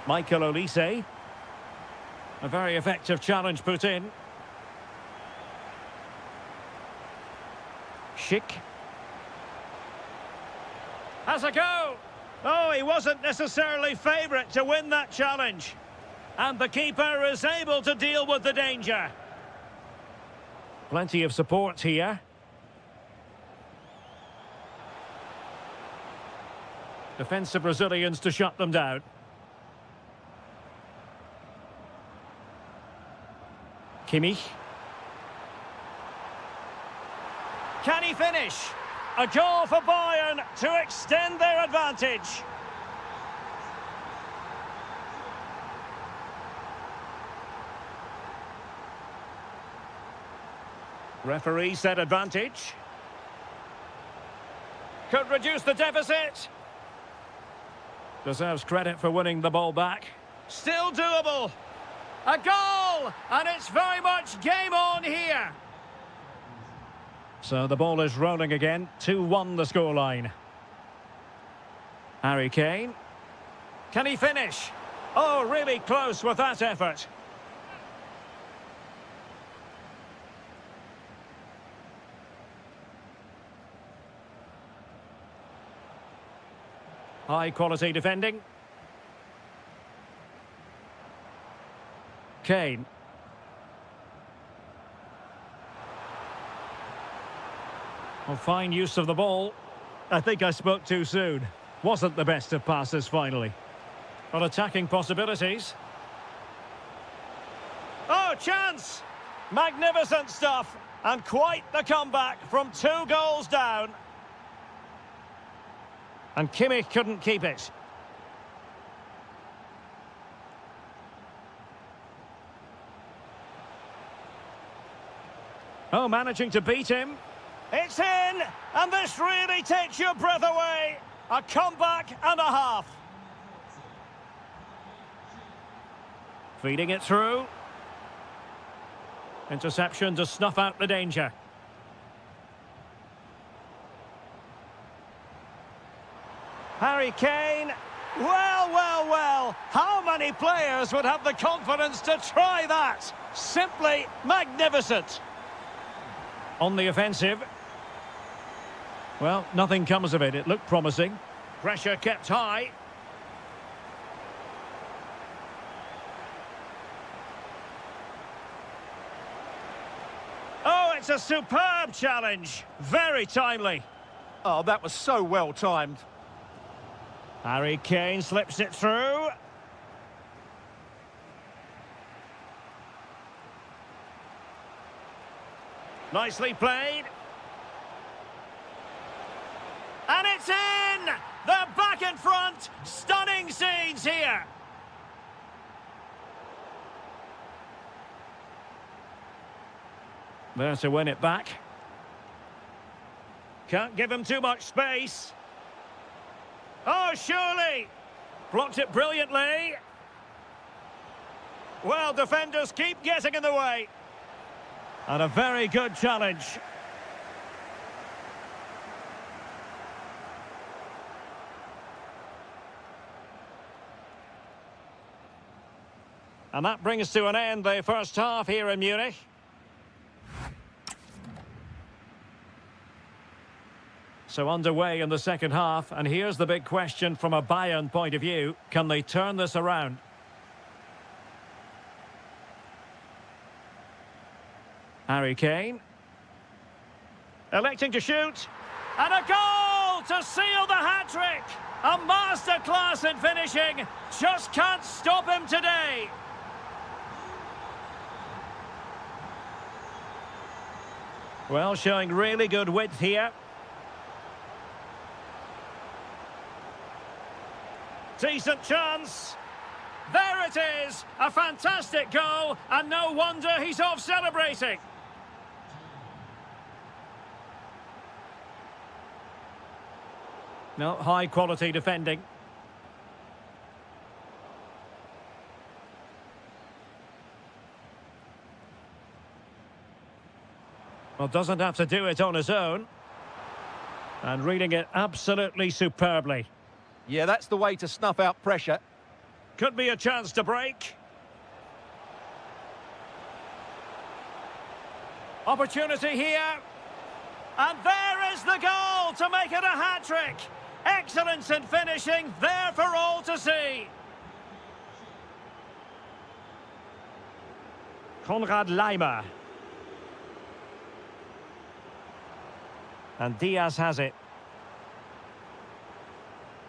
Michael Olise. A very effective challenge put in. Schick. Has a go. Oh, he wasn't necessarily favourite to win that challenge. And the keeper is able to deal with the danger. Plenty of support here. Defensive Brazilians to shut them down. Kimmich. Can he finish? A goal for Bayern to extend their advantage. Referee said advantage. Could reduce the deficit. Deserves credit for winning the ball back. Still doable. A goal! And it's very much game on here. So the ball is rolling again. 2-1 the scoreline. Harry Kane. Can he finish? Oh, really close with that effort. High quality defending. Kane. Well, fine use of the ball. I think I spoke too soon. Wasn't the best of passes finally. But attacking possibilities. Oh, chance! Magnificent stuff. And quite the comeback from 2 goals down. And Kimmich couldn't keep it. Oh, managing to beat him. It's in! And this really takes your breath away. A comeback and a half. Feeding it through. Interception to snuff out the danger. Harry Kane. Well, well, well. How many players would have the confidence to try that? Simply magnificent. On the offensive. Well, nothing comes of it. It looked promising. Pressure kept high. Oh, it's a superb challenge. Very timely. Oh, that was so well timed. Harry Kane slips it through. Nicely played. And it's in! They're back in front. Stunning scenes here. There to win it back. Can't give him too much space. Oh, surely! Blocked it brilliantly. Well, defenders keep getting in the way. And a very good challenge. And that brings to an end the first half here in Munich. So underway in the second half, and here's the big question from a Bayern point of view. Can they turn this around? Harry Kane. Electing to shoot. And a goal to seal the hat-trick! A masterclass in finishing. Just can't stop him today. Well, showing really good width here. Decent chance. There it is. A fantastic goal. And no wonder he's off celebrating. No, high quality defending. Well, doesn't have to do it on his own. And reading it absolutely superbly. Yeah, that's the way to snuff out pressure. Could be a chance to break. Opportunity here. And there is the goal to make it a hat-trick. Excellence in finishing, there for all to see. Konrad Leimer. And Diaz has it.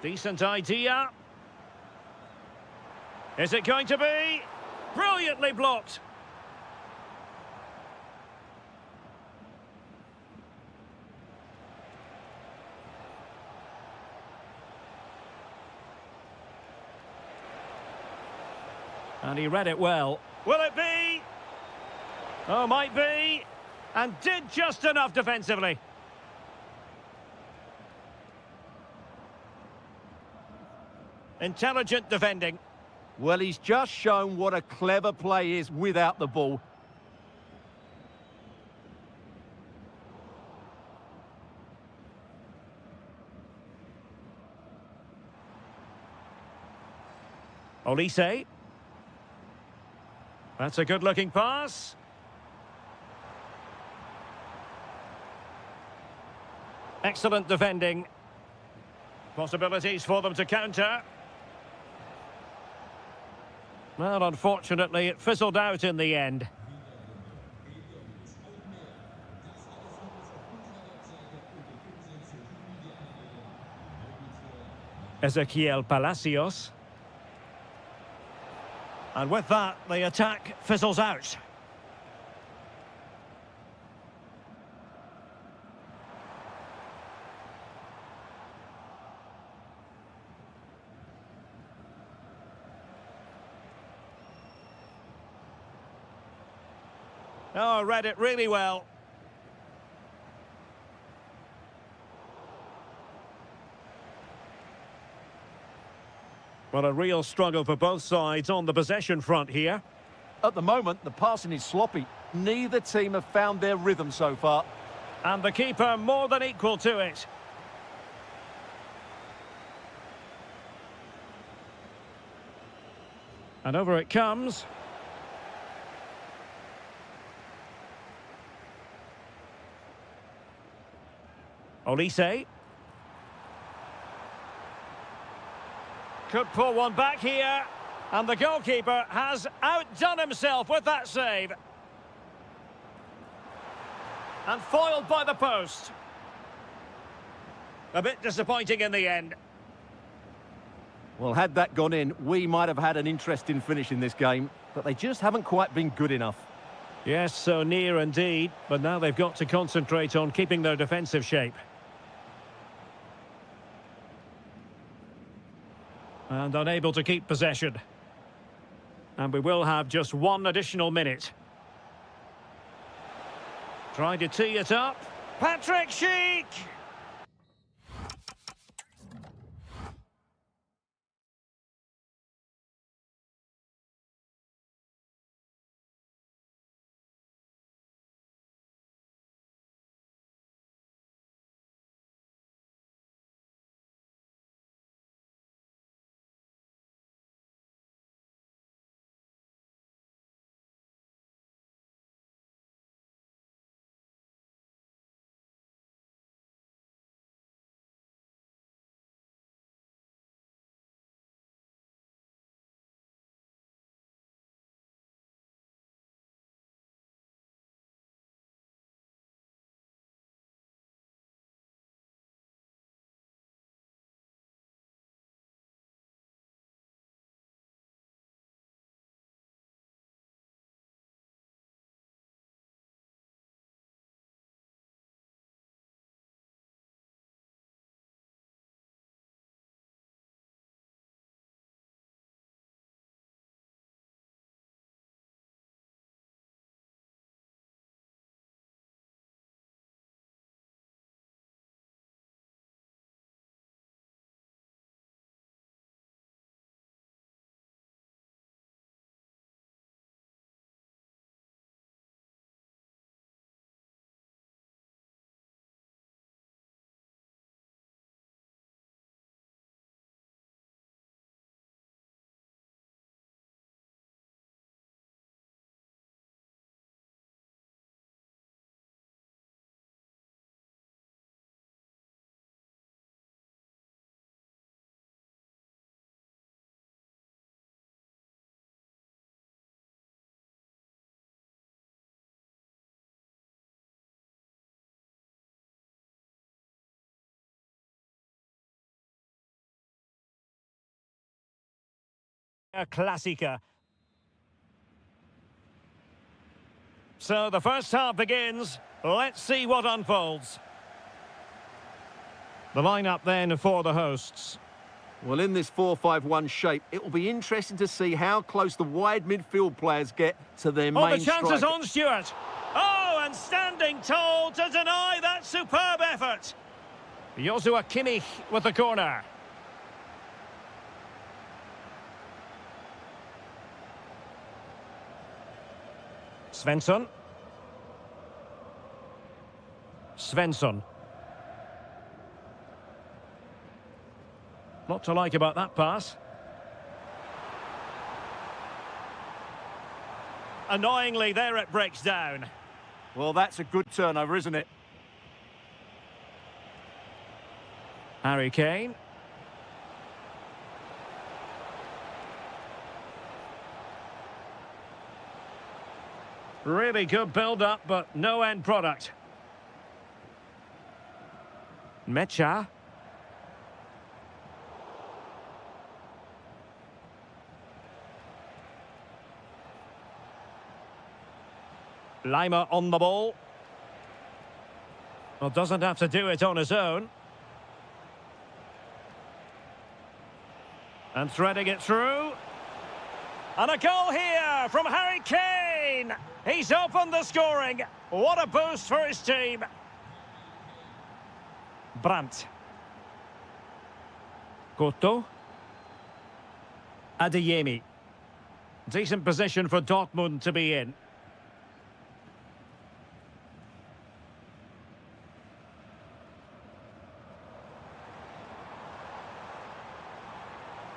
Decent idea. Is it going to be? Brilliantly blocked. And he read it well. Will it be? Oh, might be. And did just enough defensively. Intelligent defending. Well, he's just shown what a clever play is without the ball. Olise. That's a good-looking pass. Excellent defending. Possibilities for them to counter. Well, unfortunately, it fizzled out in the end. Ezequiel Palacios. And with that, the attack fizzles out. Oh, read it really well. Well, a real struggle for both sides on the possession front here. At the moment, the passing is sloppy. Neither team have found their rhythm so far. And the keeper more than equal to it. And over it comes. Olise. Could pull one back here. And the goalkeeper has outdone himself with that save. And foiled by the post. A bit disappointing in the end. Well, had that gone in, we might have had an interesting finish in this game, but they just haven't quite been good enough. Yes, so near indeed, but now they've got to concentrate on keeping their defensive shape. And unable to keep possession. And we will have just one additional minute. Trying to tee it up. Patrick Schick! A Klassiker. So the first half begins. Let's see what unfolds. The lineup then for the hosts. Well, in this 4-5-1 shape, it will be interesting to see how close the wide midfield players get to their main the chance is striker. on, Stuart. Oh, and standing tall to deny that superb effort. Joshua Kimmich with the corner. Svensson. Svensson. Lot to like about that pass. Annoyingly, there it breaks down. Well, that's a good turnover, isn't it? Harry Kane. Really good build-up, but no end product. Mecha. Lima on the ball. Well, doesn't have to do it on his own. And threading it through. And a goal here from Harry Kane. He's opened the scoring. What a boost for his team. Brandt. Cotto. Adeyemi. Decent position for Dortmund to be in.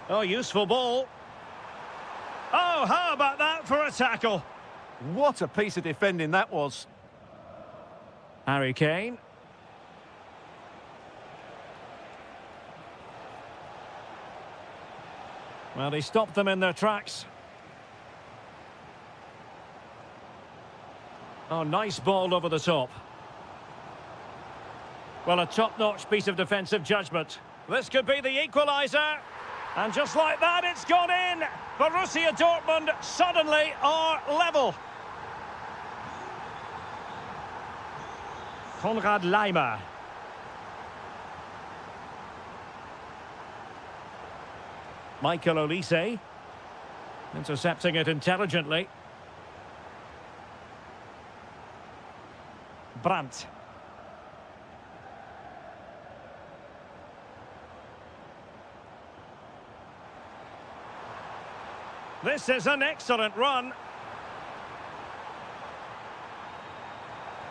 Oh, useful ball. Oh, how about that for a tackle? What a piece of defending that was. Harry Kane. Well, he stopped them in their tracks. Oh, nice ball over the top. Well, a top-notch piece of defensive judgment. This could be the equaliser. And just like that, it's gone in. Borussia Dortmund suddenly are level. Konrad Laimer. Michael Olise. Intercepting it intelligently. Brandt. This is an excellent run.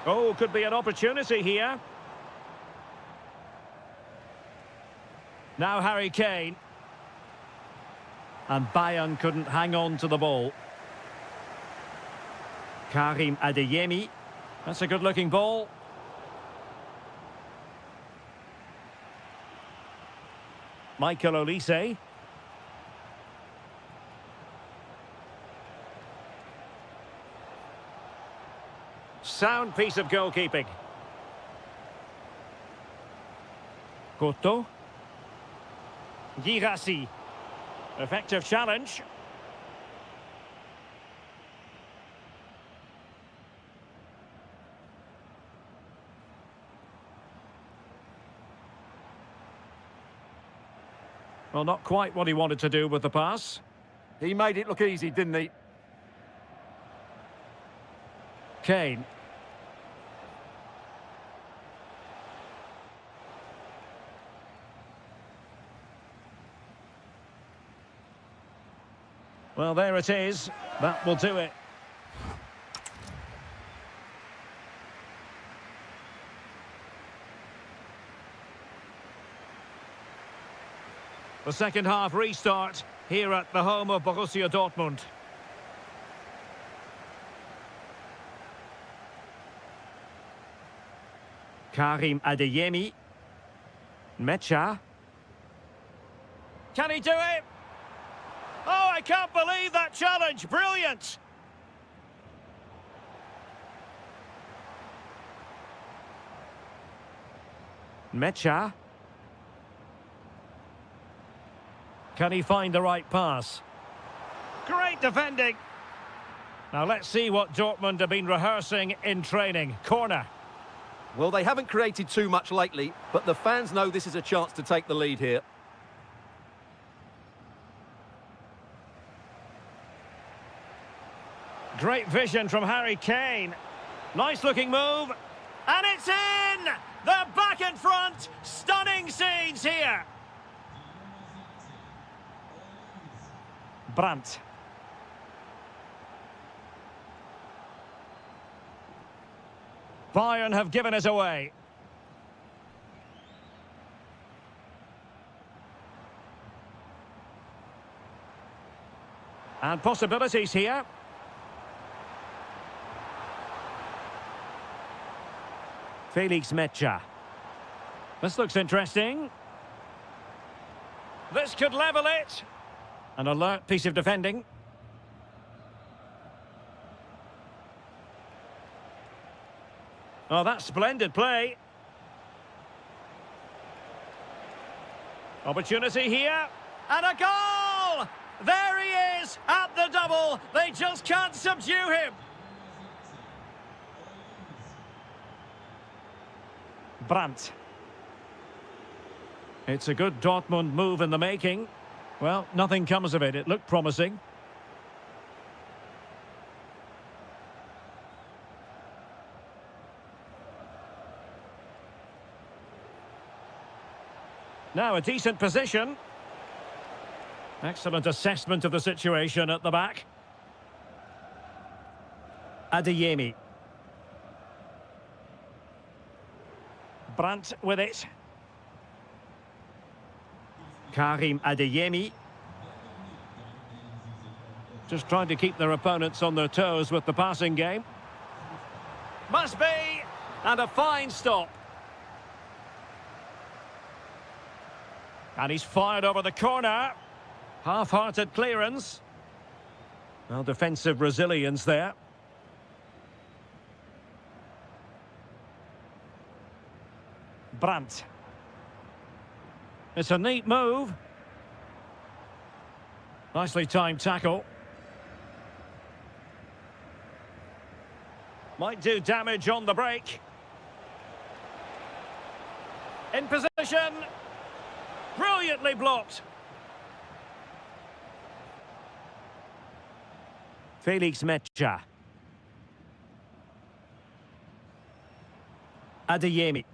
Oh, could be an opportunity here. Now Harry Kane. And Bayern couldn't hang on to the ball. Karim Adeyemi. That's a good-looking ball. Michael Olise. Sound piece of goalkeeping. Cotto. Girassi. Effective challenge. Well, not quite what he wanted to do with the pass. He made it look easy, didn't he? Kane. Well, there it is. That will do it. The second half restart here at the home of Borussia Dortmund. Karim Adeyemi. Mecha. Can he do it? Oh, I can't believe that challenge. Brilliant. Mecha. Can he find the right pass? Great defending. Now let's see what Dortmund have been rehearsing in training. Corner. Well, they haven't created too much lately, but the fans know this is a chance to take the lead here. Great vision from Harry Kane. Nice looking move. And it's in! They're back in front. Stunning scenes here. Brandt. Bayern have given us away. And possibilities here. Felix Metscher. This looks interesting. This could level it. An alert piece of defending. Oh, that's splendid play. Opportunity here. And a goal! There he is at the double. They just can't subdue him. Brandt. It's a good Dortmund move in the making. Well, nothing comes of it. It looked promising. Now a decent position. Excellent assessment of the situation at the back. Adeyemi. Brandt with it. Karim Adeyemi. Just trying to keep their opponents on their toes with the passing game. Must be! And a fine stop. And he's fired over the corner. Half-hearted clearance. Well, defensive resilience there. Brandt. It's a neat move. Nicely timed tackle. Might do damage on the break. In position. Brilliantly blocked. Felix Metscher. Adeyemi.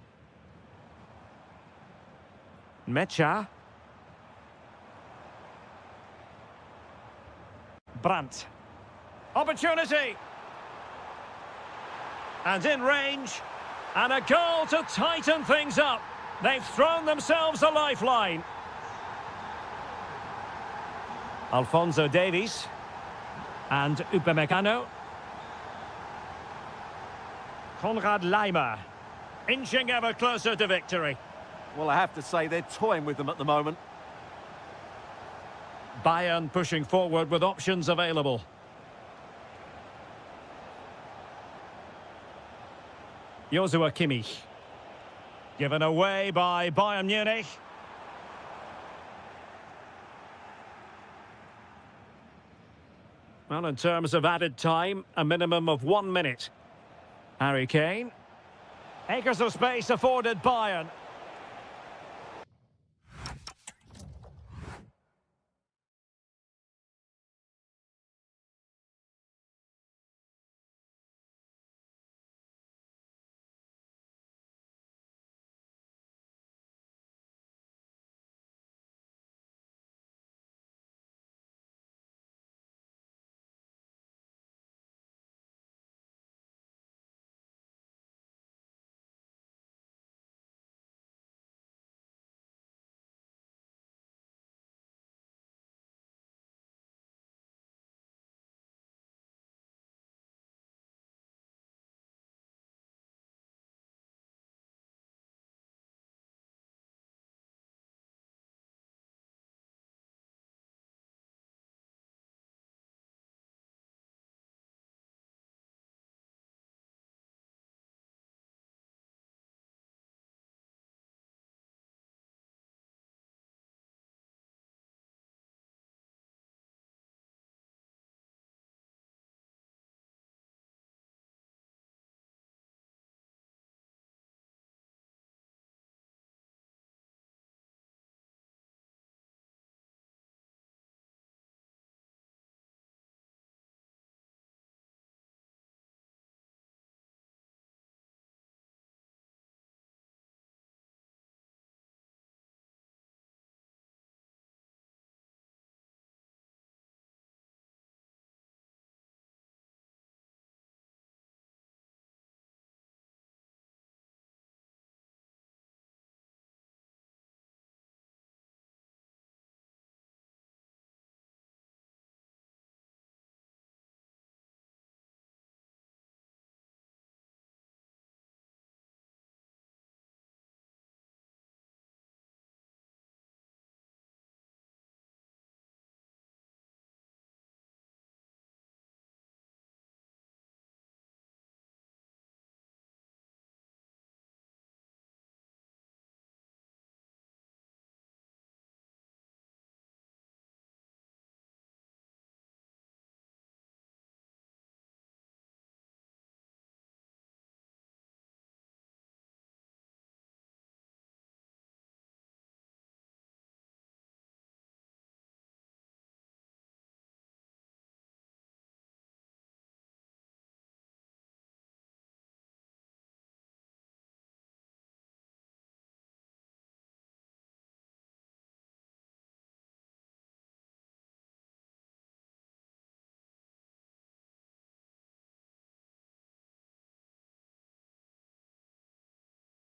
Metscher. Brandt. Opportunity. And in range. And a goal to tighten things up. They've thrown themselves a lifeline. Alphonso Davies. And Upamecano. Konrad Laimer. Inching ever closer to victory. Well, I have to say, they're toying with them at the moment. Bayern pushing forward with options available. Joshua Kimmich. Given away by Bayern Munich. Well, in terms of added time, a minimum of 1 minute. Harry Kane. Acres of space afforded Bayern.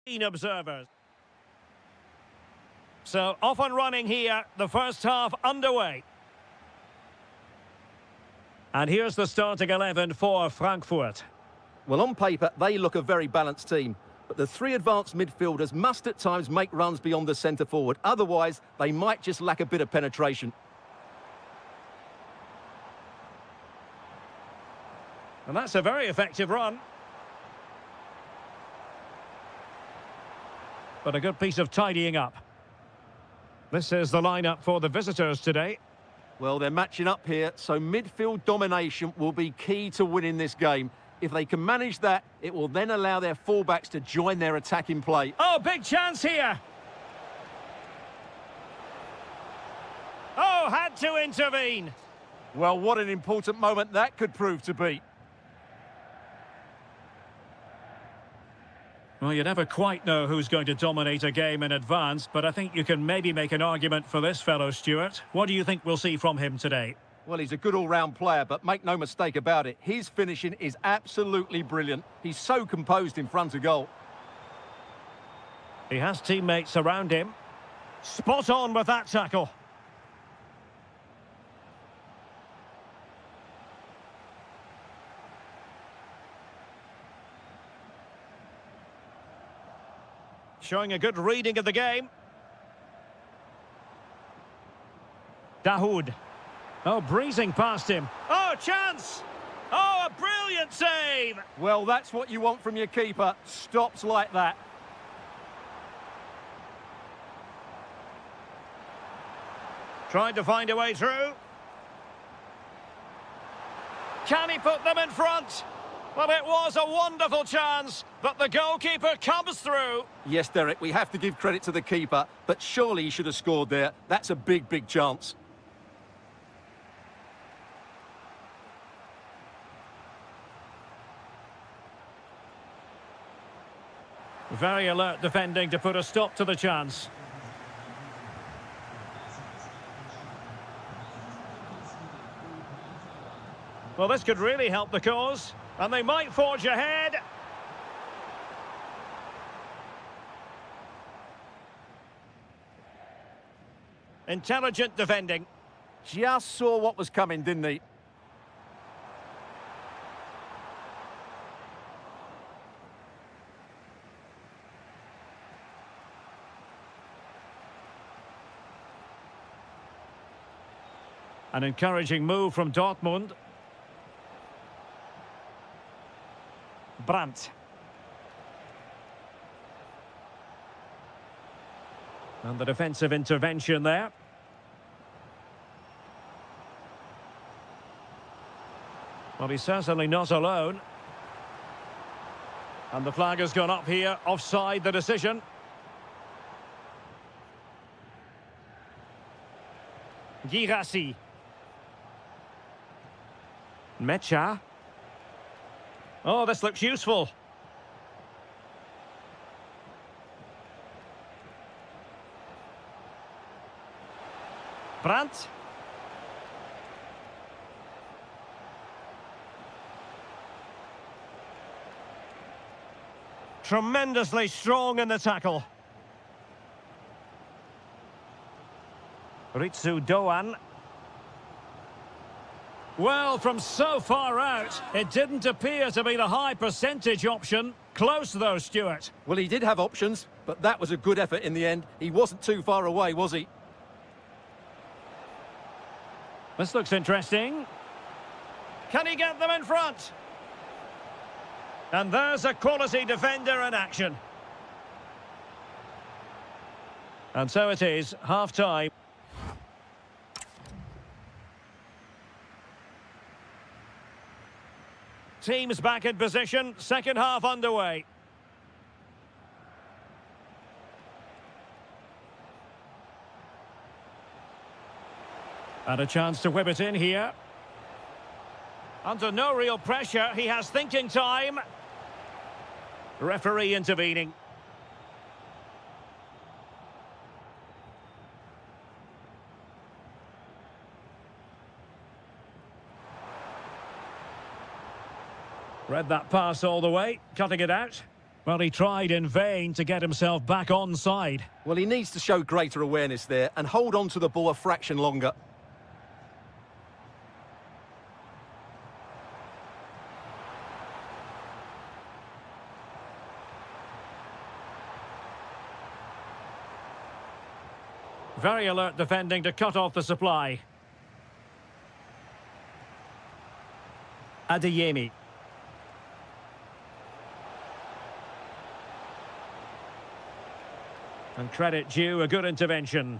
Observers. So off and running here, the first half underway. And here's the starting 11 for Frankfurt. Well, on paper, they look a very balanced team. But the three advanced midfielders must at times make runs beyond the centre forward. Otherwise, they might just lack a bit of penetration. And that's a very effective run. But a good piece of tidying up. This is the lineup for the visitors today. Well, they're matching up here, so midfield domination will be key to winning this game. If they can manage that, it will then allow their fullbacks to join their attacking play. Oh, big chance here. Oh, had to intervene. Well, what an important moment that could prove to be. Well, you never quite know who's going to dominate a game in advance, but I think you can maybe make an argument for this fellow, Stuart. What do you think we'll see from him today? Well, he's a good all-round player, but make no mistake about it, his finishing is absolutely brilliant. He's so composed in front of goal. He has teammates around him. Spot on with that tackle. Showing a good reading of the game. Dahoud. Oh, breezing past him. Oh, chance! Oh, a brilliant save! Well, that's what you want from your keeper. Stops like that. Trying to find a way through. Can he put them in front? Well, it was a wonderful chance, but the goalkeeper comes through. Yes, Derek, we have to give credit to the keeper, but surely he should have scored there. That's a big, big chance. Very alert defending to put a stop to the chance. Well, this could really help the cause, and they might forge ahead. Intelligent defending. Just saw what was coming, didn't he? An encouraging move from Dortmund. Brandt. And the defensive intervention there. Well, he's certainly not alone. And the flag has gone up here, offside the decision. Girassi. Mecha. Oh, this looks useful. Brandt. Tremendously strong in the tackle. Ritsu Doan. Well, from so far out, it didn't appear to be the high percentage option. Close though, Stuart. Well, he did have options, but that was a good effort in the end. He wasn't too far away, was he? This looks interesting. Can he get them in front? And there's a quality defender in action. And so it is, half-time. Teams back in position, second half underway. And a chance to whip it in here. Under no real pressure, he has thinking time. Referee intervening. Read that pass all the way, cutting it out. Well, he tried in vain to get himself back onside. Well, he needs to show greater awareness there and hold on to the ball a fraction longer. Very alert defending to cut off the supply. Adeyemi. And credit due, a good intervention.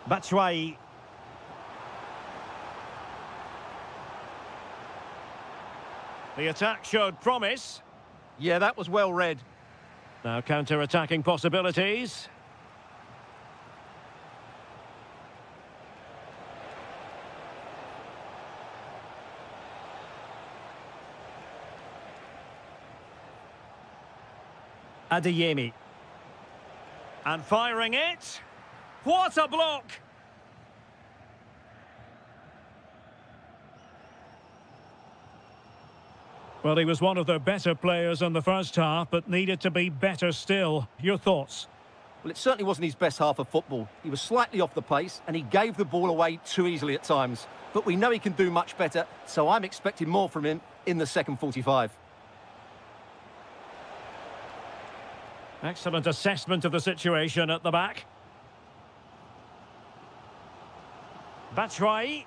Batshuayi. The attack showed promise. Yeah, that was well read. Now counter-attacking possibilities. Adeyemi. And firing it. What a block! Well, he was one of their better players in the first half, but needed to be better still. Your thoughts? Well, it certainly wasn't his best half of football. He was slightly off the pace, and he gave the ball away too easily at times. But we know he can do much better, so I'm expecting more from him in the second 45. Excellent assessment of the situation at the back. Batshuayi.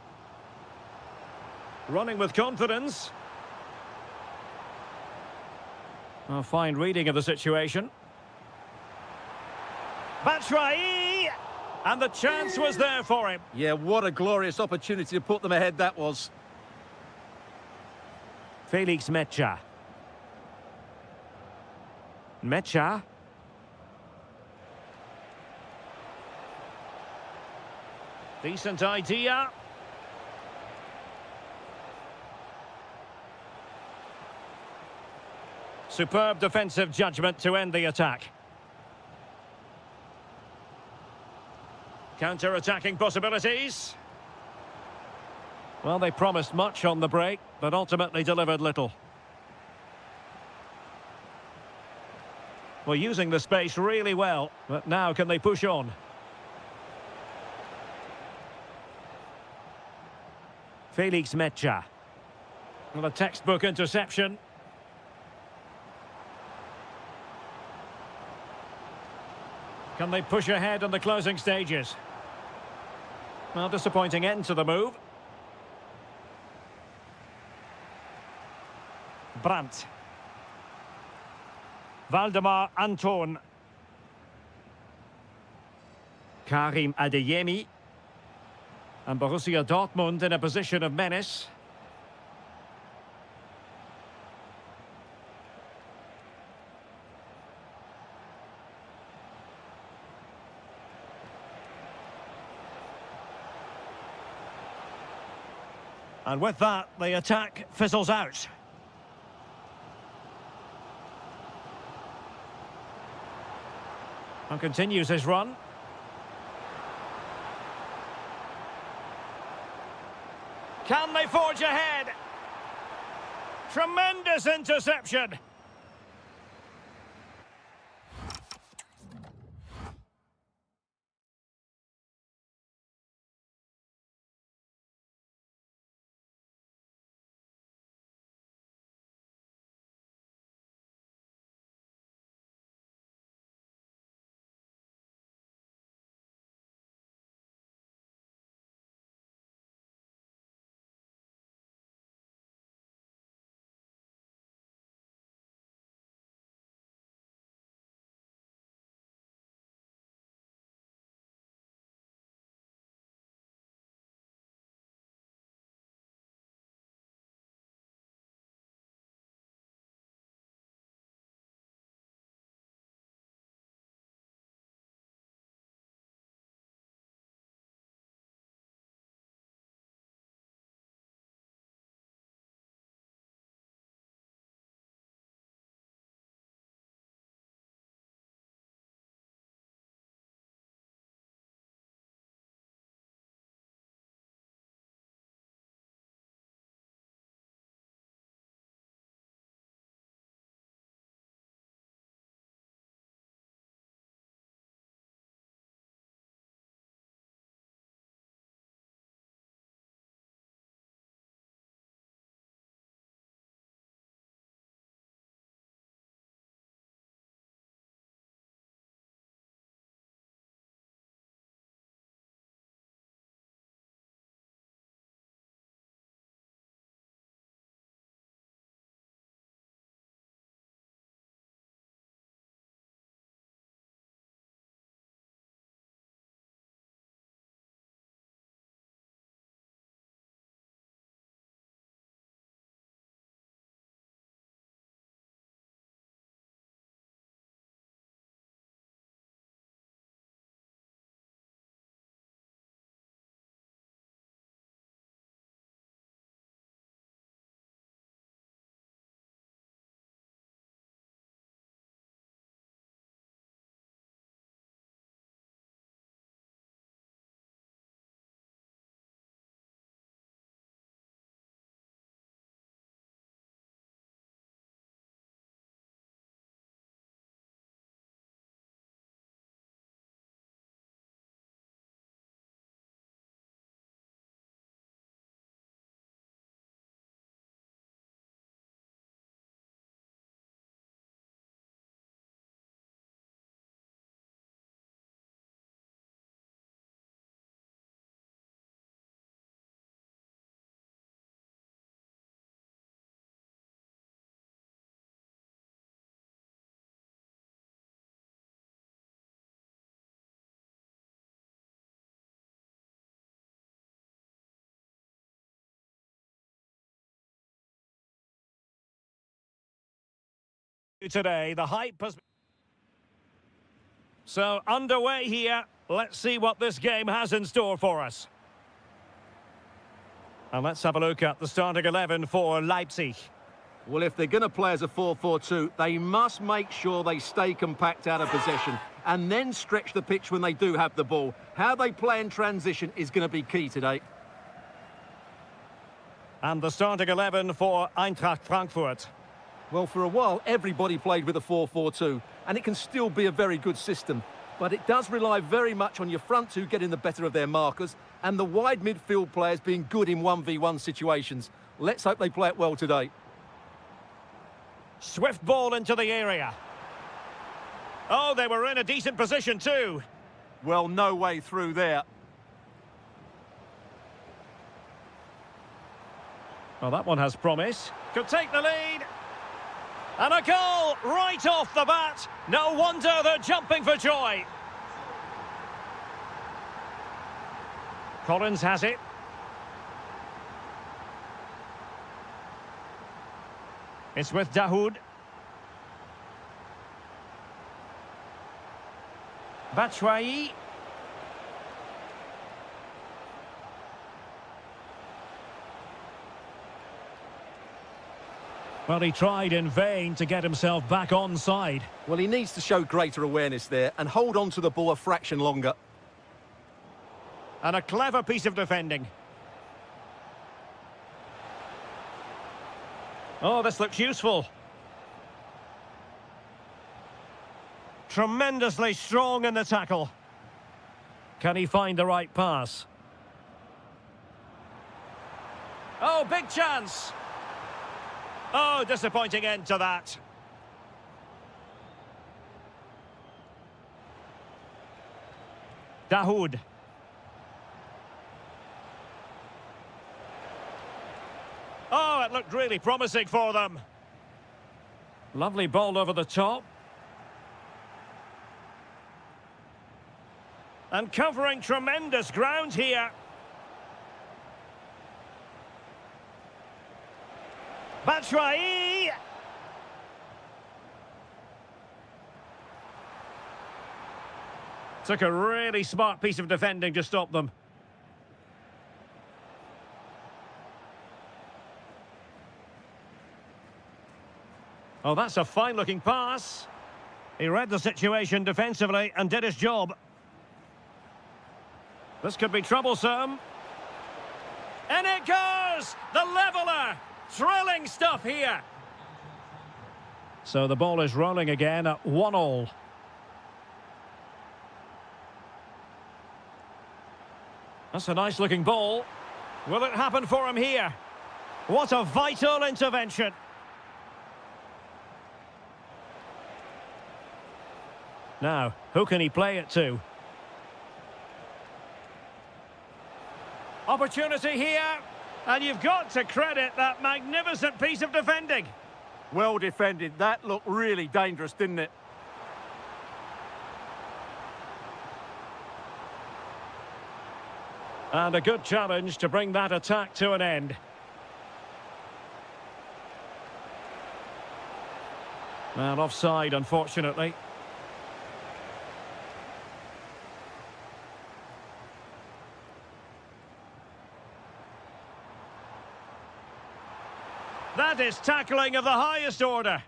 Running with confidence. A fine reading of the situation. Batshuayi! And the chance was there for him. Yeah, what a glorious opportunity to put them ahead that was. Felix Mecha. Mecha. Decent idea. Superb defensive judgment to end the attack. Counter-attacking possibilities. Well, they promised much on the break, but ultimately delivered little. Well, using the space really well, but now can they push on? Felix Mecha. Well, a textbook interception. Can they push ahead in the closing stages? Well, disappointing end to the move. Brandt. Valdemar Anton. Karim Adeyemi. And Borussia Dortmund in a position of menace. And with that, the attack fizzles out. And continues his run. Can they forge ahead? Tremendous interception. Today, the hype has... So, underway here. Let's see what this game has in store for us. And let's have a look at the starting 11 for Leipzig. Well, if they're going to play as a 4-4-2, they must make sure they stay compact out of possession and then stretch the pitch when they do have the ball. How they play in transition is going to be key today. And the starting 11 for Eintracht Frankfurt. Well, for a while, everybody played with a 4-4-2, and it can still be a very good system. But it does rely very much on your front two getting the better of their markers and the wide midfield players being good in 1v1 situations. Let's hope they play it well today. Swift ball into the area. Oh, they were in a decent position too. Well, no way through there. Well, that one has promise. Could take the lead. And a goal right off the bat. No wonder they're jumping for joy. Collins has it. It's with Dahoud. Batshuayi. Well, he tried in vain to get himself back onside. Well, he needs to show greater awareness there and hold on to the ball a fraction longer. And a clever piece of defending. Oh, this looks useful. Tremendously strong in the tackle. Can he find the right pass? Oh, big chance. Oh, disappointing end to that. Dahoud. Oh, it looked really promising for them. Lovely ball over the top. And covering tremendous ground here. Batshuayi! Took a really smart piece of defending to stop them. Oh, that's a fine-looking pass. He read the situation defensively and did his job. This could be troublesome. And it goes! The leveller! Thrilling stuff here. So the ball is rolling again at 1-1. That's a nice-looking ball. Will it happen for him here? What a vital intervention. Now, who can he play it to? Opportunity here, and you've got to credit that magnificent piece of defending. Well defended. That looked really dangerous, didn't it? And a good challenge to bring that attack to an end. And offside, unfortunately. That is tackling of the highest order.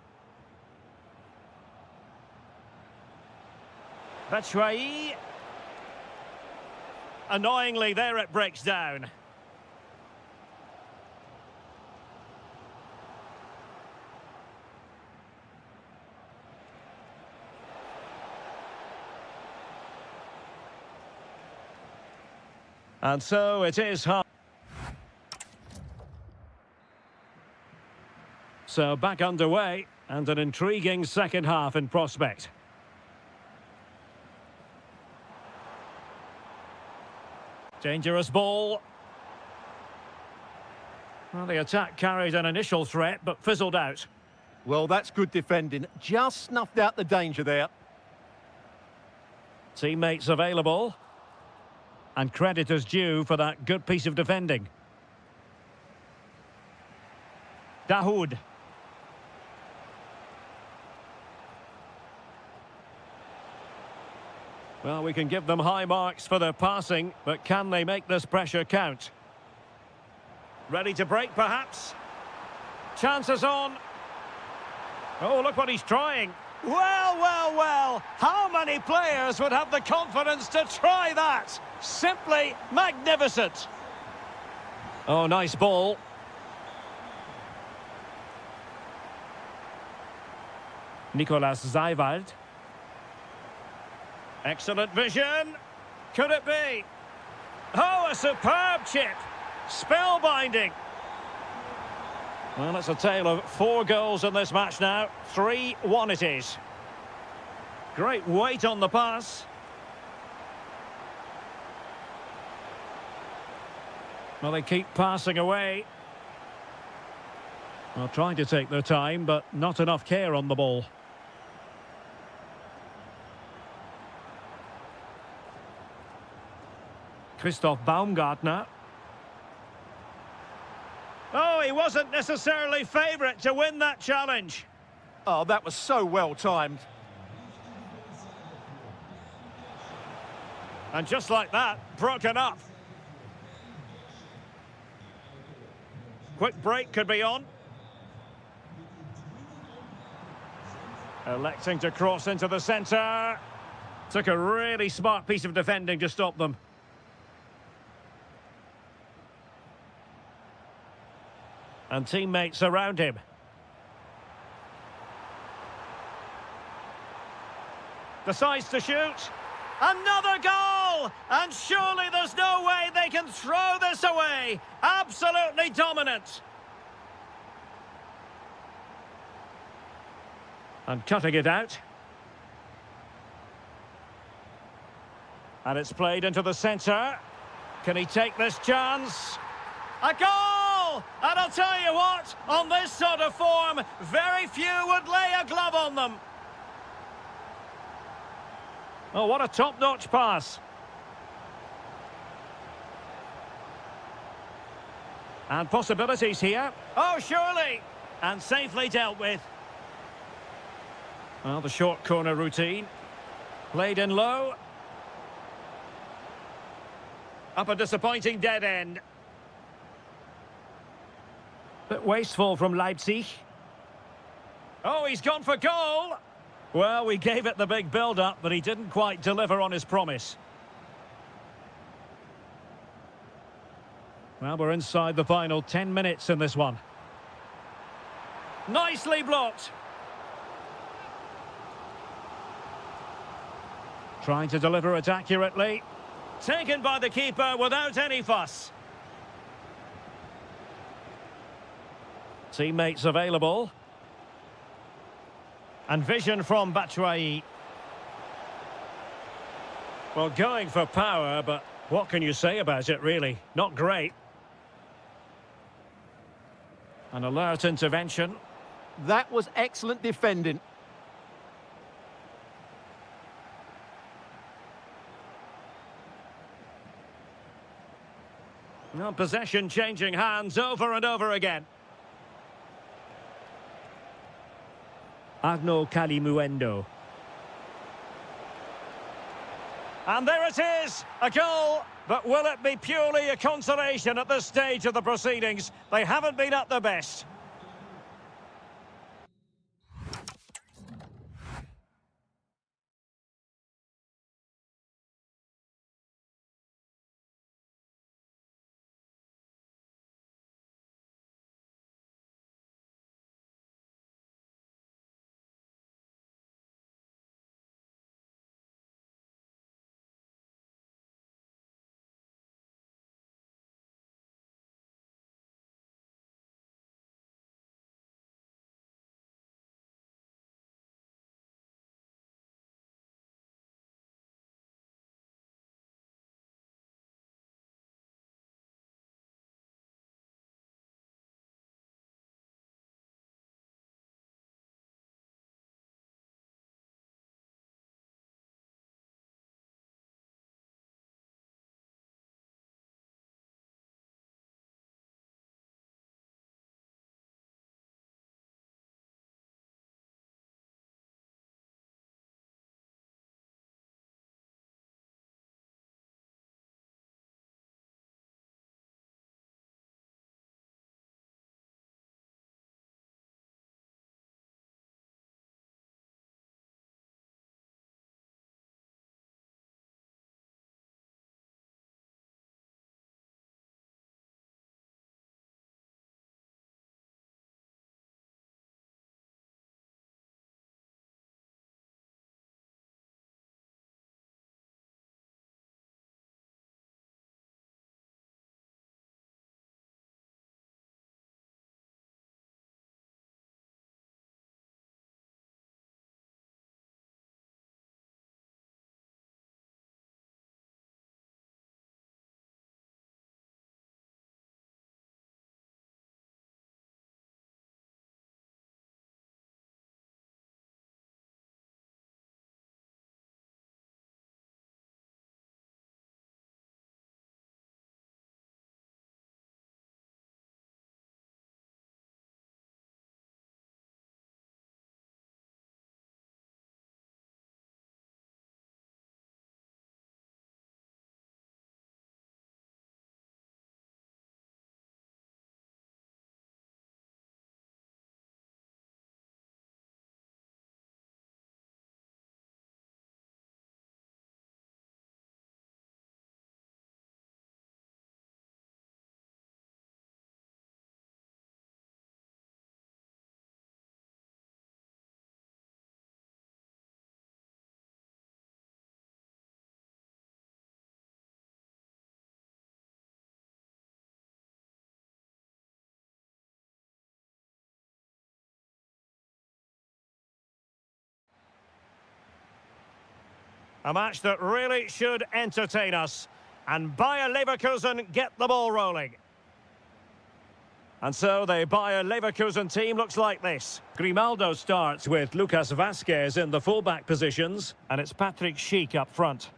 Batshuayi. Annoyingly, there it breaks down. And so it is half. So back underway, and an intriguing second half in prospect. Dangerous ball. Well, the attack carried an initial threat, but fizzled out. Well, that's good defending. Just snuffed out the danger there. Teammates available. And credit is due for that good piece of defending. Dahoud. Well, we can give them high marks for their passing, but can they make this pressure count? Ready to break, perhaps? Chances on. Oh, look what he's trying. Well, well, well. How many players would have the confidence to try that? Simply magnificent. Oh, nice ball. Nicolas Zeiwald. Excellent vision. Could it be? Oh, a superb chip. Spellbinding. Well, it's a tale of 4 goals in this match now. 3-1 it is. Great weight on the pass. Well, they keep passing away. Well, trying to take their time, but not enough care on the ball. Christoph Baumgartner. Oh, he wasn't necessarily favourite to win that challenge. Oh, that was so well timed. And just like that, broken up. Quick break could be on. Electing to cross into the centre. Took a really smart piece of defending to stop them. And teammates around him. Decides to shoot. Another goal! And surely there's no way they can throw this away. Absolutely dominant. And cutting it out. And it's played into the centre. Can he take this chance? A goal! And I'll tell you what, on this sort of form, very few would lay a glove on them. Oh, what a top-notch pass. And possibilities here. Oh, surely! And safely dealt with. Well, the short corner routine. Played in low. Up a disappointing dead end. Bit wasteful from Leipzig. Oh, he's gone for goal! Well, we gave it the big build-up, but he didn't quite deliver on his promise. Well, we're inside the final 10 minutes in this one. Nicely blocked. Trying to deliver it accurately. Taken by the keeper without any fuss. Teammates available. And vision from Batshuayi. Well, going for power, but what can you say about it, really? Not great. An alert intervention. That was excellent defending. Well, possession changing hands over and over again. Arnaud Kalimuendo. And there it is, a goal. But will it be purely a consolation at this stage of the proceedings? They haven't been at their best. A match that really should entertain us. And Bayer Leverkusen get the ball rolling. And so the Bayer Leverkusen team looks like this. Grimaldo starts with Lucas Vazquez in the fullback positions. And it's Patrick Schick up front.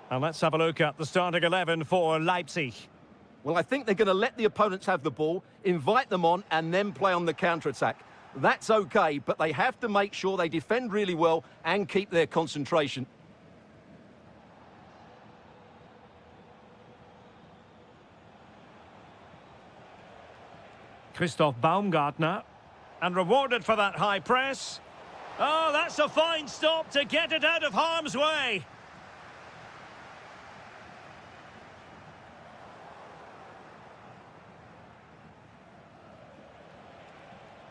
And let's have a look at the starting 11 for Leipzig. Well, I think they're going to let the opponents have the ball, invite them on, and then play on the counter-attack. That's okay, but they have to make sure they defend really well and keep their concentration. Christoph Baumgartner. And rewarded for that high press. Oh, that's a fine stop to get it out of harm's way.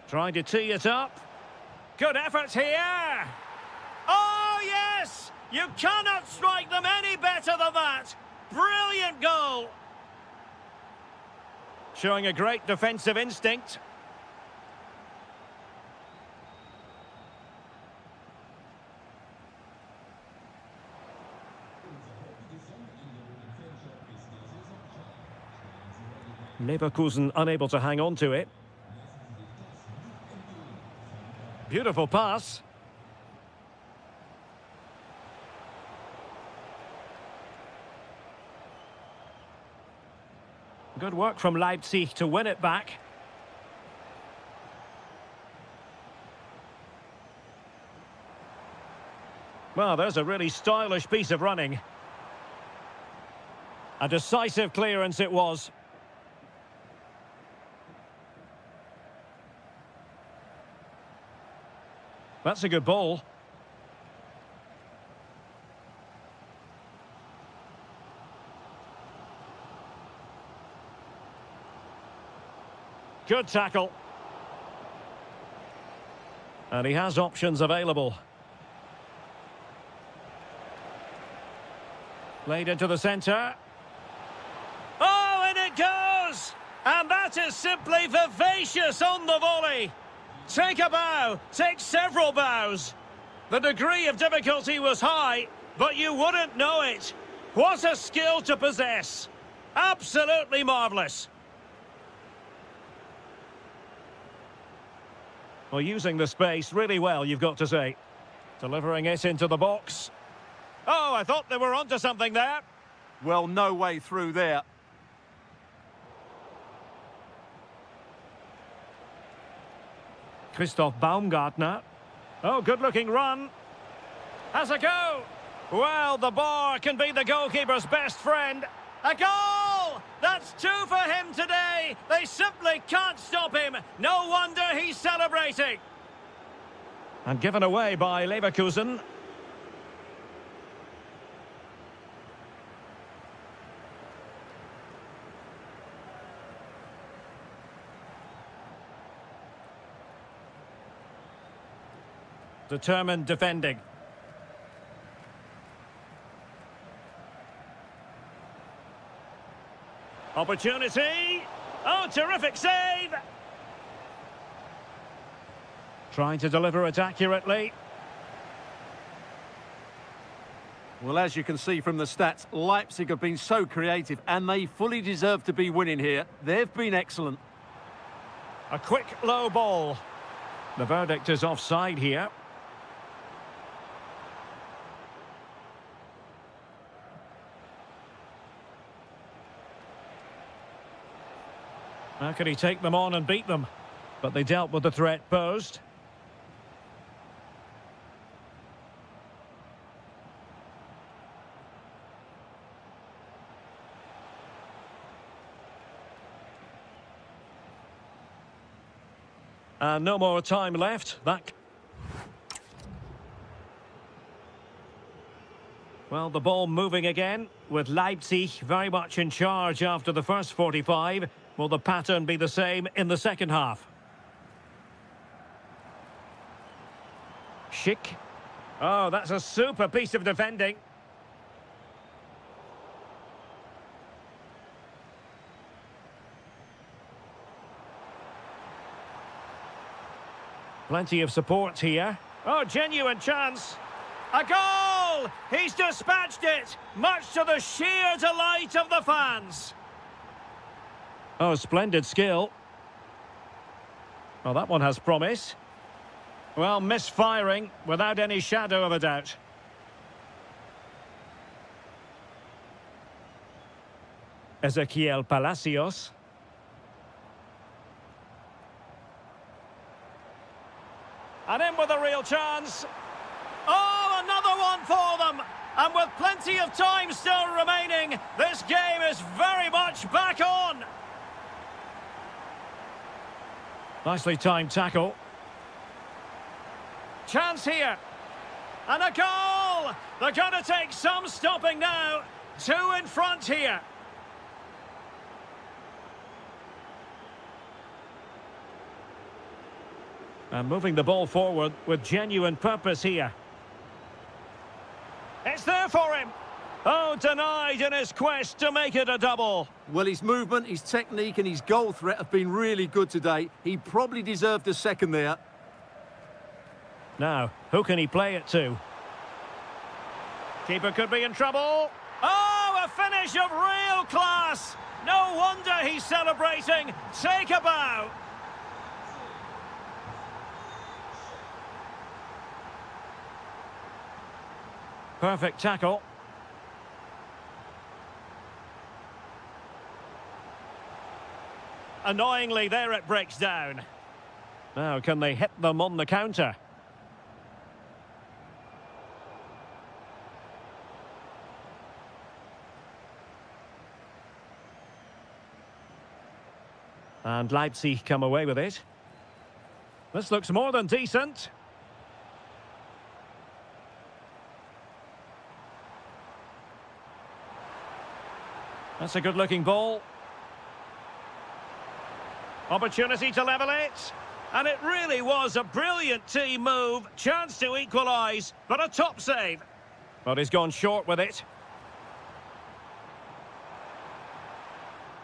Trying to tee it up. Good effort here. Oh, yes! You cannot strike them any better than that. Brilliant goal. Showing a great defensive instinct. Leverkusen unable to hang on to it. Beautiful pass. Good work from Leipzig to win it back. Well, there's a really stylish piece of running. A decisive clearance it was. That's a good ball. Good tackle. And he has options available. Played into the centre. Oh, and it goes! And that is simply vivacious on the volley. Take a bow, take several bows. The degree of difficulty was high, but you wouldn't know it. What a skill to possess. Absolutely marvellous. Well, using the space really well, you've got to say. Delivering it into the box. Oh, I thought they were onto something there. Well, no way through there. Christoph Baumgartner. Oh, good-looking run. Has a go. Well, the bar can be the goalkeeper's best friend. A goal! That's two for him today. They simply can't stop him. No wonder he's celebrating. And given away by Leverkusen. Determined defending. Opportunity. Oh, terrific save. Trying to deliver it accurately. Well, as you can see from the stats, Leipzig have been so creative and they fully deserve to be winning here. They've been excellent. A quick low ball. The verdict is offside here. How can he take them on and beat them? But they dealt with the threat posed. And no more time left. Well, the ball moving again, with Leipzig very much in charge after the first 45. Will the pattern be the same in the second half? Schick. Oh, that's a super piece of defending. Plenty of support here. Oh, genuine chance. A goal! He's dispatched it, much to the sheer delight of the fans. Oh, splendid skill. Well, that one has promise. Well, misfiring, without any shadow of a doubt. Ezequiel Palacios. And in with a real chance. Oh, another one for them. And with plenty of time still remaining, this game is very much back on. Nicely timed tackle. Chance here. And a goal! They're going to take some stopping now. Two in front here. And moving the ball forward with genuine purpose here. It's there for him. Oh, denied in his quest to make it a double. Well, his movement, his technique and his goal threat have been really good today. He probably deserved a second there. Now, who can he play it to? Keeper could be in trouble. Oh, a finish of real class. No wonder he's celebrating. Take a bow. Perfect tackle. Annoyingly, there it breaks down. Now, can they hit them on the counter? And Leipzig come away with it. This looks more than decent. That's a good-looking ball. Opportunity to level it. And it really was a brilliant team move. Chance to equalise, but a top save. But he's gone short with it.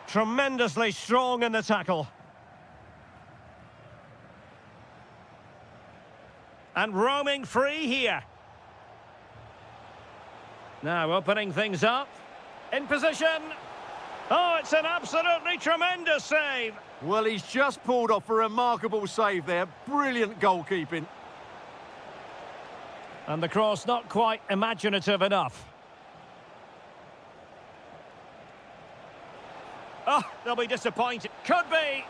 Tremendously strong in the tackle. And roaming free here. Now opening things up. In position. Oh, it's an absolutely tremendous save. Well, he's just pulled off a remarkable save there. Brilliant goalkeeping. And the cross not quite imaginative enough. Oh, they'll be disappointed. Could be.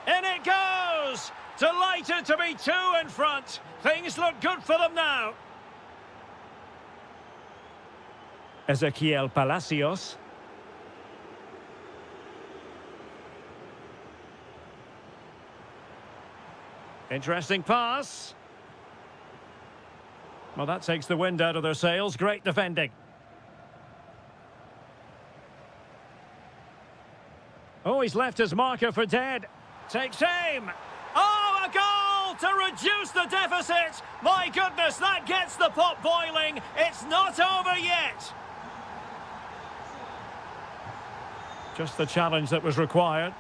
In it goes. Delighted to be two in front. Things look good for them now. Ezequiel Palacios. Interesting pass. Well, that takes the wind out of their sails. Great defending. Oh, he's left his marker for dead. Takes aim. Oh, a goal to reduce the deficit. My goodness, that gets the pot boiling. It's not over yet. Just the challenge that was required.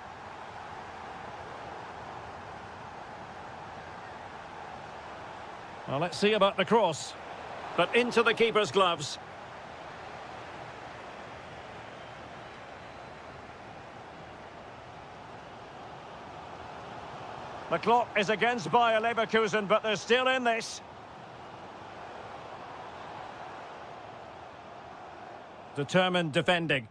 Well, let's see about the cross. But into the keeper's gloves. The clock is against Bayer Leverkusen, but they're still in this. Determined defending.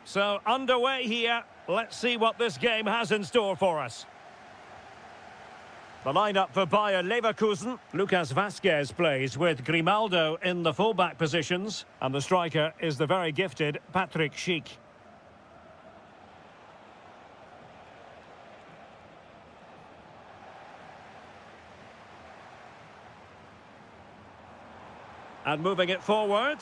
So, underway here. Let's see what this game has in store for us. The lineup for Bayer Leverkusen. Lucas Vazquez plays with Grimaldo in the fullback positions. And the striker is the very gifted Patrick Schick. And moving it forward.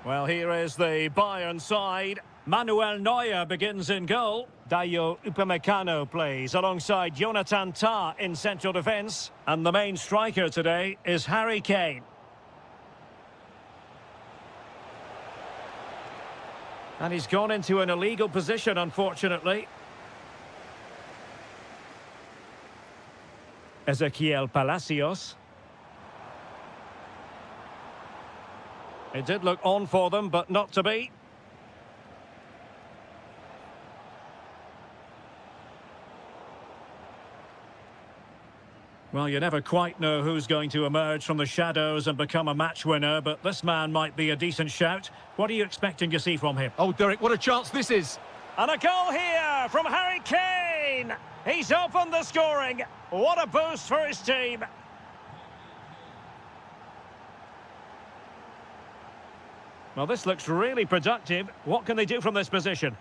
Well, here is the Bayern side. Manuel Neuer begins in goal. Dayo Upamecano plays alongside Jonathan Tah in central defence. And the main striker today is Harry Kane. And he's gone into an illegal position, unfortunately. Ezequiel Palacios. It did look on for them, but not to be. Well, you never quite know who's going to emerge from the shadows and become a match winner, but this man might be a decent shout. What are you expecting to see from him? Oh, Derek, what a chance this is. And a goal here from Harry Kane. He's opened the scoring. What a boost for his team. Well, this looks really productive. What can they do from this position?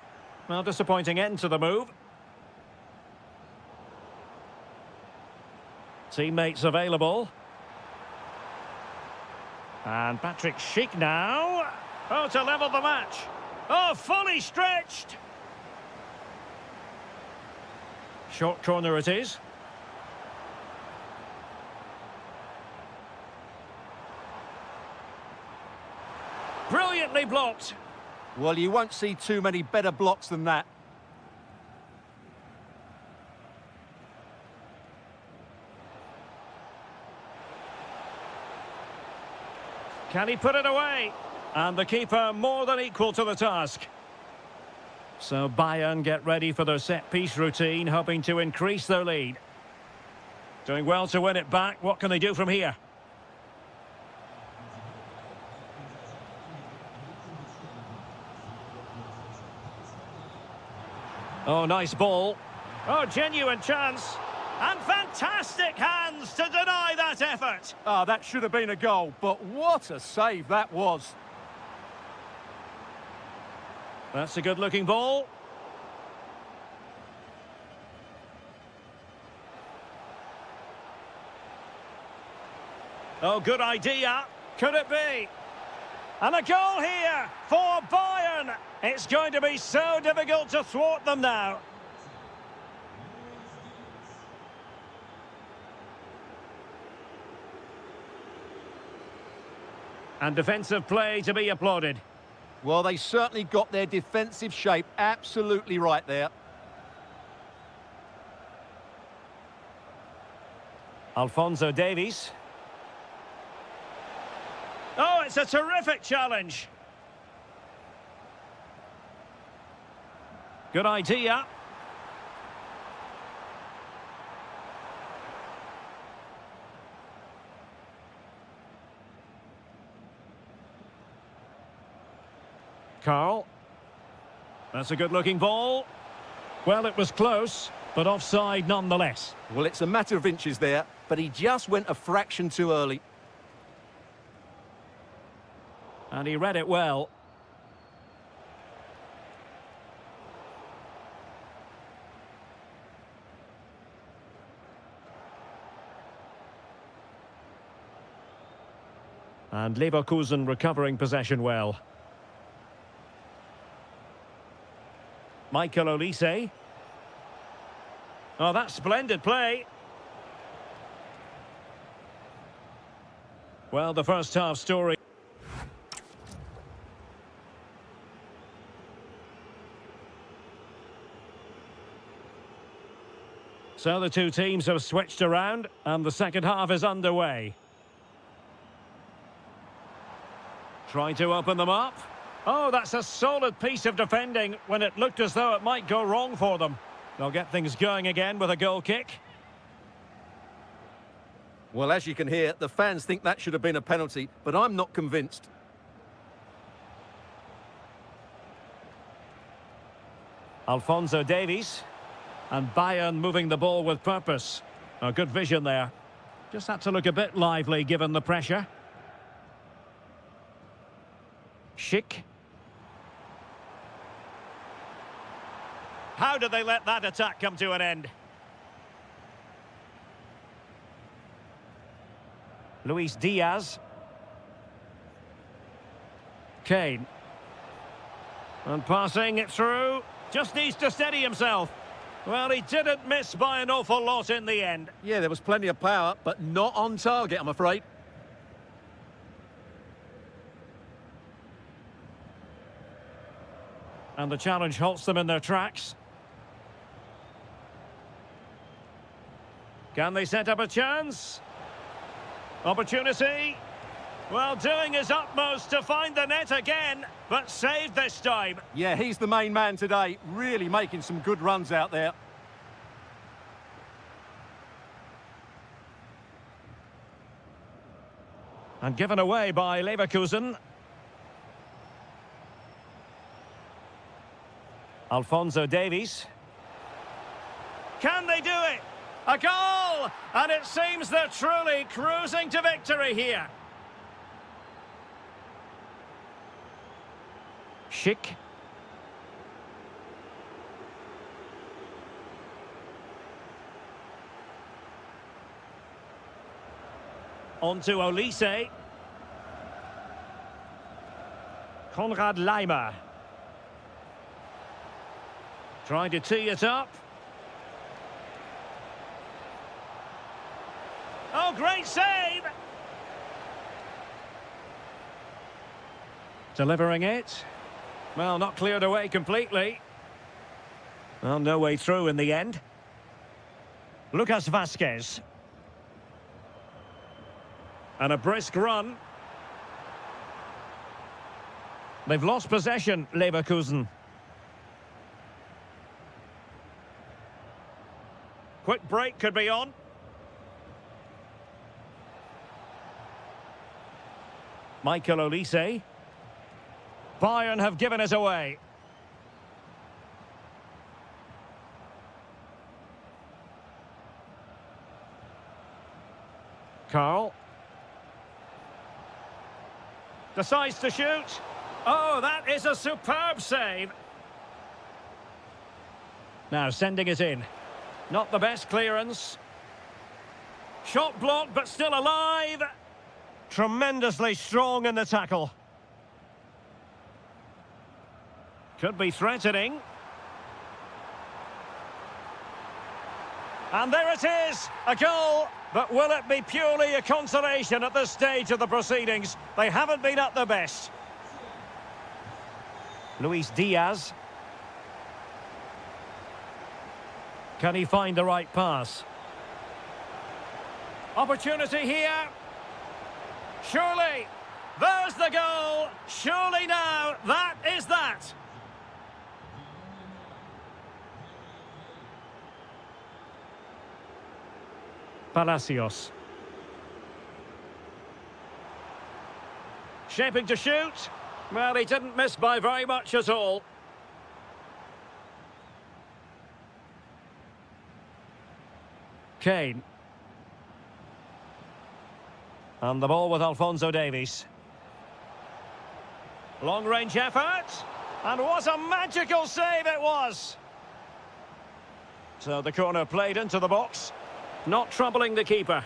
Well, disappointing end to the move. Teammates available. And Patrick Schick now. Oh, to level the match. Oh, fully stretched. Short corner it is. Brilliantly blocked. Well, you won't see too many better blocks than that. Can he put it away? And the keeper more than equal to the task. So Bayern get ready for their set-piece routine, hoping to increase their lead. Doing well to win it back. What can they do from here? Oh, nice ball. Oh, genuine chance. And fantastic hands to deny that effort. Ah, that should have been a goal, but what a save that was. That's a good-looking ball. Oh, good idea. Could it be? And a goal here for Bayern. It's going to be so difficult to thwart them now. And defensive play to be applauded. Well, they certainly got their defensive shape absolutely right there. Alphonso Davies. Oh, it's a terrific challenge. Good idea. Carl. That's a good-looking ball. Well, it was close, but offside nonetheless. Well, it's a matter of inches there, but he just went a fraction too early. And he read it well. And Leverkusen recovering possession well. Michael Olise. Oh, that's splendid play. Well, the first half story. So the two teams have switched around and the second half is underway. Trying to open them up. Oh, that's a solid piece of defending when it looked as though it might go wrong for them. They'll get things going again with a goal kick. Well, as you can hear, the fans think that should have been a penalty, but I'm not convinced. Alphonso Davies. And Bayern moving the ball with purpose. A good vision there. Just had to look a bit lively given the pressure. Schick. How did they let that attack come to an end? Luis Diaz. Kane. And passing it through. Just needs to steady himself. Well, he didn't miss by an awful lot in the end. Yeah, there was plenty of power, but not on target, I'm afraid. And the challenge halts them in their tracks. Can they set up a chance? Opportunity. Well, doing his utmost to find the net again, but saved this time. Yeah, he's the main man today, really making some good runs out there. And given away by Leverkusen. Alphonso Davies. Can they do it? A goal! And it seems they're truly cruising to victory here. Schick. On to Olise. Konrad Leimer. Trying to tee it up. Oh, great save! Delivering it. Well, not cleared away completely. Well, no way through in the end. Lucas Vazquez. And a brisk run. They've lost possession, Leverkusen. Quick break could be on. Michael Olise. Bayern have given us away. Carl. Decides to shoot. Oh, that is a superb save. Now sending it in. Not the best clearance. Shot blocked, but still alive. Tremendously strong in the tackle. Could be threatening. And there it is, a goal. But will it be purely a consolation at this stage of the proceedings? They haven't been at their best. Luis Diaz. Can he find the right pass? Opportunity here. Surely. There's the goal. Surely now. That is that. Palacios. Shaping to shoot. Well, he didn't miss by very much at all. Kane. And the ball with Alphonso Davies. Long-range effort. And what a magical save it was. So the corner played into the box. Not troubling the keeper.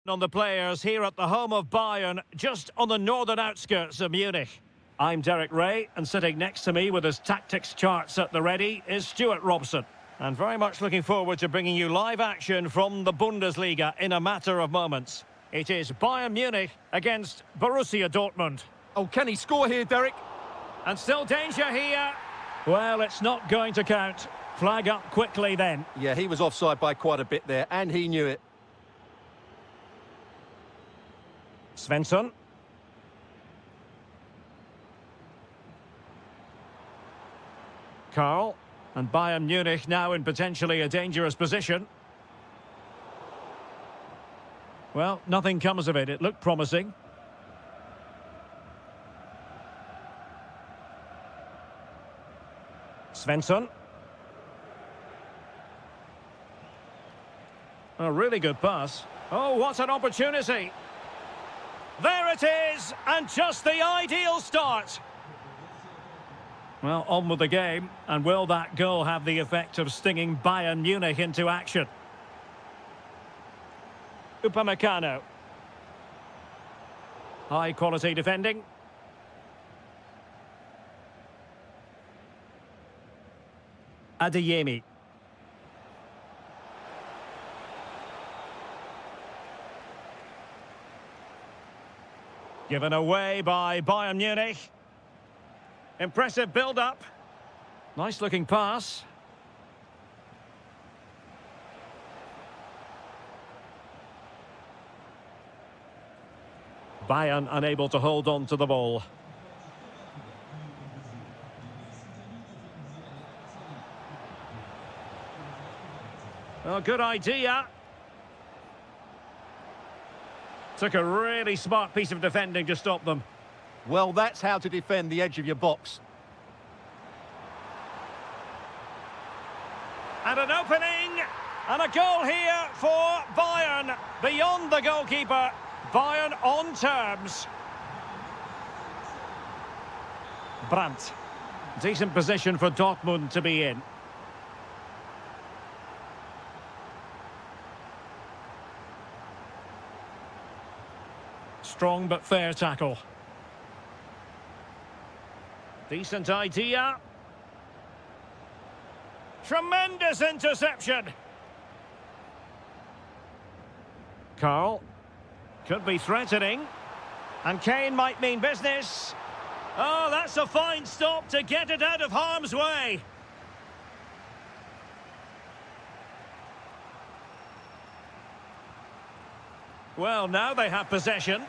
On the players here at the home of Bayern, just on the northern outskirts of Munich. I'm Derek Ray, and sitting next to me with his tactics charts at the ready is Stuart Robson. And very much looking forward to bringing you live action from the Bundesliga in a matter of moments. It is Bayern Munich against Borussia Dortmund. Oh, can he score here, Derek? And still danger here. Well, it's not going to count. Flag up quickly then. Yeah, he was offside by quite a bit there, and he knew it. Svensson. Karl. And Bayern Munich now in potentially a dangerous position. Well, nothing comes of it. It looked promising. Svensson. A really good pass. Oh, what an opportunity. There it is, and just the ideal start. Well, on with the game, and will that goal have the effect of stinging Bayern Munich into action? Upamecano. High quality defending. Adeyemi. Given away by Bayern Munich. Impressive build-up. Nice-looking pass. Bayern unable to hold on to the ball. Well, good idea. Took a really smart piece of defending to stop them. Well, that's how to defend the edge of your box. And an opening, and a goal here for Bayern. Beyond the goalkeeper, Bayern on terms. Brandt. Decent position for Dortmund to be in. Strong but fair tackle. Decent idea. Tremendous interception. Karl. Could be threatening. And Kane might mean business. Oh, that's a fine stop to get it out of harm's way. Well, now they have possession.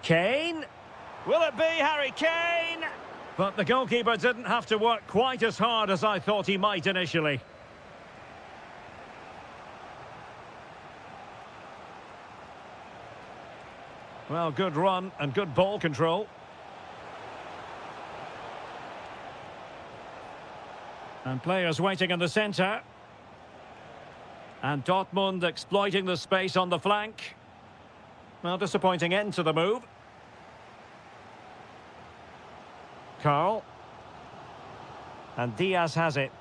Kane. Will it be Harry Kane? But the goalkeeper didn't have to work quite as hard as I thought he might initially. Well, good run and good ball control. And players waiting in the centre. And Dortmund exploiting the space on the flank. Well, disappointing end to the move. Karl. And Diaz has it.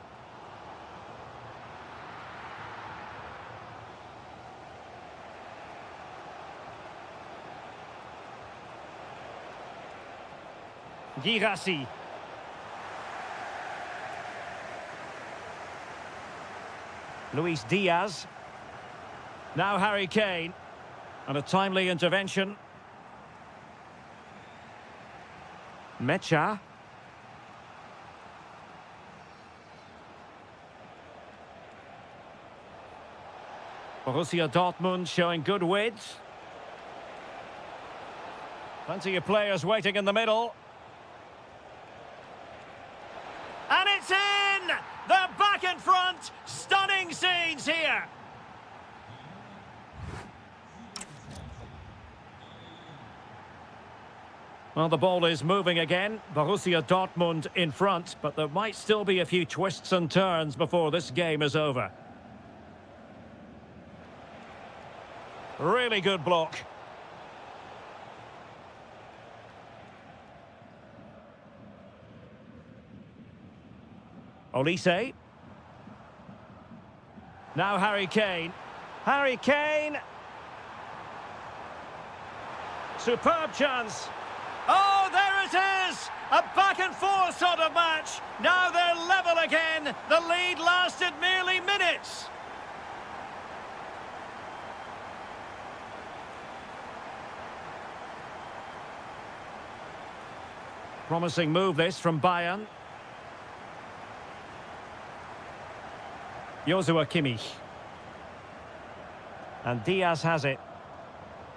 Girassi. Luis Diaz. Now Harry Kane. And a timely intervention. Mecha. Borussia Dortmund showing good width. Plenty of players waiting in the middle. And it's in! They're back in front! Stunning scenes here! Well, the ball is moving again. Borussia Dortmund in front, but there might still be a few twists and turns before this game is over. Really good block. Olise. Now Harry Kane. Harry Kane. Superb chance. Oh, there it is! A back and forth sort of match. Now they're level again. The lead lasted merely minutes. Promising move this from Bayern. Joshua Kimmich. And Diaz has it.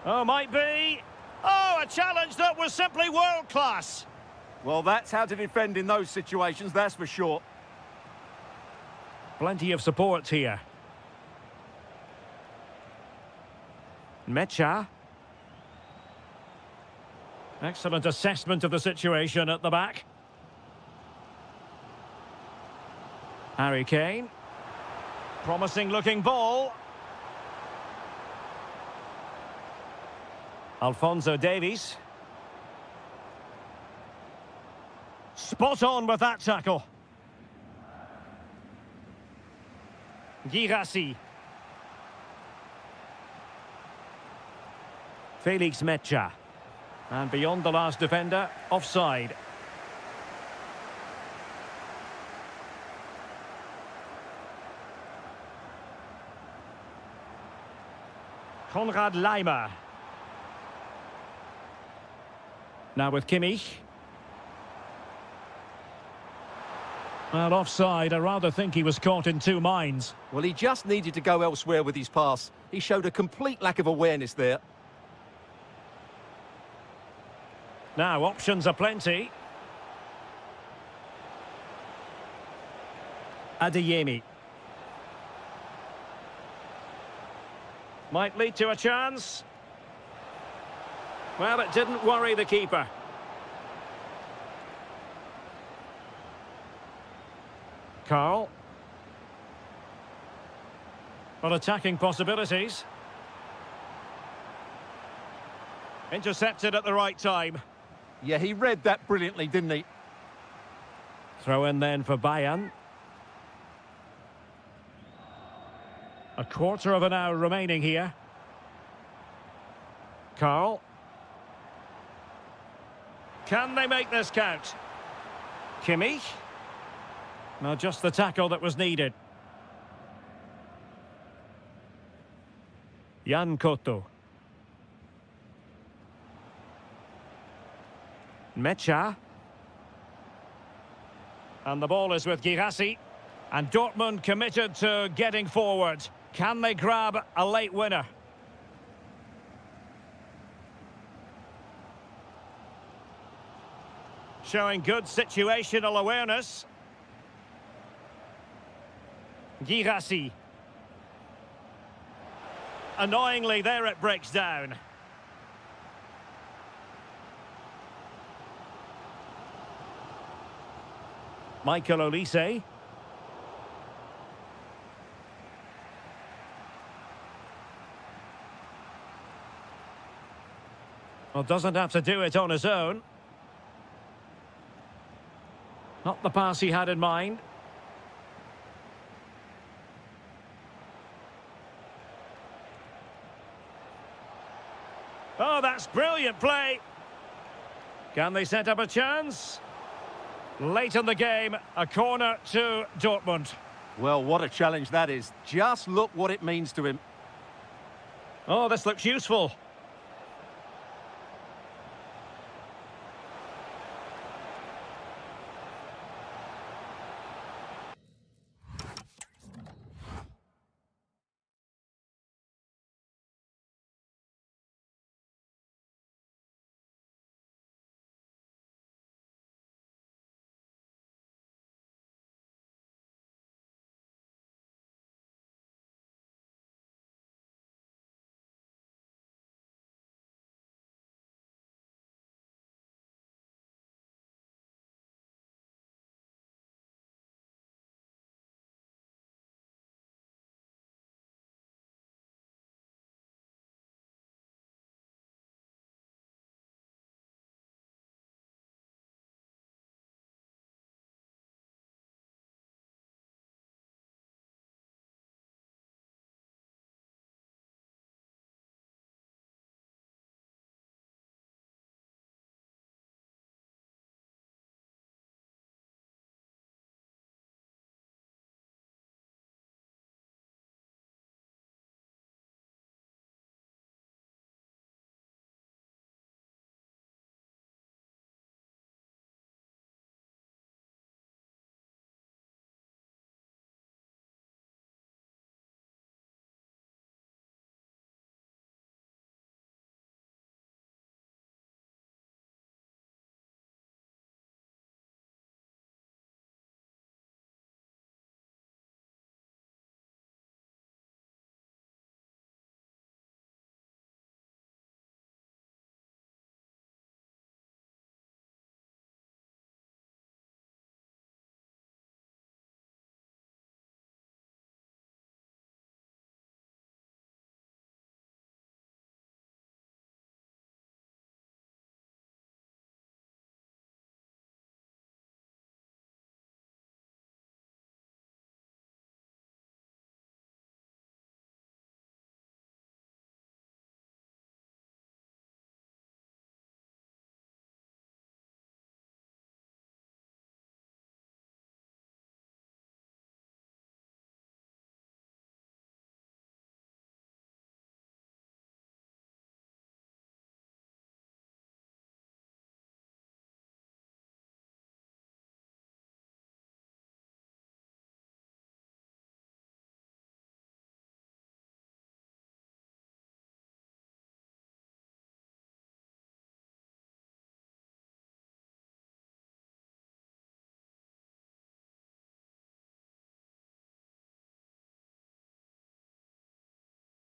Oh, might be. Oh, a challenge that was simply world-class. Well, that's how to defend in those situations, that's for sure. Plenty of support here. Mecha. Excellent assessment of the situation at the back. Harry Kane. Promising looking ball. Alphonso Davies. Spot on with that tackle. Girassi. Felix Mecha. And beyond the last defender, offside. Konrad Laimer. Now with Kimmich. Well, offside. I rather think he was caught in two minds. Well, he just needed to go elsewhere with his pass. He showed a complete lack of awareness there. Now, options are plenty. Adeyemi. Might lead to a chance. Well, it didn't worry the keeper. Carl. Well, attacking possibilities. Intercepted at the right time. Yeah, he read that brilliantly, didn't he? Throw in then for Bayern. A quarter of an hour remaining here. Carl. Can they make this count? Kimmich. No, just the tackle that was needed. Jan Koto. Mecha. And the ball is with Girassi. And Dortmund committed to getting forward. Can they grab a late winner? Showing good situational awareness. Girassi. Annoyingly, there it breaks down. Michael Olise. Well, doesn't have to do it on his own. Not the pass he had in mind. Oh, that's brilliant play. Can they set up a chance? Late in the game, a corner to Dortmund. Well, what a challenge that is. Just look what it means to him. Oh, this looks useful.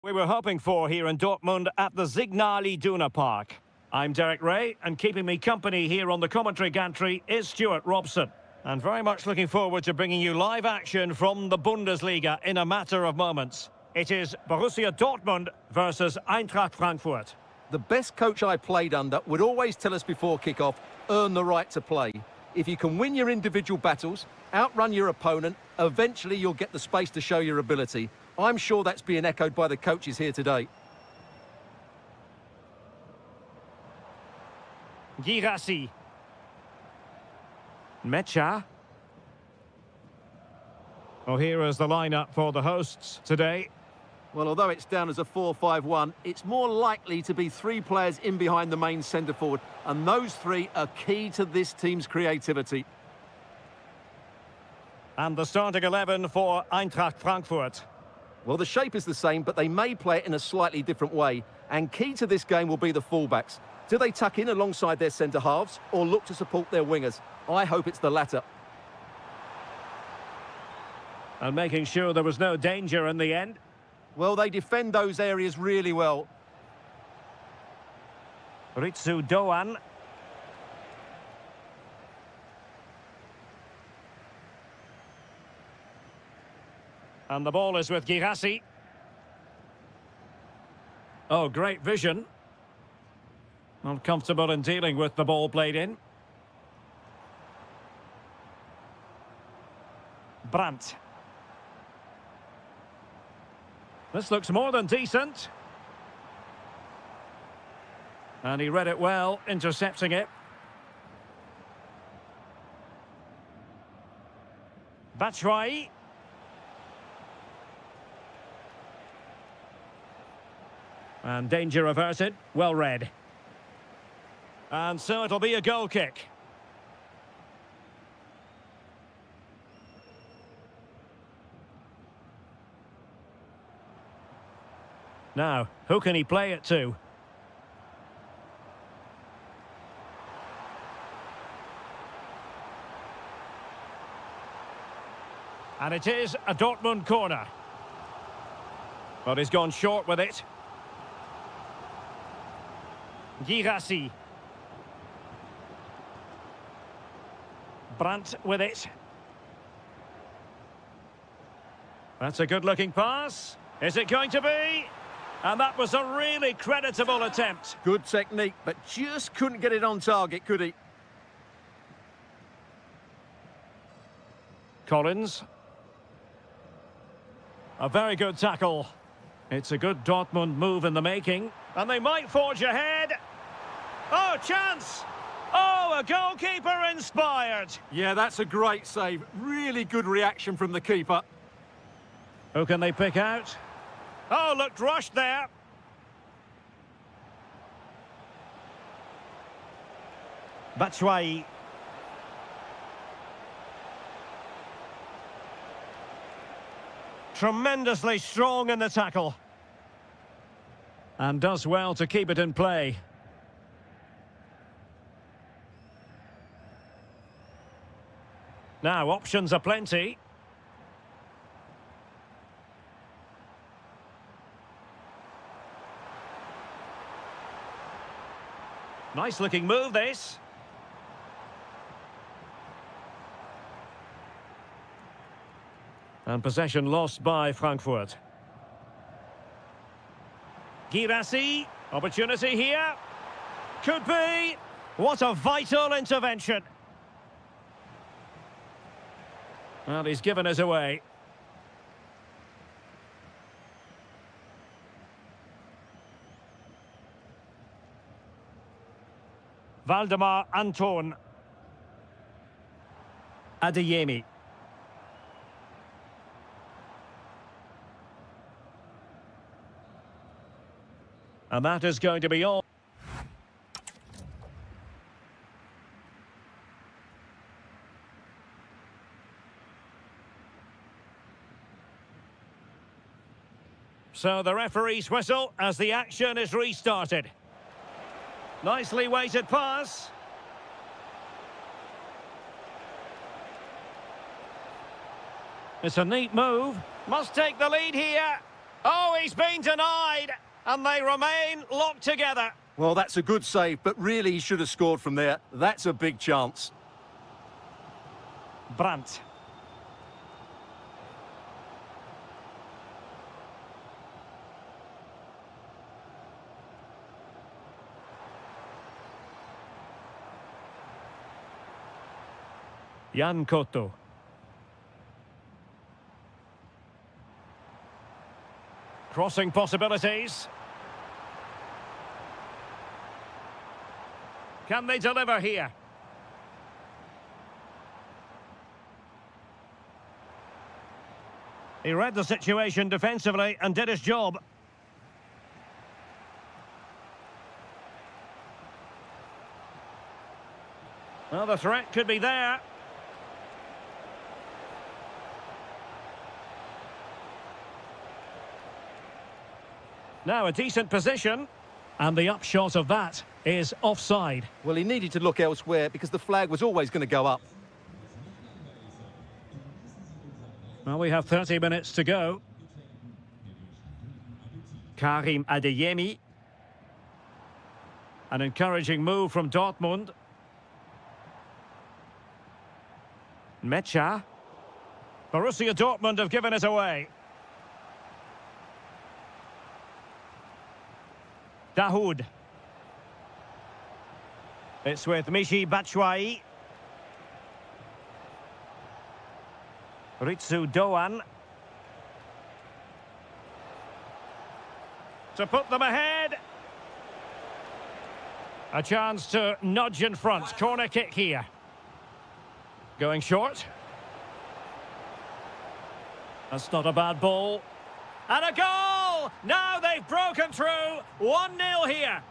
we were hoping for here in Dortmund at the Signal Iduna Park. I'm Derek Ray, and keeping me company here on the commentary gantry is Stuart Robson. And very much looking forward to bringing you live action from the Bundesliga in a matter of moments. It is Borussia Dortmund versus Eintracht Frankfurt. The best coach I played under would always tell us before kick-off, earn the right to play. If you can win your individual battles, outrun your opponent, eventually you'll get the space to show your ability. I'm sure that's being echoed by the coaches here today. Girassi. Mecha. Well, here is the lineup for the hosts today. Well, although it's down as a 4-5-1, it's more likely to be three players in behind the main centre-forward, and those three are key to this team's creativity. And the starting 11 for Eintracht Frankfurt. Well, the shape is the same, but they may play it in a slightly different way. And key to this game will be the fullbacks. Do they tuck in alongside their centre-halves or look to support their wingers? I hope it's the latter. And making sure there was no danger in the end. Well, they defend those areas really well. Ritsu Doan. And the ball is with Girassi. Oh, great vision. Not comfortable in dealing with the ball played in. Brandt. This looks more than decent. And he read it well, intercepting it. Batshuayi. And danger averted, well read. And so it'll be a goal kick. Now, who can he play it to? And it is a Dortmund corner. But he's gone short with it. Girassi. Brandt with it. That's a good-looking pass. Is it going to be? And that was a really creditable attempt. Good technique, but just couldn't get it on target, could he? Collins. A very good tackle. It's a good Dortmund move in the making. And they might forge ahead. Oh, chance! Oh, a goalkeeper inspired. Yeah, that's a great save. Really good reaction from the keeper. Who can they pick out? Oh, looked rushed there. Batshuayi. Tremendously strong in the tackle. And does well to keep it in play. Now, options are plenty. Nice looking move, this. And possession lost by Frankfurt. Girassi, opportunity here. Could be. What a vital intervention. Well, he's given us away. Valdemar Anton. Adeyemi. And that is going to be all. So the referee's whistle as the action is restarted. Nicely weighted pass. It's a neat move. Must take the lead here. Oh, he's been denied, and they remain locked together. Well, that's a good save, but really he should have scored from there. That's a big chance. Brandt. Jan Cotto. Crossing possibilities. Can they deliver here? He read the situation defensively and did his job. Well, the threat could be there. Now a decent position, and the upshot of that is offside. Well, he needed to look elsewhere because the flag was always going to go up. Well, we have 30 minutes to go. Karim Adeyemi. An encouraging move from Dortmund. Mecha. Borussia Dortmund have given it away. Dahoud. It's with Michy Batshuayi. Ritsu Doan. To put them ahead. A chance to nudge in front. Corner kick here. Going short. That's not a bad ball. And a goal! Now they've broken through. 1-0 here.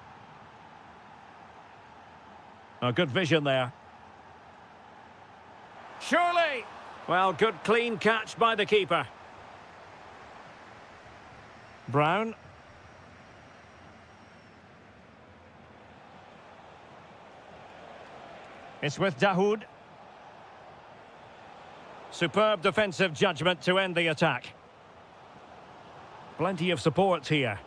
A good vision there. Surely. Well, good clean catch by the keeper. Brown. It's with Dahoud. Superb defensive judgment to end the attack. Plenty of support here.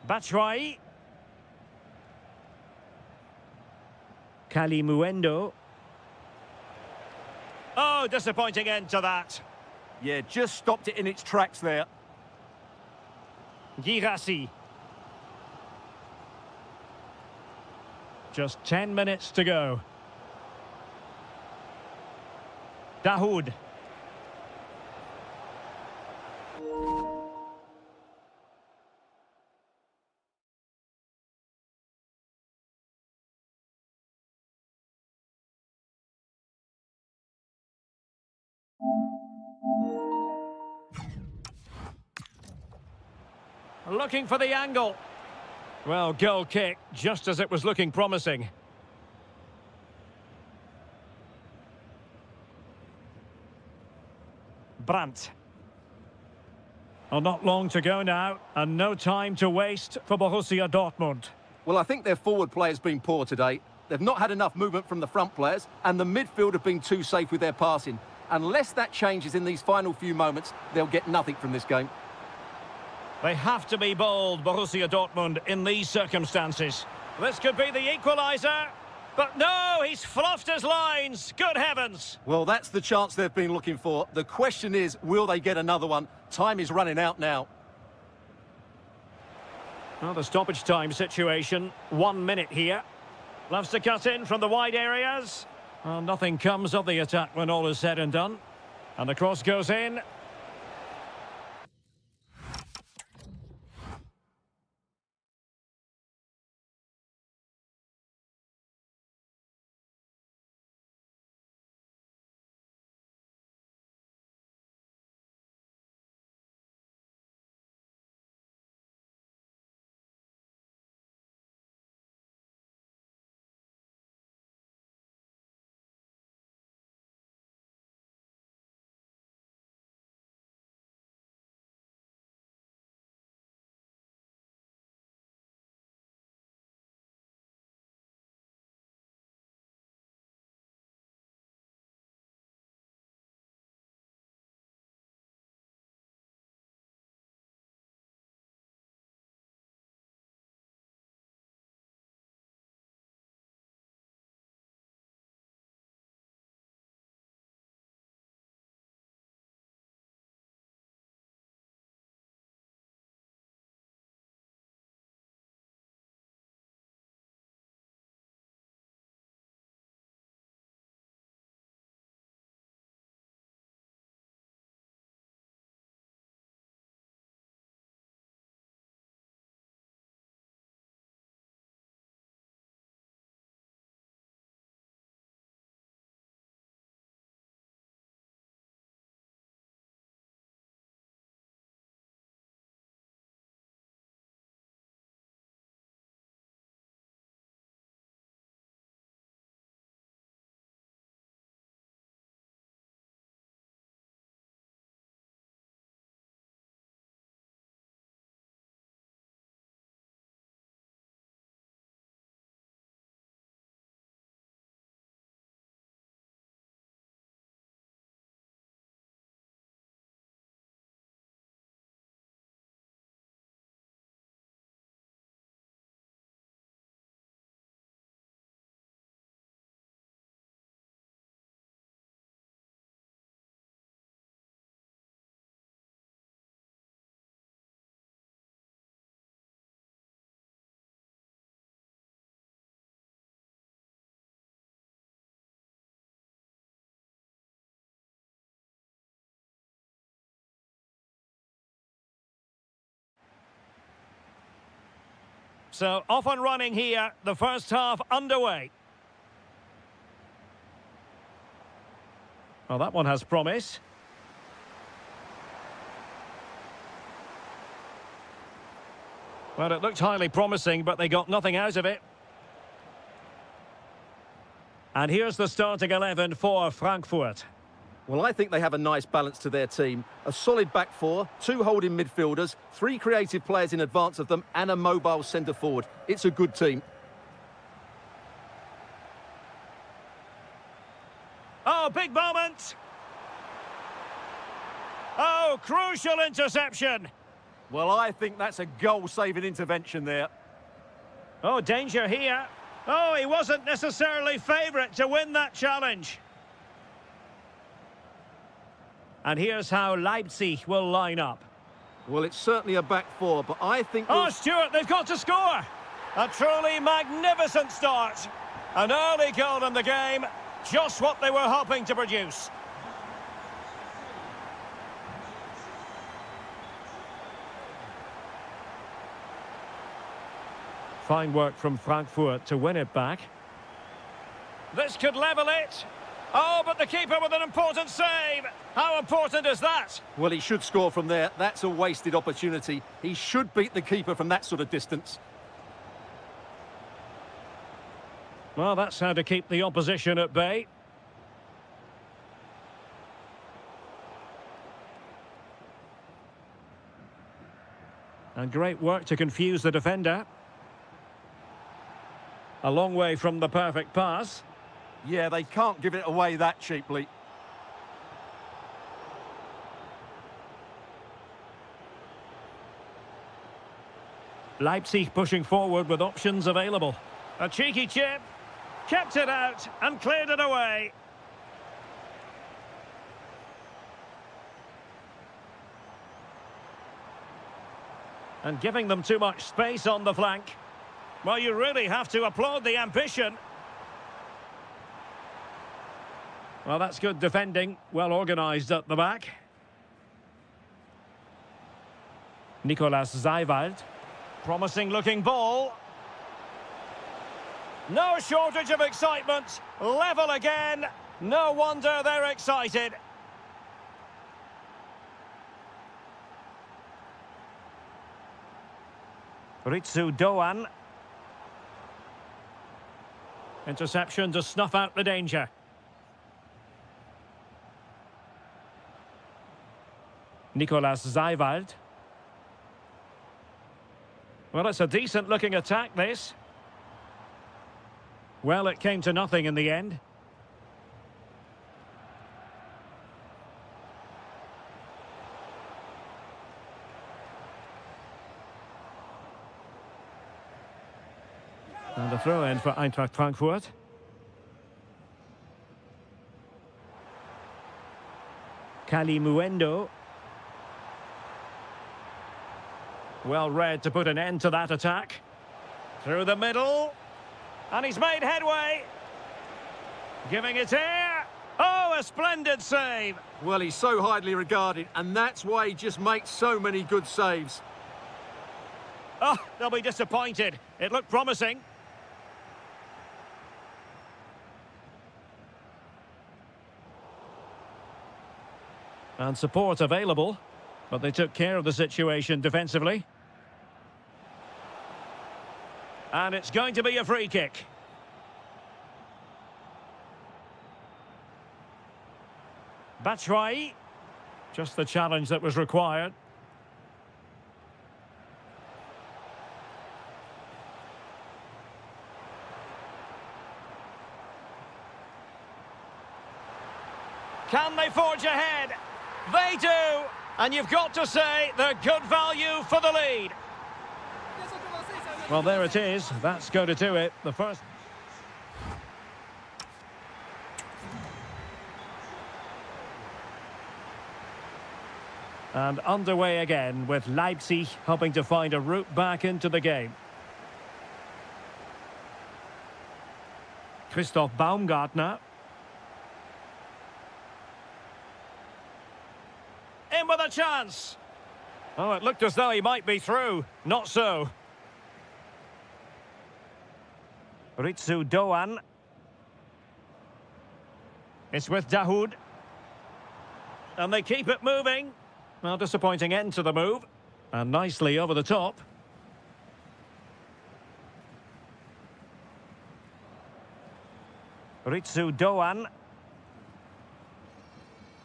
Batshuayi. Kalimuendo. Oh, disappointing end to that. Yeah, just stopped it in its tracks there. Girassi. Just 10 minutes to go. Dahoud. Looking for the angle. Well, goal kick, just as it was looking promising. Brandt. Well, not long to go now, and no time to waste for Borussia Dortmund. Well, I think their forward play has been poor today. They've not had enough movement from the front players, and the midfield have been too safe with their passing. Unless that changes in these final few moments, they'll get nothing from this game. They have to be bold, Borussia Dortmund, in these circumstances. This could be the equaliser. But no, he's fluffed his lines. Good heavens. Well, that's the chance they've been looking for. The question is, will they get another one? Time is running out now. Well, the stoppage time situation. 1 minute here. Loves to cut in from the wide areas. Well, nothing comes of the attack when all is said and done. And the cross goes in. So off and running here, the first half underway. Well, that one has promise. Well, it looked highly promising, but they got nothing out of it. And here's the starting 11 for Frankfurt. Well, I think they have a nice balance to their team. A solid back four, 2 holding midfielders, 3 creative players in advance of them, and a mobile centre-forward. It's a good team. Oh, big moment! Oh, crucial interception! Well, I think that's a goal-saving intervention there. Oh, danger here. Oh, he wasn't necessarily favourite to win that challenge. And here's how Leipzig will line up. Well, it's certainly a back four, but I think... Oh, Stuart, they've got to score! A truly magnificent start. An early goal in the game, just what they were hoping to produce. Fine work from Frankfurt to win it back. This could level it. Oh, but the keeper with an important save. How important is that? Well, he should score from there. That's a wasted opportunity. He should beat the keeper from that sort of distance. Well, that's how to keep the opposition at bay. And great work to confuse the defender. A long way from the perfect pass. Yeah, they can't give it away that cheaply. Leipzig pushing forward with options available. A cheeky chip. Kept it out and cleared it away. And giving them too much space on the flank. Well, you really have to applaud the ambition. Well, that's good defending. Well organised at the back. Nicolas Zeiwald. Promising looking ball. No shortage of excitement. Level again. No wonder they're excited. Ritsu Doan. Interception to snuff out the danger. Nicolas Zeiwald. Well, it's a decent-looking attack, this. Well, it came to nothing in the end. And a throw-in for Eintracht Frankfurt. Kali Muendo. Well read to put an end to that attack. Through the middle. And he's made headway. Giving it air. Oh, a splendid save. Well, he's so highly regarded, and that's why he just makes so many good saves. Oh, they'll be disappointed. It looked promising. And support available, but they took care of the situation defensively. And it's going to be a free kick. Batshuayi. Just the challenge that was required. Can they forge ahead? They do! And you've got to say they're good value for the lead. Well, there it is. That's going to do it. The first... And underway again with Leipzig hoping to find a route back into the game. Christoph Baumgartner. In with a chance. Oh, it looked as though he might be through. Not so. Ritsu Doan. It's with Dahoud. And they keep it moving. Well, disappointing end to the move. And nicely over the top. Ritsu Doan.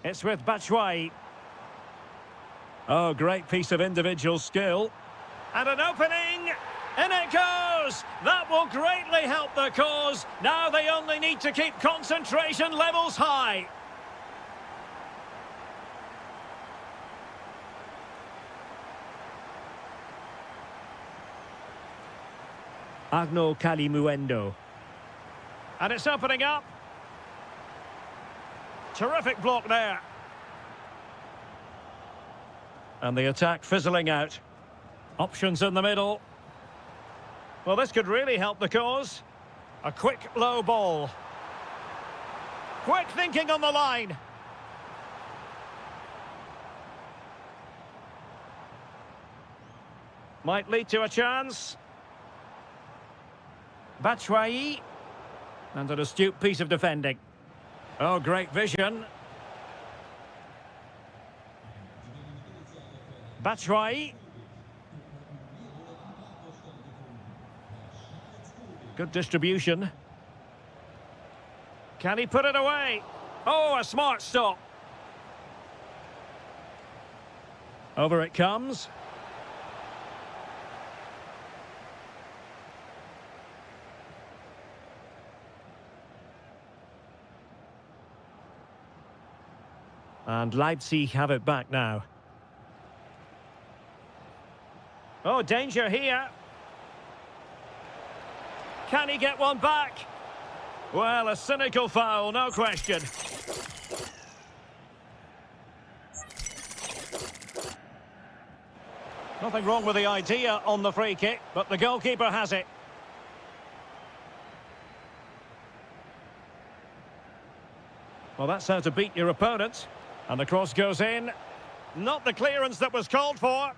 It's with Batshuayi. Oh, great piece of individual skill. And an opening. In it goes! That will greatly help the cause. Now they only need to keep concentration levels high. Agno Kalimuendo. And it's opening up. Terrific block there. And the attack fizzling out. Options in the middle. Well, this could really help the cause. A quick low ball. Quick thinking on the line. Might lead to a chance. Batshuayi. And an astute piece of defending. Oh, great vision. Batshuayi. Good distribution. Can he put it away? Oh, a smart stop. Over it comes. And Leipzig have it back now. Oh, danger here. Can he get one back? Well, a cynical foul, no question. Nothing wrong with the idea on the free kick, but the goalkeeper has it. Well, that's how to beat your opponent. And the cross goes in. Not the clearance that was called for.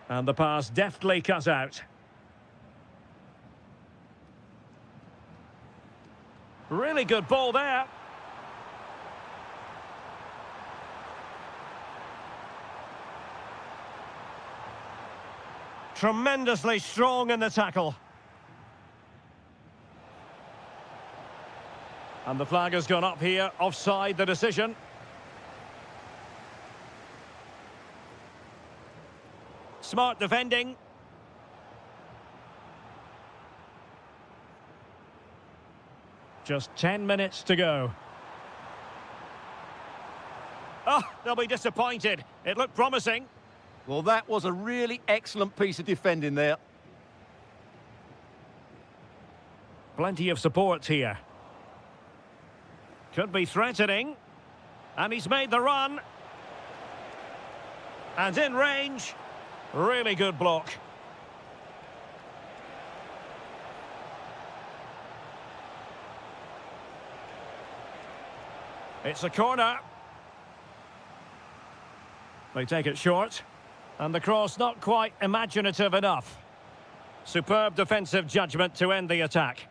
And the pass deftly cut out. Really good ball there. Tremendously strong in the tackle. And the flag has gone up here, offside the decision. Smart defending. Just 10 minutes to go. Oh, they'll be disappointed. It looked promising. Well, that was a really excellent piece of defending there. Plenty of support here. Could be threatening. And he's made the run. And in range. Really good block. It's a corner. They take it short. And the cross not quite imaginative enough. Superb defensive judgment to end the attack.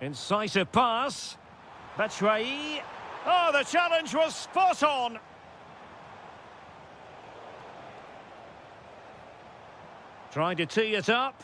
Incisive pass. Batshuayi. Oh, the challenge was spot on. Trying to tee it up.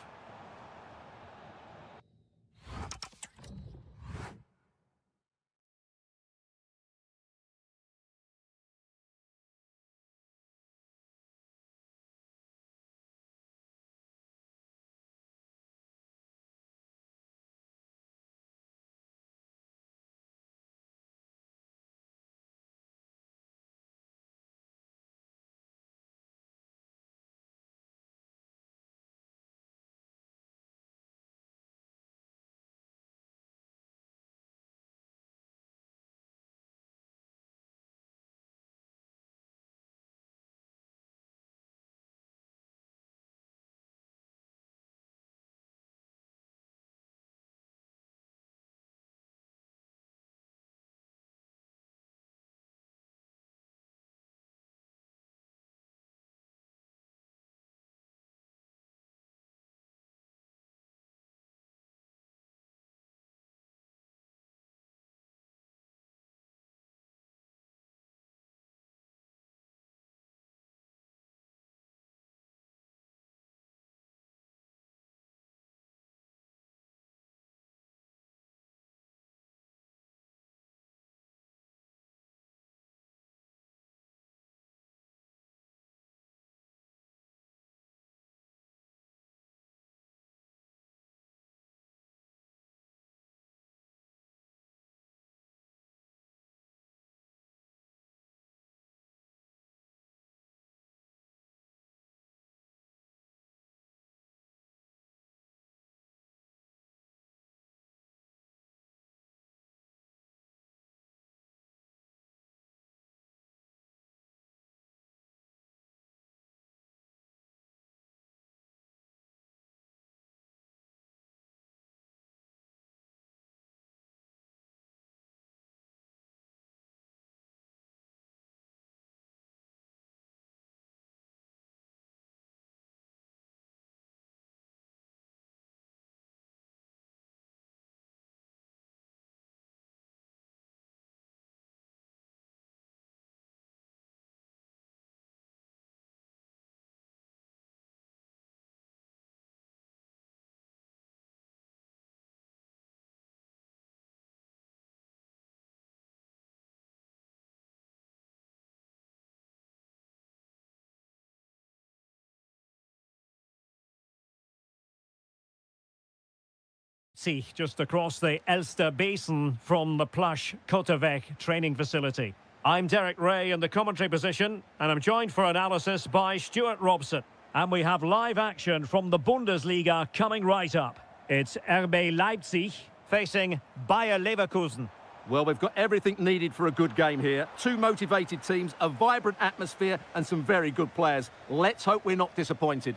Leipzig, just across the Elster Basin from the plush Kotterweg training facility. I'm Derek Ray in the commentary position, and I'm joined for analysis by Stuart Robson. And we have live action from the Bundesliga coming right up. It's RB Leipzig facing Bayer Leverkusen. Well, we've got everything needed for a good game here. Two motivated teams, a vibrant atmosphere, and some very good players. Let's hope we're not disappointed.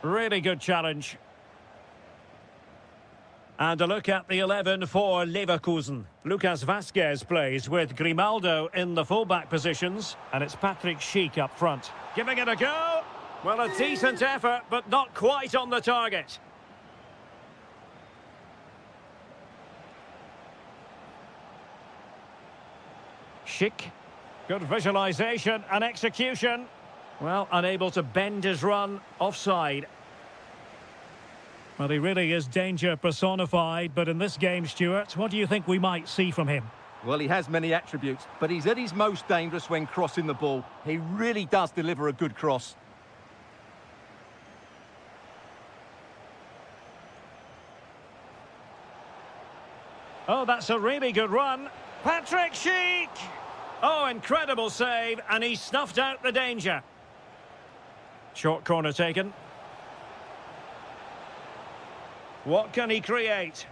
Really good challenge. And a look at the 11 for Leverkusen. Lucas Vazquez plays with Grimaldo in the fullback positions. And it's Patrick Schick up front. Giving it a go. Well, a decent effort, but not quite on the target. Schick. Good visualisation and execution. Well, unable to bend his run, offside. Well, he really is danger personified, but in this game, Stuart, what do you think we might see from him? Well, he has many attributes, but he's at his most dangerous when crossing the ball. He really does deliver a good cross. Oh, that's a really good run. Patrick Schick! Oh, incredible save, and he snuffed out the danger. Short corner taken. What can he create?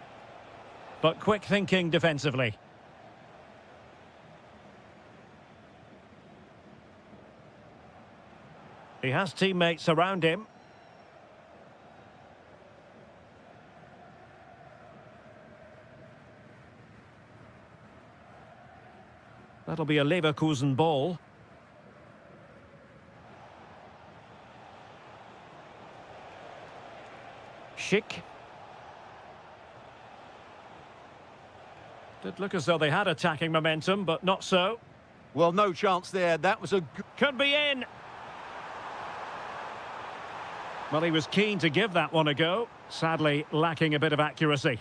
But quick thinking defensively. He has teammates around him. That'll be a Leverkusen ball. Schick. Did look as though they had attacking momentum, but not so. Well, no chance there. That was a... Could be in. Well, he was keen to give that one a go. Sadly, lacking a bit of accuracy.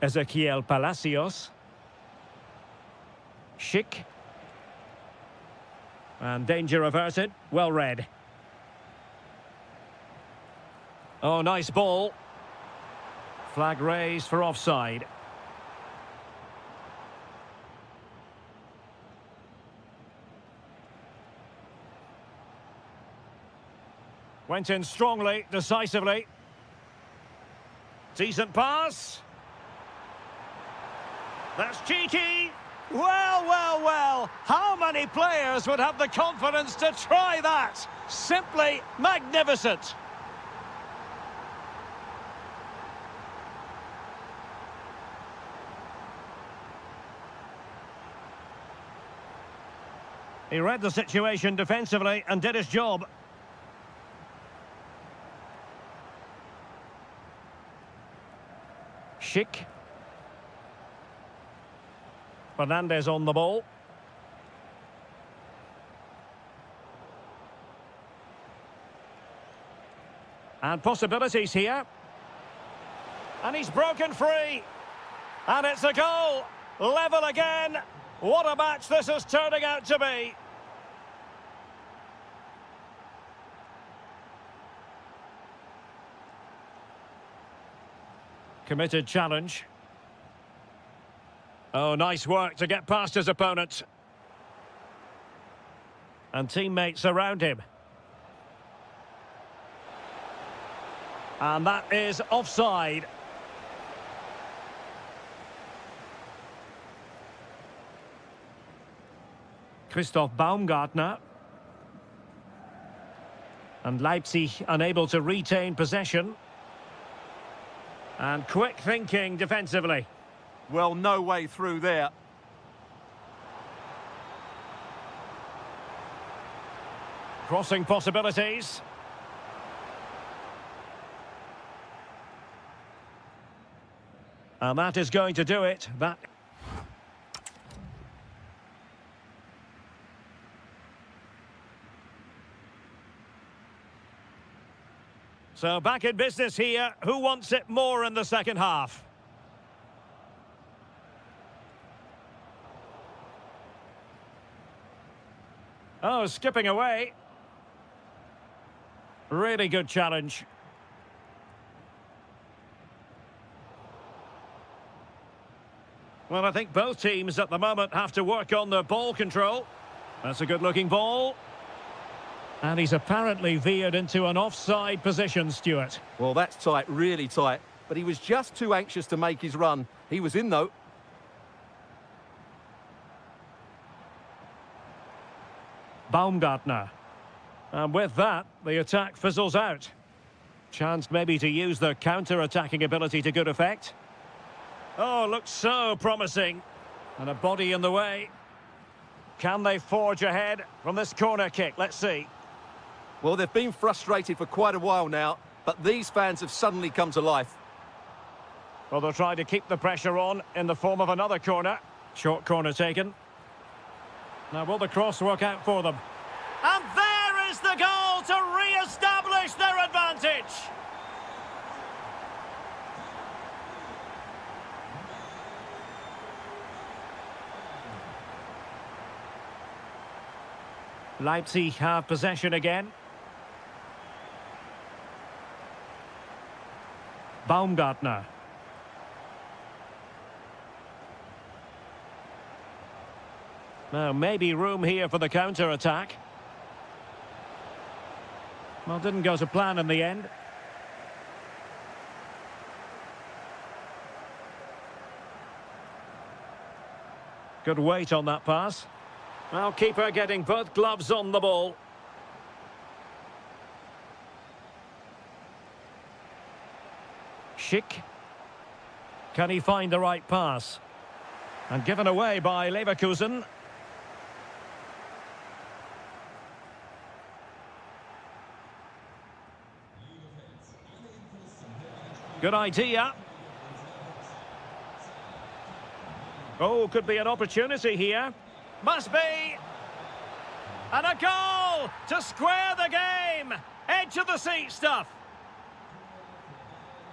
Ezequiel Palacios. Schick. And danger averted. Well read. Oh, nice ball. Flag raised for offside. Went in strongly, decisively. Decent pass. That's cheeky. Well, well, well. How many players would have the confidence to try that? Simply magnificent. He read the situation defensively and did his job. Schick. Fernandez on the ball. And possibilities here. And he's broken free. And it's a goal. Level again. What a match this is turning out to be. Committed challenge. Oh, nice work to get past his opponent. And teammates around him. And that is offside. Christoph Baumgartner. And Leipzig unable to retain possession. And quick thinking defensively. Well, no way through there. Crossing possibilities. And that is going to do it. That... So back in business here. Who wants it more in the second half? Oh, skipping away. Really good challenge. Well, I think both teams at the moment have to work on their ball control. That's a good-looking ball. And he's apparently veered into an offside position, Stuart. Well, that's tight, really tight. But he was just too anxious to make his run. He was in, though. Baumgartner. And with that, the attack fizzles out. Chance maybe to use their counter-attacking ability to good effect. Oh, looks so promising. And a body in the way. Can they forge ahead from this corner kick? Let's see. Well, they've been frustrated for quite a while now, but these fans have suddenly come to life. Well, they'll try to keep the pressure on in the form of another corner. Short corner taken. Now, will the cross work out for them? And there is the goal to re-establish their advantage. Leipzig have possession again. Baumgartner. Now, maybe room here for the counter-attack. Well, didn't go to plan in the end. Good weight on that pass. Well, keeper getting both gloves on the ball. Schick. Can he find the right pass? And given away by Leverkusen. Good idea. Oh, could be an opportunity here. Must be. And a goal to square the game. Edge of the seat stuff.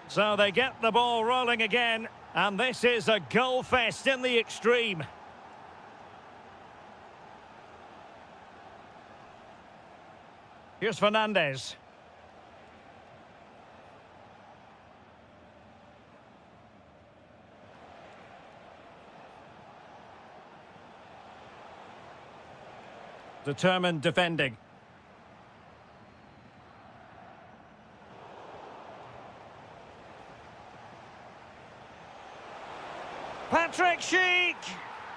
So they get the ball rolling again. And this is a goal fest in the extreme. Here's Fernandez. Determined defending. Patrick Schick!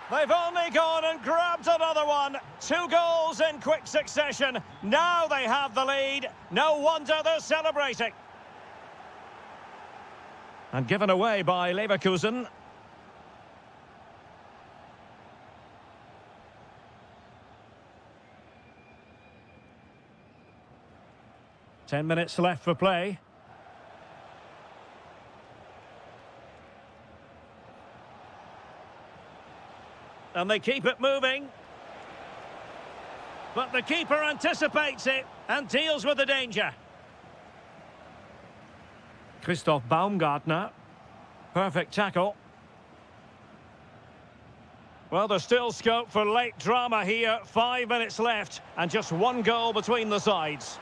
They've only gone and grabbed another one. 2 goals in quick succession. Now they have the lead. No wonder they're celebrating. And given away by Leverkusen. Ten minutes left for play. And they keep it moving. But the keeper anticipates it and deals with the danger. Christoph Baumgartner. Perfect tackle. Well, there's still scope for late drama here. 5 minutes left and just 1 goal between the sides.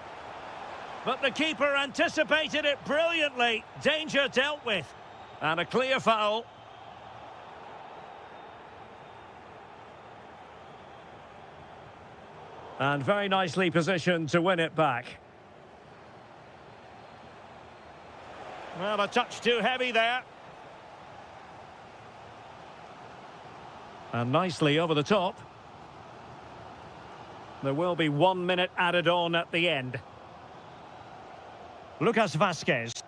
But the keeper anticipated it brilliantly. Danger dealt with. And a clear foul. And very nicely positioned to win it back. Well, a touch too heavy there. And nicely over the top. There will be 1 minute added on at the end. Lucas Vazquez.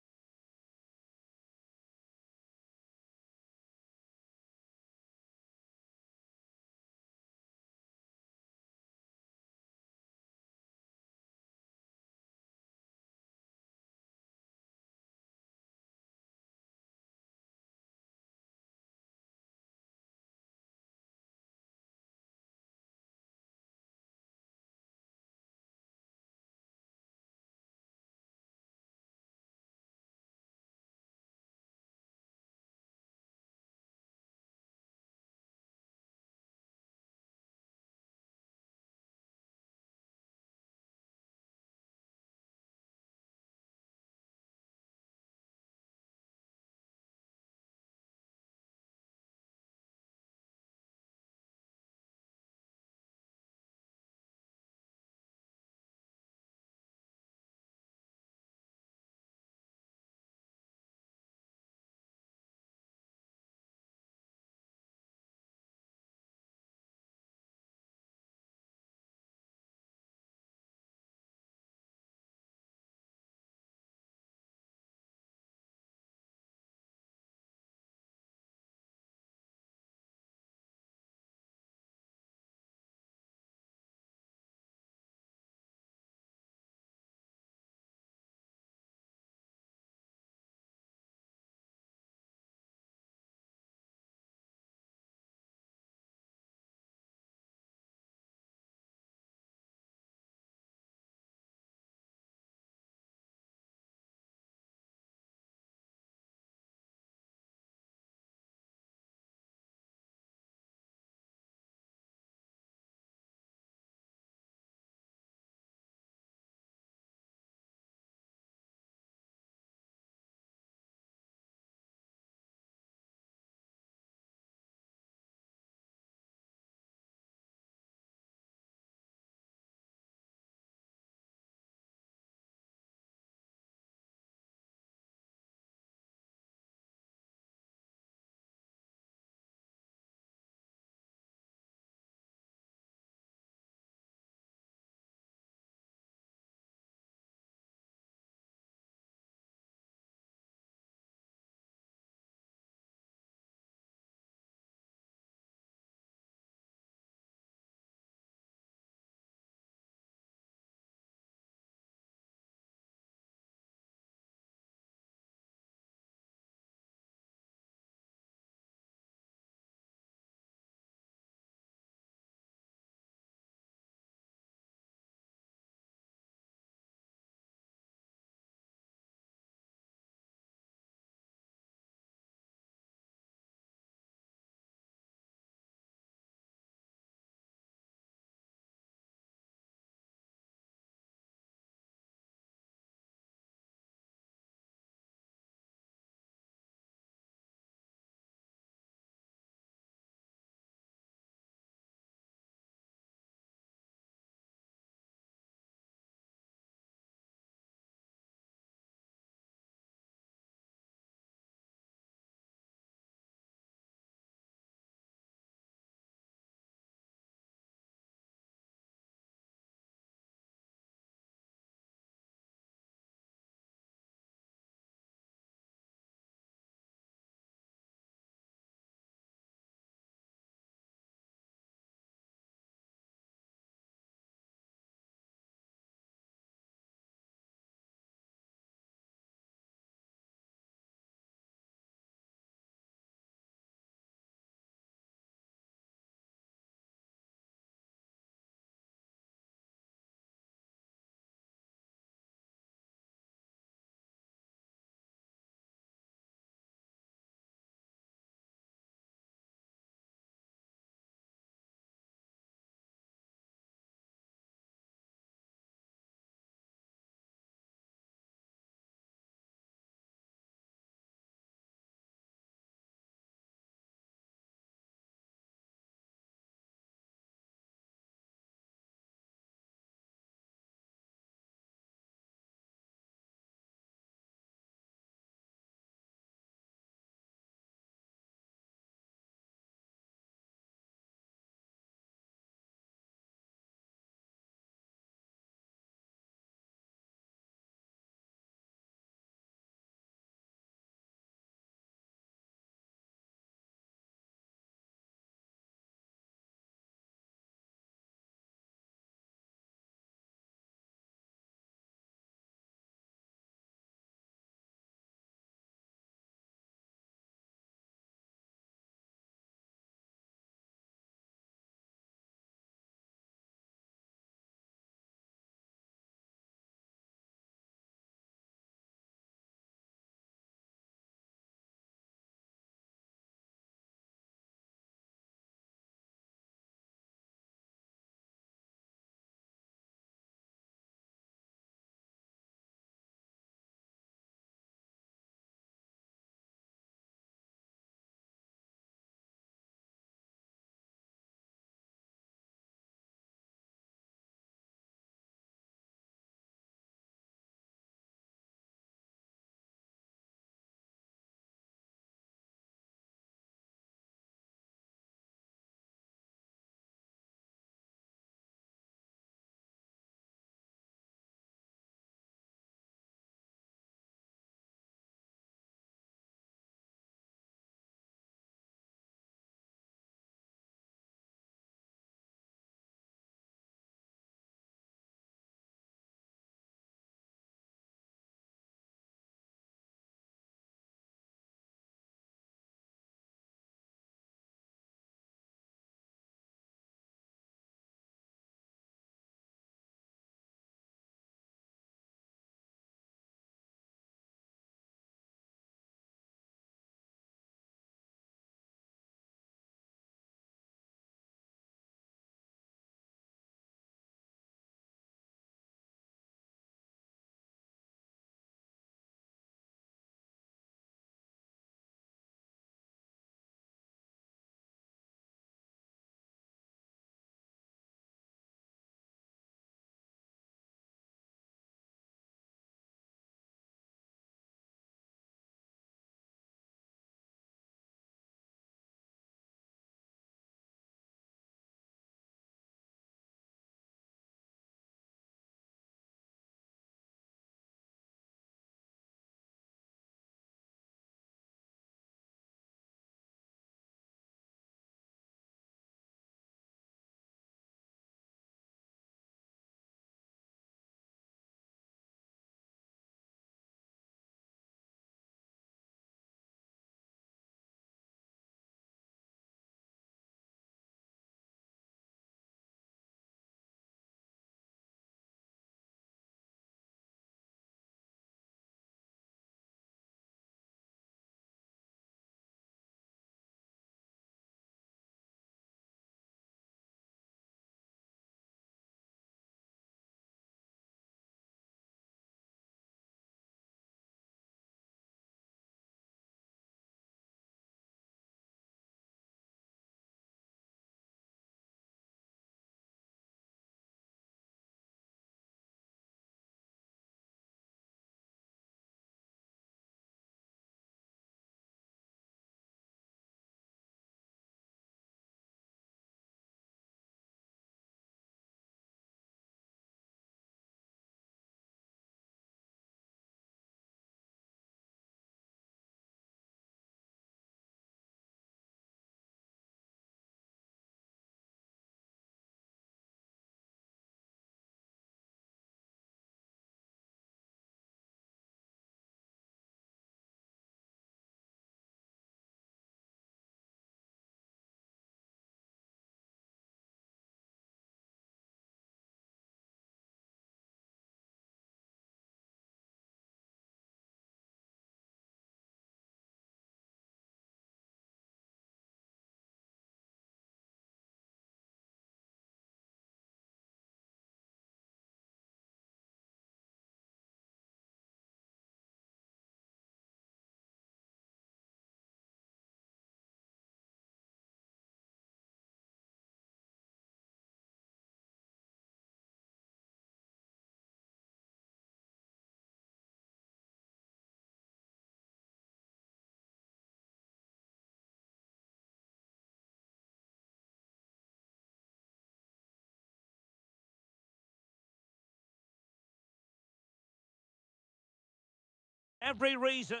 Every reason.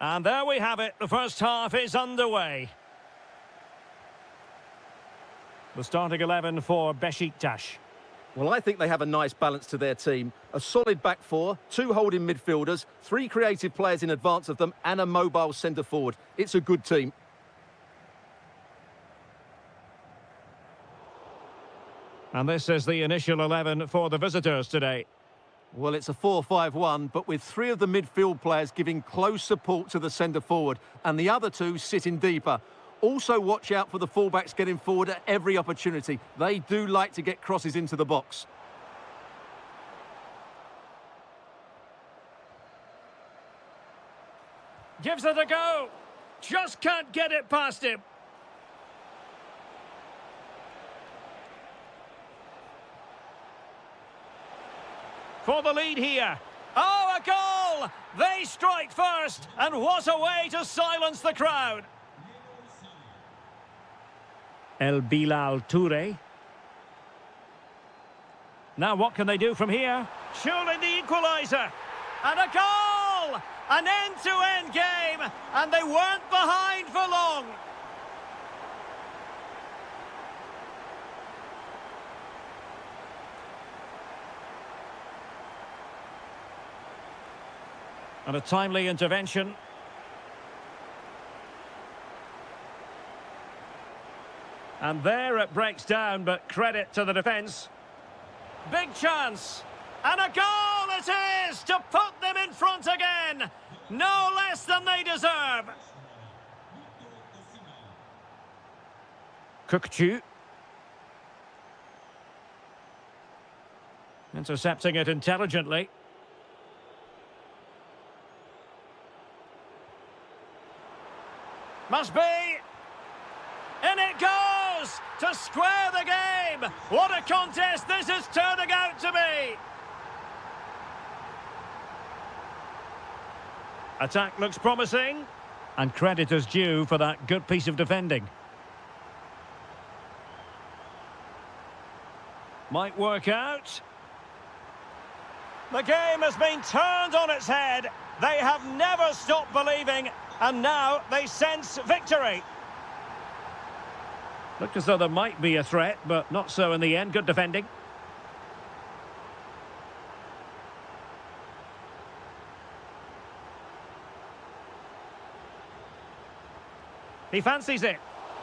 And there we have it. The first half is underway. The starting 11 for Besiktas. Well, I think they have a nice balance to their team. A solid back four, 2 holding midfielders, 3 creative players in advance of them, and a mobile centre forward. It's a good team. And this is the initial 11 for the visitors today. Well, it's a 4-5-1, but with 3 of the midfield players giving close support to the centre forward, and the other 2 sitting deeper. Also watch out for the fullbacks getting forward at every opportunity. They do like to get crosses into the box. Gives it a go. Just can't get it past him. For the lead here. Oh, a goal! They strike first, and what a way to silence the crowd. El Bilal Toure. Now what can they do from here? Surely the equaliser. And a goal! An end-to-end game, and they weren't behind for long. And a timely intervention. And there it breaks down, but credit to the defence. Big chance. And a goal it is to put them in front again. No less than they deserve. Kukçu. Intercepting it intelligently. Must be. In it goes to square the game. What a contest this is turning out to be. Attack looks promising. And credit is due for that good piece of defending. Might work out. The game has been turned on its head. They have never stopped believing, and now they sense victory. Looked as though there might be a threat, but not so in the end. Good defending. He fancies it.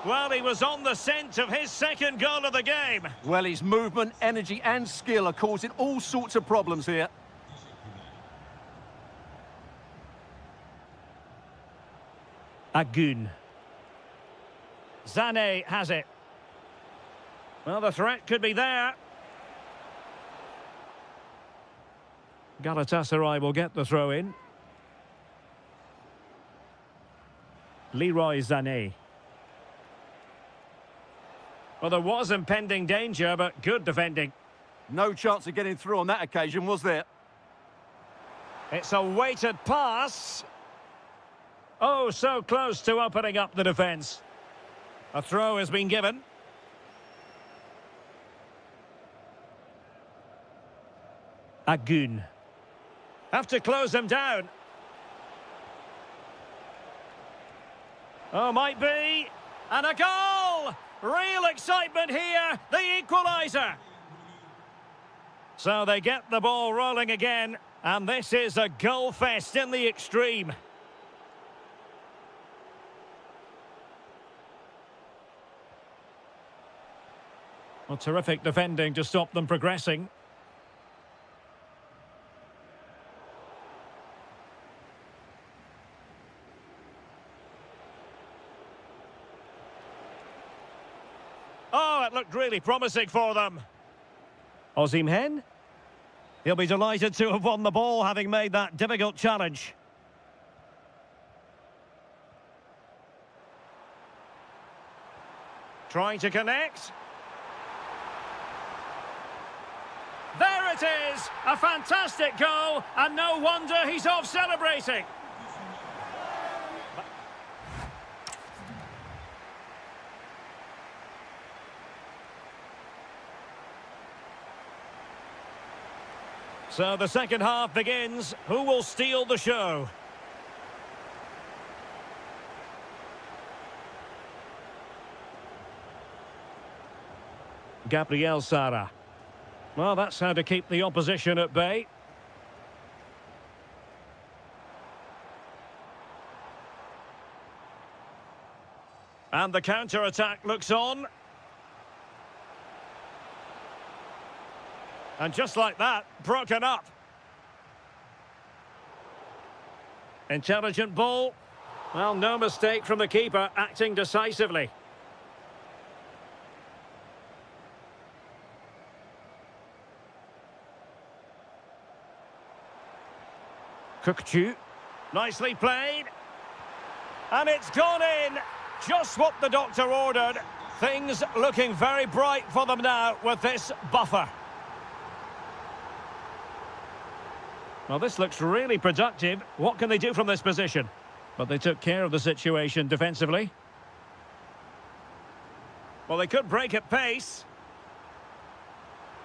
Well, he was on the scent of his second goal of the game. Well, his movement, energy and skill are causing all sorts of problems here. Agun. Sané has it. Well, the threat could be there. Galatasaray will get the throw in. Leroy Sané. Well, there was impending danger, but good defending. No chance of getting through on that occasion, was there? It's a weighted pass. Oh, so close to opening up the defence. A throw has been given. Agun. Have to close them down. Oh, might be. And a goal! Real excitement here. The equaliser. So they get the ball rolling again. And this is a goal fest in the extreme. Well, terrific defending to stop them progressing. Oh, it looked really promising for them. Osimhen? He'll be delighted to have won the ball, having made that difficult challenge. Trying to connect. There it is! A fantastic goal, and no wonder he's off celebrating. So the second half begins. Who will steal the show? Gabriel Sara. Well, that's how to keep the opposition at bay. And the counter-attack looks on. And just like that, broken up. Intelligent ball. Well, no mistake from the keeper, acting decisively. Kukçu. Nicely played. And it's gone in. Just what the doctor ordered. Things looking very bright for them now with this buffer. Well, this looks really productive. What can they do from this position? But they took care of the situation defensively. Well, they could break at pace.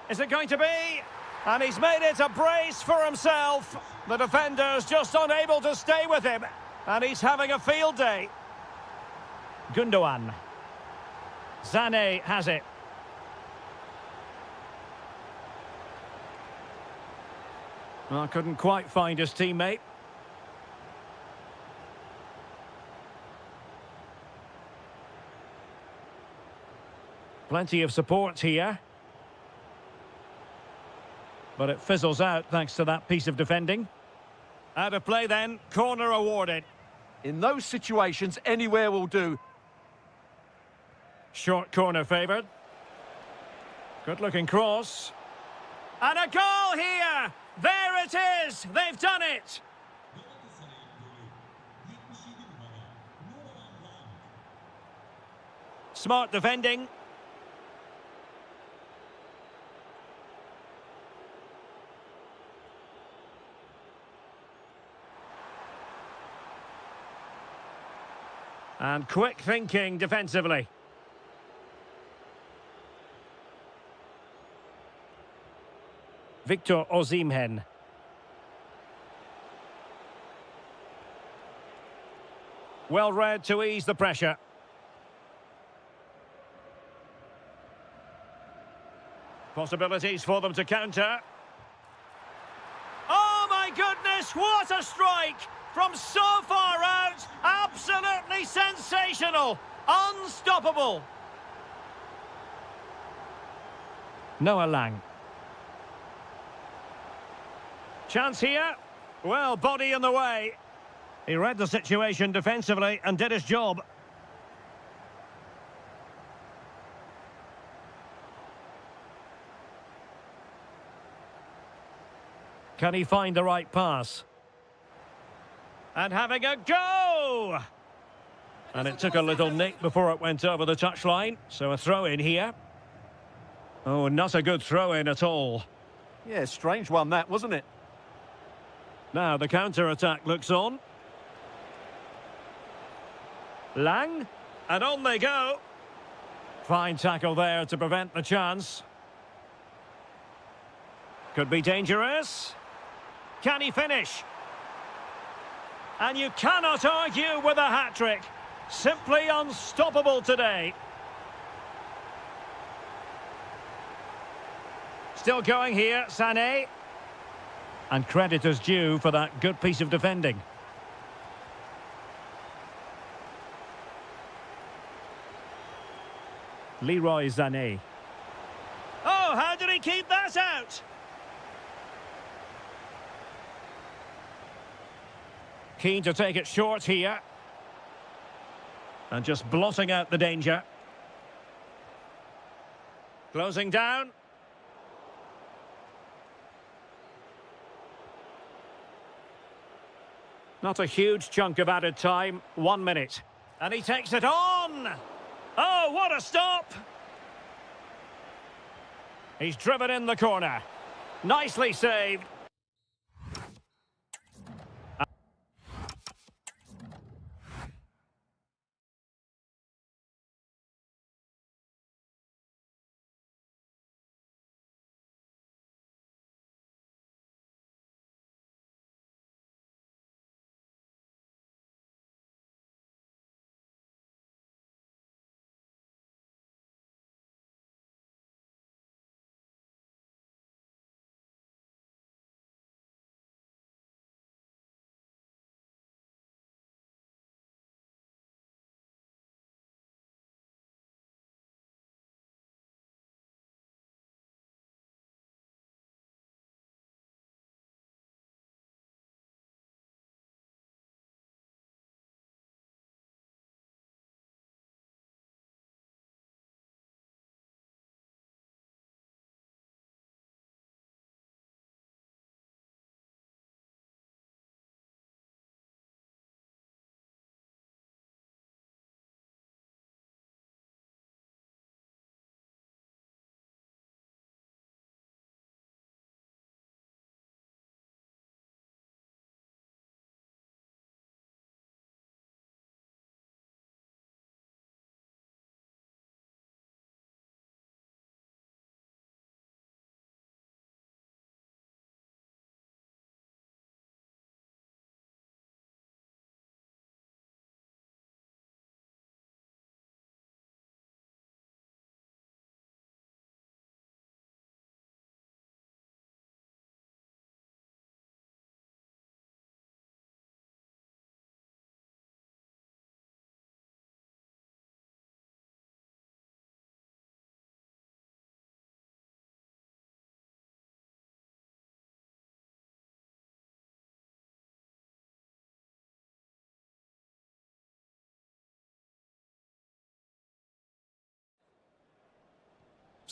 Is it going to be? And he's made it a brace for himself. The defender's just unable to stay with him. And he's having a field day. Gundogan. Sané has it. Well, couldn't quite find his teammate. Plenty of support here. But it fizzles out thanks to that piece of defending. Out of play then, corner awarded. In those situations, anywhere will do. Short corner favoured. Good-looking cross. And a goal here! There it is! They've done it! Smart defending. And quick thinking defensively. Victor Osimhen. Well read to ease the pressure. Possibilities for them to counter. Oh my goodness, what a strike! From so far out, absolutely sensational, unstoppable. Noah Lang. Chance here. Well, body in the way. He read the situation defensively and did his job. Can he find the right pass? And having a go! And it took a little nick before it went over the touchline, so a throw-in here. Oh, not a good throw-in at all. Yeah, strange one that, wasn't it? Now the counter-attack looks on. Lang, and on they go. Fine tackle there to prevent the chance. Could be dangerous. Can he finish? And you cannot argue with a hat-trick. Simply unstoppable today. Still going here, Sané. And credit is due for that good piece of defending. Leroy Sané. Oh, how did he keep that out? Keen to take it short here. And just blotting out the danger. Closing down. Not a huge chunk of added time. 1 minute. And he takes it on! Oh, what a stop! He's driven in the corner. Nicely saved.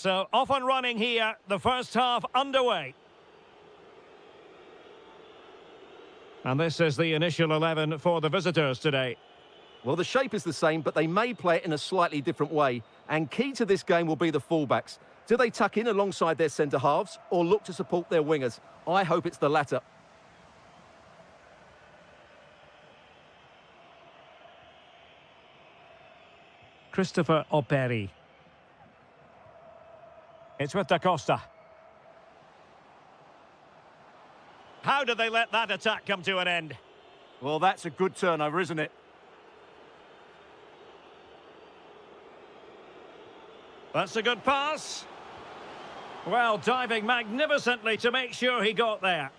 So off and running here, the first half underway. And this is the initial 11 for the visitors today. Well, the shape is the same, but they may play it in a slightly different way. And key to this game will be the fullbacks. Do they tuck in alongside their centre-halves or look to support their wingers? I hope it's the latter. Christopher Operi. It's with Da Costa. How did they let that attack come to an end? Well, that's a good turnover, isn't it? That's a good pass. Well, diving magnificently to make sure he got there.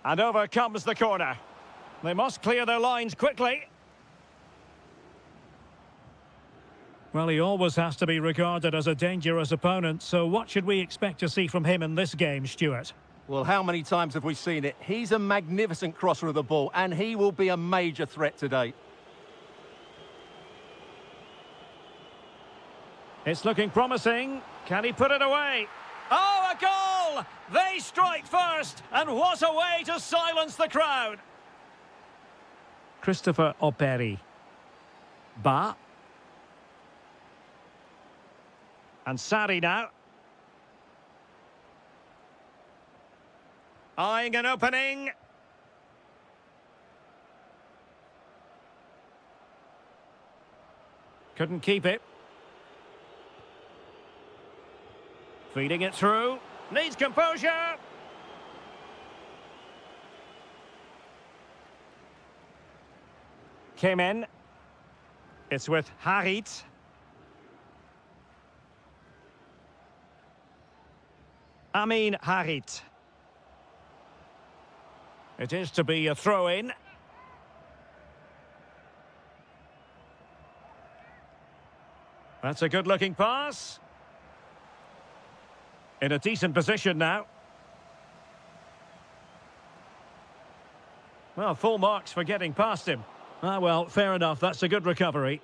And over comes the corner. They must clear their lines quickly. Well, he always has to be regarded as a dangerous opponent, so what should we expect to see from him in this game, Stuart? Well, how many times have we seen it? He's a magnificent crosser of the ball, and he will be a major threat today. It's looking promising. Can he put it away? Oh, a goal! They strike first, and what a way to silence the crowd. Christopher Operi. Ba. And Sari now. Eyeing an opening. Couldn't keep it. Feeding it through. Needs composure. Came in. It's with Harit. Amin Harit. It is to be a throw-in. That's a good-looking pass. In a decent position now. Well, full marks for getting past him. Ah, well, fair enough. That's a good recovery.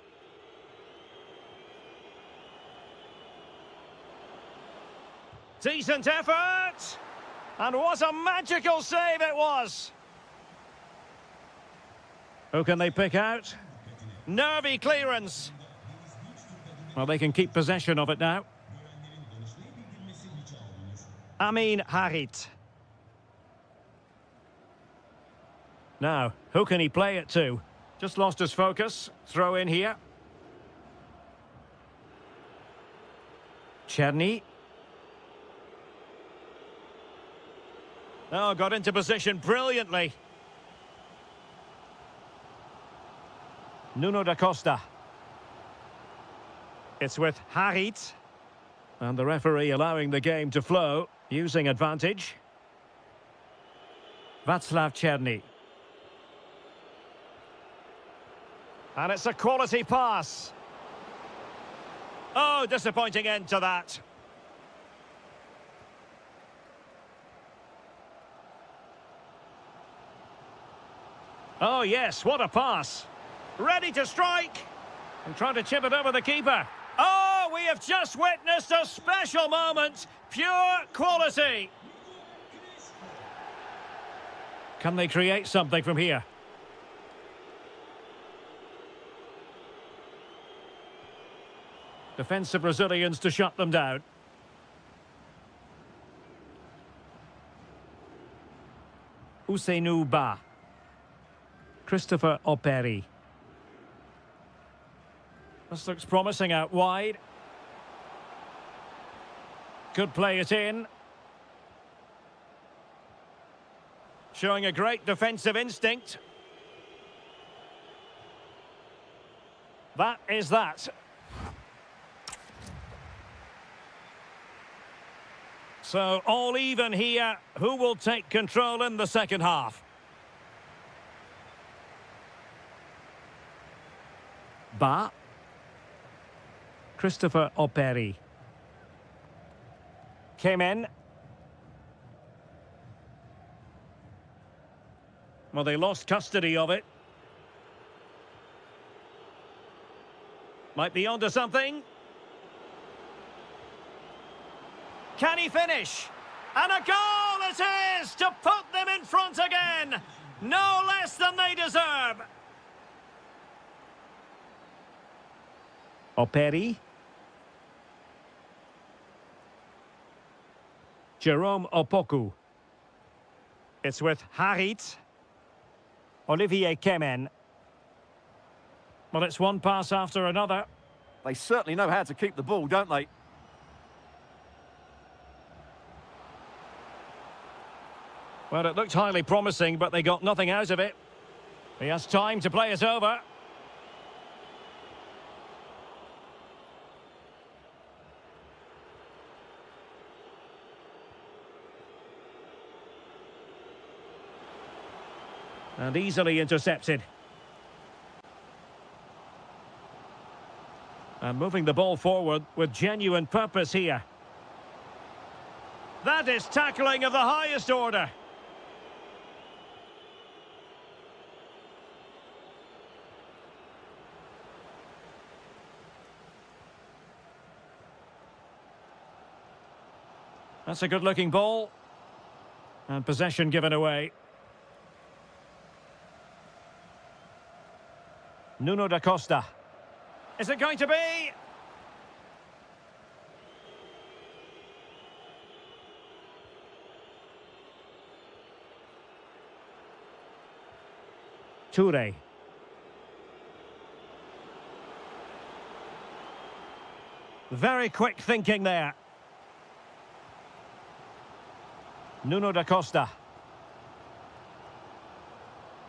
Decent effort! And what a magical save it was! Who can they pick out? Nervy clearance. Well, they can keep possession of it now. Amin Harit. Now, who can he play it to? Just lost his focus. Throw in here. Cherny. Oh, got into position brilliantly. Nuno da Costa. It's with Harit. And the referee allowing the game to flow, using advantage. Václav Cherny. And it's a quality pass. Oh, disappointing end to that. Oh, yes, what a pass. Ready to strike. And trying to chip it over the keeper. Oh, we have just witnessed a special moment. Pure quality. Can they create something from here? Defensive Brazilians to shut them down. Usainu Ba. Christopher Operi. This looks promising out wide. Could play it in. Showing a great defensive instinct. That is that. So all even here. Who will take control in the second half? Ba. Christopher Operi. Came in. Well, they lost custody of it. Might be onto something. Can he finish? And a goal it is to put them in front again. No less than they deserve. Operi. Jerome Opoku. It's with Harit. Olivier Kemen. Well, it's one pass after another. They certainly know how to keep the ball, don't they? Well, it looked highly promising, but they got nothing out of it. He has time to play it over. And easily intercepted. And moving the ball forward with genuine purpose here. That is tackling of the highest order. That's a good-looking ball. And possession given away. Nuno da Costa. Is it going to be? Toure. Very quick thinking there. Nuno da Costa.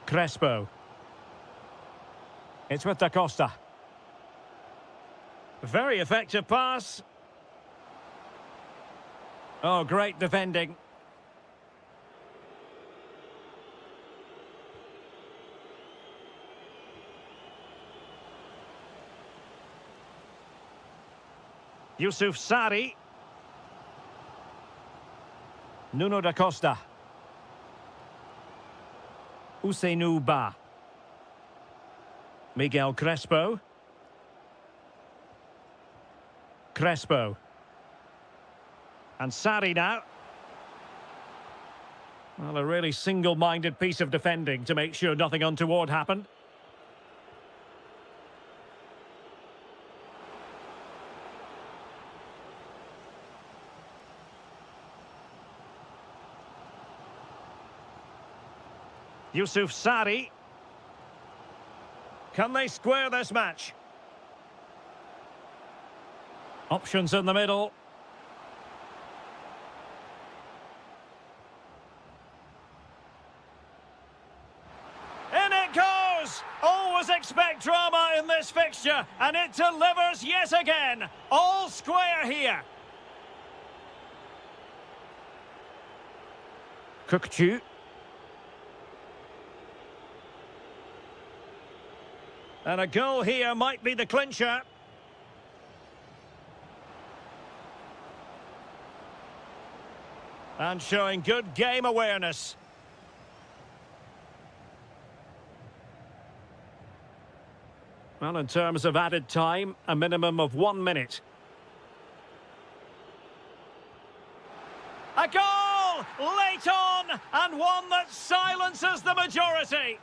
Crespo. It's with da Costa. Very effective pass. Oh, great defending. Yusuf Sari. Nuno da Costa. Ousseynou Ba. Miguel Crespo. Crespo. And Sari now. Well, a really single-minded piece of defending to make sure nothing untoward happened. Yusuf Sari. Can they square this match? Options in the middle. In it goes! Always expect drama in this fixture, and it delivers yet again. All square here. Kukçu. And a goal here might be the clincher. And showing good game awareness. Well, in terms of added time, a minimum of 1 minute. A goal! Late on! And one that silences the majority.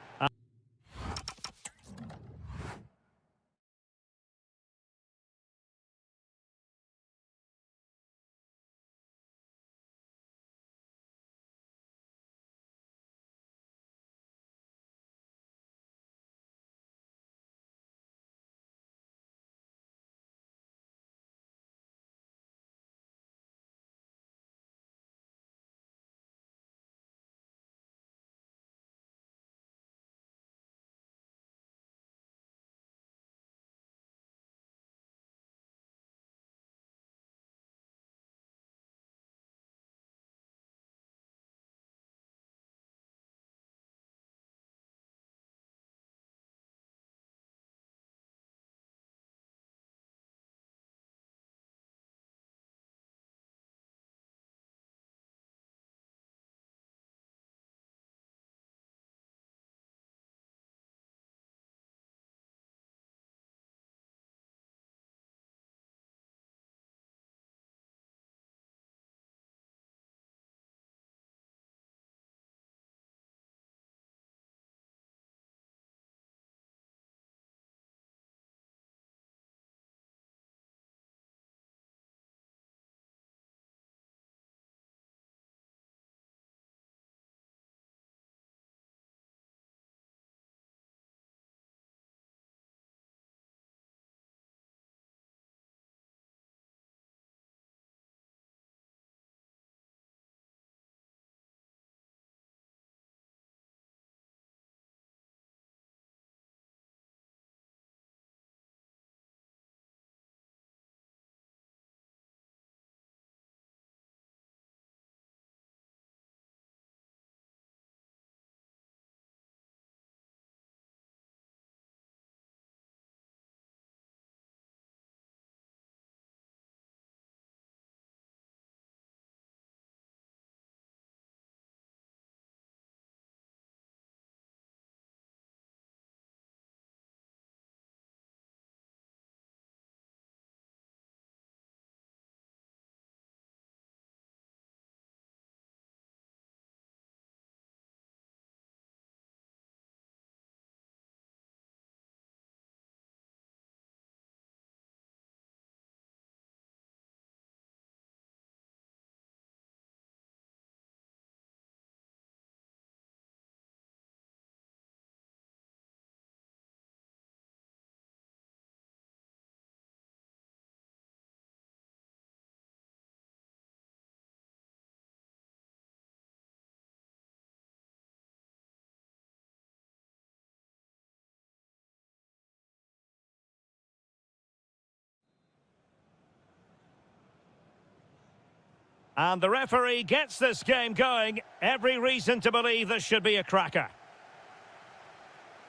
And the referee gets this game going. Every reason to believe this should be a cracker.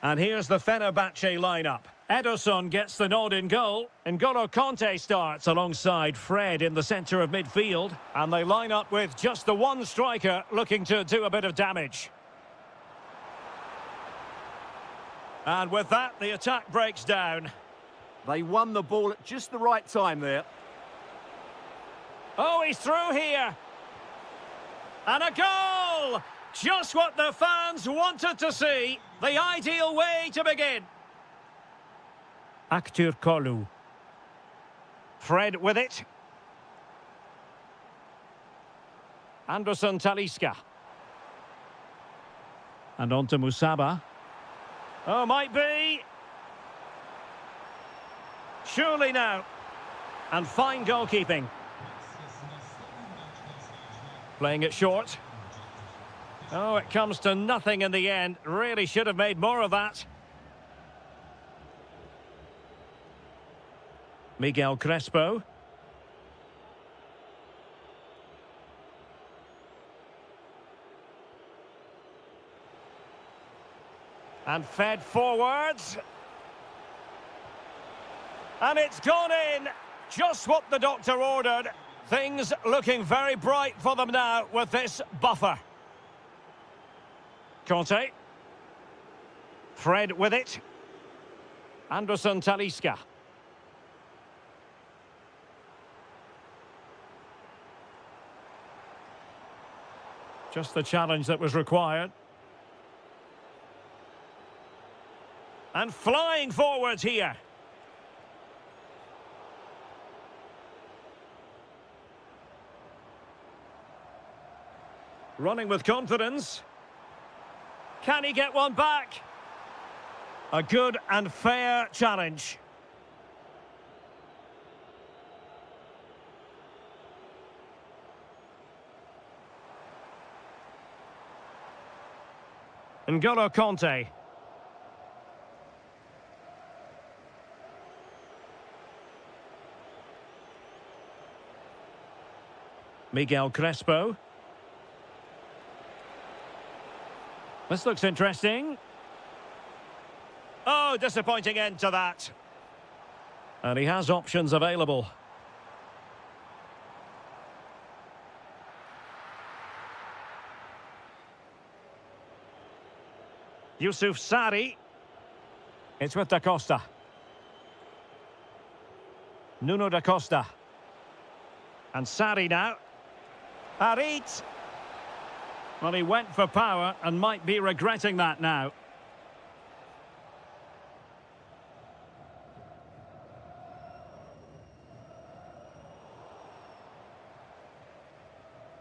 And here's the Fenerbahce lineup. Ederson gets the nod in goal. N'Golo Kanté starts alongside Fred in the centre of midfield. And they line up with just the one striker looking to do a bit of damage. And with that, the attack breaks down. They won the ball at just the right time there. Oh, he's through here. And a goal! Just what the fans wanted to see. The ideal way to begin. Aktür Kolu. Fred with it. Anderson Talisca. And on to Musaba. Oh, might be. Surely now. And fine goalkeeping. Playing it short. Oh, it comes to nothing in the end. Really should have made more of that. Miguel Crespo. And fed forwards. And it's gone in. Just what the doctor ordered. Things looking very bright for them now with this buffer. Kanté. Fred with it. Anderson Talisca. Just the challenge that was required. And flying forwards here. Running with confidence. Can he get one back? A good and fair challenge. N'Golo Kanté. Miguel Crespo. This looks interesting. Oh, disappointing end to that. And he has options available. Yusuf Sari. It's with Da Costa. Nuno Da Costa. And Sari now. Harit. Well, he went for power and might be regretting that now.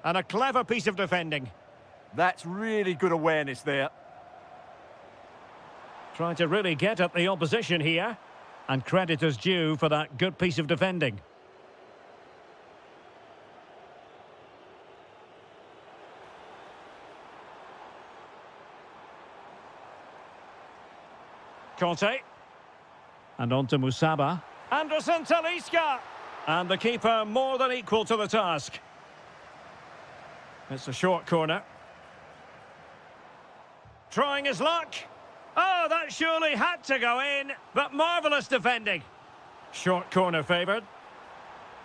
And a clever piece of defending. That's really good awareness there. Trying to really get at the opposition here. And credit is due for that good piece of defending. Kanté. And on to Musaba. Anderson Talisca. And the keeper more than equal to the task. It's a short corner. Trying his luck. Oh, that surely had to go in. But marvellous defending. Short corner favoured.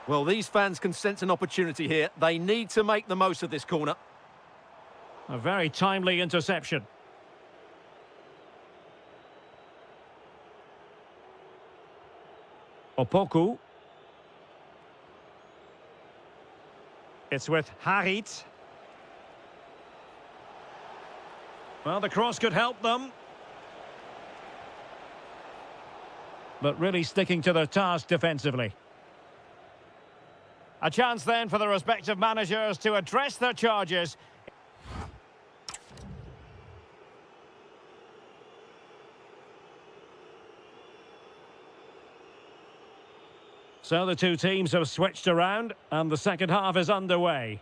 Well, these fans can sense an opportunity here. They need to make the most of this corner. A very timely interception. Opoku. It's with Harit. Well, the cross could help them. But really sticking to their task defensively. A chance then for the respective managers to address their charges. So the two teams have switched around and the second half is underway.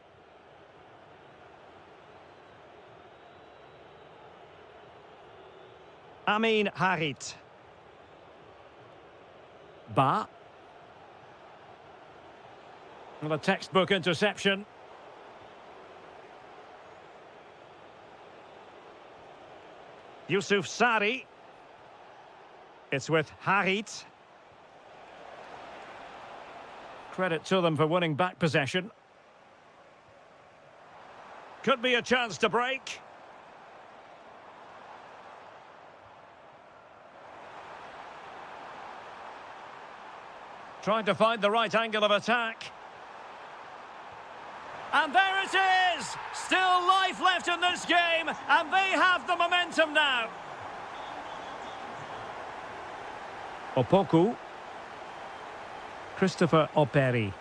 Amin Harit. Ba. Well, a textbook interception. Yusuf Sari. It's with Harit. Credit to them for winning back possession. Could be a chance to break. Trying to find the right angle of attack. And there it is! Still life left in this game, and they have the momentum now. Opoku. Christopher Operi.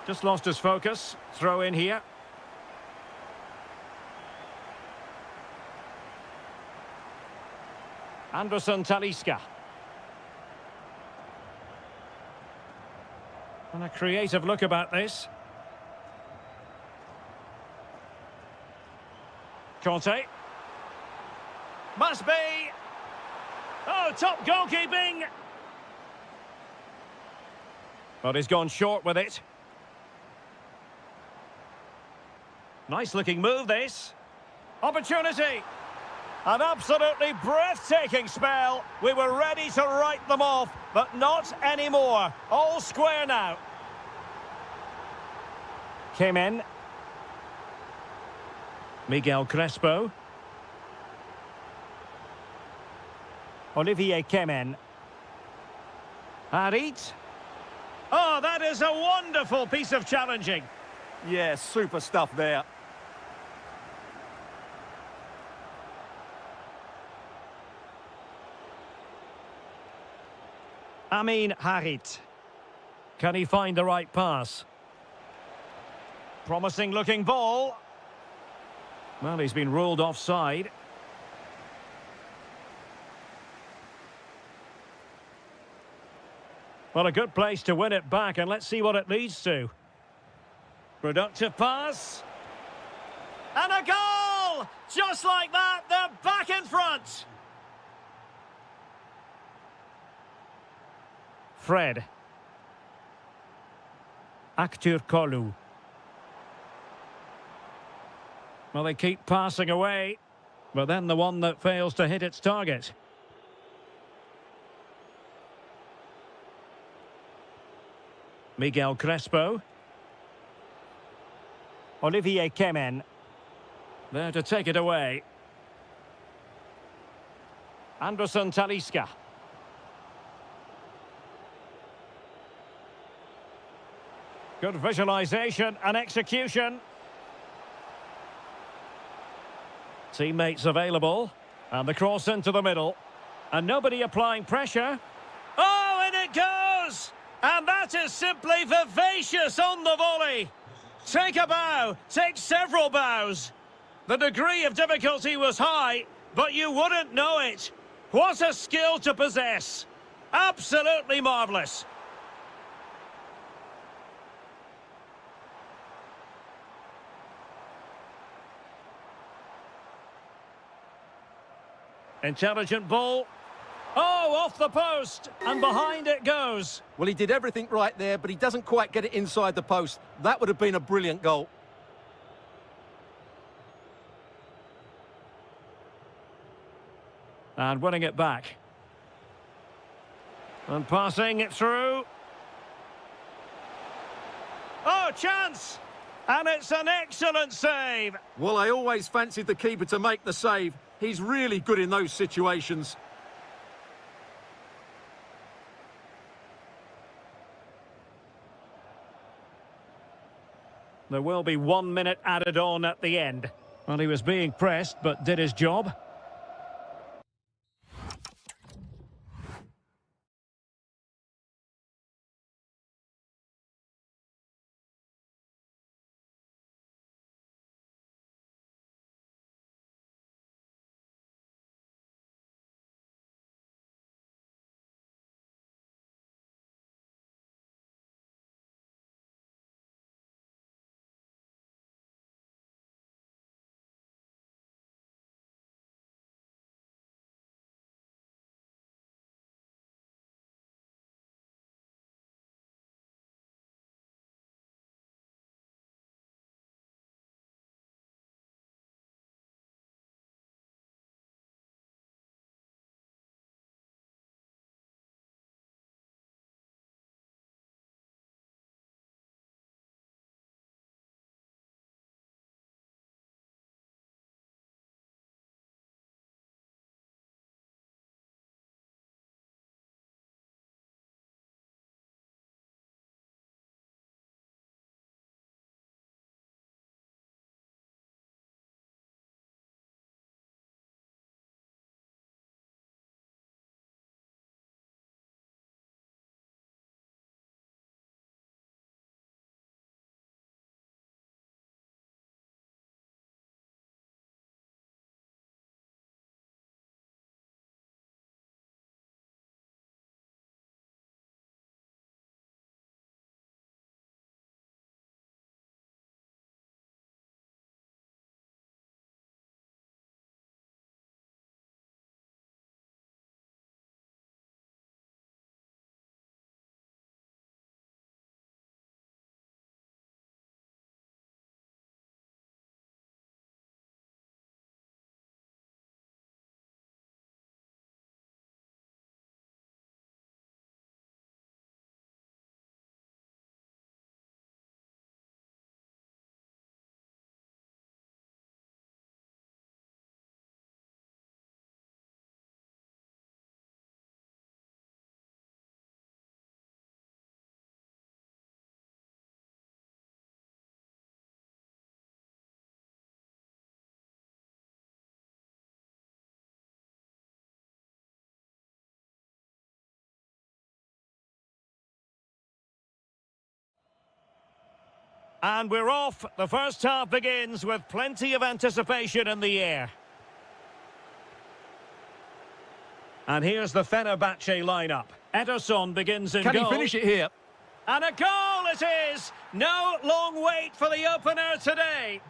Just lost his focus. Throw in here. Anderson Talisca. And a creative look about this. Conte. Must be. Oh, top goalkeeping. But he's gone short with it. Nice looking move, this. Opportunity. An absolutely breathtaking spell. We were ready to write them off, but not anymore. All square now. Came in. Miguel Crespo. Olivier Kemen. Harit. Oh, that is a wonderful piece of challenging. Yeah, super stuff there. Amin Harit. Can he find the right pass? Promising looking ball. Well, he's been ruled offside. Well, a good place to win it back, and let's see what it leads to. Productive pass. And a goal! Just like that, they're back in front. Fred. Aktur Kolu. Well, they keep passing away, but then the one that fails to hit its target. Miguel Crespo. Olivier Kemen. There to take it away. Anderson Talisca. Good visualization and execution. Teammates available. And the cross into the middle. And nobody applying pressure. Oh, and it goes! And that is simply vivacious on the volley. Take a bow. Take several bows. The degree of difficulty was high, but you wouldn't know it. What a skill to possess. Absolutely marvellous. Intelligent ball. Oh, off the post. And behind it goes. Well, he did everything right there, but he doesn't quite get it inside the post. That would have been a brilliant goal. And winning it back. And passing it through. Oh, chance! And it's an excellent save. Well, I always fancied the keeper to make the save. He's really good in those situations. There will be 1 minute added on at the end. Well, he was being pressed, but did his job. And we're off. The first half begins with plenty of anticipation in the air. And here's the Fenerbahce lineup. Ederson begins in goal. Can he finish it here? And a goal it is! No long wait for the opener today.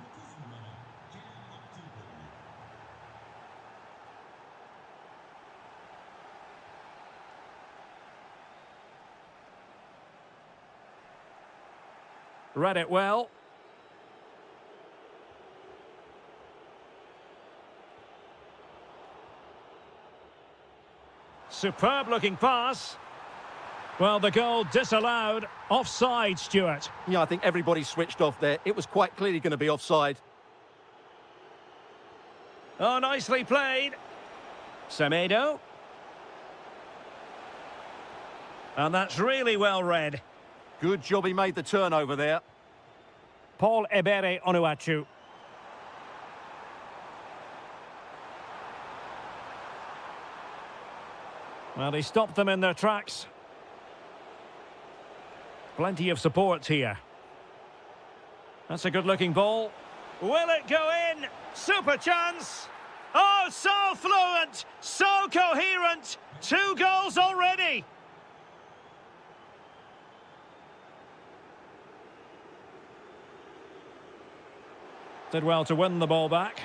Read it well. Superb looking pass. Well, the goal disallowed. Offside, Stuart. Yeah, I think everybody switched off there. It was quite clearly going to be offside. Oh, nicely played. Semedo. And that's really well read. Good job he made the turnover there. Paul Ebere Onuachu. Well, he stopped them in their tracks. Plenty of support here. That's a good-looking ball. Will it go in? Super chance. Oh, so fluent, so coherent. 2 goals already. Did well to win the ball back.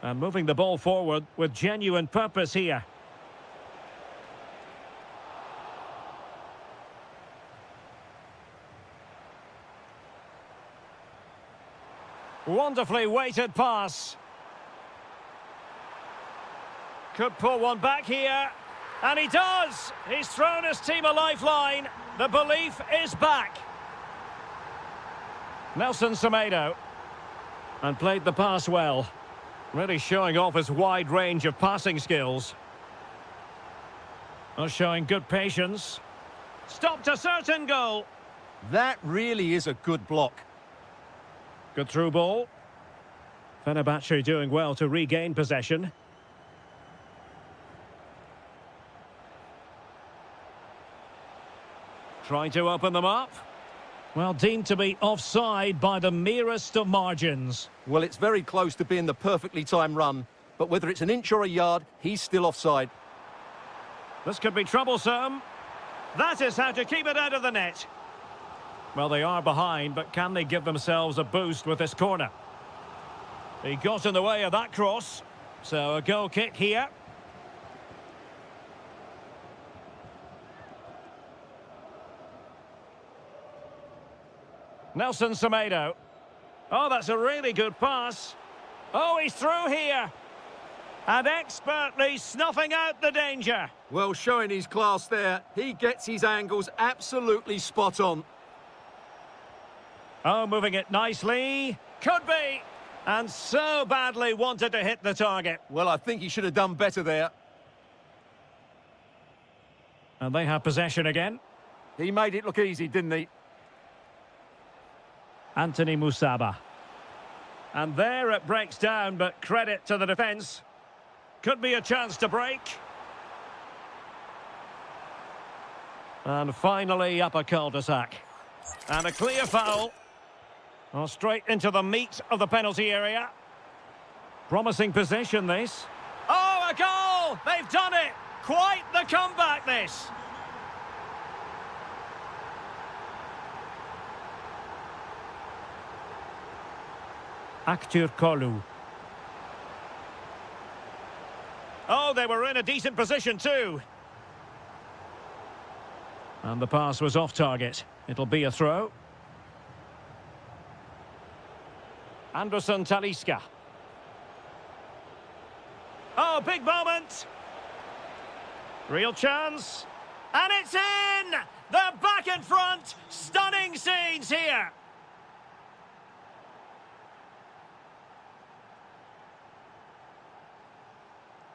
And moving the ball forward with genuine purpose here. Wonderfully weighted pass. Could pull one back here. And he does! He's thrown his team a lifeline. The belief is back. Nelson Semedo. And played the pass well. Really showing off his wide range of passing skills. Oh, showing good patience. Stopped a certain goal. That really is a good block. Good through ball. Fenerbahce doing well to regain possession. Trying to open them up. Well, deemed to be offside by the merest of margins. Well, it's very close to being the perfectly timed run, but whether it's an inch or a yard, he's still offside. This could be troublesome. That is how to keep it out of the net. Well, they are behind, but can they give themselves a boost with this corner? He got in the way of that cross, so a goal kick here. Nelson Semedo. Oh, that's a really good pass. Oh, he's through here. And expertly snuffing out the danger. Well, showing his class there. He gets his angles absolutely spot on. Oh, moving it nicely. Could be. And so badly wanted to hit the target. Well, I think he should have done better there. And they have possession again. He made it look easy, didn't he? Anthony Musaba. And there it breaks down, but credit to the defence. Could be a chance to break. And finally up a cul-de-sac. And a clear foul. Oh, straight into the meat of the penalty area. Promising possession, this. Oh, a goal! They've done it! Quite the comeback, this. Aktur Kolu. Oh, they were in a decent position too. And the pass was off target. It'll be a throw. Anderson Talisca. Oh, big moment. Real chance. And it's in! They're back in front. Stunning scenes here.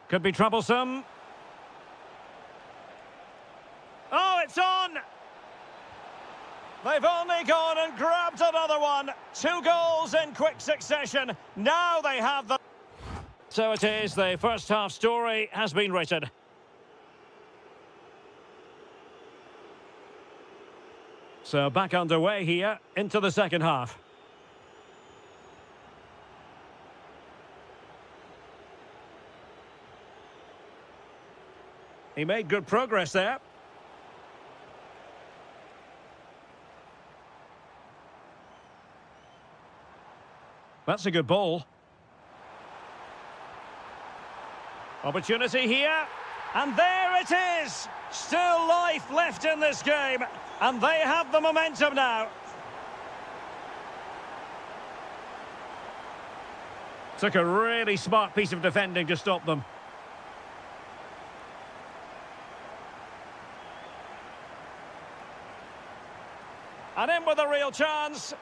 Could be troublesome. Oh, it's on! They've only gone and grabbed another one. 2 goals in quick succession. Now they have the... So it is, the first half story has been written. So back underway here into the second half. He made good progress there. That's a good ball. Opportunity here. And there it is! Still life left in this game. And they have the momentum now. Took a really smart piece of defending to stop them. And in with a real chance.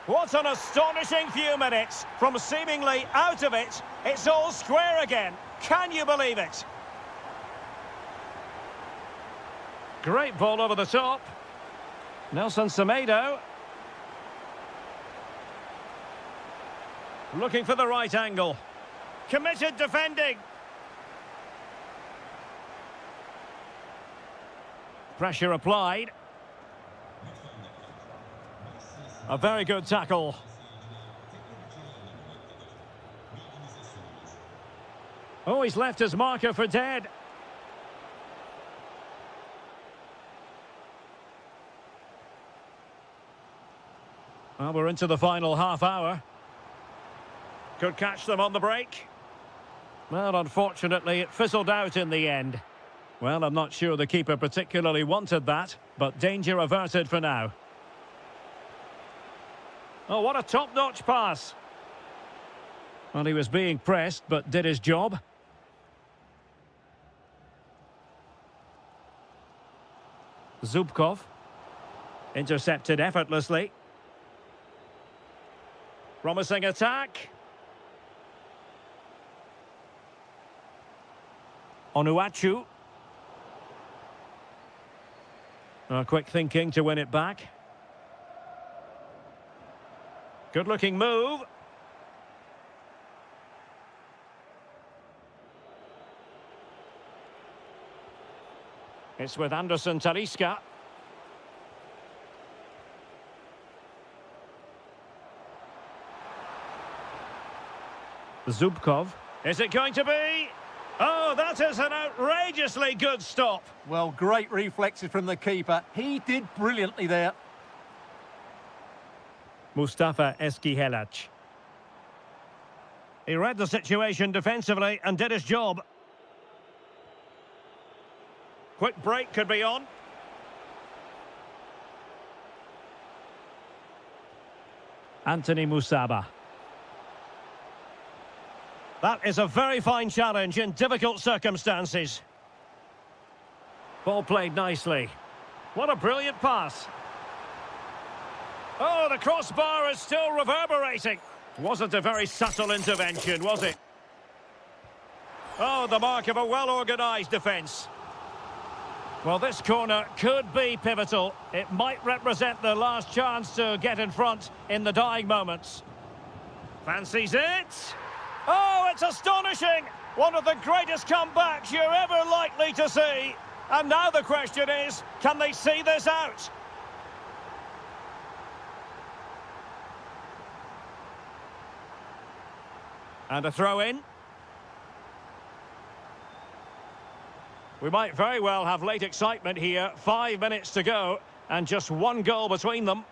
What an astonishing few minutes. From seemingly out of it, it's all square again. Can you believe it? Great ball over the top. Nelson Semedo. Looking for the right angle. Committed defending. Pressure applied. A very good tackle. Oh, he's left his marker for dead. Well, we're into the final half hour. Could catch them on the break. Well, unfortunately, it fizzled out in the end. Well, I'm not sure the keeper particularly wanted that, but danger averted for now. Oh, what a top-notch pass. Well, he was being pressed, but did his job. Zubkov. Intercepted effortlessly. Promising attack. Onuachu. Quick thinking to win it back. Good-looking move. It's with Anderson Talisca. Zubkov. Is it going to be? Oh, that is an outrageously good stop. Well, great reflexes from the keeper. He did brilliantly there. Mustafa Eskihelac. He read the situation defensively and did his job. Quick break could be on. Anthony Musaba. That is a very fine challenge in difficult circumstances. Ball played nicely. What a brilliant pass. Oh, the crossbar is still reverberating. Wasn't a very subtle intervention, was it? Oh, the mark of a well-organised defence. Well, this corner could be pivotal. It might represent the last chance to get in front in the dying moments. Fancies it. Oh, it's astonishing! One of the greatest comebacks you're ever likely to see. And now the question is, can they see this out? And a throw-in. We might very well have late excitement here. 5 minutes to go, and just one goal between them.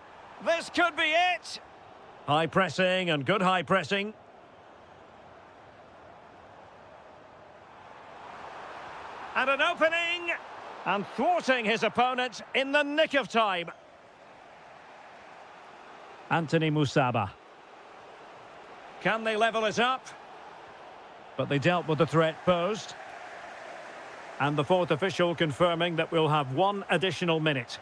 This could be it! High pressing and good high pressing. And an opening! And thwarting his opponent in the nick of time. Anthony Musaba. Can they level it up? But they dealt with the threat posed. And the fourth official confirming that we'll have one additional minute.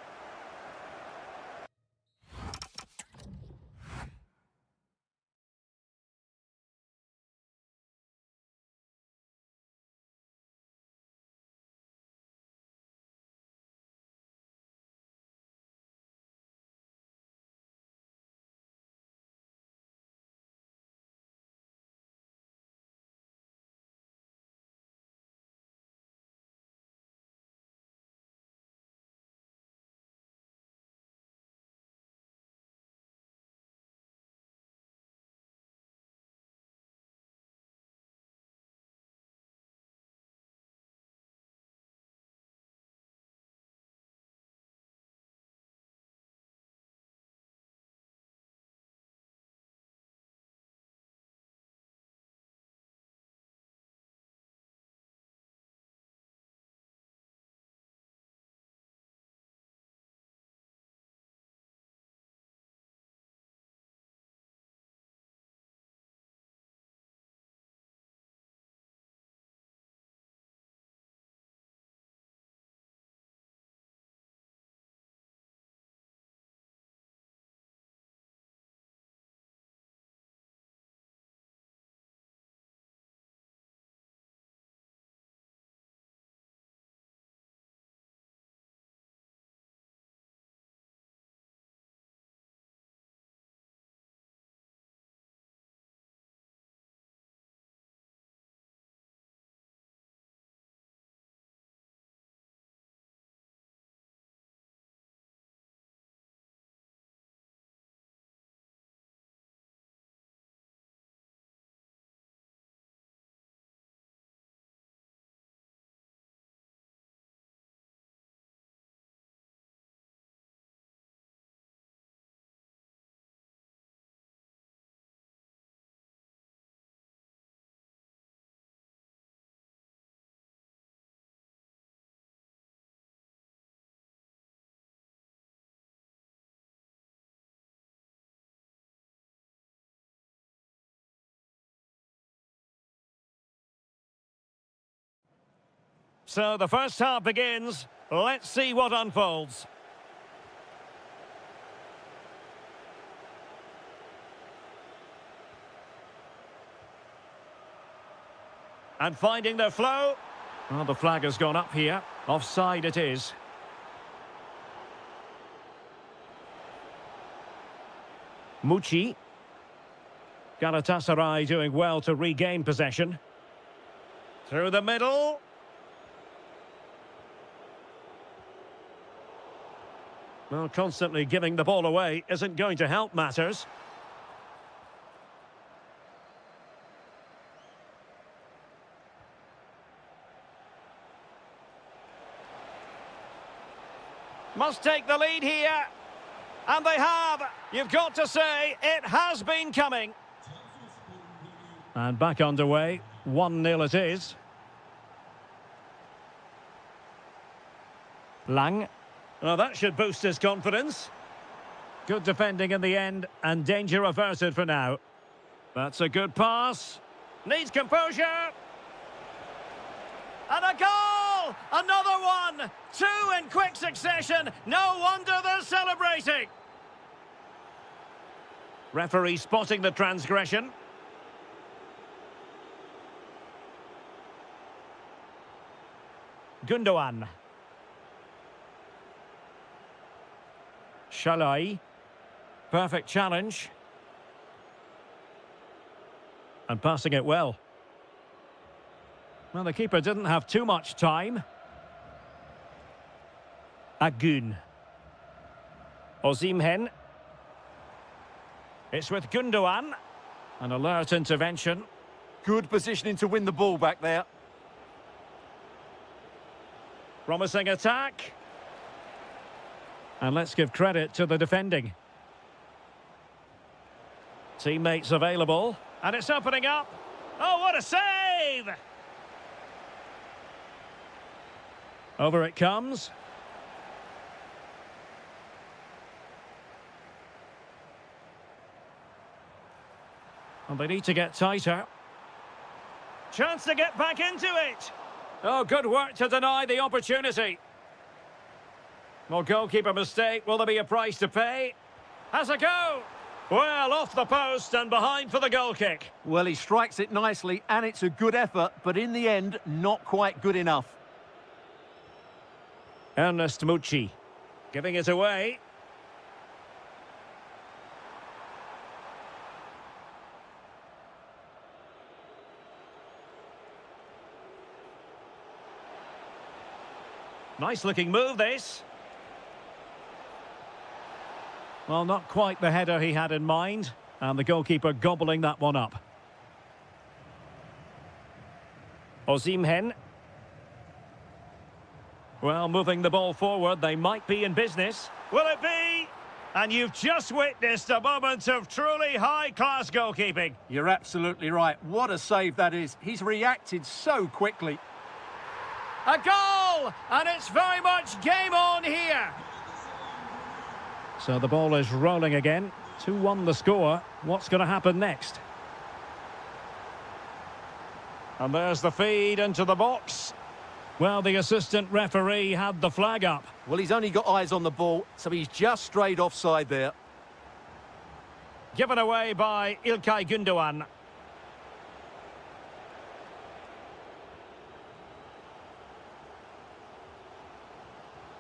So the first half begins. Let's see what unfolds. And finding their flow. Well, the flag has gone up here. Offside it is. Mucci. Galatasaray doing well to regain possession. Through the middle. Well, constantly giving the ball away isn't going to help matters. Must take the lead here. And they have. You've got to say, it has been coming. And back underway. 1-0 it is. Lang. Well, that should boost his confidence. Good defending in the end, and danger averted for now. That's a good pass. Needs composure. And a goal! Another one! 2 in quick succession. No wonder they're celebrating. Referee spotting the transgression. Gundogan. Shalai. Perfect challenge. And passing it well. Well, the keeper didn't have too much time. Agun. Osimhen. It's with Gundogan. An alert intervention. Good positioning to win the ball back there. Promising attack. And let's give credit to the defending. Teammates available. And it's opening up. Oh, what a save! Over it comes. And they need to get tighter. Chance to get back into it. Oh, good work to deny the opportunity. Well, goalkeeper mistake. Will there be a price to pay? Has a go. Well, off the post and behind for the goal kick. Well, he strikes it nicely, and it's a good effort, but in the end, not quite good enough. Ernest Mucci giving it away. Nice looking move, this. Well, not quite the header he had in mind, and the goalkeeper gobbling that one up. Osimhen. Well, moving the ball forward, they might be in business. Will it be? And you've just witnessed a moment of truly high-class goalkeeping. You're absolutely right. What a save that is. He's reacted so quickly. A goal! And it's very much game on here. So the ball is rolling again. 2-1 the score. What's going to happen next? And there's the feed into the box. Well, the assistant referee had the flag up. Well, he's only got eyes on the ball, so he's just strayed offside there. Given away by İlkay Gündoğan.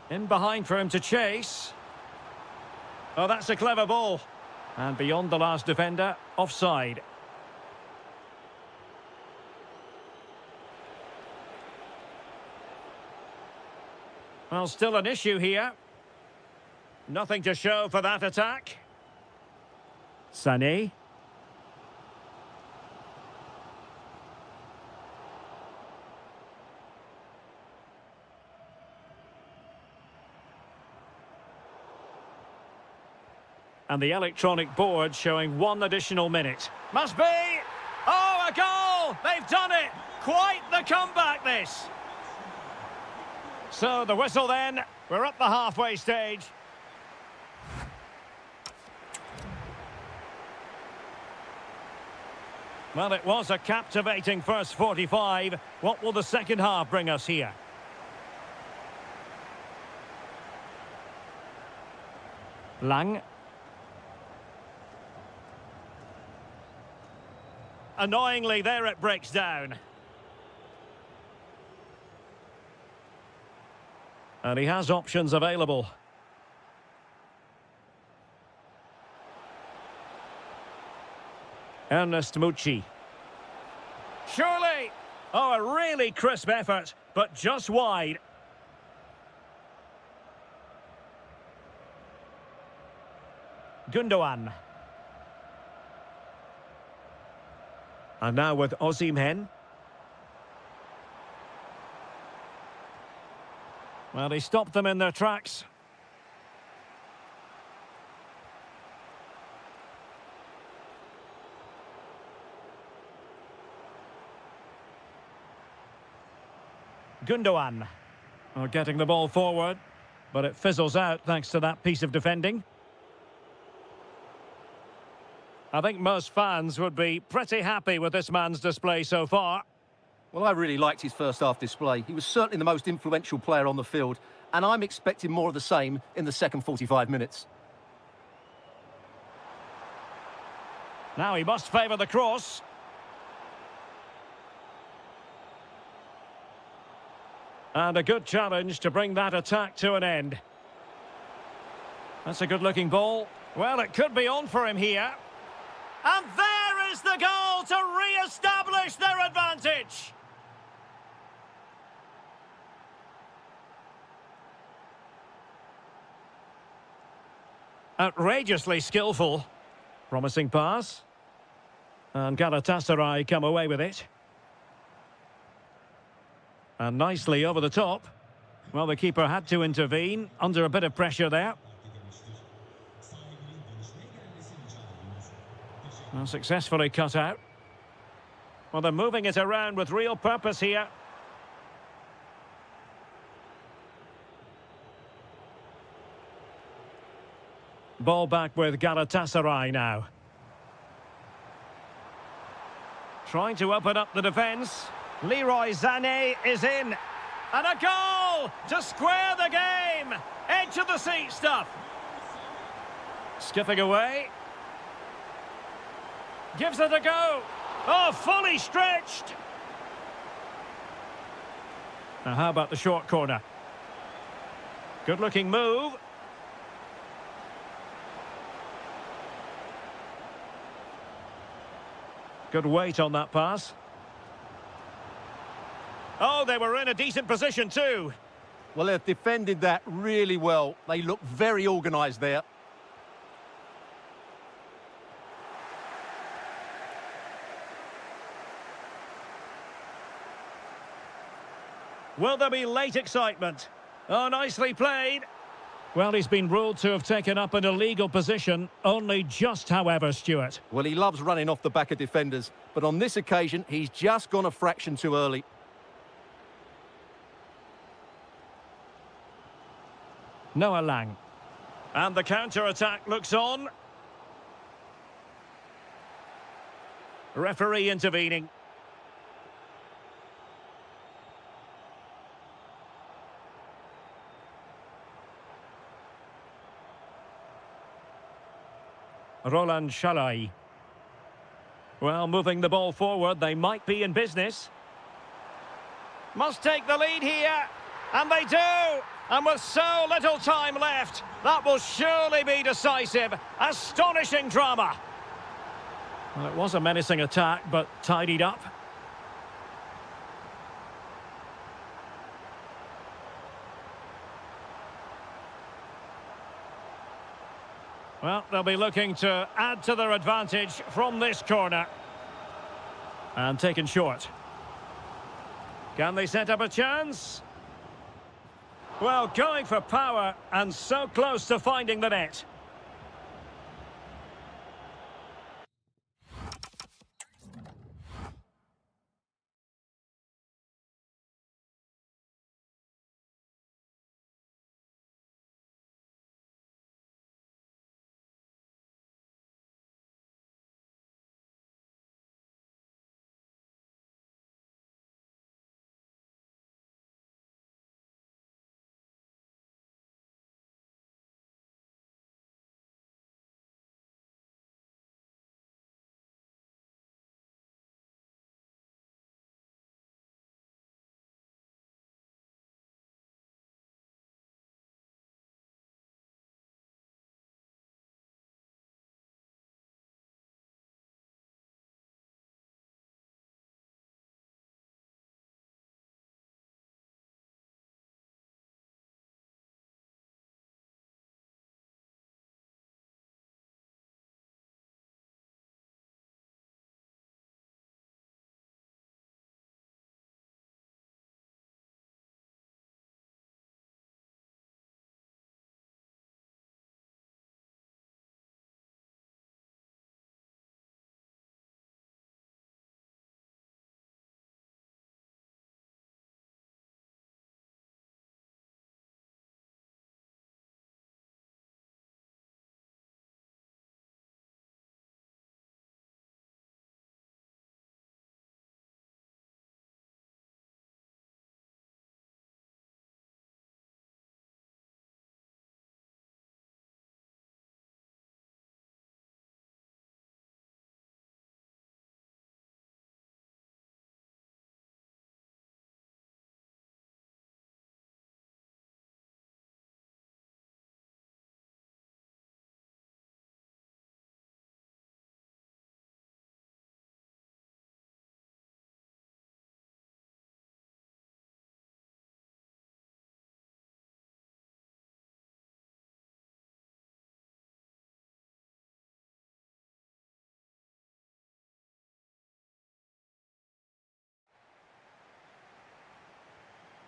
In behind for him to chase. Oh, that's a clever ball. And beyond the last defender, offside. Well, still an issue here. Nothing to show for that attack. Sané. And the electronic board showing 1 additional minute. Must be! Oh, a goal! They've done it! Quite the comeback, this! So the whistle then. We're at the halfway stage. Well, it was a captivating first 45. What will the second half bring us here? Lang. Annoyingly, there it breaks down. And he has options available. Ernest Mucci. Surely! Oh, a really crisp effort, but just wide. Gundogan. And now with Osimhen. Well, he stopped them in their tracks. Gundogan. Well, getting the ball forward, but it fizzles out thanks to that piece of defending. I think most fans would be pretty happy with this man's display so far. Well, I really liked his first half display. He was certainly the most influential player on the field, and I'm expecting more of the same in the second 45 minutes. Now he must favour the cross. And a good challenge to bring that attack to an end. That's a good-looking ball. Well, it could be on for him here. And there is the goal to re-establish their advantage. Outrageously skillful. Promising pass. And Galatasaray come away with it. And nicely over the top. Well, the keeper had to intervene, under a bit of pressure there. Well, successfully cut out. Well, they're moving it around with real purpose here. Ball back with Galatasaray now. Trying to open up the defence. Leroy Sané is in. And a goal to square the game. Edge of the seat stuff. Skipping away. Gives it a go. Oh, fully stretched. Now, how about the short corner? Good-looking move. Good weight on that pass. Oh, they were in a decent position too. Well, they've defended that really well. They look very organised there. Will there be late excitement? Oh, nicely played. Well, he's been ruled to have taken up an illegal position, only just, however, Stuart. Well, he loves running off the back of defenders, but on this occasion, he's just gone a fraction too early. Noah Lang. And the counter-attack looks on. Referee intervening. Roland Shalai. Well, moving the ball forward, they might be in business. Must take the lead here, and they do! And with so little time left, that will surely be decisive. Astonishing drama. Well, it was a menacing attack, but tidied up. Well, they'll be looking to add to their advantage from this corner. And taken short. Can they set up a chance? Well, going for power and so close to finding the net.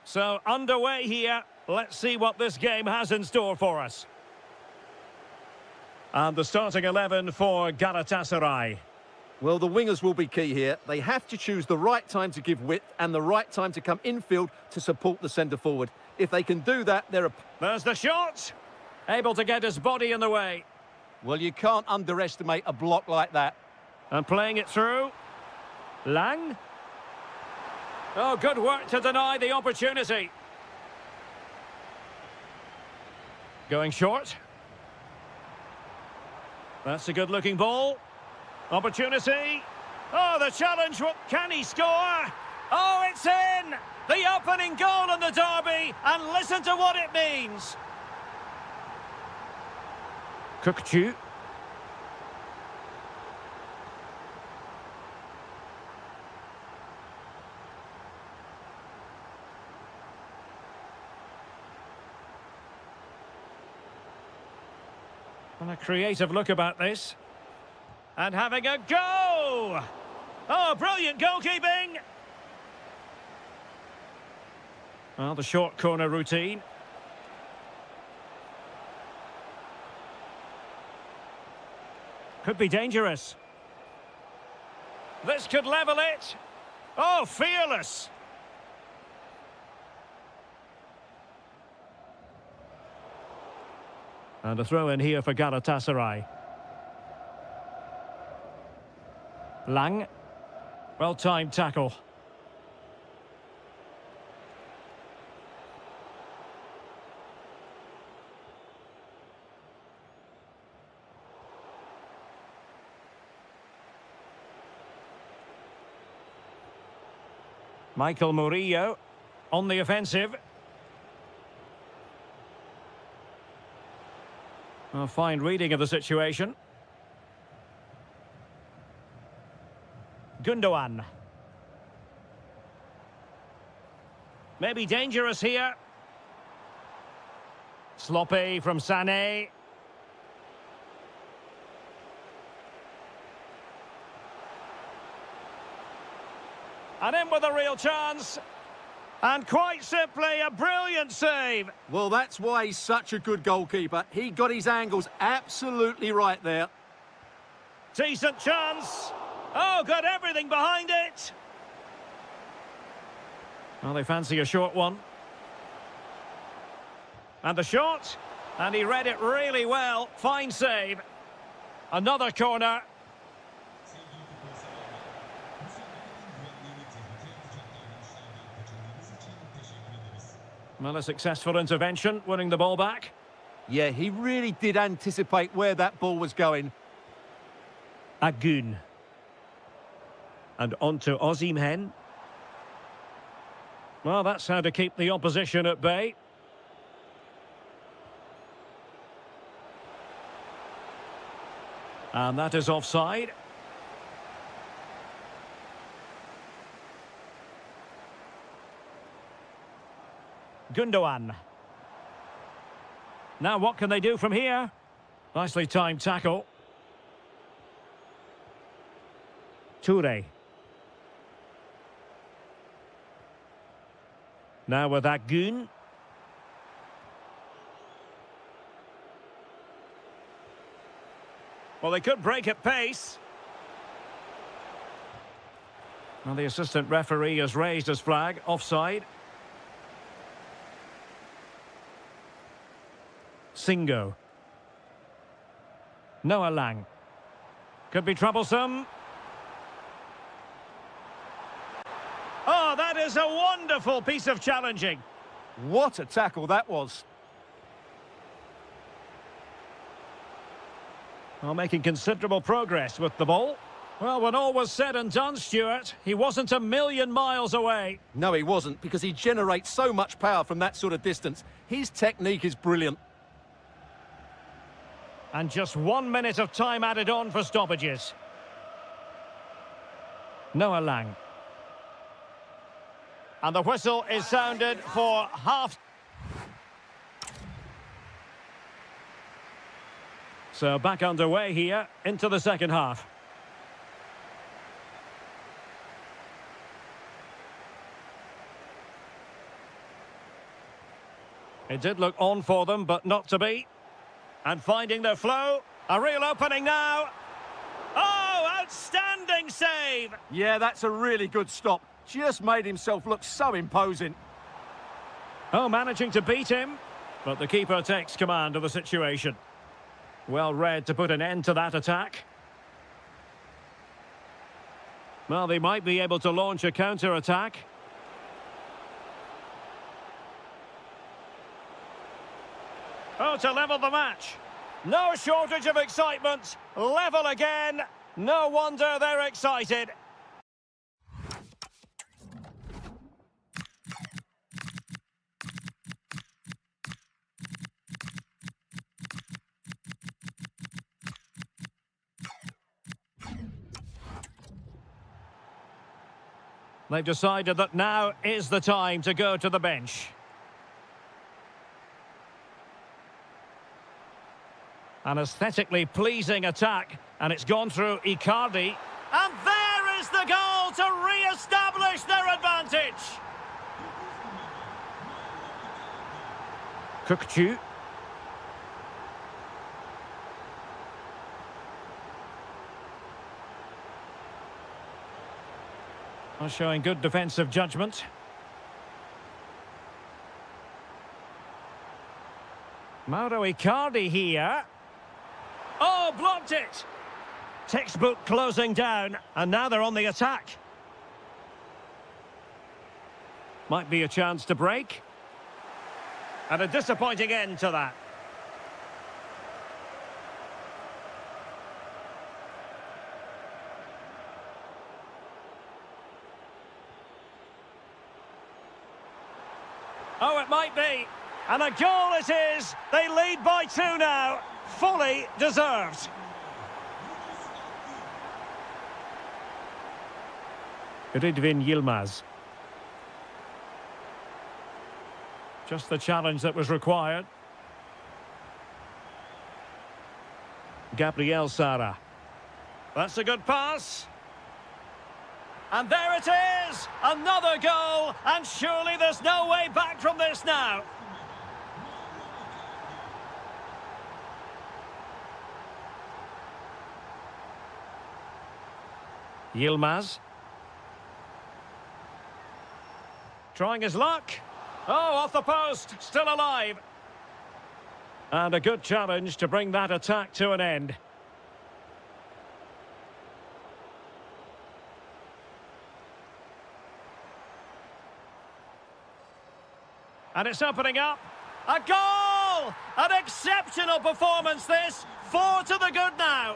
So, underway here. Let's see what this game has in store for us. And the starting 11 for Galatasaray. Well, the wingers will be key here. They have to choose the right time to give width and the right time to come infield to support the centre-forward. If they can do that, they're a... There's the shot. Able to get his body in the way. Well, you can't underestimate a block like that. And playing it through. Lang. Oh, good work to deny the opportunity. Going short. That's a good-looking ball. Opportunity. Oh, the challenge. Can he score? Oh, it's in! The opening goal in the derby. And listen to what it means. Kukçu. And a creative look about this. And having a go! Oh, brilliant goalkeeping! Well, the short corner routine. Could be dangerous. This could level it. Oh, fearless! And a throw in here for Galatasaray. Lang. Well-timed tackle. Michael Murillo on the offensive. A fine reading of the situation. Gundogan. Maybe dangerous here. Sloppy from Sané. And in with a real chance. And quite simply, a brilliant save. Well, that's why he's such a good goalkeeper. He got his angles absolutely right there. Decent chance. Oh, got everything behind it. Well, they fancy a short one. And the shot. And he read it really well. Fine save. Another corner. Well, a successful intervention, winning the ball back. Yeah, he really did anticipate where that ball was going. Agun. And on to Osimhen. Well, that's how to keep the opposition at bay. And that is offside. Gundogan. Now what can they do from here? Nicely timed tackle. Toure. Now with Agun. Well, they could break at pace. Well, the assistant referee has raised his flag. Offside. Singo. Noah Lang. Could be troublesome. Oh, that is a wonderful piece of challenging. What a tackle that was. Well, making considerable progress with the ball. Well, when all was said and done, Stuart, he wasn't a million miles away. No, he wasn't, because he generates so much power from that sort of distance. His technique is brilliant. And just 1 minute of time added on for stoppages. Noah Lang. And the whistle is sounded for half. So back underway here into the second half. It did look on for them, but not to be. And finding their flow. A real opening now. Oh, outstanding save! Yeah, that's a really good stop. Just made himself look so imposing. Oh, managing to beat him. But the keeper takes command of the situation. Well read to put an end to that attack. Well, they might be able to launch a counter-attack. Oh, to level the match. No shortage of excitement. Level again. No wonder they're excited. They've decided that now is the time to go to the bench. An aesthetically pleasing attack, and it's gone through Icardi. And there is the goal to re-establish their advantage. Kukçu. Showing good defensive judgment. Mauro Icardi here. Oh, blocked it! Textbook closing down, and now they're on the attack. Might be a chance to break. And a disappointing end to that. Oh, it might be. And a goal it is. They lead by 2 now. Fully deserved. Rydvin Yilmaz. Just the challenge that was required. Gabriel Sara. That's a good pass. And there it is! Another goal! And surely there's no way back from this now. Yilmaz. Trying his luck. Oh, off the post. Still alive. And a good challenge to bring that attack to an end. And it's opening up. A goal! An exceptional performance this. 4 to the good now.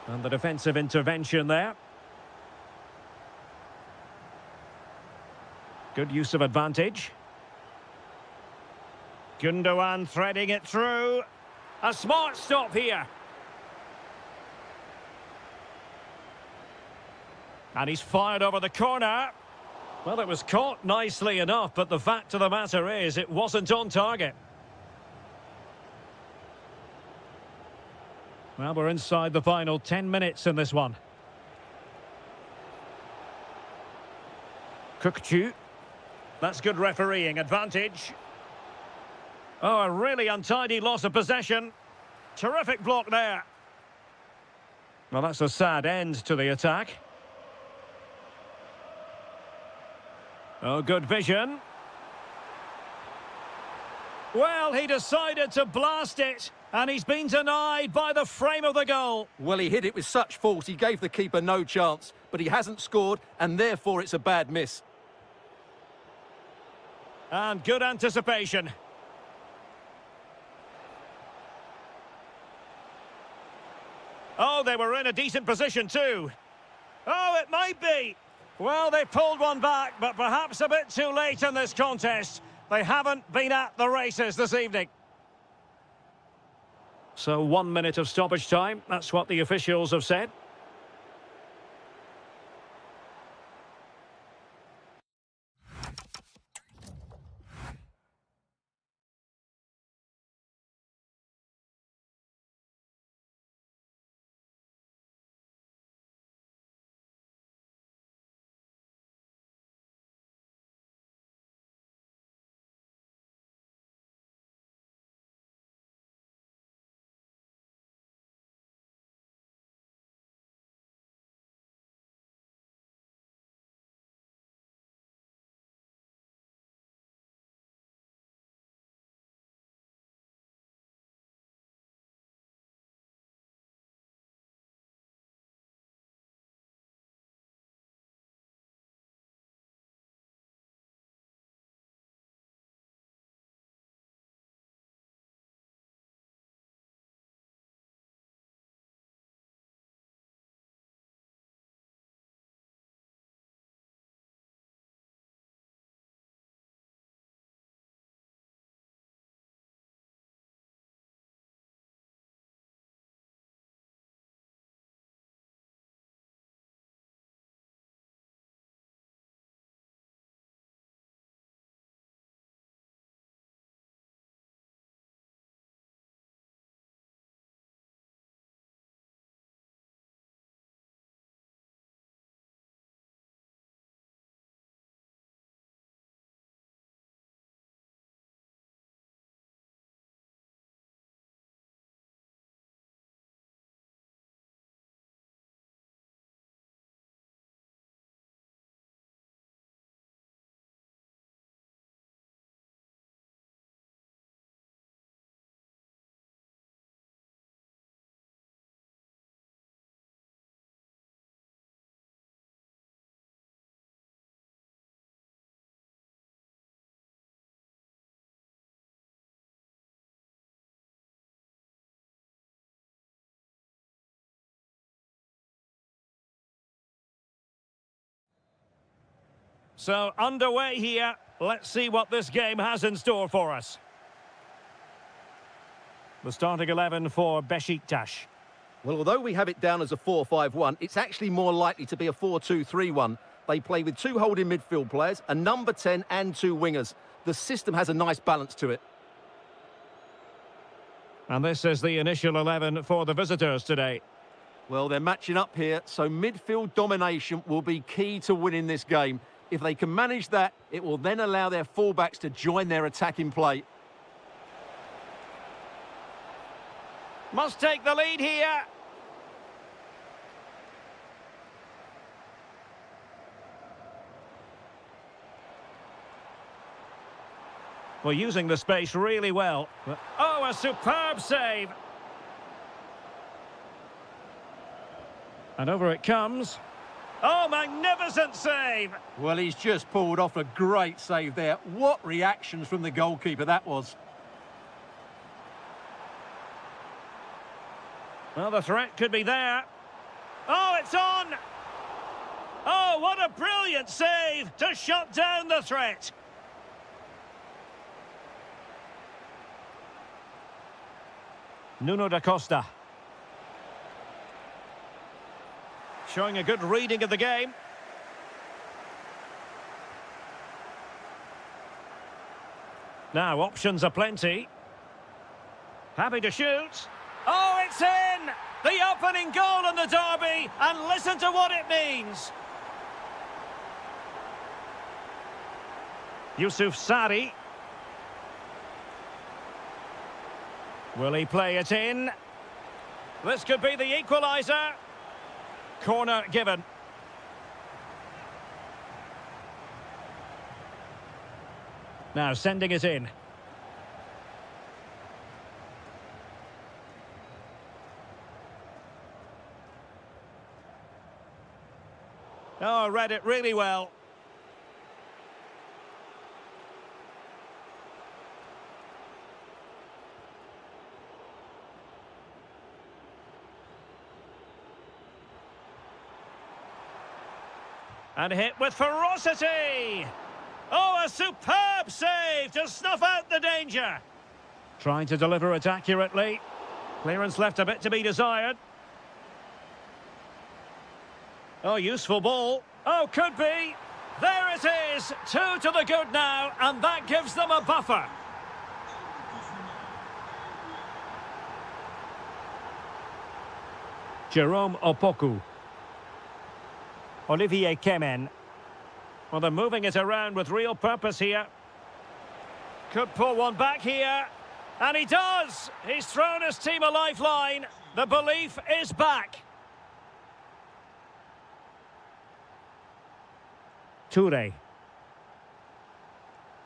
And the defensive intervention there. Good use of advantage. Gundogan threading it through. A smart stop here. And he's fired over the corner. Well, it was caught nicely enough, but the fact of the matter is it wasn't on target. Well, we're inside the final 10 minutes in this one. Kukçu. That's good refereeing. Advantage. Oh, a really untidy loss of possession. Terrific block there. Well, that's a sad end to the attack. Oh, good vision. Well, he decided to blast it, and he's been denied by the frame of the goal. Well, he hit it with such force, he gave the keeper no chance, but he hasn't scored, and therefore it's a bad miss. And good anticipation. Oh, they were in a decent position too. Oh, it might be. Well, they pulled one back, but perhaps a bit too late in this contest. They haven't been at the races this evening. So 1 minute of stoppage time. That's what the officials have said. So, underway here. Let's see what this game has in store for us. The starting 11 for Besiktas. Well, although we have it down as a 4-5-1, it's actually more likely to be a 4-2-3-1. They play with two holding midfield players, a number 10 and two wingers. The system has a nice balance to it. And this is the initial 11 for the visitors today. Well, they're matching up here, so midfield domination will be key to winning this game. If they can manage that, it will then allow their fullbacks to join their attacking play. Must take the lead here. Well, using the space really well. Oh, a superb save. And over it comes. Oh, magnificent save. Well, he's just pulled off a great save there. What reactions from the goalkeeper that was. Well, the threat could be there. Oh, it's on. Oh, what a brilliant save to shut down the threat. Nuno da Costa. Showing a good reading of the game. Now, options are plenty. Happy to shoot. Oh, it's in! The opening goal in the derby, and listen to what it means. Yusuf Sari. Will he play it in? This could be the equaliser. Corner given. Now sending it in. Oh, read it really well. And hit with ferocity. Oh, a superb save to snuff out the danger. Trying to deliver it accurately. Clearance left a bit to be desired. Oh, useful ball. Oh, could be. There it is. 2 to the good now, and that gives them a buffer. Jerome Opoku. Olivier Kemen. Well, they're moving it around with real purpose here. Could pull one back here. And he does! He's thrown his team a lifeline. The belief is back. Toure.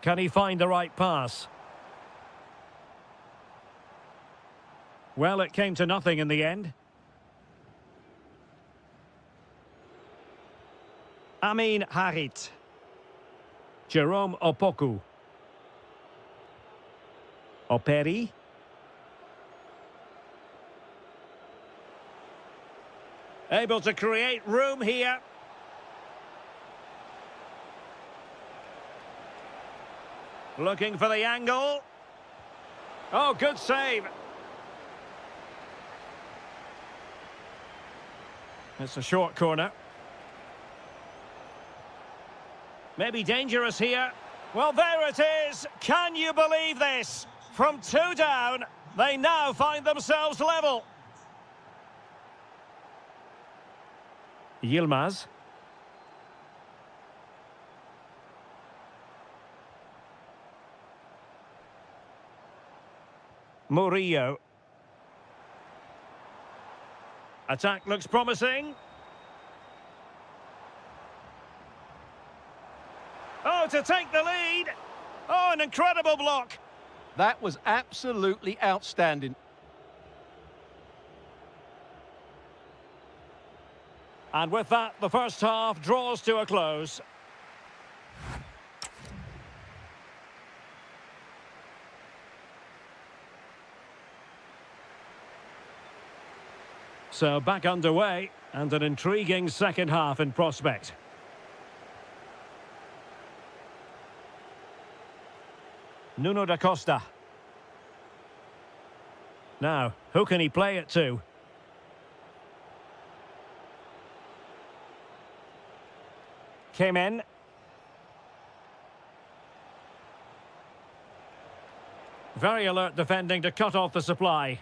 Can he find the right pass? Well, it came to nothing in the end. Amin Harit. Jerome Opoku. Operi. Able to create room here. Looking for the angle. Oh, good save. It's a short corner. Maybe dangerous here. Well, there it is. Can you believe this? From 2 down, they now find themselves level. Yilmaz. Murillo. Attack looks promising. Oh, to take the lead. Oh, an incredible block. That was absolutely outstanding. And with that, the first half draws to a close. So back underway, and an intriguing second half in prospect. Nuno da Costa. Now, who can he play it to? Came in. Very alert defending to cut off the supply.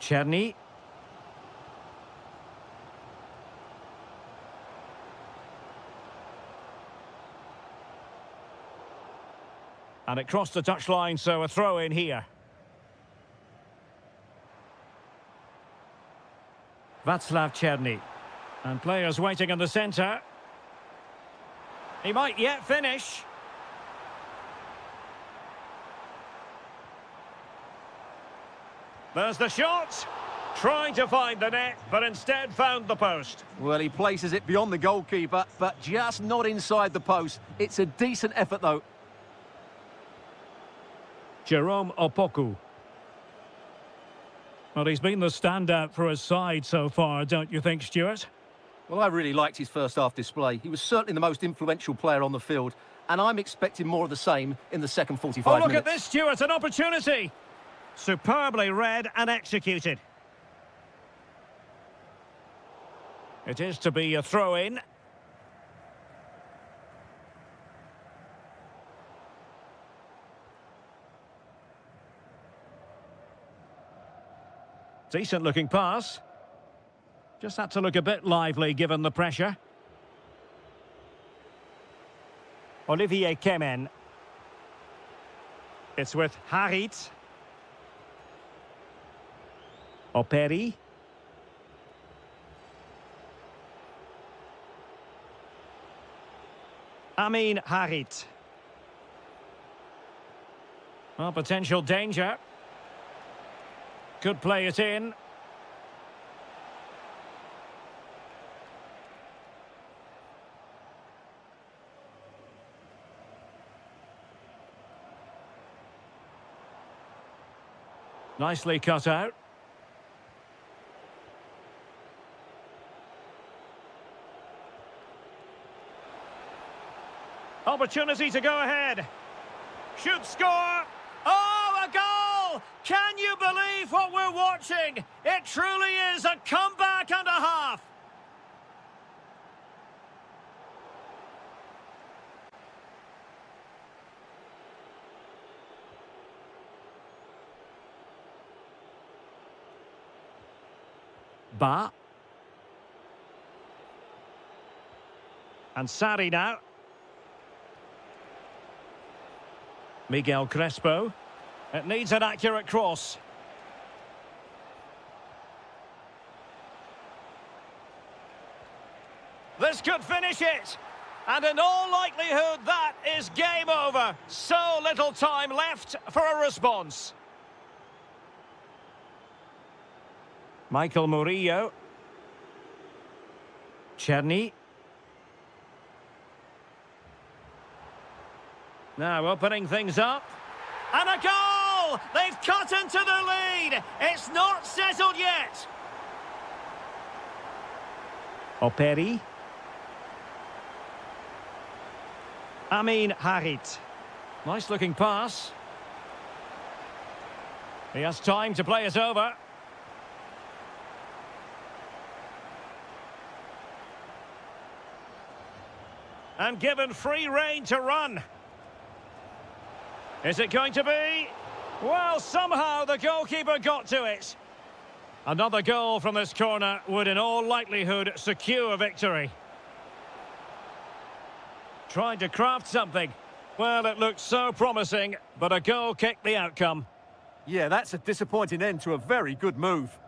Czerny. And it crossed the touchline, so a throw in here. Václav Czerny. And players waiting in the centre. He might yet finish. There's the shot. Trying to find the net, but instead found the post. Well, he places it beyond the goalkeeper, but just not inside the post. It's a decent effort, though. Jerome Opoku. Well, he's been the standout for his side so far, don't you think, Stuart? Well, I really liked his first half display. He was certainly the most influential player on the field, and I'm expecting more of the same in the second 45 minutes. Oh, look at this, Stuart, an opportunity! Superbly read and executed. It is to be a throw-in. Decent looking pass. Just had to look a bit lively given the pressure. Olivier Kemen. It's with Harit. Operi. Amin Harit. Well, potential danger. Could play it in. Nicely cut out. Opportunity to go ahead. Should score. Oh, a goal! Can you believe what we're watching? It truly is a comeback and a half. Ba. And Sarri now. Miguel Crespo. It needs an accurate cross. This could finish it. And in all likelihood, that is game over. So little time left for a response. Michael Murillo. Czerny. Now opening things up. And a goal! They've cut into the lead. It's not settled yet. Operi. Amin Harit. Nice looking pass. He has time to play it over. And given free rein to run. Is it going to be? Well, somehow the goalkeeper got to it. Another goal from this corner would in all likelihood secure victory. Trying to craft something. Well, it looked so promising, but a goal kicked the outcome. Yeah, that's a disappointing end to a very good move.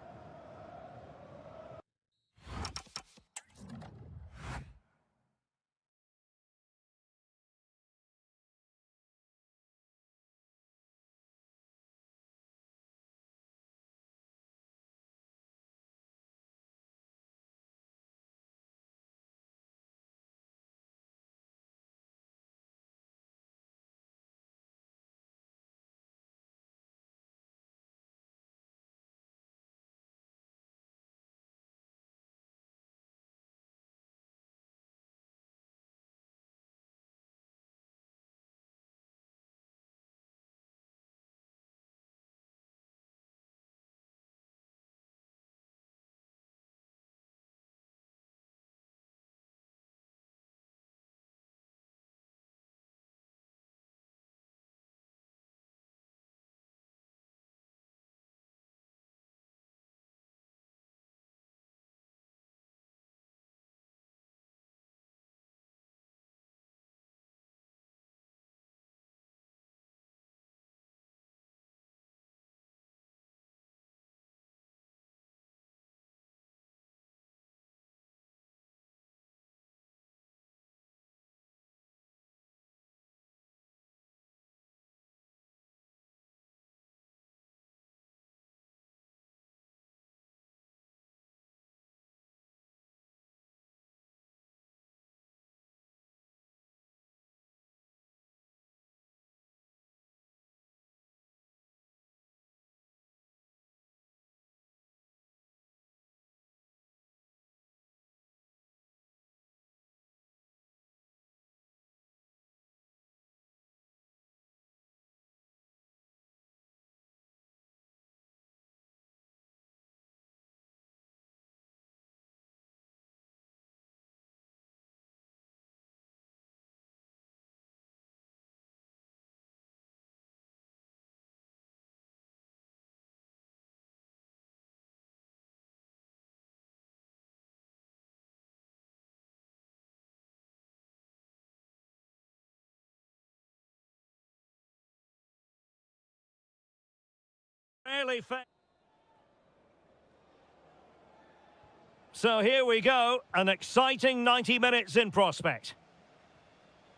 So here we go, an exciting 90 minutes in prospect.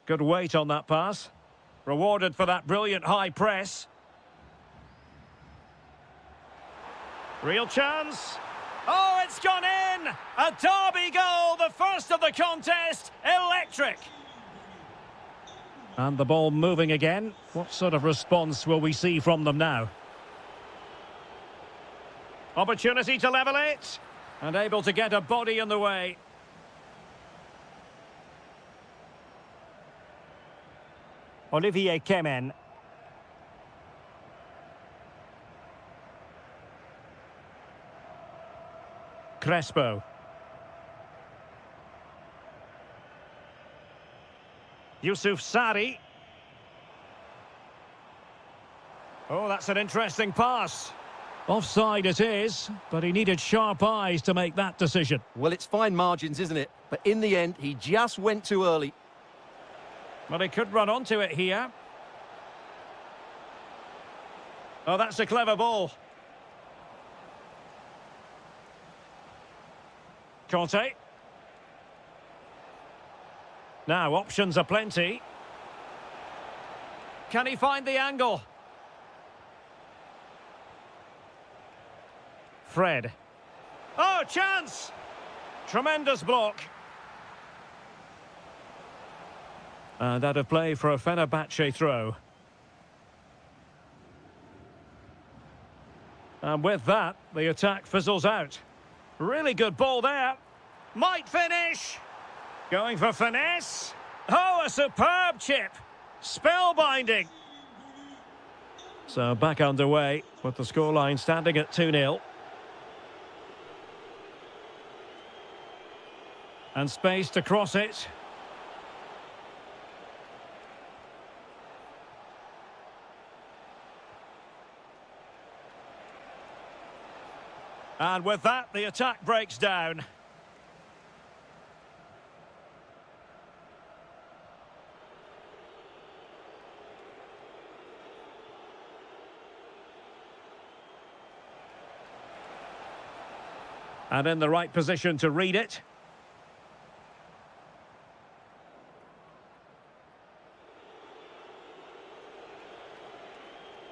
Good weight on that pass. Rewarded for that brilliant high press. Real chance. Oh, it's gone in! A derby goal, the first of the contest. Electric. And the ball moving again. What sort of response will we see from them now? Opportunity to level it. And able to get a body in the way. Olivier Kemen. Crespo. Yusuf Sari. Oh, that's an interesting pass. Offside it is, but he needed sharp eyes to make that decision. Well, it's fine margins, isn't it? But in the end, he just went too early. Well, he could run onto it here. Oh, that's a clever ball. Conte. Now, options are plenty. Can he find the angle? Fred. Oh, chance! Tremendous block. And out of play for a Fenerbahce throw. And with that, the attack fizzles out. Really good ball there. Might finish. Going for finesse. Oh, a superb chip. Spellbinding. So back underway with the scoreline standing at 2-0. And space to cross it. And with that, the attack breaks down. And in the right position to read it.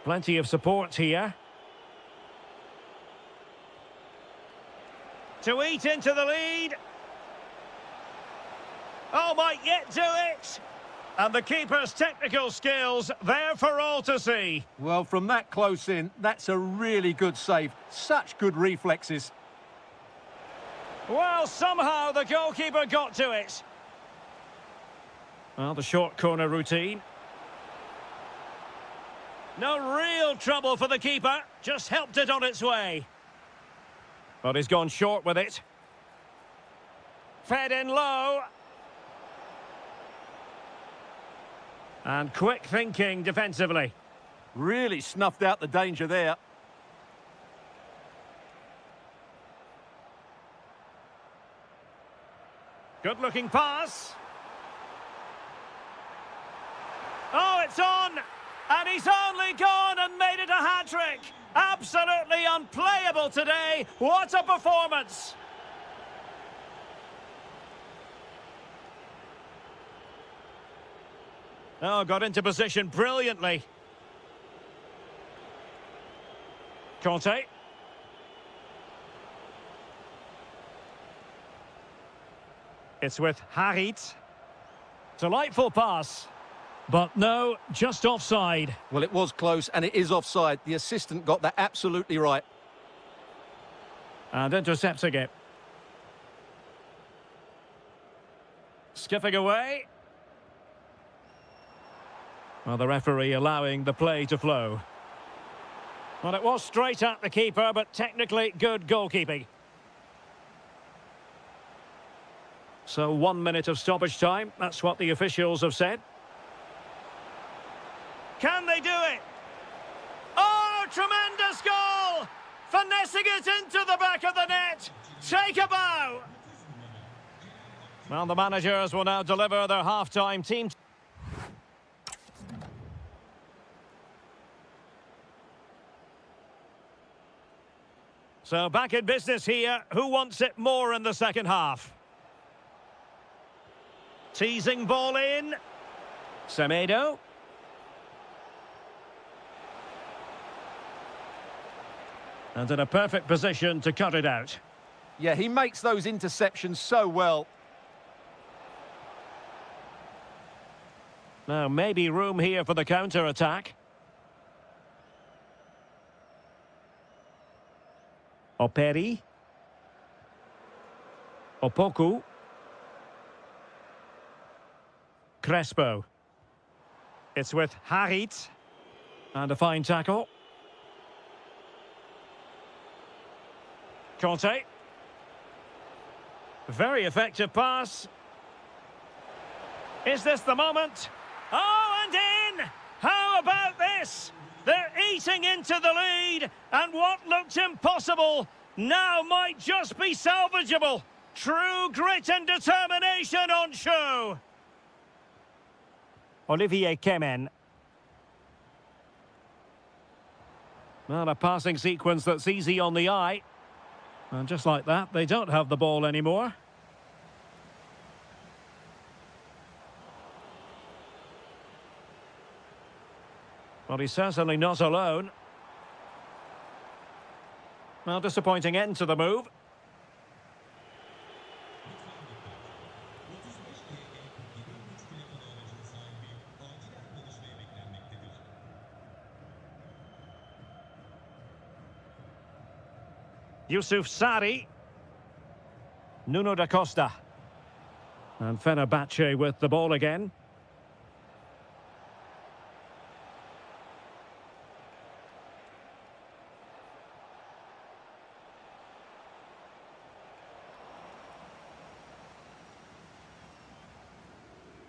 Plenty of support here. To eat into the lead. Oh, might yet do it. And the keeper's technical skills there for all to see. Well, from that close in, that's a really good save. Such good reflexes. Well, somehow the goalkeeper got to it. Well, the short corner routine. No real trouble for the keeper. Just helped it on its way. But he's gone short with it. Fed in low. And quick thinking defensively. Really snuffed out the danger there. Good looking pass. Oh, it's on! And he's only gone and made it a hat-trick. Absolutely unplayable today. What a performance. Oh, got into position brilliantly. Conte. It's with Harit. Delightful pass. But no, just offside. Well, it was close, and it is offside. The assistant got that absolutely right. And intercepting it. Skipping away. Well, the referee allowing the play to flow. Well, it was straight at the keeper, but technically good goalkeeping. So 1 minute of stoppage time. That's what the officials have said. Can they do it? Oh, tremendous goal! Finessing it into the back of the net. Take a bow. Well, the managers will now deliver their half-time team. So back in business here. Who wants it more in the second half? Teasing ball in. Semedo. And in a perfect position to cut it out. Yeah, he makes those interceptions so well. Now, maybe room here for the counter-attack. Operi. Opoku. Crespo. It's with Harit. And a fine tackle. Conte. Very effective pass. Is this the moment? Oh, and in! How about this? They're eating into the lead, and what looked impossible now might just be salvageable. True grit and determination on show. Olivier Kemen. Well, a passing sequence that's easy on the eye. And just like that, they don't have the ball anymore. Well, he's certainly not alone. Well, disappointing end to the move. Yusuf Sari. Nuno da Costa. And Fenerbahce with the ball again.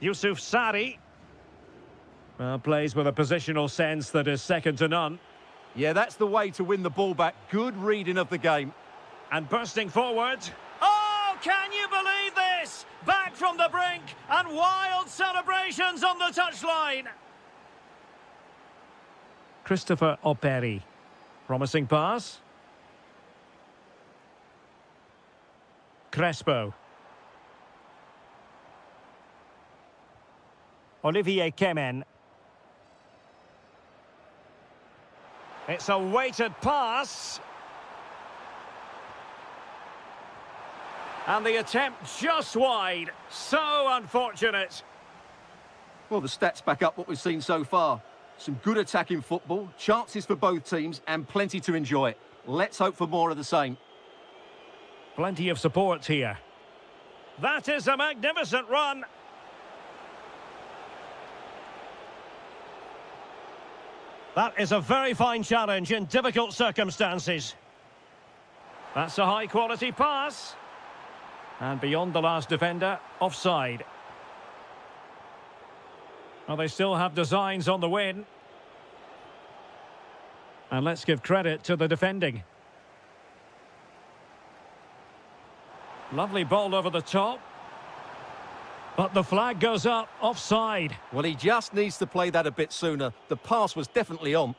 Yusuf Sari. Well, plays with a positional sense that is second to none. Yeah, that's the way to win the ball back. Good reading of the game. And bursting forward. Oh, can you believe this? Back from the brink and wild celebrations on the touchline. Christopher Operi. Promising pass. Crespo. Olivier Kemen. It's a weighted pass. And the attempt just wide. So unfortunate. Well, the stats back up what we've seen so far. Some good attacking football, chances for both teams, and plenty to enjoy. Let's hope for more of the same. Plenty of support here. That is a magnificent run. That is a very fine challenge in difficult circumstances. That's a high-quality pass. And beyond the last defender, offside. Well, they still have designs on the win. And let's give credit to the defending. Lovely ball over the top. But the flag goes up, offside. Well, he just needs to play that a bit sooner. The pass was definitely on.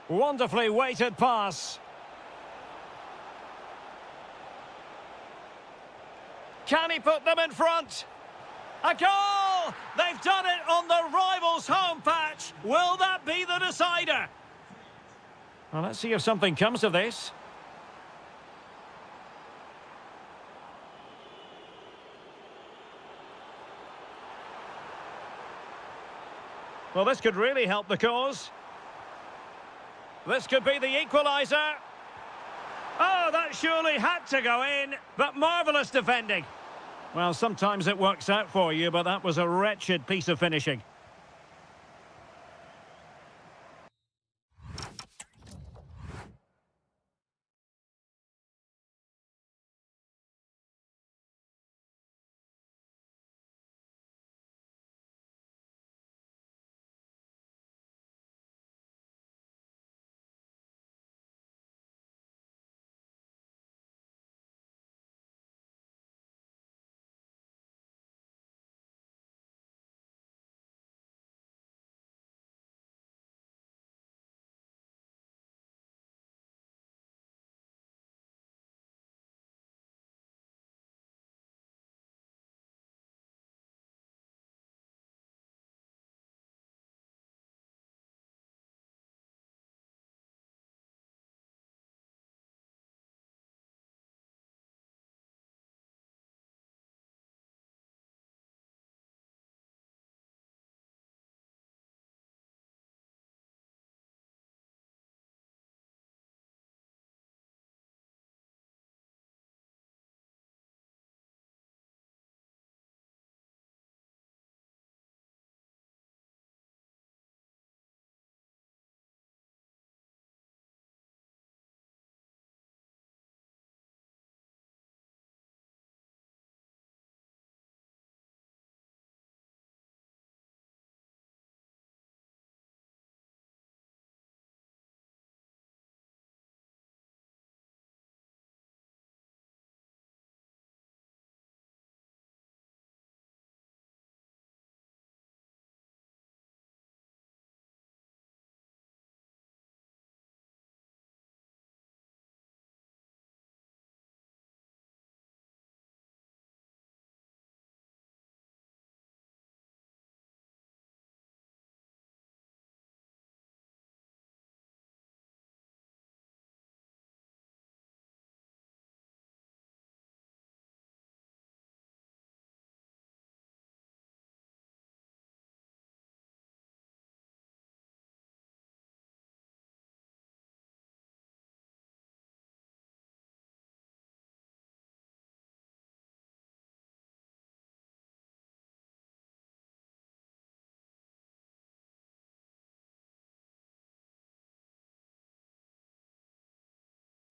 Wonderfully weighted pass. Can he put them in front? A goal! They've done it on the rivals' home patch. Will that be the decider? Well, let's see if something comes of this. Well, this could really help the cause. This could be the equaliser. Oh, that surely had to go in, but marvellous defending. Well, sometimes it works out for you, but that was a wretched piece of finishing.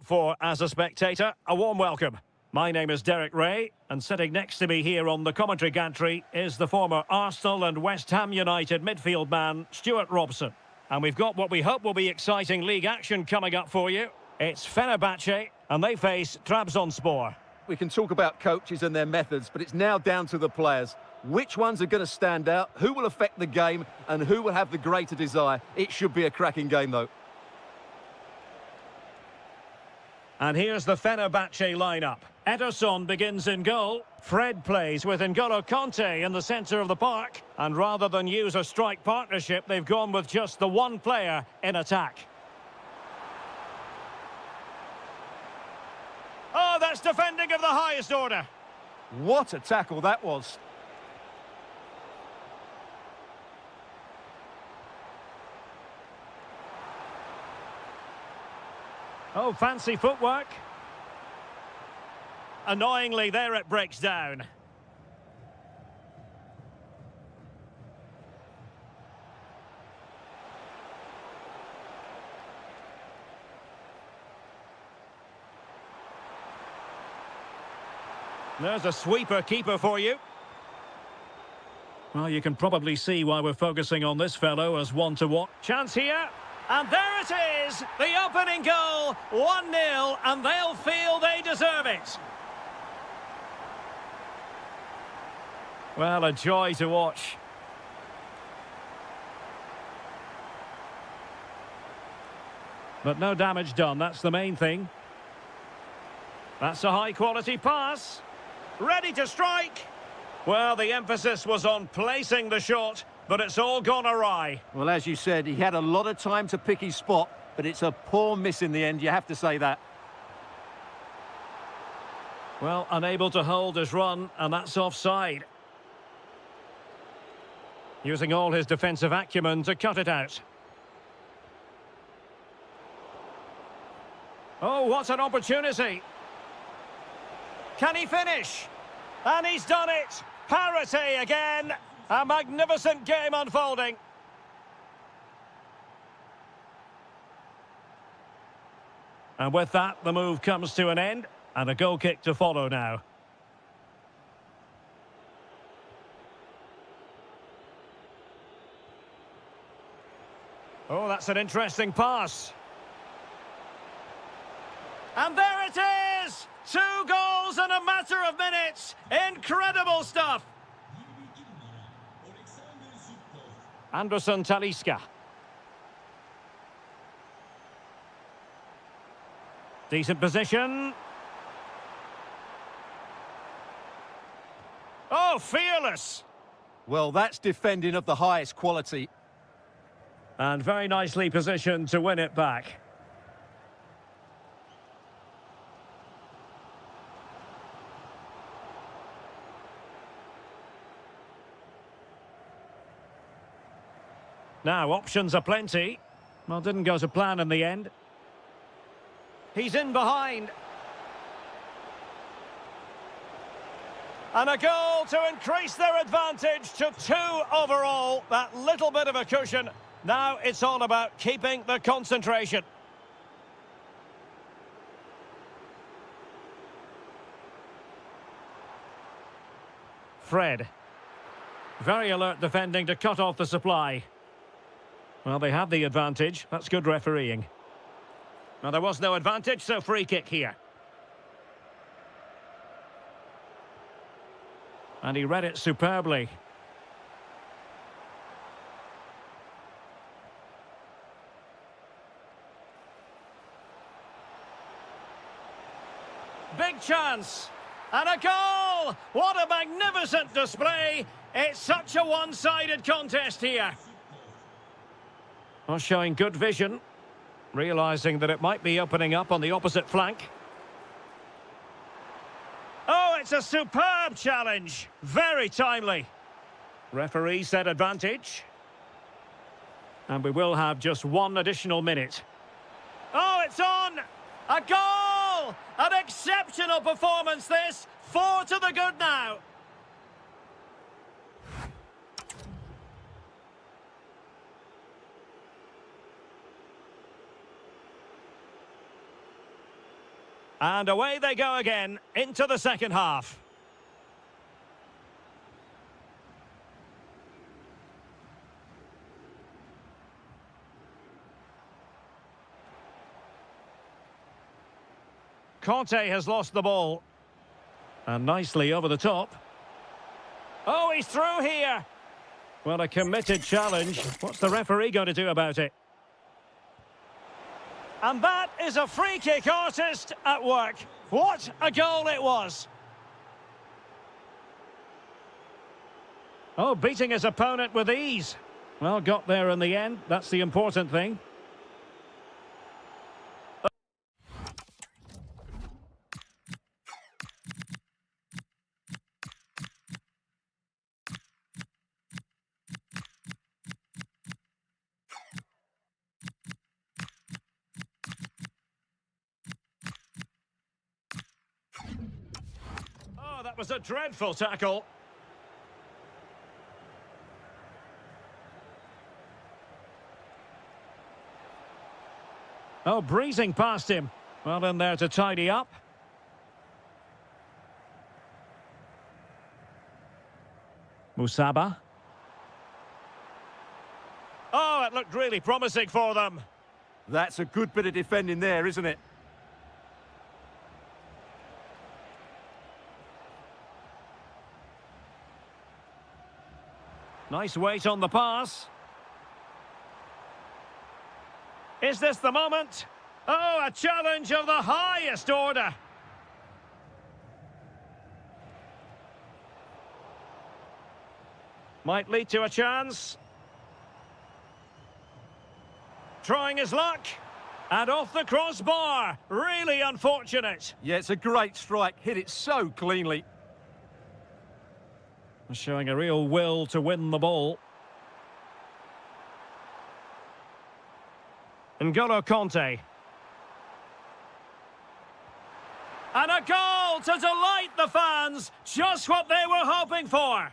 for as a spectator. A warm welcome. My name is Derek Ray, and sitting next to me here on the commentary gantry is the former Arsenal and West Ham United midfield man, Stuart Robson. And we've got what we hope will be exciting league action coming up for you. It's Fenerbahce, and they face Trabzonspor. We can talk about coaches and their methods, but it's now down to the players. Which ones are going to stand out, who will affect the game, and who will have the greater desire? It should be a cracking game, though. And here's the Fenerbahce lineup. Ederson begins in goal. Fred plays with N'Golo Kanté in the centre of the park. And rather than use a strike partnership, they've gone with just the one player in attack. Oh, that's defending of the highest order. What a tackle that was. Oh, fancy footwork. Annoyingly, there it breaks down. There's a sweeper keeper for you. Well, you can probably see why we're focusing on this fellow as one to watch. Chance here. And there it is, the opening goal, 1-0, and they'll feel they deserve it. Well, a joy to watch. But no damage done, that's the main thing. That's a high-quality pass. Ready to strike. Well, the emphasis was on placing the shot, but it's all gone awry. Well, as you said, he had a lot of time to pick his spot, but it's a poor miss in the end, you have to say that. Well, unable to hold his run, and that's offside. Using all his defensive acumen to cut it out. Oh, what an opportunity. Can he finish? And he's done it. Parity again. A magnificent game unfolding. And with that, the move comes to an end, and a goal kick to follow now. Oh, that's an interesting pass. And there it is! 2 goals in a matter of minutes. Incredible stuff. Anderson Talisca. Decent position. Oh, fearless. Well, that's defending of the highest quality. And very nicely positioned to win it back. Now, options are plenty. Well, didn't go to plan in the end. He's in behind. And a goal to increase their advantage to 2 overall. That little bit of a cushion. Now it's all about keeping the concentration. Fred. Very alert defending to cut off the supply. Well, they have the advantage. That's good refereeing. Well, there was no advantage, so free kick here. And he read it superbly. Big chance. And a goal! What a magnificent display. It's such a one-sided contest here. Well, showing good vision, realising that it might be opening up on the opposite flank. Oh, it's a superb challenge. Very timely. Referee said advantage. And we will have just 1 additional minute. Oh, it's on! A goal! An exceptional performance this. 4 to the good now. And away they go again into the second half. Conte has lost the ball. And nicely over the top. Oh, he's through here. Well, a committed challenge. What's the referee going to do about it? And that is a free kick artist at work. What a goal it was. Oh, beating his opponent with ease. Well, got there in the end. That's the important thing. Oh, that was a dreadful tackle. Oh, breezing past him. Well in there to tidy up. Musaba. Oh, it looked really promising for them. That's a good bit of defending there, isn't it? Nice weight on the pass. Is this the moment? Oh, a challenge of the highest order. Might lead to a chance. Trying his luck. And off the crossbar. Really unfortunate. Yeah, it's a great strike. Hit it so cleanly. Showing a real will to win the ball. N'Golo Conte. And a goal to delight the fans. Just what they were hoping for.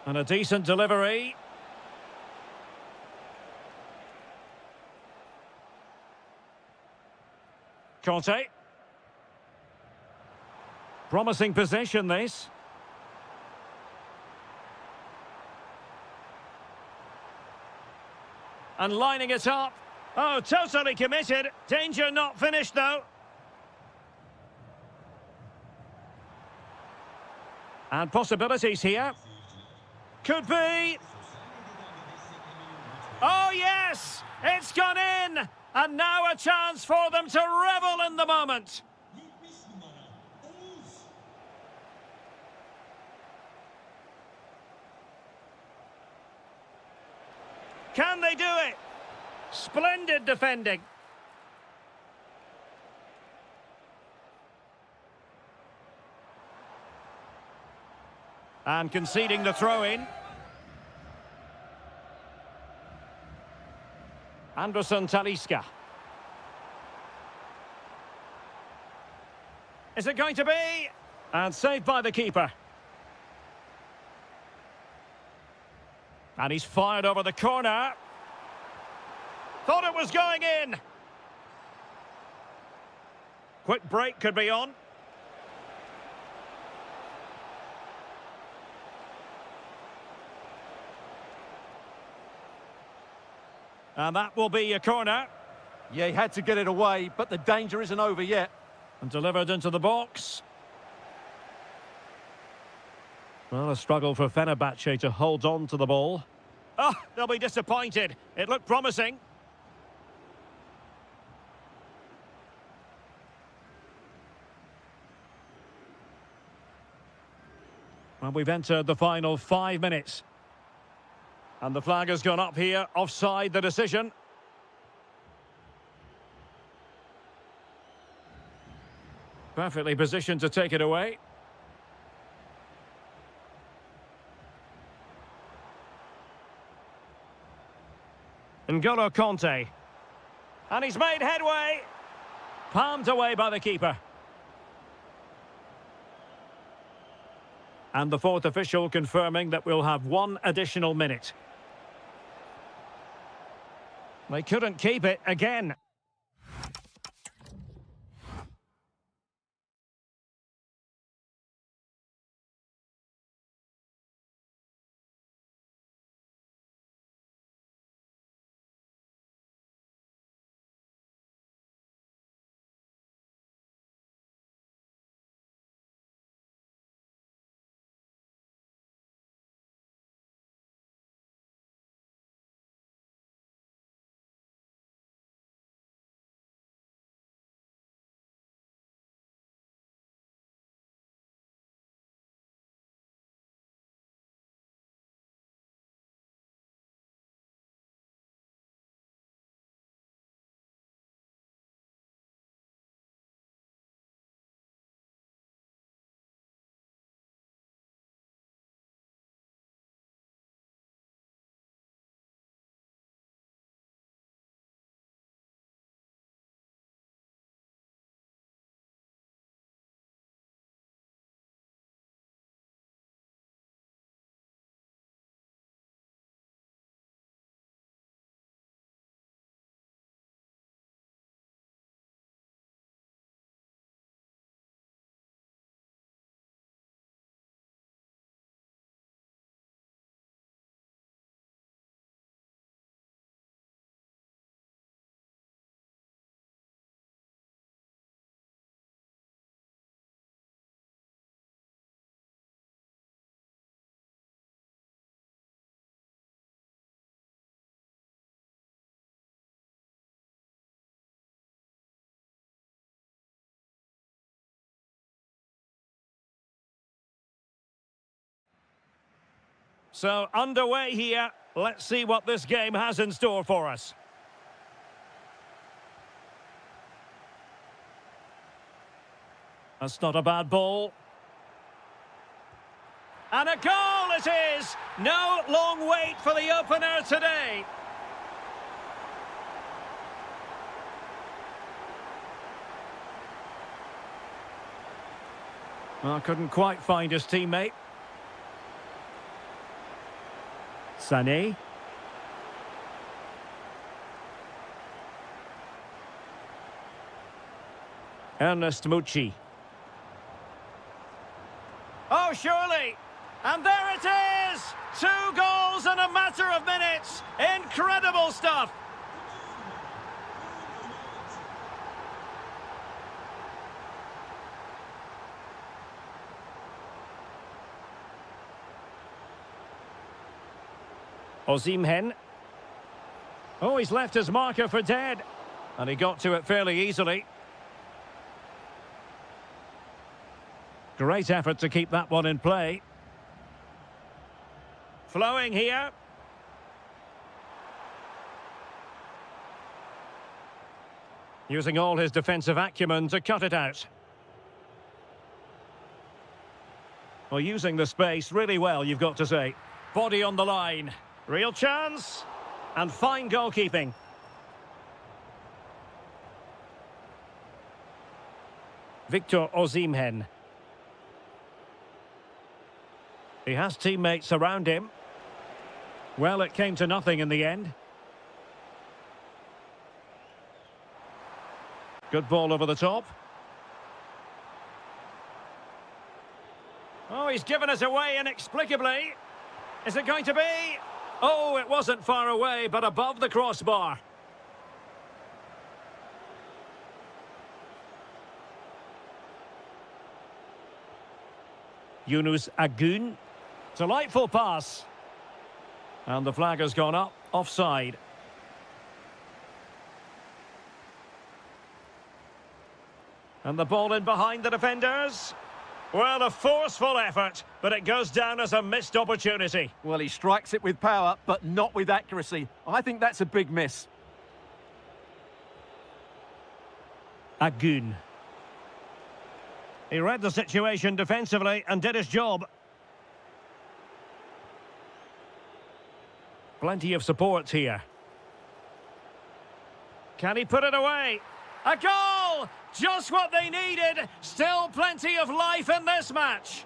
And a decent delivery. Conte. Promising possession, this. And lining it up. Oh, totally committed. Danger not finished, though. And possibilities here. Could be. Oh, yes! It's gone in! And now a chance for them to revel in the moment. Can they do it? Splendid defending. And conceding the throw-in. Anderson Talisca. Is it going to be? And saved by the keeper. And he's fired over the corner. Thought it was going in. Quick break could be on. And that will be a corner. Yeah, he had to get it away, but the danger isn't over yet. And delivered into the box. Well, a struggle for Fenerbahce to hold on to the ball. Oh, they'll be disappointed. It looked promising. Well, we've entered the final 5 minutes. And the flag has gone up here. Offside the decision. Perfectly positioned to take it away. N'Golo Conte. And he's made headway. Palmed away by the keeper. And the fourth official confirming that we'll have 1 additional minute. They couldn't keep it again. So, underway here. Let's see what this game has in store for us. That's not a bad ball. And a goal it is! No long wait for the opener today. Well, couldn't quite find his teammate. Sané. Ernest Mucci. Oh, surely! And there it is! 2 goals in a matter of minutes! Incredible stuff! Osimhen. Oh, he's left his marker for dead. And he got to it fairly easily. Great effort to keep that one in play. Flowing here. Using all his defensive acumen to cut it out. Well, using the space really well, you've got to say. Body on the line. Real chance. And fine goalkeeping. Victor Osimhen. He has teammates around him. Well, it came to nothing in the end. Good ball over the top. Oh, he's given us away inexplicably. Is it going to be? Oh, it wasn't far away, but above the crossbar. Yunus Agun. Delightful pass. And the flag has gone up, offside. And the ball in behind the defenders. Well, a forceful effort, but it goes down as a missed opportunity. Well, he strikes it with power, but not with accuracy. I think that's a big miss. Agun. He read the situation defensively and did his job. Plenty of support here. Can he put it away? A goal! Just what they needed. Still plenty of life in this match.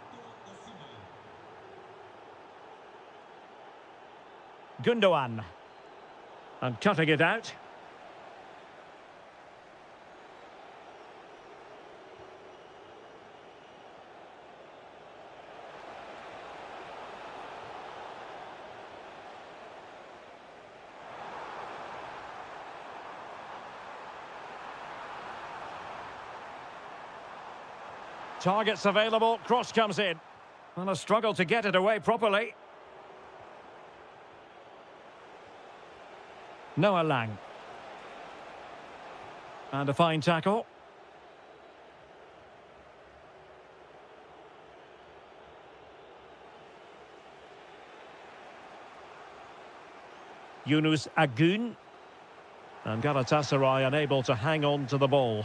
Gundogan. And cutting it out. Targets available, cross comes in. And a struggle to get it away properly. Noah Lang. And a fine tackle. Yunus Agun. And Galatasaray unable to hang on to the ball.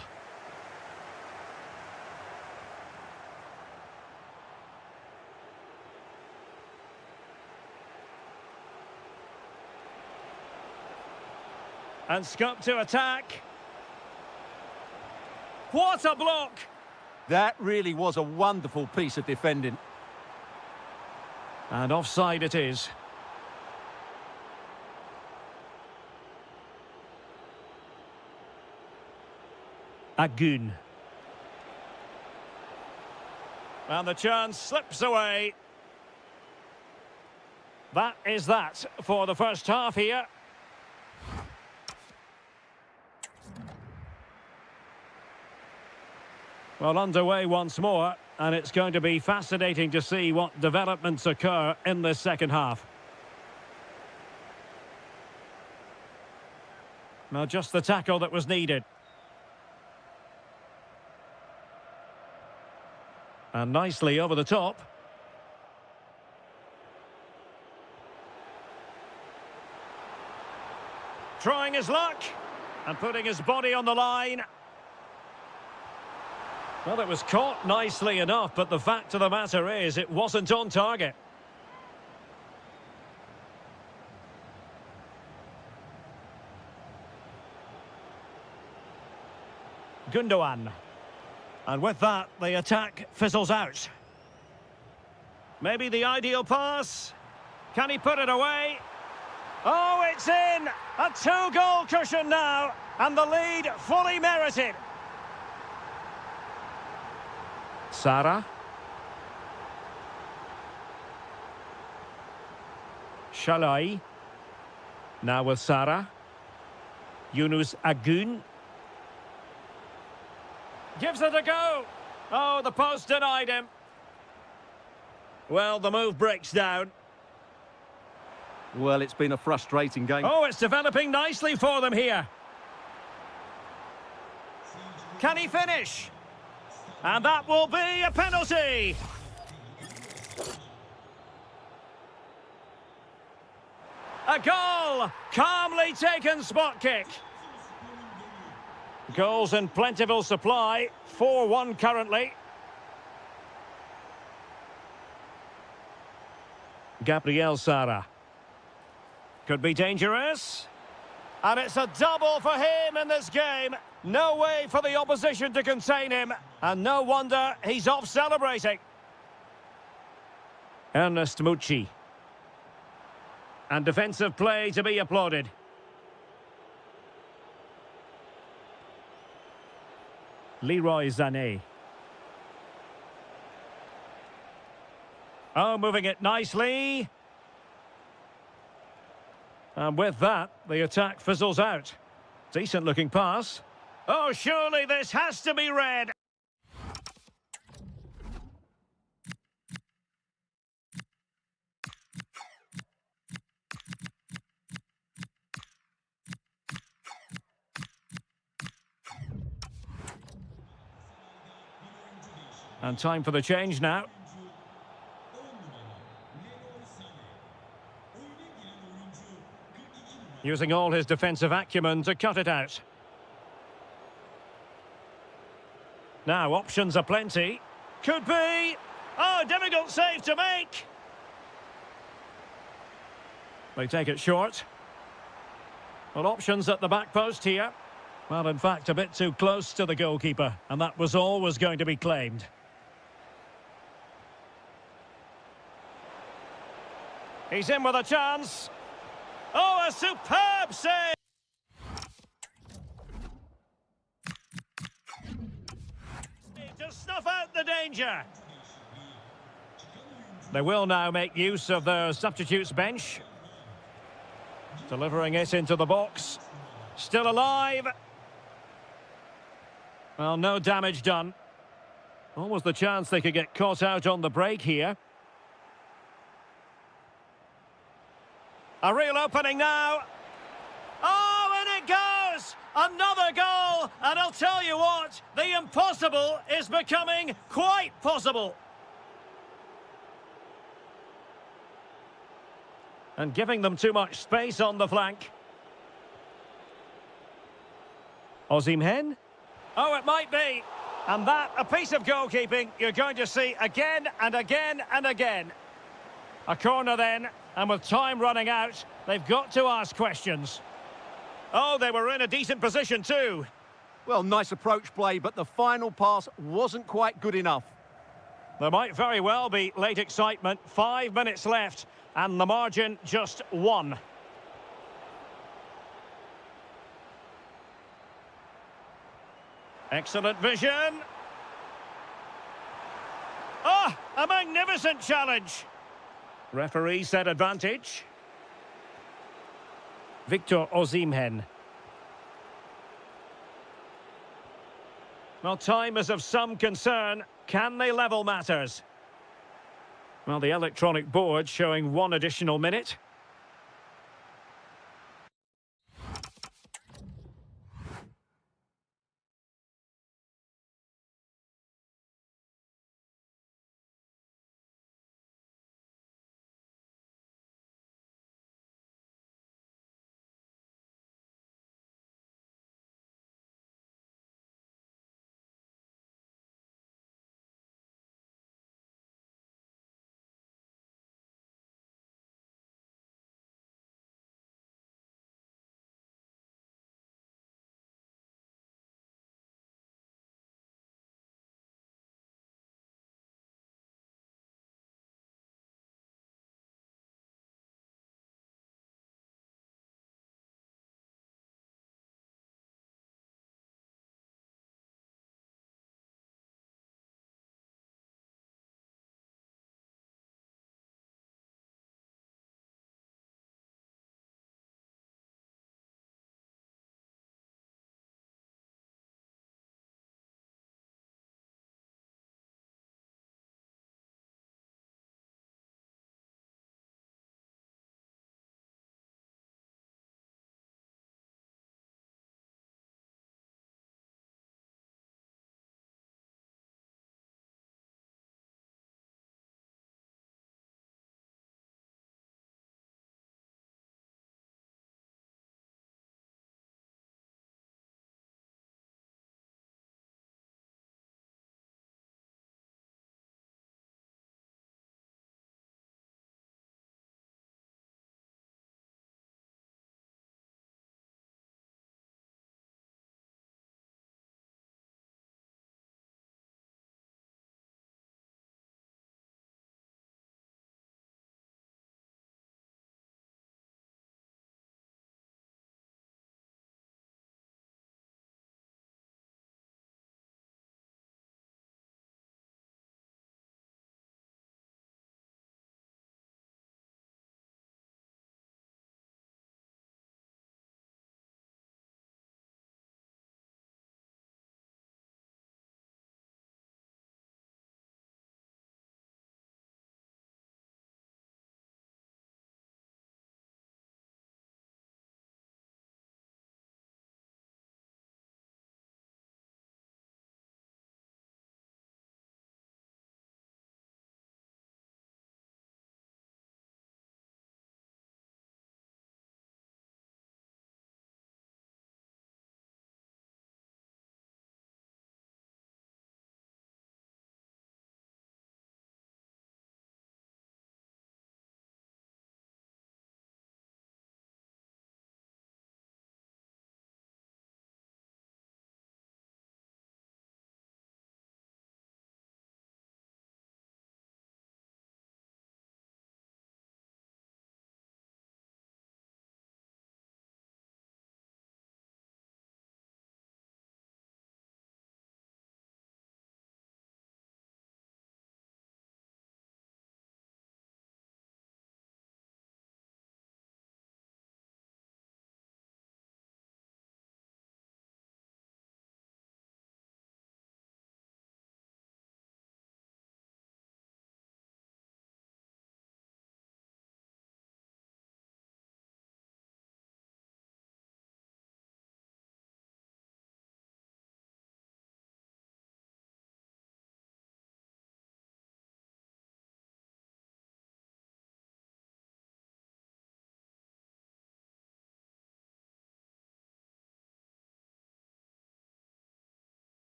And scope to attack. What a block! That really was a wonderful piece of defending. And offside it is. Agun. And the chance slips away. That is that for the first half here. Well, underway once more, and it's going to be fascinating to see what developments occur in this second half. Now, just the tackle that was needed. And nicely over the top. Trying his luck, and putting his body on the line. Well, it was caught nicely enough, but the fact of the matter is it wasn't on target. Gundogan. And with that, the attack fizzles out. Maybe the ideal pass. Can he put it away? Oh, it's in! A two-goal cushion now, and the lead fully merited. Sara. Shalai. Now with Sara. Yunus Agun. Gives it a go. Oh, the post denied him. Well, the move breaks down. Well, it's been a frustrating game. Oh, it's developing nicely for them here. Can he finish? And that will be a penalty. A goal! Calmly taken spot kick. Goals in plentiful supply. 4-1 currently. Gabriel Sara. Could be dangerous. And it's a double for him in this game. No way for the opposition to contain him. And no wonder he's off celebrating. Ernest Mucci. And defensive play to be applauded. Leroy Sané. Oh, moving it nicely. And with that, the attack fizzles out. Decent looking pass. Oh, surely this has to be red. And time for the change now. Using all his defensive acumen to cut it out. Now, options are plenty. Could be. Oh, difficult save to make. They take it short. Well, options at the back post here. Well, in fact, a bit too close to the goalkeeper. And that was always going to be claimed. He's in with a chance. Oh, a superb save! To snuff out the danger. They will now make use of their substitutes bench. Delivering it into the box. Still alive. Well, no damage done. Almost the chance they could get caught out on the break here. A real opening now. Oh, and it goes! Another goal! And I'll tell you what, the impossible is becoming quite possible. And giving them too much space on the flank. Osimhen? Oh, it might be. And that, a piece of goalkeeping you're going to see again and again and again. A corner then, and with time running out, they've got to ask questions. Oh, they were in a decent position too. Well, nice approach play, but the final pass wasn't quite good enough. There might very well be late excitement. 5 minutes left, and the margin just 1. Excellent vision. Ah, a magnificent challenge. Referee said advantage. Victor Osimhen. Well, time is of some concern. Can they level matters? Well, the electronic board showing 1 additional minute.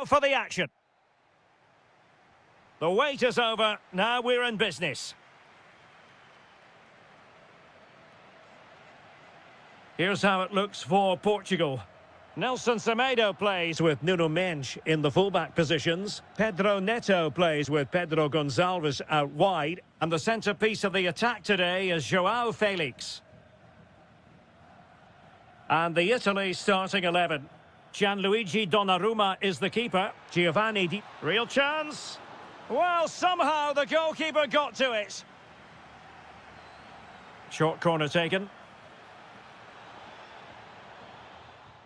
For the action. The wait is over. Now we're in business. Here's how it looks for Portugal. Nelson Semedo plays with Nuno Mendes in the fullback positions. Pedro Neto plays with Pedro Gonçalves out wide. And the centrepiece of the attack today is João Felix. And the Italy starting 11. Gianluigi Donnarumma is the keeper. Giovanni Di... Real chance. Well, somehow the goalkeeper got to it. Short corner taken.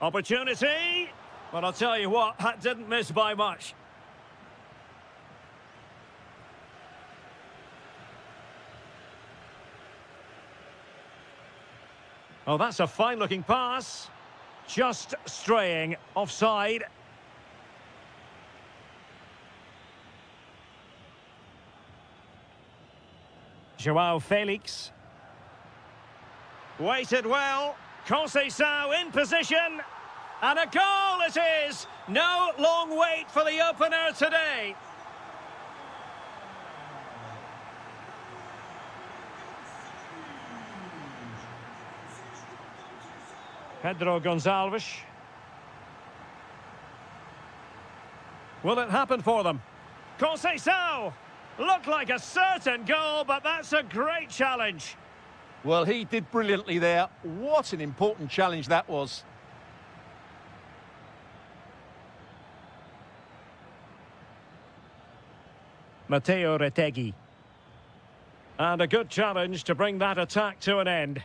Opportunity. But I'll tell you what, that didn't miss by much. Oh, that's a fine-looking pass. Just straying offside. João Felix. Waited well. Conceição in position. And a goal it is! No long wait for the opener today. Pedro Gonçalves. Will it happen for them? Conceição! Looked like a certain goal, but that's a great challenge. Well, he did brilliantly there. What an important challenge that was. Matteo Retegui. And a good challenge to bring that attack to an end.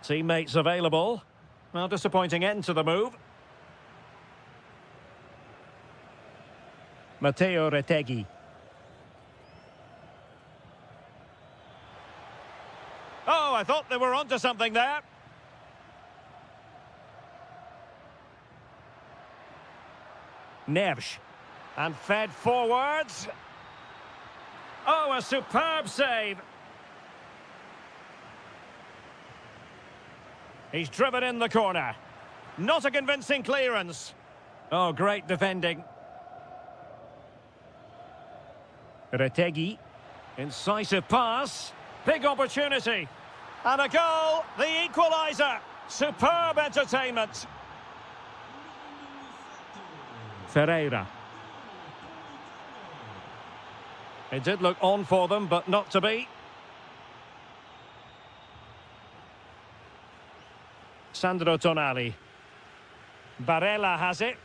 Teammates available. Well, disappointing end to the move. Matteo Retegui. Oh, I thought they were onto something there. Neves. And fed forwards. Oh, a superb save. He's driven in the corner. Not a convincing clearance. Oh, great defending. Retegui. Incisive pass. Big opportunity. And a goal, the equaliser. Superb entertainment. Ferreira. It did look on for them, but not to be. Sandro Tonali. Barella has it.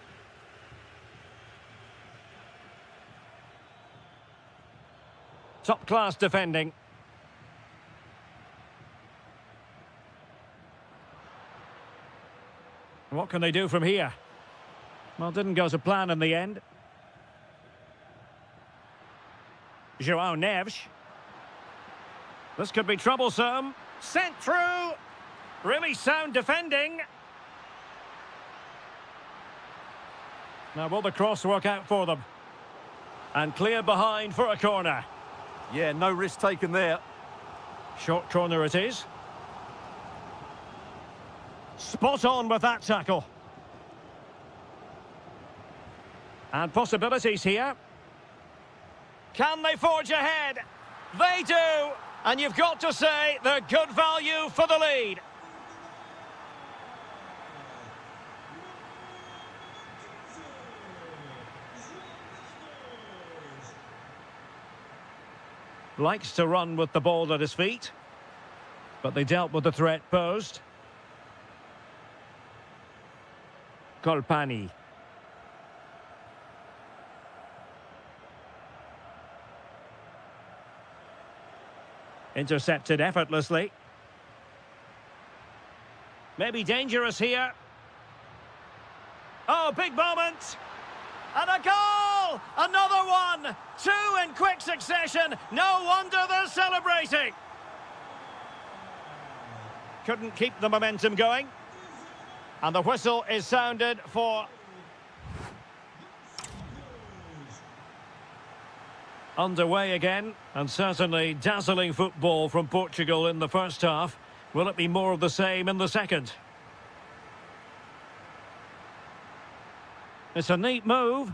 Top-class defending. What can they do from here? Well, didn't go to plan in the end. João Neves. This could be troublesome. Sent through. Really sound defending. Now, will the cross work out for them? And clear behind for a corner. Yeah, no risk taken there. Short corner it is. Spot on with that tackle. And possibilities here. Can they forge ahead? They do! And you've got to say they're good value for the lead. Likes to run with the ball at his feet. But they dealt with the threat posed. Colpani. Intercepted effortlessly. Maybe dangerous here. Oh, big moment. And a goal! Another one! Two in quick succession. No wonder they're celebrating. Couldn't keep the momentum going. And the whistle is sounded for... Underway again, and certainly dazzling football from Portugal in the first half. Will it be more of the same in the second? It's a neat move.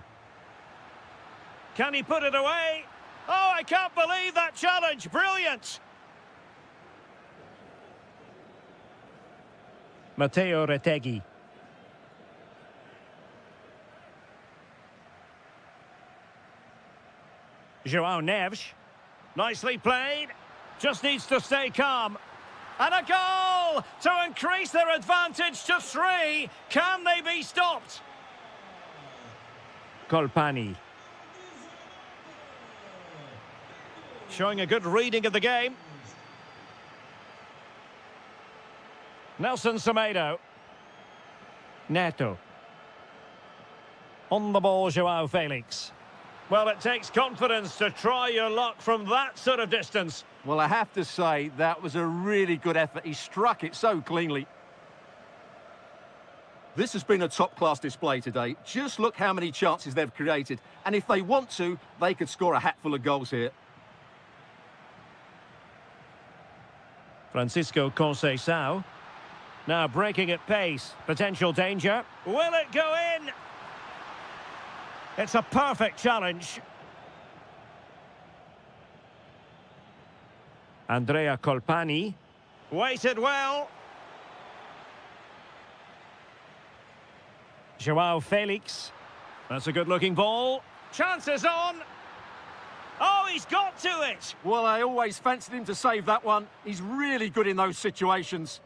Can he put it away? Oh, I can't believe that challenge. Brilliant. Matteo Retegui. João Neves. Nicely played. Just needs to stay calm. And a goal to increase their advantage to 3. Can they be stopped? Colpani. Showing a good reading of the game. Nelson Semedo. Neto. On the ball, João Felix. Well, it takes confidence to try your luck from that sort of distance. Well, I have to say, that was a really good effort. He struck it so cleanly. This has been a top-class display today. Just look how many chances they've created. And if they want to, they could score a hatful of goals here. Francisco Conceição. Now breaking at pace. Potential danger. Will it go in? It's a perfect challenge. Andrea Colpani. Waited well. João Felix. That's a good-looking ball. Chances on. Oh, he's got to it. Well, I always fancied him to save that one. He's really good in those situations.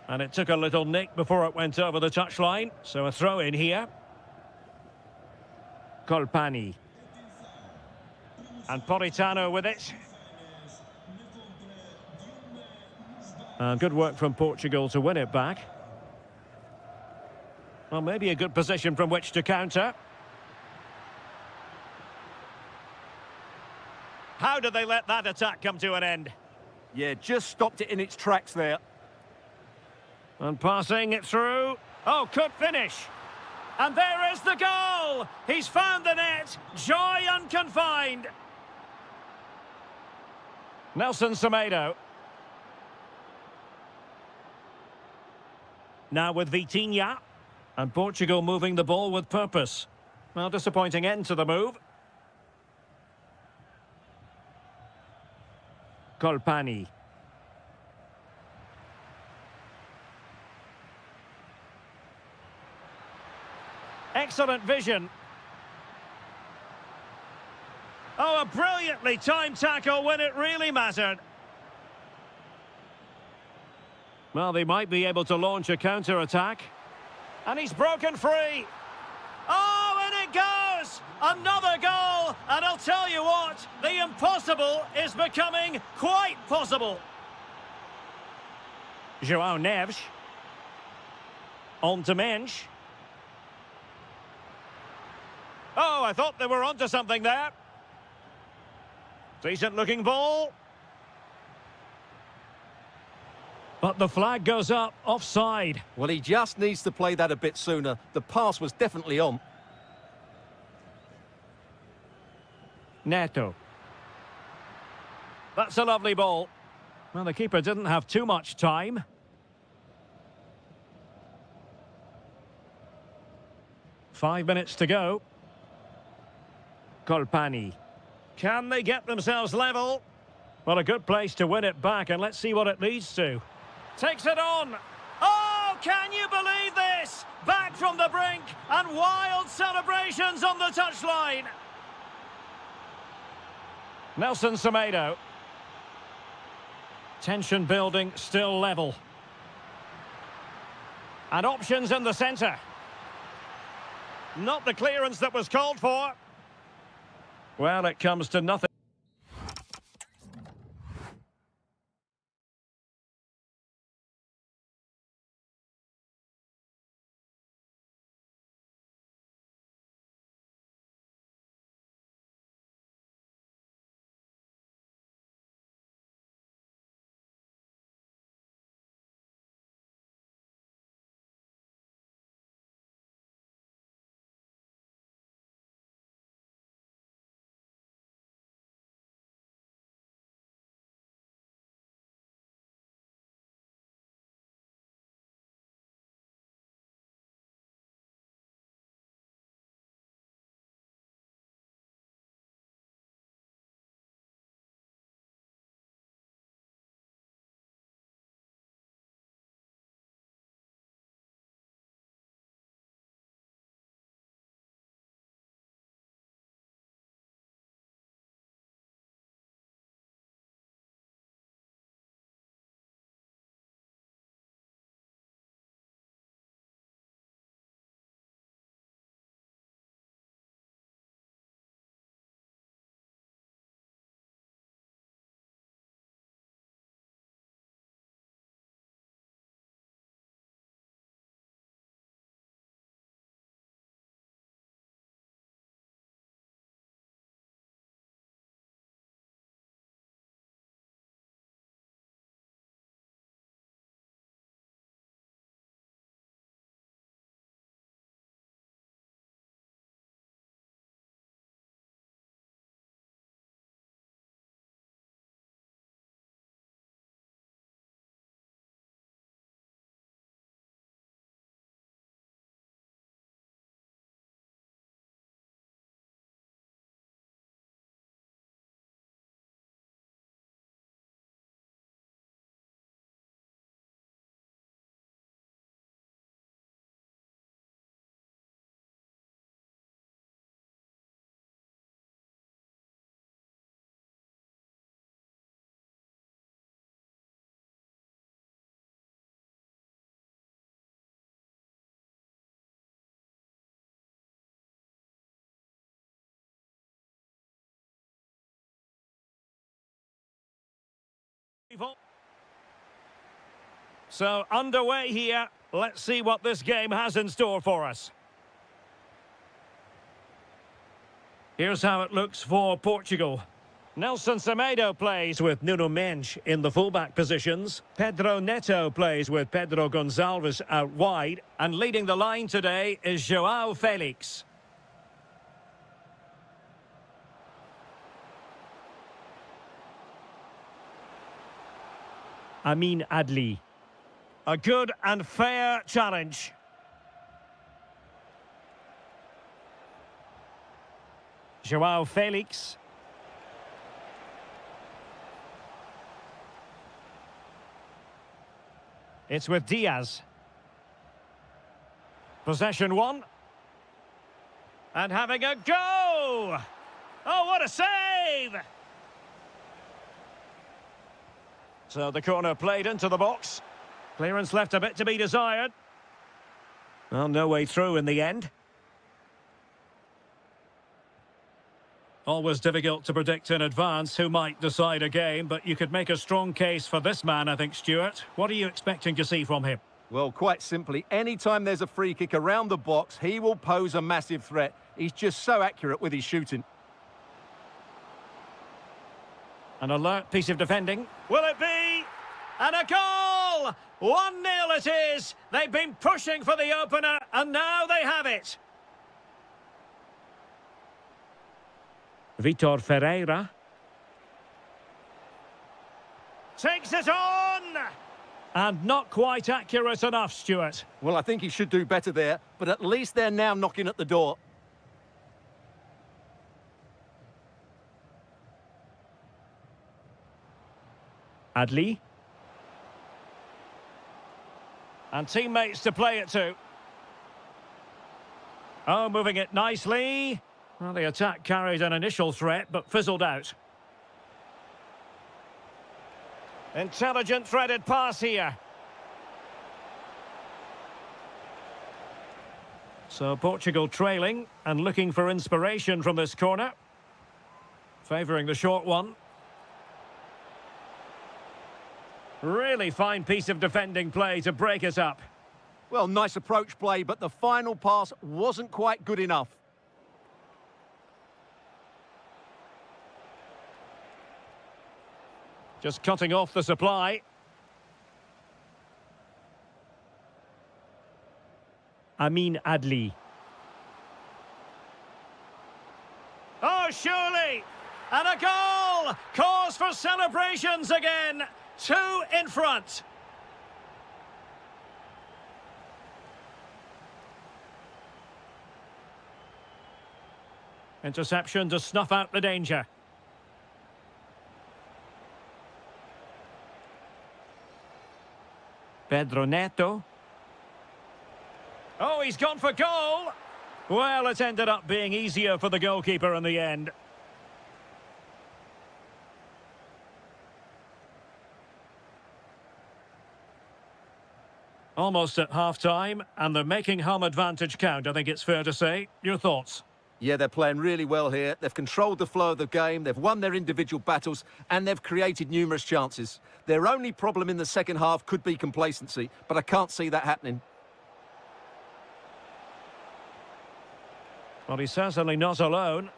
And it took a little nick before it went over the touchline. So a throw in here. Colpani. And Politano with it. And good work from Portugal to win it back. Well, maybe a good position from which to counter. How did they let that attack come to an end? Yeah, just stopped it in its tracks there. And passing it through. Oh, could finish. And there is the goal. He's found the net. Joy unconfined. Nelson Semedo. Now with Vitinha. And Portugal moving the ball with purpose. Well, disappointing end to the move. Colpani. Excellent vision. Oh, a brilliantly timed tackle when it really mattered. Well, they might be able to launch a counter-attack. And he's broken free. Oh, and it goes! Another goal! And I'll tell you what, the impossible is becoming quite possible. João Neves. On to Mensch. Oh, I thought they were onto something there. Decent-looking ball. But the flag goes up, offside. Well, he just needs to play that a bit sooner. The pass was definitely on. Neto. That's a lovely ball. Well, the keeper didn't have too much time. Five minutes to go. Colpani. Can they get themselves level? Well, a good place to win it back, and let's see what it leads to. Takes it on. Oh, can you believe this? Back from the brink, and wild celebrations on the touchline. Nelson Semedo. Tension building, still level. And options in the centre. Not the clearance that was called for. Well, it comes to nothing. So, underway here. Let's see what this game has in store for us. Here's how it looks for Portugal. Nelson Semedo plays with Nuno Mendes in the fullback positions. Pedro Neto plays with Pedro Gonçalves out wide. And leading the line today is João Felix. Amin Adli. A good and fair challenge. João Felix. It's with Diaz. Possession one. And having a go! Oh, what a save! So the corner played into the box. Clearance left a bit to be desired. Well, no way through in the end. Always difficult to predict in advance who might decide a game, but you could make a strong case for this man, I think, Stuart. What are you expecting to see from him? Well, quite simply, anytime there's a free kick around the box, he will pose a massive threat. He's just so accurate with his shooting. An alert piece of defending. Will it be? And a goal! 1-0 it is. They've been pushing for the opener, and now they have it. Vitor Ferreira. Takes it on! And not quite accurate enough, Stuart. Well, I think he should do better there, but at least they're now knocking at the door. Adli. And teammates to play it to. Oh, moving it nicely. Well, the attack carried an initial threat, but fizzled out. Intelligent threaded pass here. So Portugal trailing and looking for inspiration from this corner. Favouring the short one. Really fine piece of defending play to break it up. Well, nice approach play, but the final pass wasn't quite good enough. Just cutting off the supply. Amin Adli. Oh, surely! And a goal! Cause for celebrations again! 2 in front. Interception to snuff out the danger. Pedro Neto. Oh, he's gone for goal. Well, it ended up being easier for the goalkeeper in the end. Almost at half-time, and they're making home advantage count, I think it's fair to say. Your thoughts? Yeah, they're playing really well here. They've controlled the flow of the game, they've won their individual battles, and they've created numerous chances. Their only problem in the second half could be complacency, but I can't see that happening. Well, he's certainly not alone.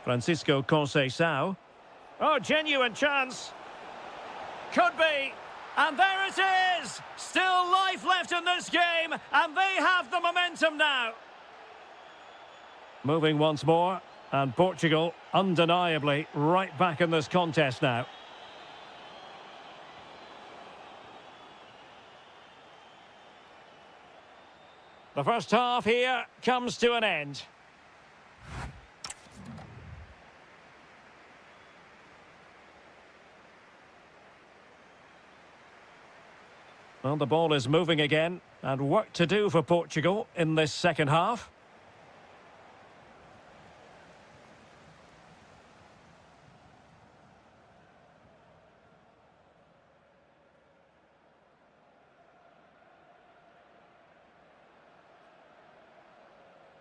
Francisco Conceição. Oh, genuine chance. Could be. And there it is! Still life left in this game, and they have the momentum now. Moving once more, and Portugal undeniably right back in this contest now. The first half here comes to an end. Well, the ball is moving again, and work to do for Portugal in this second half.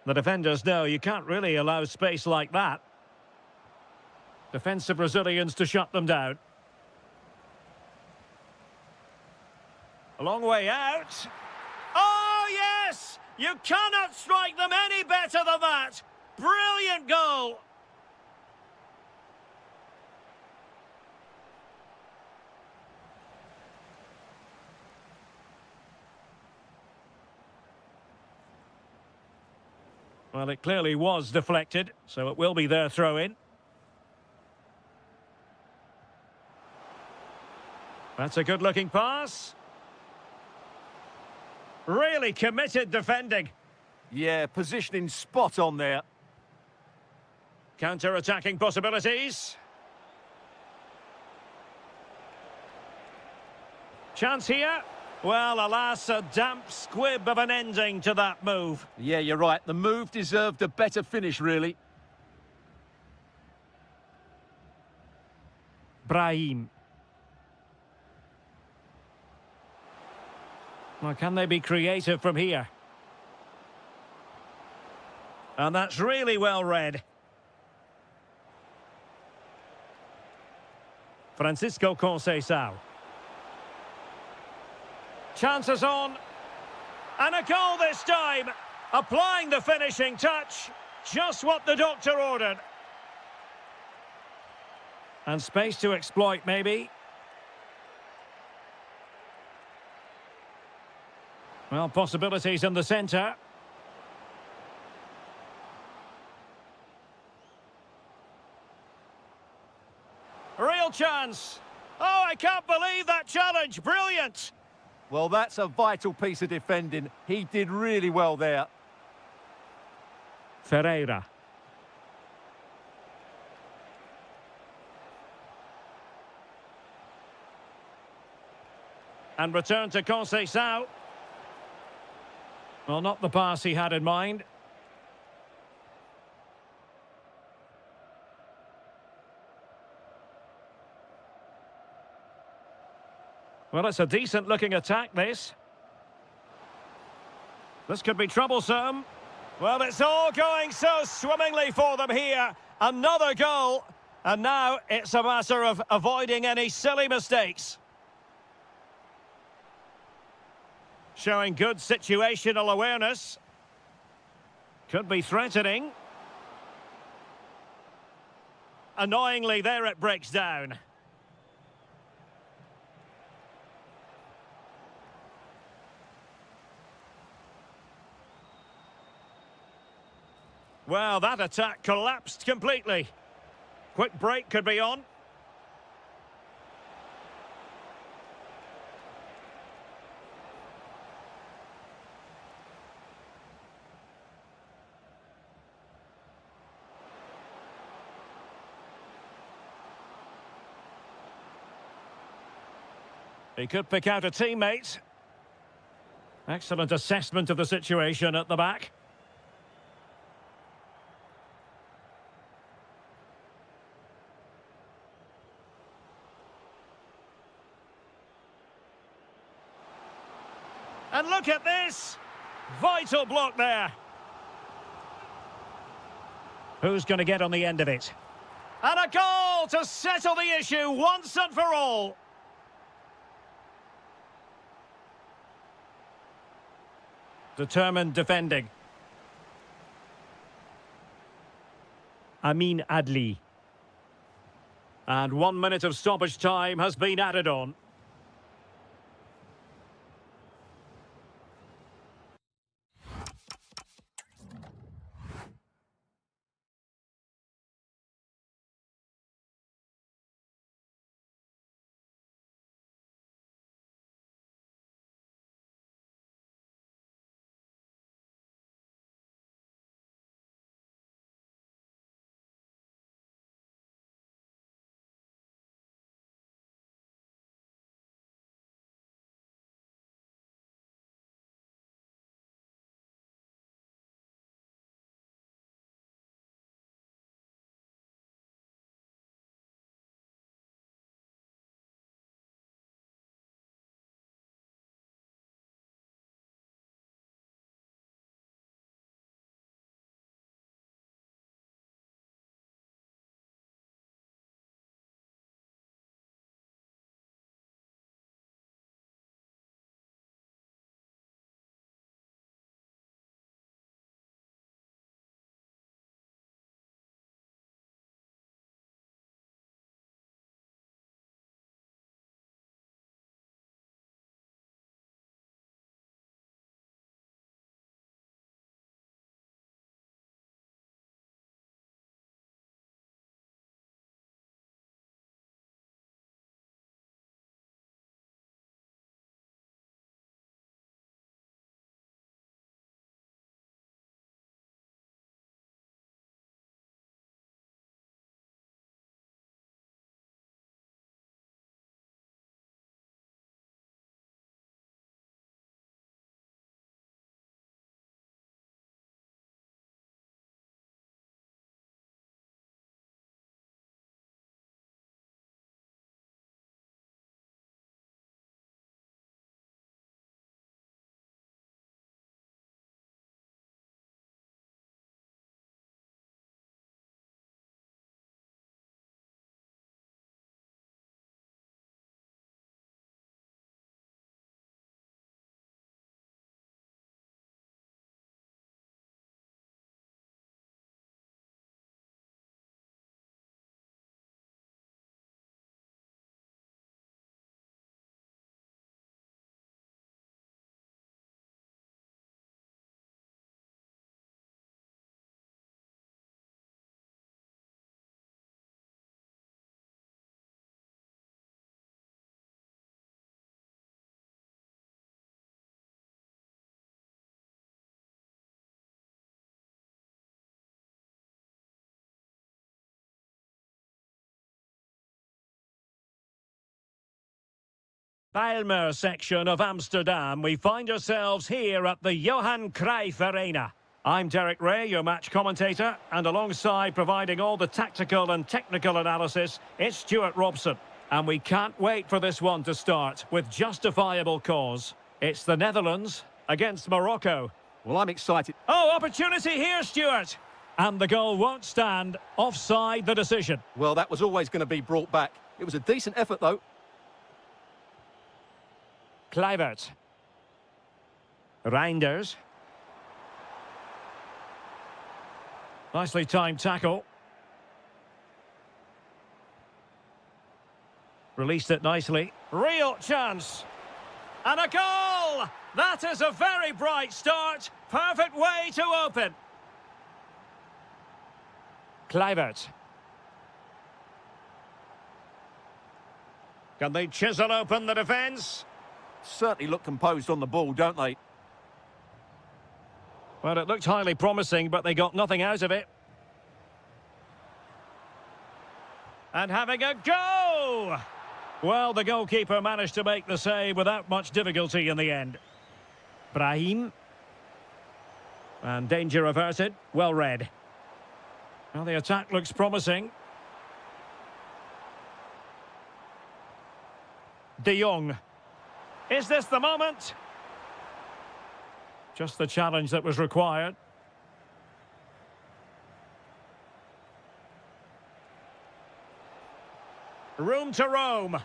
The defenders know you can't really allow space like that. Defensive Brazilians to shut them down. A long way out. Oh, yes! You cannot strike them any better than that. Brilliant goal. Well, it clearly was deflected, so it will be their throw-in. That's a good-looking pass. Really committed defending. Yeah, positioning spot on there. Counter-attacking possibilities. Chance here. Well, alas, a damp squib of an ending to that move. Yeah, you're right. The move deserved a better finish, really. Brahim. Well, can they be creative from here? And that's really well read. Francisco Conceição. Chances on. And a goal this time. Applying the finishing touch. Just what the doctor ordered. And space to exploit, maybe. Well, possibilities in the centre. Real chance. Oh, I can't believe that challenge. Brilliant. Well, that's a vital piece of defending. He did really well there. Ferreira. And return to Conceição. Well, not the pass he had in mind. Well, it's a decent-looking attack, this. This could be troublesome. Well, it's all going so swimmingly for them here. Another goal. And now it's a matter of avoiding any silly mistakes. Showing good situational awareness. Could be threatening. Annoyingly, there it breaks down. Well, that attack collapsed completely. Quick break could be on. He could pick out a teammate. Excellent assessment of the situation at the back. And look at this! Vital block there. Who's going to get on the end of it? And a goal to settle the issue once and for all. Determined defending. Amin Adli. And 1 minute of stoppage time has been added on. Bijlmer section of Amsterdam. We find ourselves here at the Johan Cruyff Arena. I'm Derek Ray, your match commentator, and alongside providing all the tactical and technical analysis, it's Stuart Robson. And we can't wait for this one to start with justifiable cause. It's the Netherlands against Morocco. Well, I'm excited. Oh, opportunity here, Stuart. And the goal won't stand. Offside the decision. Well, that was always going to be brought back. It was a decent effort, though. Kluivert. Reinders. Nicely timed tackle. Released it nicely. Real chance. And a goal! That is a very bright start. Perfect way to open. Kluivert. Can they chisel open the defence? Certainly look composed on the ball, don't they? Well, it looked highly promising, but they got nothing out of it. And having a go! Well, the goalkeeper managed to make the save without much difficulty in the end. Brahim. And danger averted. Well read. Well, the attack looks promising. De Jong. Is this the moment? Just the challenge that was required. Room to roam.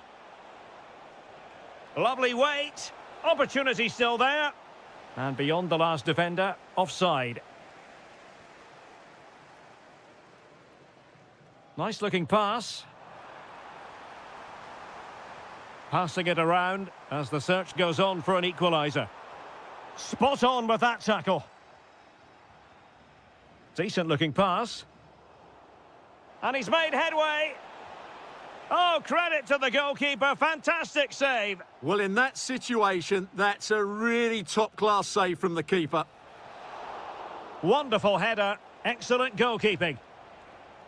Lovely weight. Opportunity still there. And beyond the last defender, offside. Nice looking pass. Passing it around as the search goes on for an equaliser. Spot on with that tackle. Decent looking pass. And he's made headway. Oh, credit to the goalkeeper. Fantastic save. Well, in that situation, that's a really top-class save from the keeper. Wonderful header. Excellent goalkeeping.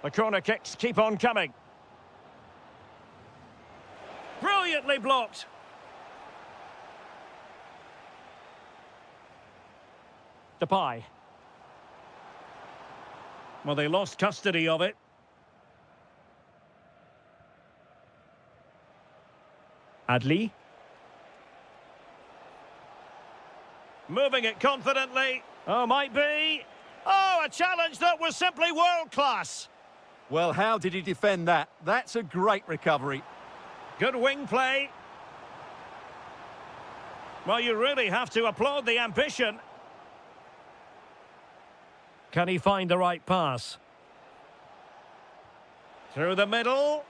The corner kicks keep on coming. Brilliantly blocked. Depay. Well, they lost custody of it. Adli. Moving it confidently. Oh, might be. Oh, a challenge that was simply world-class. Well, how did he defend that? That's a great recovery. Good wing play. Well, you really have to applaud the ambition. Can he find the right pass? Through the middle.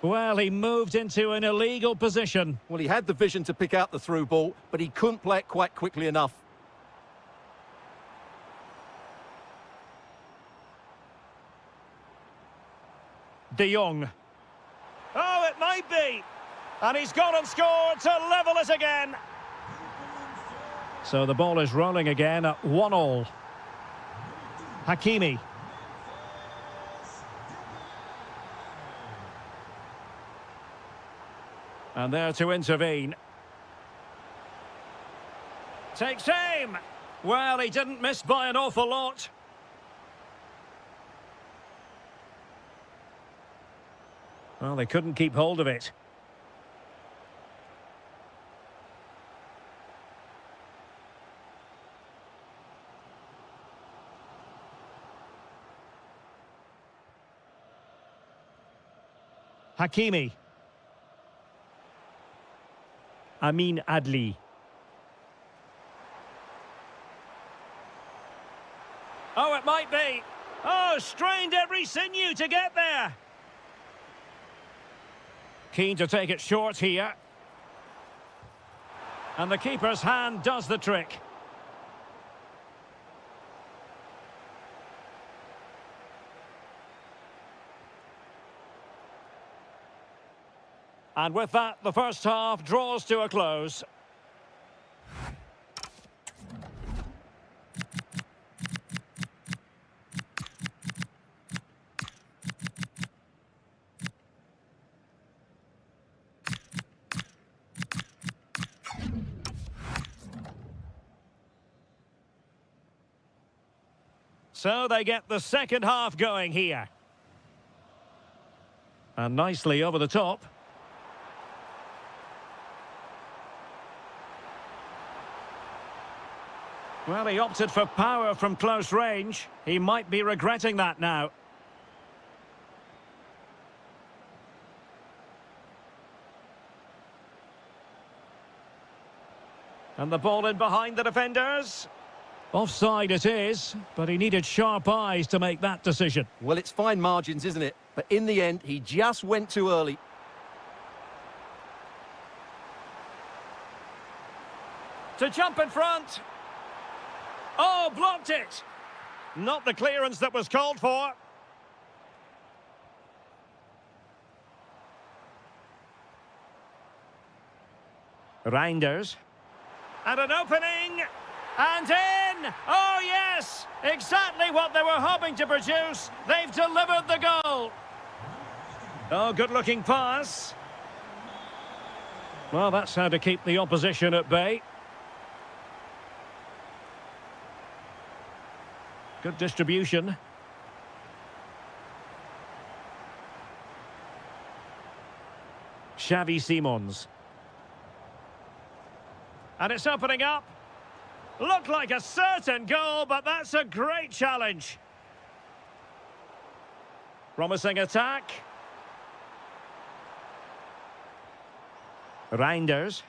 Well, he moved into an illegal position. Well, he had the vision to pick out the through ball, but he couldn't play it quite quickly enough. De Jong. Oh, it might be. And he's gone and scored to level it again. So the ball is rolling again at 1-1. Hakimi. And there to intervene. Takes aim. Well, he didn't miss by an awful lot. Well, they couldn't keep hold of it. Hakimi. Amin Adli. Oh, it might be. Oh, strained every sinew to get there. Keen to take it short here. And the keeper's hand does the trick. And with that, the first half draws to a close. So they get the second half going here. And nicely over the top. Well, he opted for power from close range. He might be regretting that now. And the ball in behind the defenders. Offside it is, but he needed sharp eyes to make that decision. Well, it's fine margins, isn't it? But in the end, he just went too early. To jump in front. Oh, blocked it. Not the clearance that was called for. Reinders. And an opening. And in! Oh, yes! Exactly what they were hoping to produce. They've delivered the goal. Oh, good-looking pass. Well, that's how to keep the opposition at bay. Good distribution. Xavi Simons. And it's opening up. Looked like a certain goal, but that's a great challenge. Promising attack. Reinders.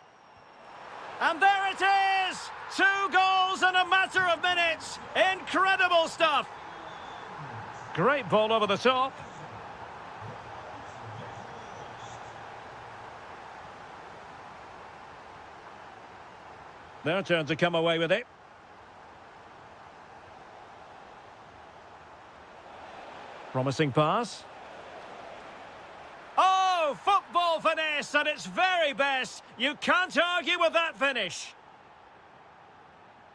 And there it is! 2 goals in a matter of minutes. Incredible stuff. Great ball over the top. Their turn to come away with it. Promising pass. Oh, football finesse at its very best. You can't argue with that finish.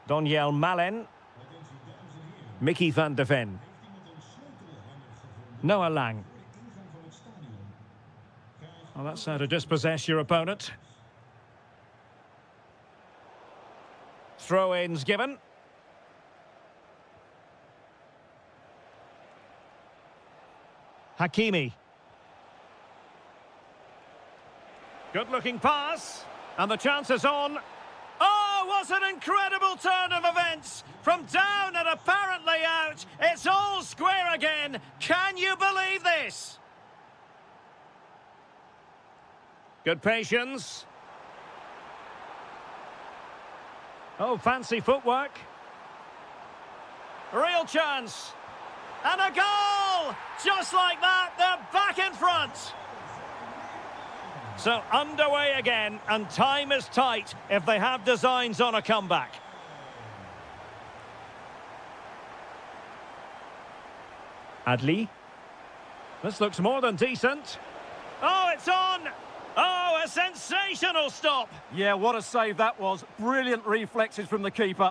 Doniel Malen. Mickey van de Ven. Noah Lang. Well, that's how to dispossess your opponent. Throw-ins given. Hakimi. Good-looking pass. And the chance is on. Oh, what an incredible turn of events. From down and apparently out, it's all square again. Can you believe this? Good patience. Oh, fancy footwork. Real chance. And a goal! Just like that, they're back in front. So underway again, and time is tight if they have designs on a comeback. Adli. This looks more than decent. Oh, it's on! Oh, a sensational stop! Yeah, what a save that was. Brilliant reflexes from the keeper.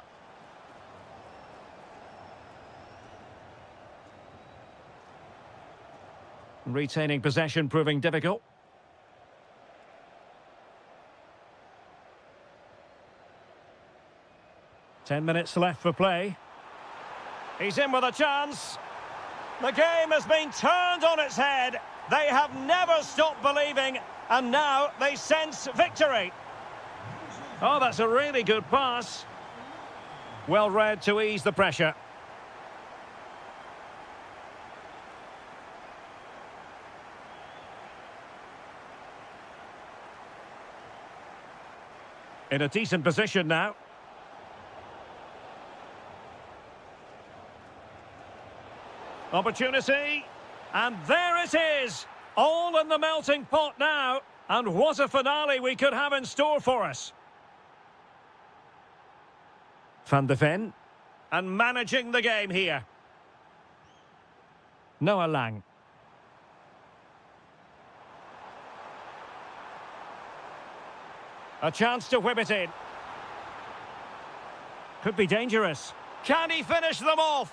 Retaining possession proving difficult. Ten minutes left for play. He's in with a chance. The game has been turned on its head. They have never stopped believing, and now they sense victory. Oh, that's a really good pass. Well read to ease the pressure. In a decent position now. Opportunity, and there it is, all in the melting pot now, and what a finale we could have in store for us. Van de Ven, and managing the game here. Noah Lang. A chance to whip it in. Could be dangerous. Can he finish them off?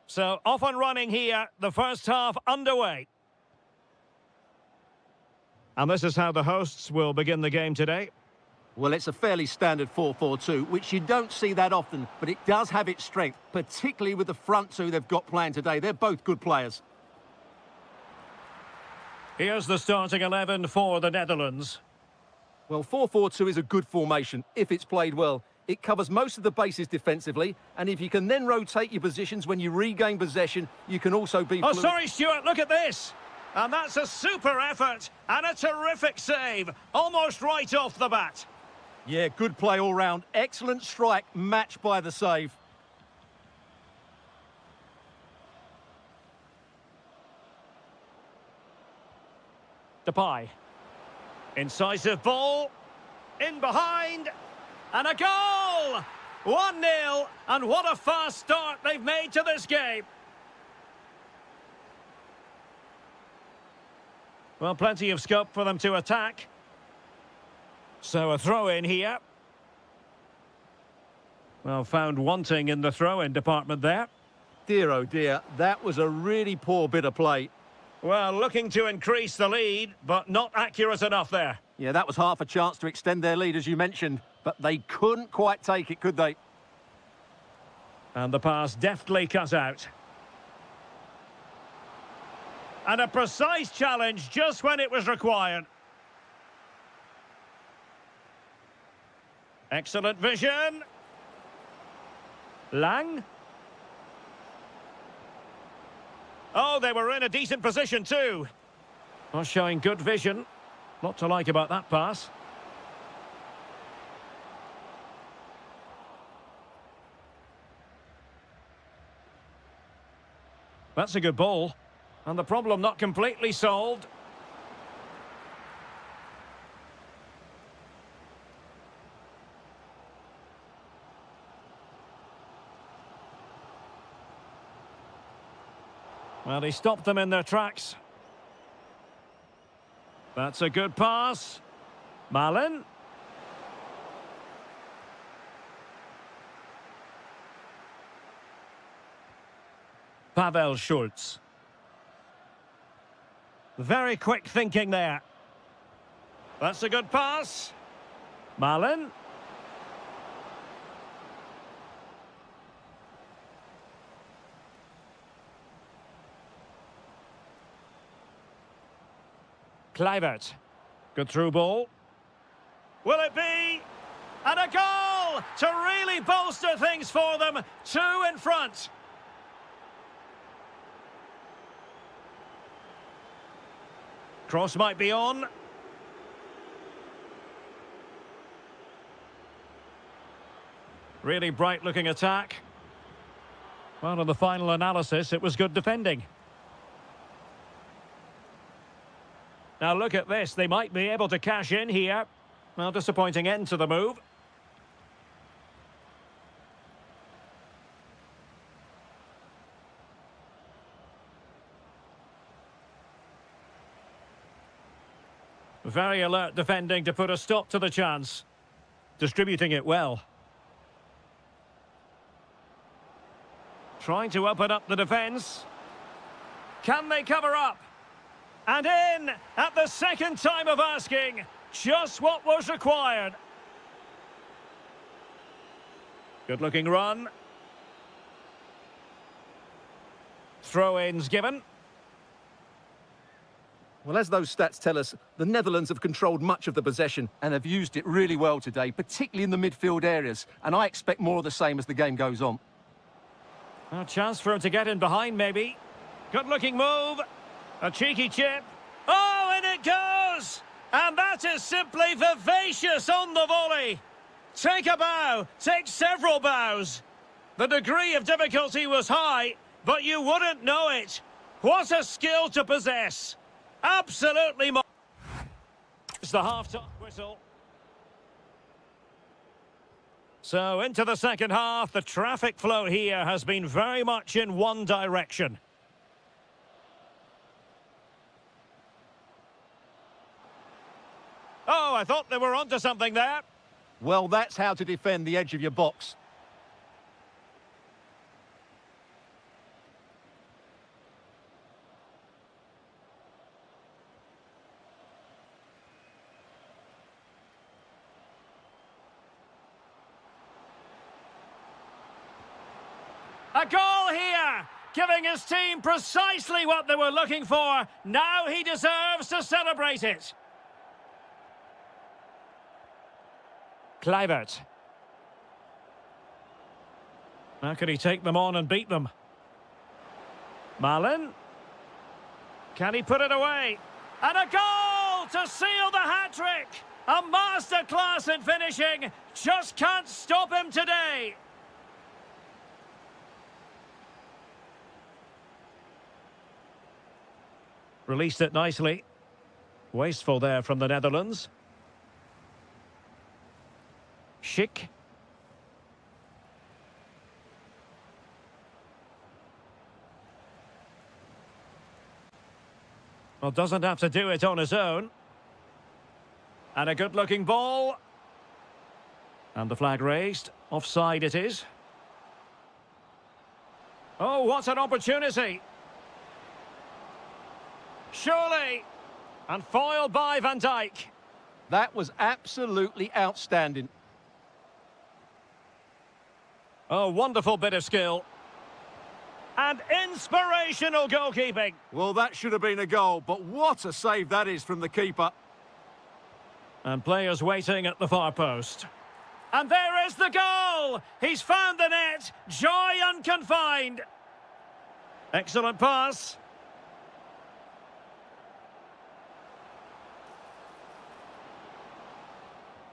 So off and running here, the first half underway. And this is how the hosts will begin the game today. Well, it's a fairly standard 4-4-2, which you don't see that often, but it does have its strength, particularly with the front two they've got playing today. They're both good players. Here's the starting 11 for the Netherlands. Well, 4-4-2 is a good formation if it's played well. It covers most of the bases defensively, and if you can then rotate your positions when you regain possession, you can also be... Oh, sorry, Stuart, look at this! And that's a super effort and a terrific save, almost right off the bat. Yeah, good play all round. Excellent strike, matched by the save. Depay. Incisive ball. In behind. And a goal! 1-0. And what a fast start they've made to this game. Well, plenty of scope for them to attack. So a throw-in here. Well, found wanting in the throw-in department there. Dear, oh dear, that was a really poor bit of play. Well, looking to increase the lead, but not accurate enough there. Yeah, that was half a chance to extend their lead, as you mentioned, but they couldn't quite take it, could they? And the pass deftly cut out. And a precise challenge just when it was required. Excellent vision. Lang. Oh, they were in a decent position too. Oh, showing good vision. Lot to like about that pass. That's a good ball. And the problem not completely solved. Well, he stopped them in their tracks. That's a good pass. Malin. Pavel Schultz. Very quick thinking there. That's a good pass. Malin. Kluivert. Good through ball. Will it be? And a goal to really bolster things for them. 2 in front. Cross might be on. Really bright-looking attack. Well, in the final analysis, it was good defending. Now look at this, they might be able to cash in here. Well, disappointing end to the move. Very alert defending to put a stop to the chance. Distributing it well. Trying to open up the defence. Can they cover up? And in at the second time of asking. Just what was required. Good looking run. Throw-ins given. Well, as those stats tell us, the Netherlands have controlled much of the possession and have used it really well today, particularly in the midfield areas. And I expect more of the same as the game goes on. A chance for him to get in behind, maybe. Good looking move. A cheeky chip. Oh, and it goes! And that is simply vivacious on the volley. Take a bow, take several bows. The degree of difficulty was high, but you wouldn't know it. What a skill to possess. Absolutely. It's the half-time whistle. So into the second half, the traffic flow here has been very much in one direction. Oh, I thought they were onto something there. Well, that's how to defend the edge of your box. A goal here, giving his team precisely what they were looking for. Now he deserves to celebrate it. Kluivert. How could he take them on and beat them? Malin. Can he put it away? And a goal to seal the hat-trick! A masterclass in finishing. Just can't stop him today. Released it nicely. Wasteful there from the Netherlands. Schick. Well, doesn't have to do it on his own. And a good-looking ball. And the flag raised. Offside it is. Oh, what an opportunity. Surely. And foiled by Van Dijk. That was absolutely outstanding. A wonderful bit of skill. And inspirational goalkeeping. Well, that should have been a goal, but what a save that is from the keeper. And players waiting at the far post. And there is the goal! He's found the net. Joy unconfined. Excellent pass.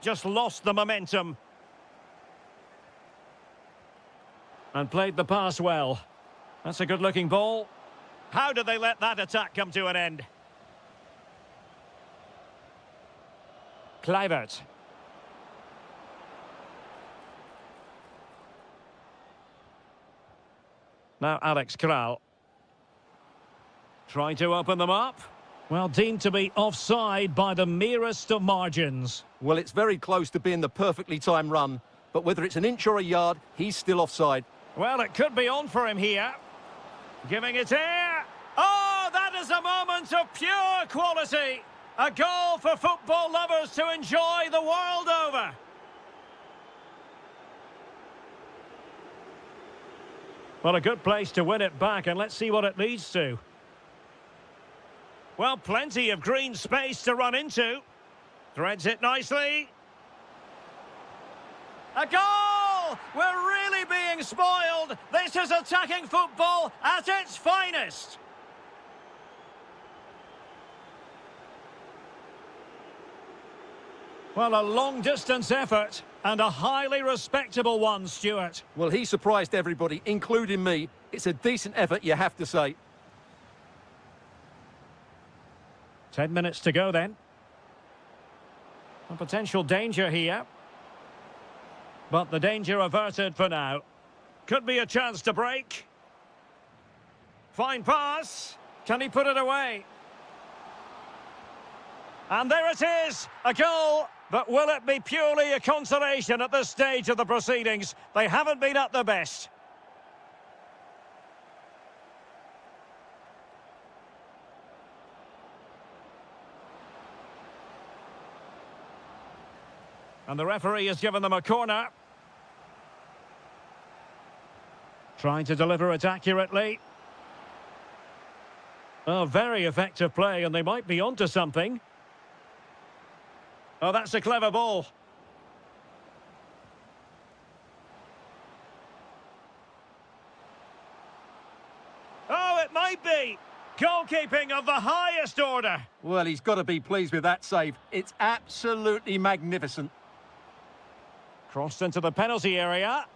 Just lost the momentum. And played the pass well. That's a good-looking ball. How did they let that attack come to an end? Kluivert. Now Alex Kral. Trying to open them up. Well, deemed to be offside by the merest of margins. Well, it's very close to being the perfectly timed run, but whether it's an inch or a yard, he's still offside. Well, it could be on for him here. Giving it here. Oh, that is a moment of pure quality. A goal for football lovers to enjoy the world over. Well, a good place to win it back, and let's see what it leads to. Well, plenty of green space to run into. Threads it nicely. A goal! We're really being spoiled. This is attacking football at its finest. Well, a long-distance effort and a highly respectable one, Stuart. Well, he surprised everybody, including me. It's a decent effort, you have to say. 10 minutes to go then. A potential danger here. But the danger averted for now. Could be a chance to break. Fine pass. Can he put it away? And there it is, a goal. But will it be purely a consolation at this stage of the proceedings? They haven't been at their best. And the referee has given them a corner. Trying to deliver it accurately. Oh, very effective play, and they might be onto something. Oh, that's a clever ball. Oh, it might be. Goalkeeping of the highest order. Well, he's got to be pleased with that save. It's absolutely magnificent. Crossed into the penalty area.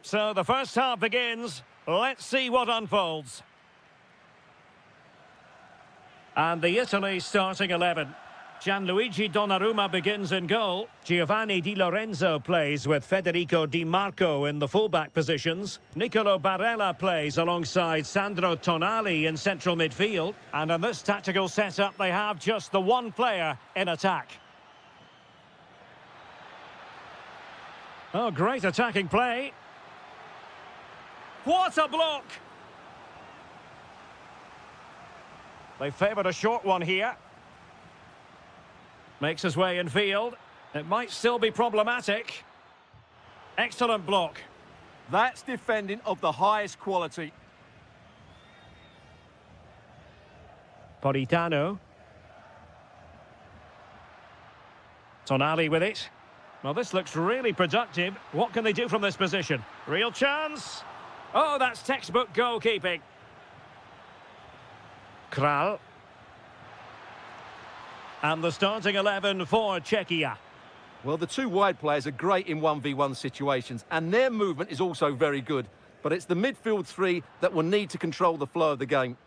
So the first half begins. Let's see what unfolds. And the Italy starting 11. Gianluigi Donnarumma begins in goal. Giovanni Di Lorenzo plays with Federico Di Marco in the fullback positions. Nicolo Barella plays alongside Sandro Tonali in central midfield. And in this tactical setup, they have just the one player in attack. Oh, great attacking play. What a block! They favoured a short one here. Makes his way in field. It might still be problematic. Excellent block. That's defending of the highest quality. Politano. Tonali with it. Well, this looks really productive. What can they do from this position? Real chance. Oh, that's textbook goalkeeping. Kral. And the starting 11 for Czechia. Well, the two wide players are great in 1v1 situations, and their movement is also very good. But it's the midfield three that will need to control the flow of the game.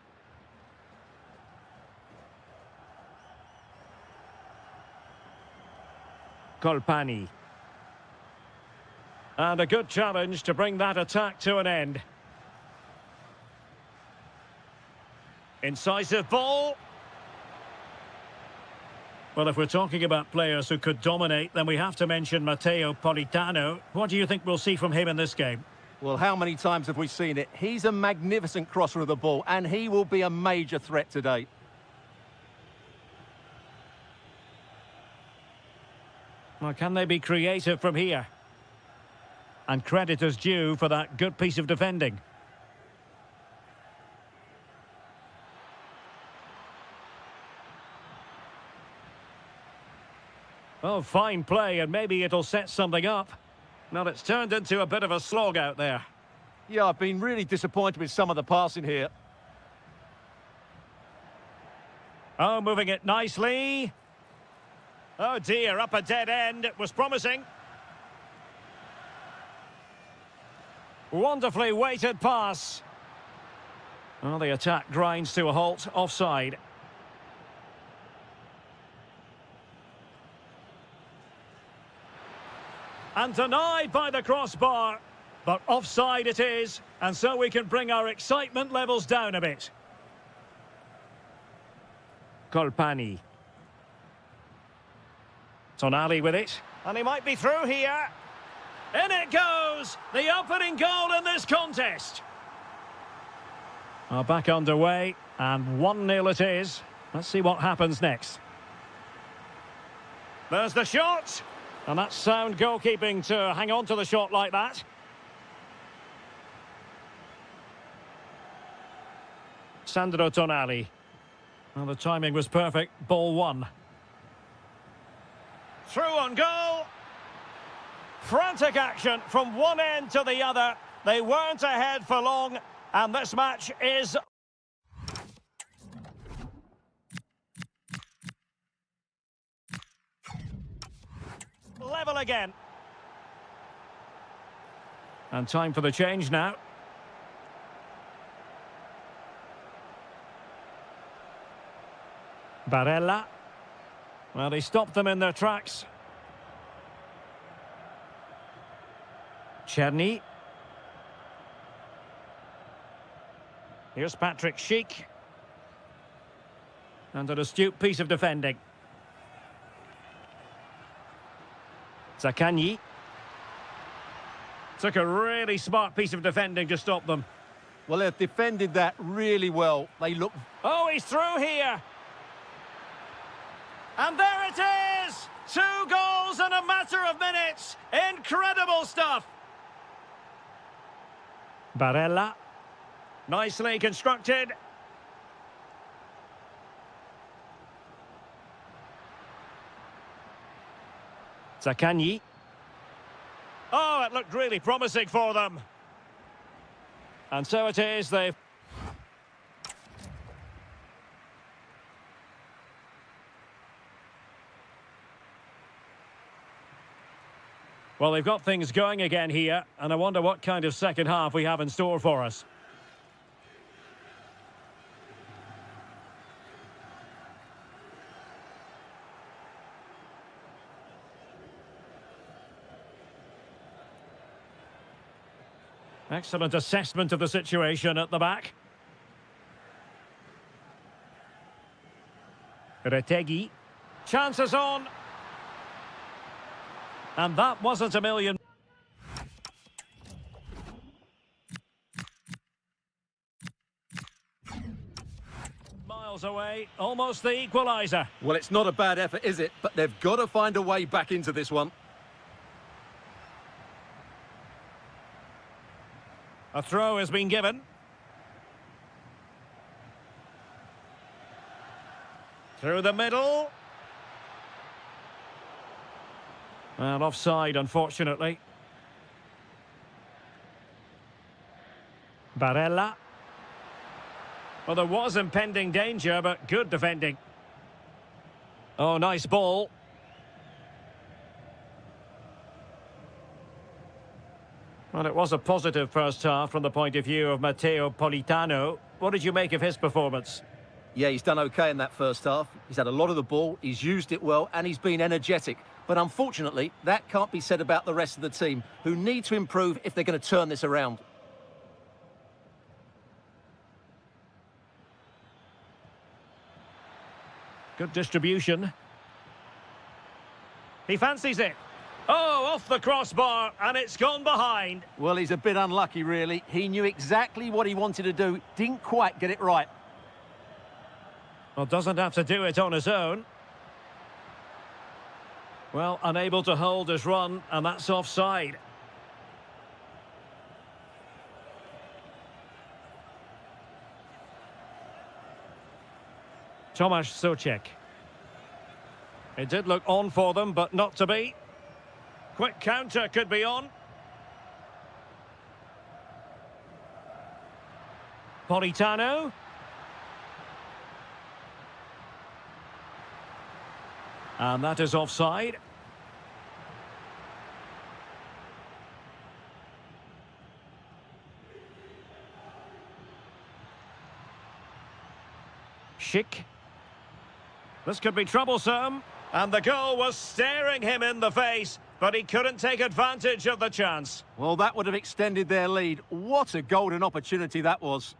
Colpani. And a good challenge to bring that attack to an end. Incisive ball. Well, if we're talking about players who could dominate, then we have to mention Matteo Politano. What do you think we'll see from him in this game? Well, how many times have we seen it? He's a magnificent crosser of the ball, and he will be a major threat today. Well, can they be creative from here? And credit is due for that good piece of defending. Oh, fine play, and maybe it'll set something up. Now, it's turned into a bit of a slog out there. Yeah, I've been really disappointed with some of the passing here. Oh, moving it nicely. Oh dear, up a dead end. It was promising. Wonderfully weighted pass. Well, the attack grinds to a halt, offside. And denied by the crossbar. But offside it is, and so we can bring our excitement levels down a bit. Colpani. Tonali with it. And he might be through here. In it goes! The opening goal in this contest. Back underway, and 1-0 it is. Let's see what happens next. There's the shot. And that's sound goalkeeping to hang on to the shot like that. Sandro Tonali. Well, the timing was perfect. Ball one. Through on goal. Frantic action from one end to the other. They weren't ahead for long, and this match is level again. And time for the change now. Barella. Well, he stopped them in their tracks. Czerny. Here's Patrick Schick. And an astute piece of defending. Zaccagni. Took a really smart piece of defending to stop them. Well, they've defended that really well. They look... Oh, he's through here. And there it is! 2 goals in a matter of minutes. Incredible stuff. Barella. Nicely constructed. Zaccagni. Oh, it looked really promising for them. And so it is, they've... Well, they've got things going again here, and I wonder what kind of second half we have in store for us. Excellent assessment of the situation at the back. Retegi. Chances on. And that wasn't a million. Miles away, almost the equaliser. Well, it's not a bad effort, is it? But they've got to find a way back into this one. A throw has been given. Through the middle. And offside, unfortunately. Barella. Well, there was impending danger, but good defending. Oh, nice ball. Well, it was a positive first half from the point of view of Matteo Politano. What did you make of his performance? Yeah, he's done okay in that first half. He's had a lot of the ball, he's used it well, and he's been energetic. But unfortunately, that can't be said about the rest of the team, who need to improve if they're going to turn this around. Good distribution. He fancies it. Oh, off the crossbar, and it's gone behind. Well, he's a bit unlucky, really. He knew exactly what he wanted to do, didn't quite get it right. Well, doesn't have to do it on his own. Well, unable to hold his run, and that's offside. Tomasz Souček. It did look on for them, but not to be. Quick counter could be on. Politano. And that is offside. Schick. This could be troublesome. And the goal was staring him in the face, but he couldn't take advantage of the chance. Well, that would have extended their lead. What a golden opportunity that was.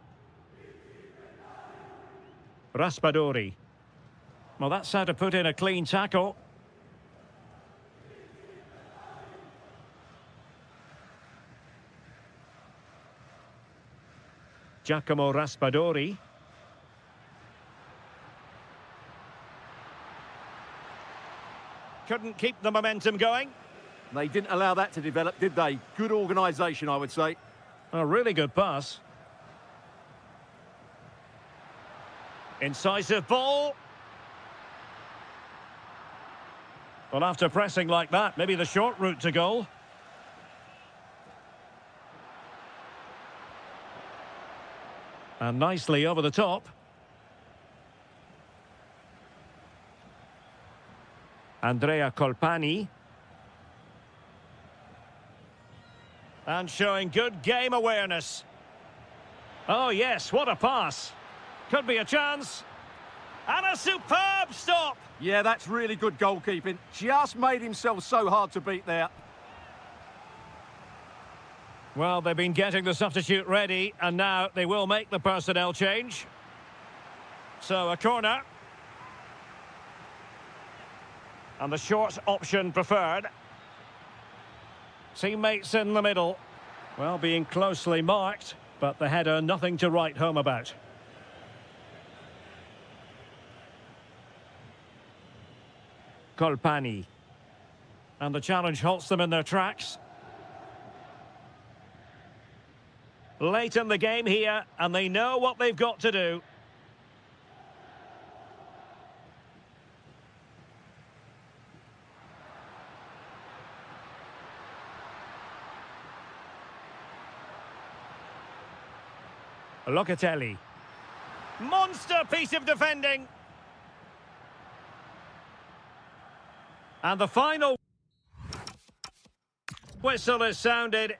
Raspadori. Well, that's how to put in a clean tackle. Giacomo Raspadori. Couldn't keep the momentum going. They didn't allow that to develop, did they? Good organisation, I would say. A really good pass. Incisive ball. Well, after pressing like that, maybe the short route to goal. And nicely over the top. Andrea Colpani. And showing good game awareness. Oh, yes, what a pass. Could be a chance. And a superb stop. Yeah, that's really good goalkeeping. Just made himself so hard to beat there. Well, they've been getting the substitute ready, and now they will make the personnel change. So, a corner. And the short option preferred. Teammates in the middle. Well, being closely marked, but the header nothing to write home about. Colpani. And the challenge halts them in their tracks. Late in the game here, and they know what they've got to do. Locatelli. Monster piece of defending. And the final... whistle is sounded.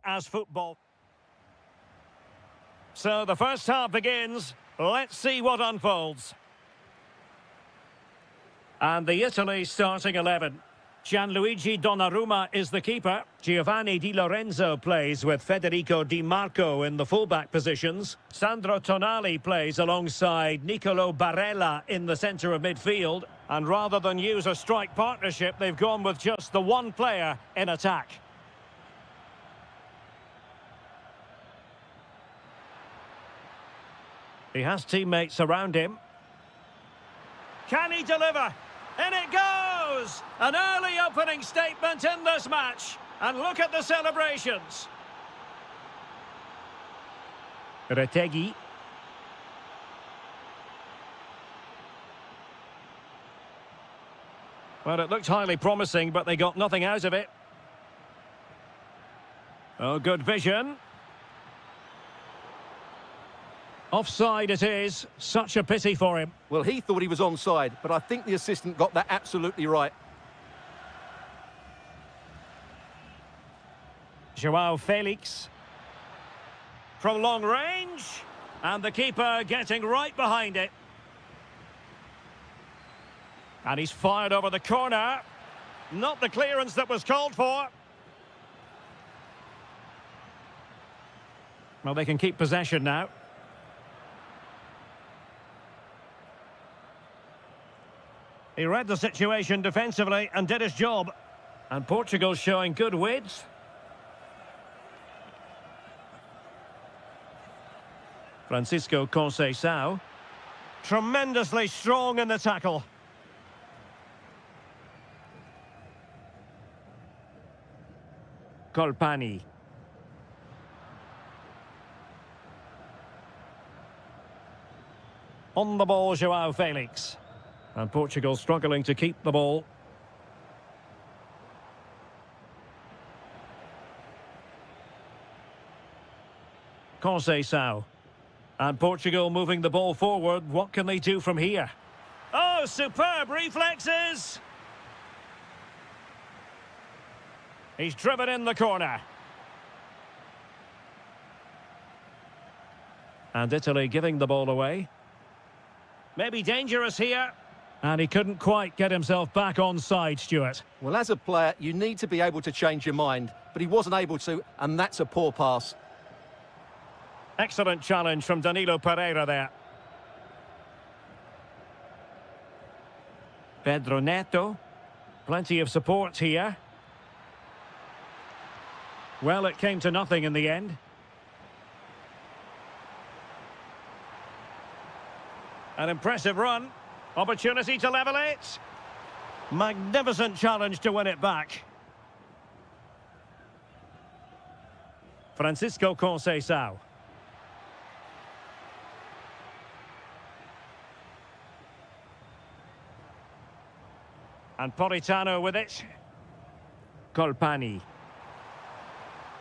As football. So the first half begins. Let's see what unfolds. And the Italy starting 11. Gianluigi Donnarumma is the keeper. Giovanni Di Lorenzo plays with Federico Di Marco in the fullback positions. Sandro Tonali plays alongside Nicolo Barella in the centre of midfield. And rather than use a strike partnership, they've gone with just the one player in attack. He has teammates around him. Can he deliver? In it goes! An early opening statement in this match. And look at the celebrations. Retegui. Well, it looked highly promising, but they got nothing out of it. Oh, good vision. Offside it is. Such a pity for him. Well, he thought he was onside, but I think the assistant got that absolutely right. Joao Felix. From long range. And the keeper getting right behind it. And he's fired over the corner. Not the clearance that was called for. Well, they can keep possession now. He read the situation defensively and did his job. And Portugal showing good width. Francisco Conceição. Tremendously strong in the tackle. Colpani. On the ball, Joao Felix. And Portugal struggling to keep the ball. Conceição. And Portugal moving the ball forward. What can they do from here? Oh, superb reflexes! He's driven in the corner. And Italy giving the ball away. Maybe dangerous here. And he couldn't quite get himself back onside, Stuart. Well, as a player, you need to be able to change your mind, but he wasn't able to, and that's a poor pass. Excellent challenge from Danilo Pereira there. Pedro Neto. Plenty of support here. Well, it came to nothing in the end. An impressive run. Opportunity to level it. Magnificent challenge to win it back. Francisco Conceição. And Politano with it. Colpani.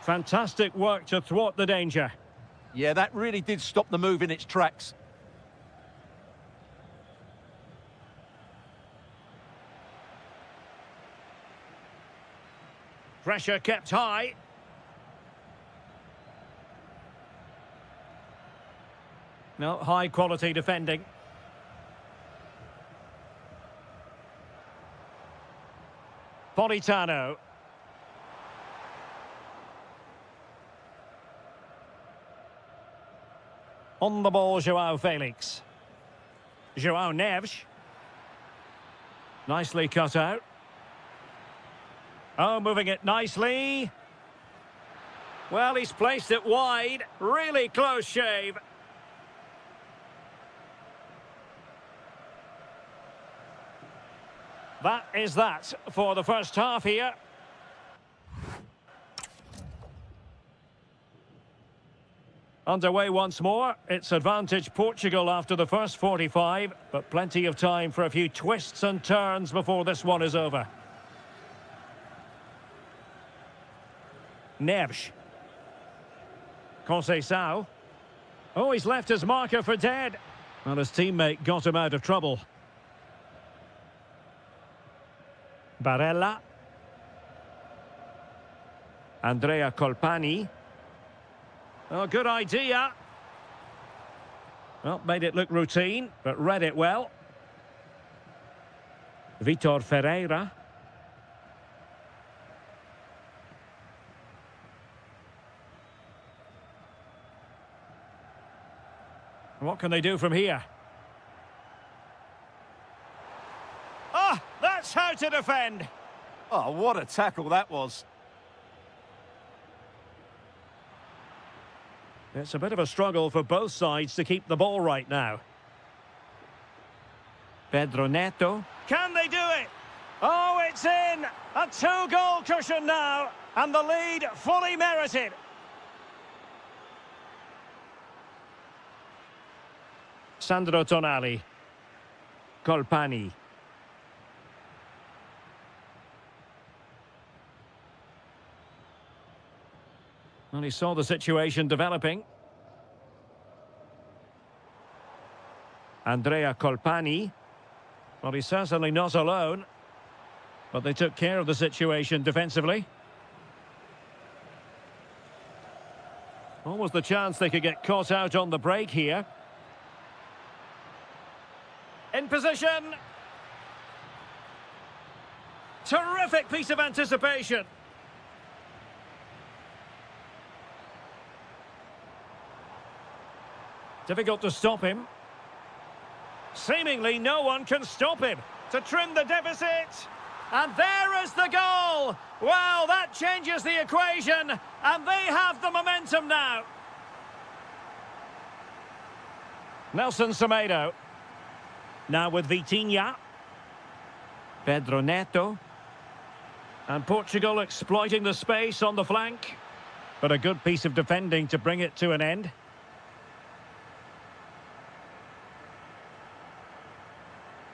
Fantastic work to thwart the danger. Yeah, that really did stop the move in its tracks. Pressure kept high. No, high quality defending. Politano. On the ball, João Felix. João Neves. Nicely cut out. Oh, moving it nicely. Well, he's placed it wide. Really close shave. That is that for the first half here. Underway once more. It's advantage Portugal after the first 45, but plenty of time for a few twists and turns before this one is over. Neves. Conceição. Oh, he's left his marker for dead. Well, his teammate got him out of trouble. Barella. Andrea Colpani. Oh, good idea. Well, made it look routine, but read it well. Vitor Ferreira. What can they do from here? Ah, that's how to defend. Oh, what a tackle that was. It's a bit of a struggle for both sides to keep the ball right now. Pedro Neto. Can they do it? Oh, it's in! A two-goal cushion now, and the lead fully merited. Sandro Tonali. Colpani. Well, he saw the situation developing. Andrea Colpani. Well, he's certainly not alone, but they took care of the situation defensively. What was the chance they could get caught out on the break here? In position. Terrific piece of anticipation. Difficult to stop him. Seemingly no one can stop him. To trim the deficit. And there is the goal. Well, that changes the equation. And they have the momentum now. Nelson Semedo. Now with Vitinha. Pedro Neto. And Portugal exploiting the space on the flank. But a good piece of defending to bring it to an end.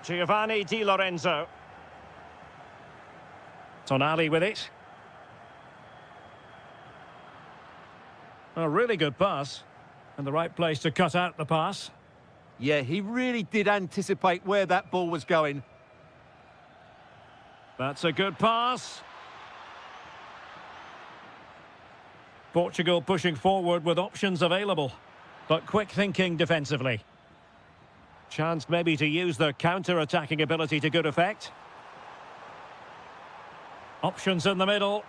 Giovanni Di Lorenzo. Tonali with it. A really good pass. And the right place to cut out the pass. Yeah, he really did anticipate where that ball was going. That's a good pass. Portugal pushing forward with options available, but quick thinking defensively. Chance maybe to use their counter-attacking ability to good effect. Options in the middle.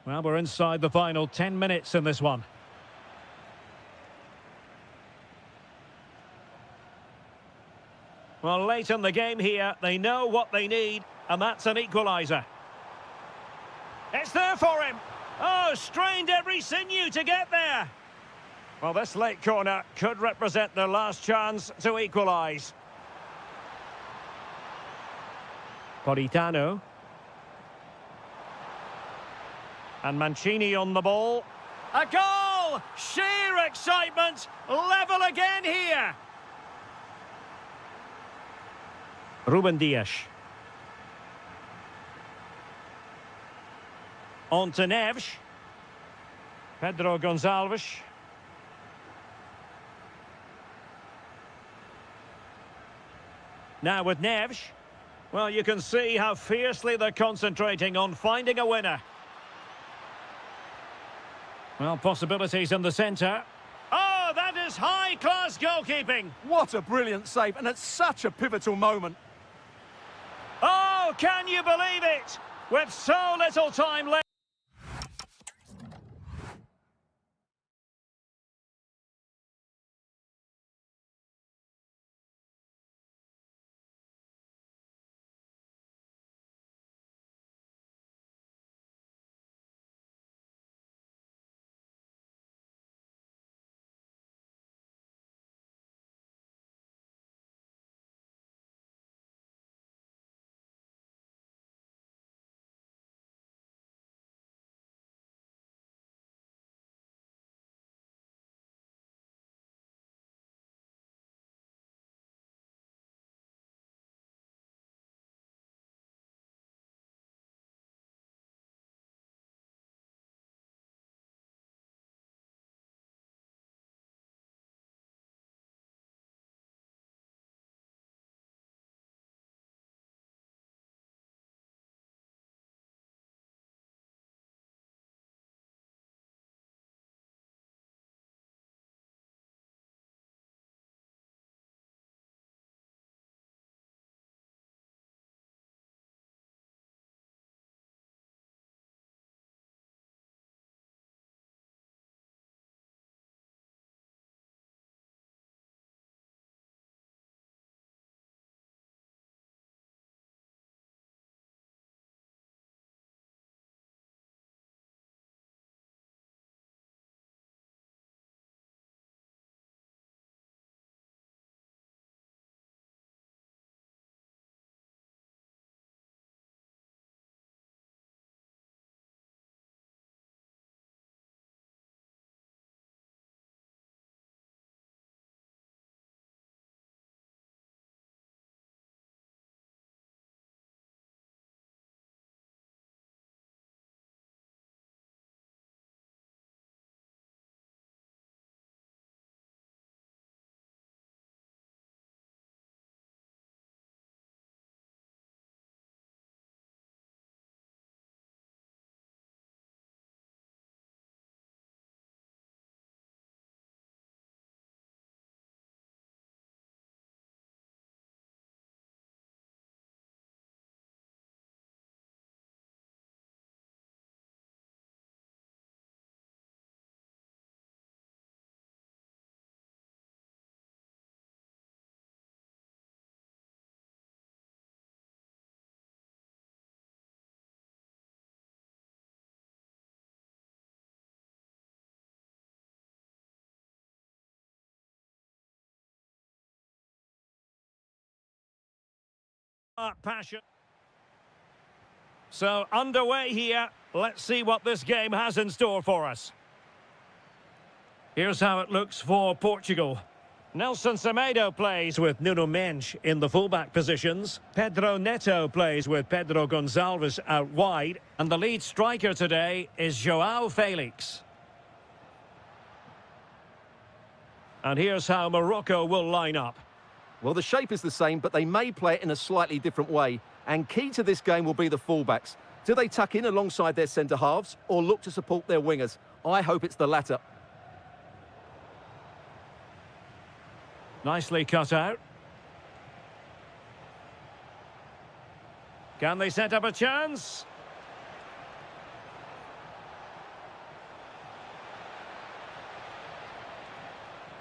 Well, we're inside the final 10 minutes in this one. Well, late in the game here, they know what they need, and that's an equaliser. It's there for him. Oh, strained every sinew to get there. Well, this late corner could represent their last chance to equalise. Politano. And Mancini on the ball. A goal! Sheer excitement! Level again here! Ruben Dias. On to Neves. Pedro Gonçalves. Now with Neves. Well, you can see how fiercely they're concentrating on finding a winner. Well, possibilities in the centre. Oh, that is high-class goalkeeping. What a brilliant save, and at such a pivotal moment. Oh, can you believe it? With so little time left. Passion. So underway here. Let's see what this game has in store for us. Here's how it looks for Portugal. Nelson Semedo plays with Nuno Mendes in the fullback positions. Pedro Neto plays with Pedro Gonçalves out wide. And the lead striker today is João Felix. And here's how Morocco will line up. Well, the shape is the same, but they may play it in a slightly different way. And key to this game will be the fullbacks. Do they tuck in alongside their centre-halves or look to support their wingers? I hope it's the latter. Nicely cut out. Can they set up a chance?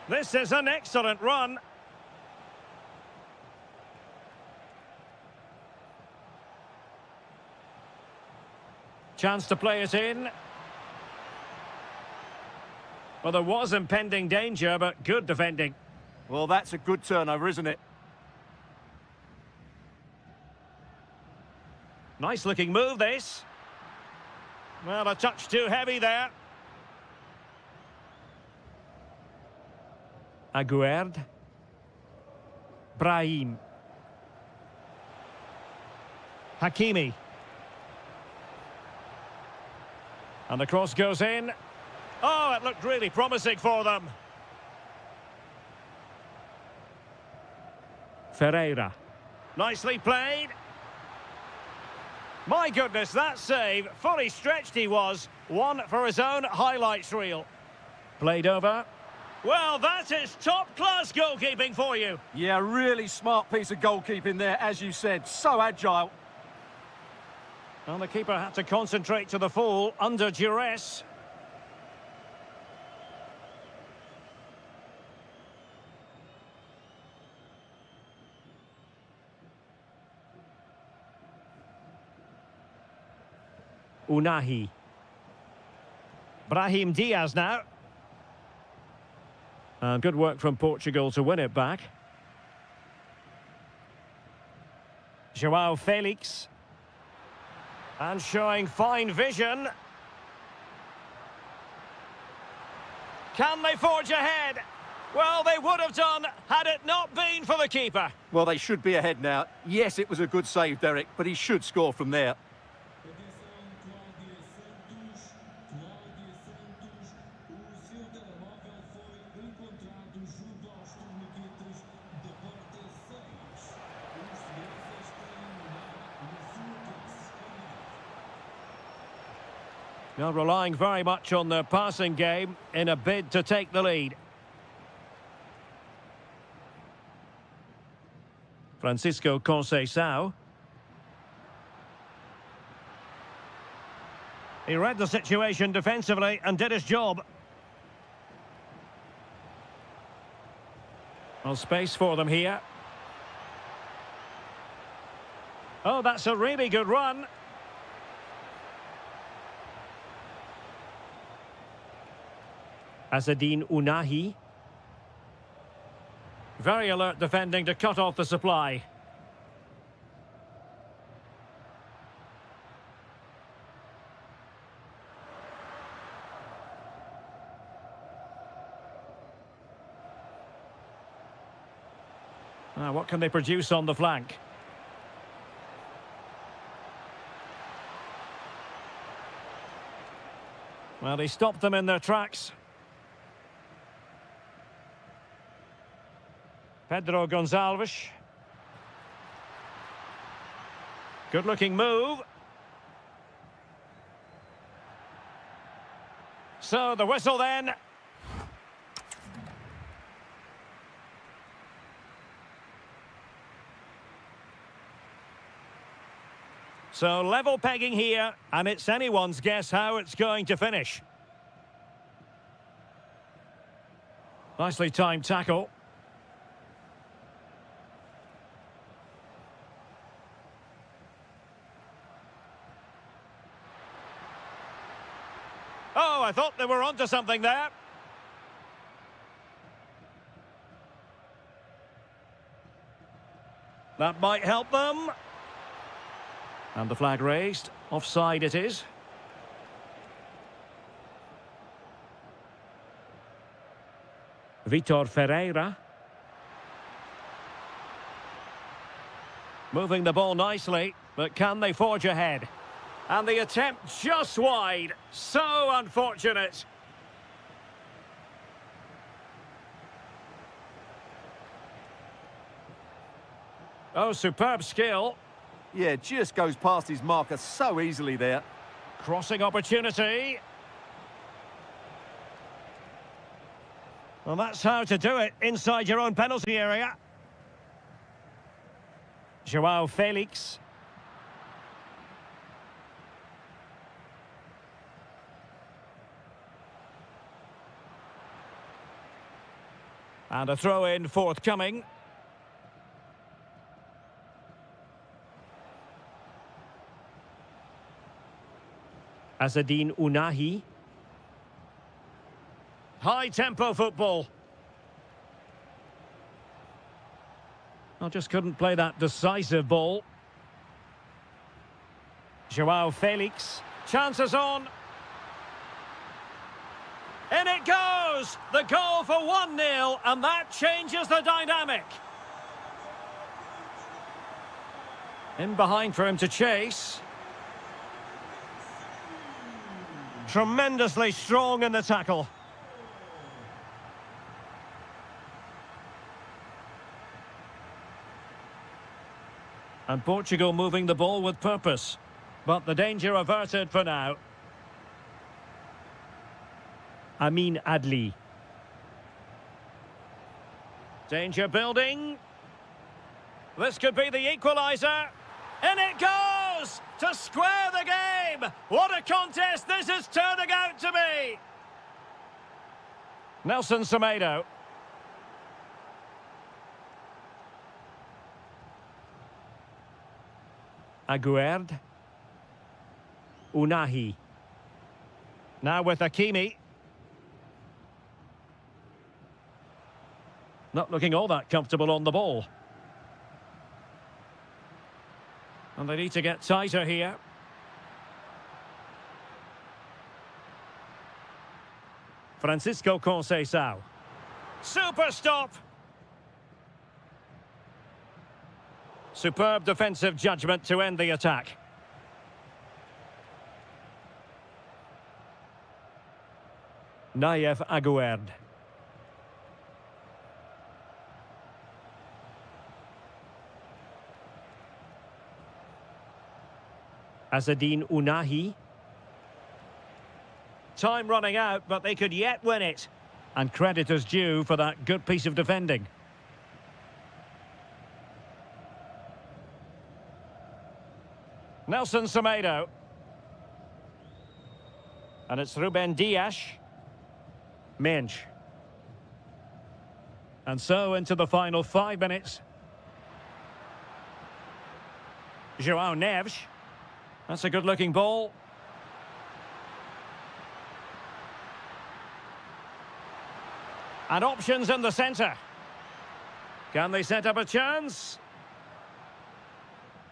This is an excellent run. Chance to play it in. Well, there was impending danger, but good defending. Well, that's a good turnover, isn't it? Nice looking move, this. Well, a touch too heavy there. Aguerd. Brahim. Hakimi. And the cross goes in. Oh, it looked really promising for them. Ferreira. Nicely played. My goodness, that save. Fully stretched he was. One for his own highlights reel. Played over. Well, that is top-class goalkeeping for you. Yeah, really smart piece of goalkeeping there, as you said. So agile. And the keeper had to concentrate to the full under duress. Unahi. Brahim Diaz now. And good work from Portugal to win it back. João Felix. And showing fine vision. Can they forge ahead? Well, they would have done had it not been for the keeper. Well, they should be ahead now. Yes, it was a good save, Derek, but he should score from there. Now relying very much on their passing game in a bid to take the lead. Francisco Conceição. He read the situation defensively and did his job. Well, space for them here. Oh, that's a really good run. Azzedine Unahi. Very alert defending to cut off the supply. What can they produce on the flank? Well, he stopped them in their tracks. Pedro Gonçalves. Good-looking move. So, the whistle then. So, level pegging here, and it's anyone's guess how it's going to finish. Nicely timed tackle. Oh, I thought they were onto something there. That might help them. And the flag raised. Offside it is. Vitor Ferreira. Moving the ball nicely, but can they forge ahead? And the attempt just wide. So unfortunate. Oh, superb skill. Yeah, just goes past his marker so easily there. Crossing opportunity. Well, that's how to do it inside your own penalty area. João Felix. And a throw-in forthcoming. Azzedine Ounahi. High-tempo football. Well, just couldn't play that decisive ball. Joao Felix. Chances on. In it goes! The goal for 1-0, and that changes the dynamic. In behind for him to chase. Tremendously strong in the tackle. And Portugal moving the ball with purpose. But the danger averted for now. Amin Adli. Danger building. This could be the equaliser. In it goes! To square the game! What a contest this is turning out to be! Nelson Semedo. Aguerd. Ounahi. Now with Hakimi. Not looking all that comfortable on the ball. And they need to get tighter here. Francisco Conceição. Super stop! Superb defensive judgment to end the attack. Nayef Aguerd. Azzedine Ounahi. Time running out, but they could yet win it. And credit is due for that good piece of defending. Nelson Semedo. And it's Ruben Dias. Mensch. And so into the final 5 minutes. João Neves. That's a good-looking ball. And options in the centre. Can they set up a chance?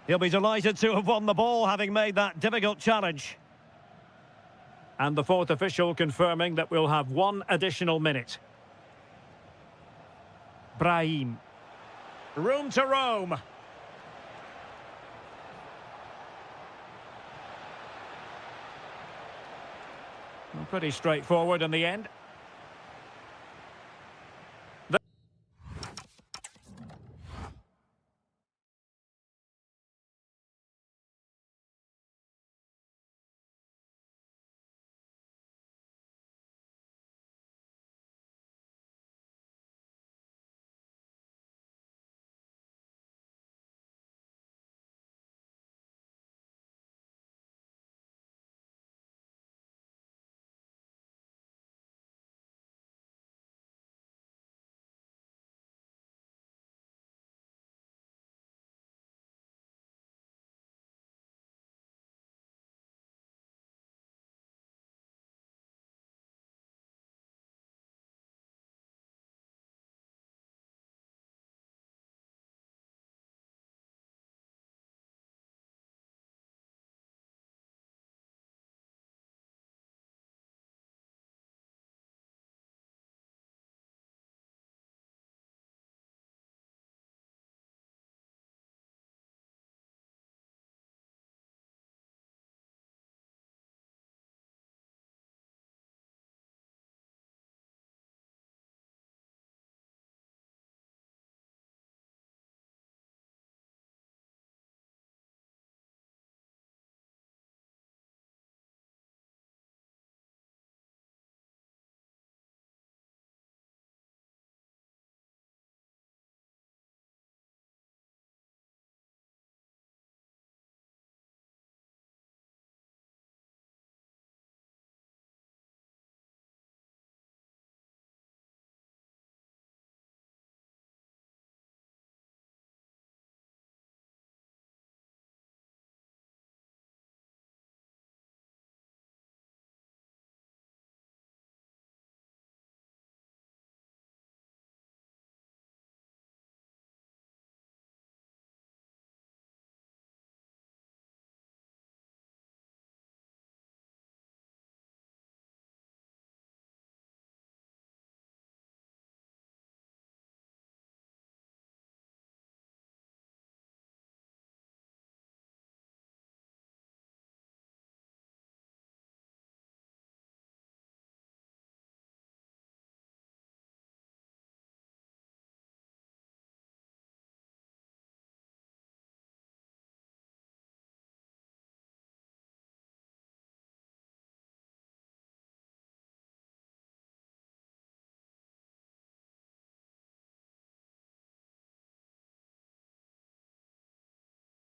He'll be delighted to have won the ball, having made that difficult challenge. And the fourth official confirming that we'll have 1 additional minute. Brahim. Room to roam. Well, pretty straightforward in the end.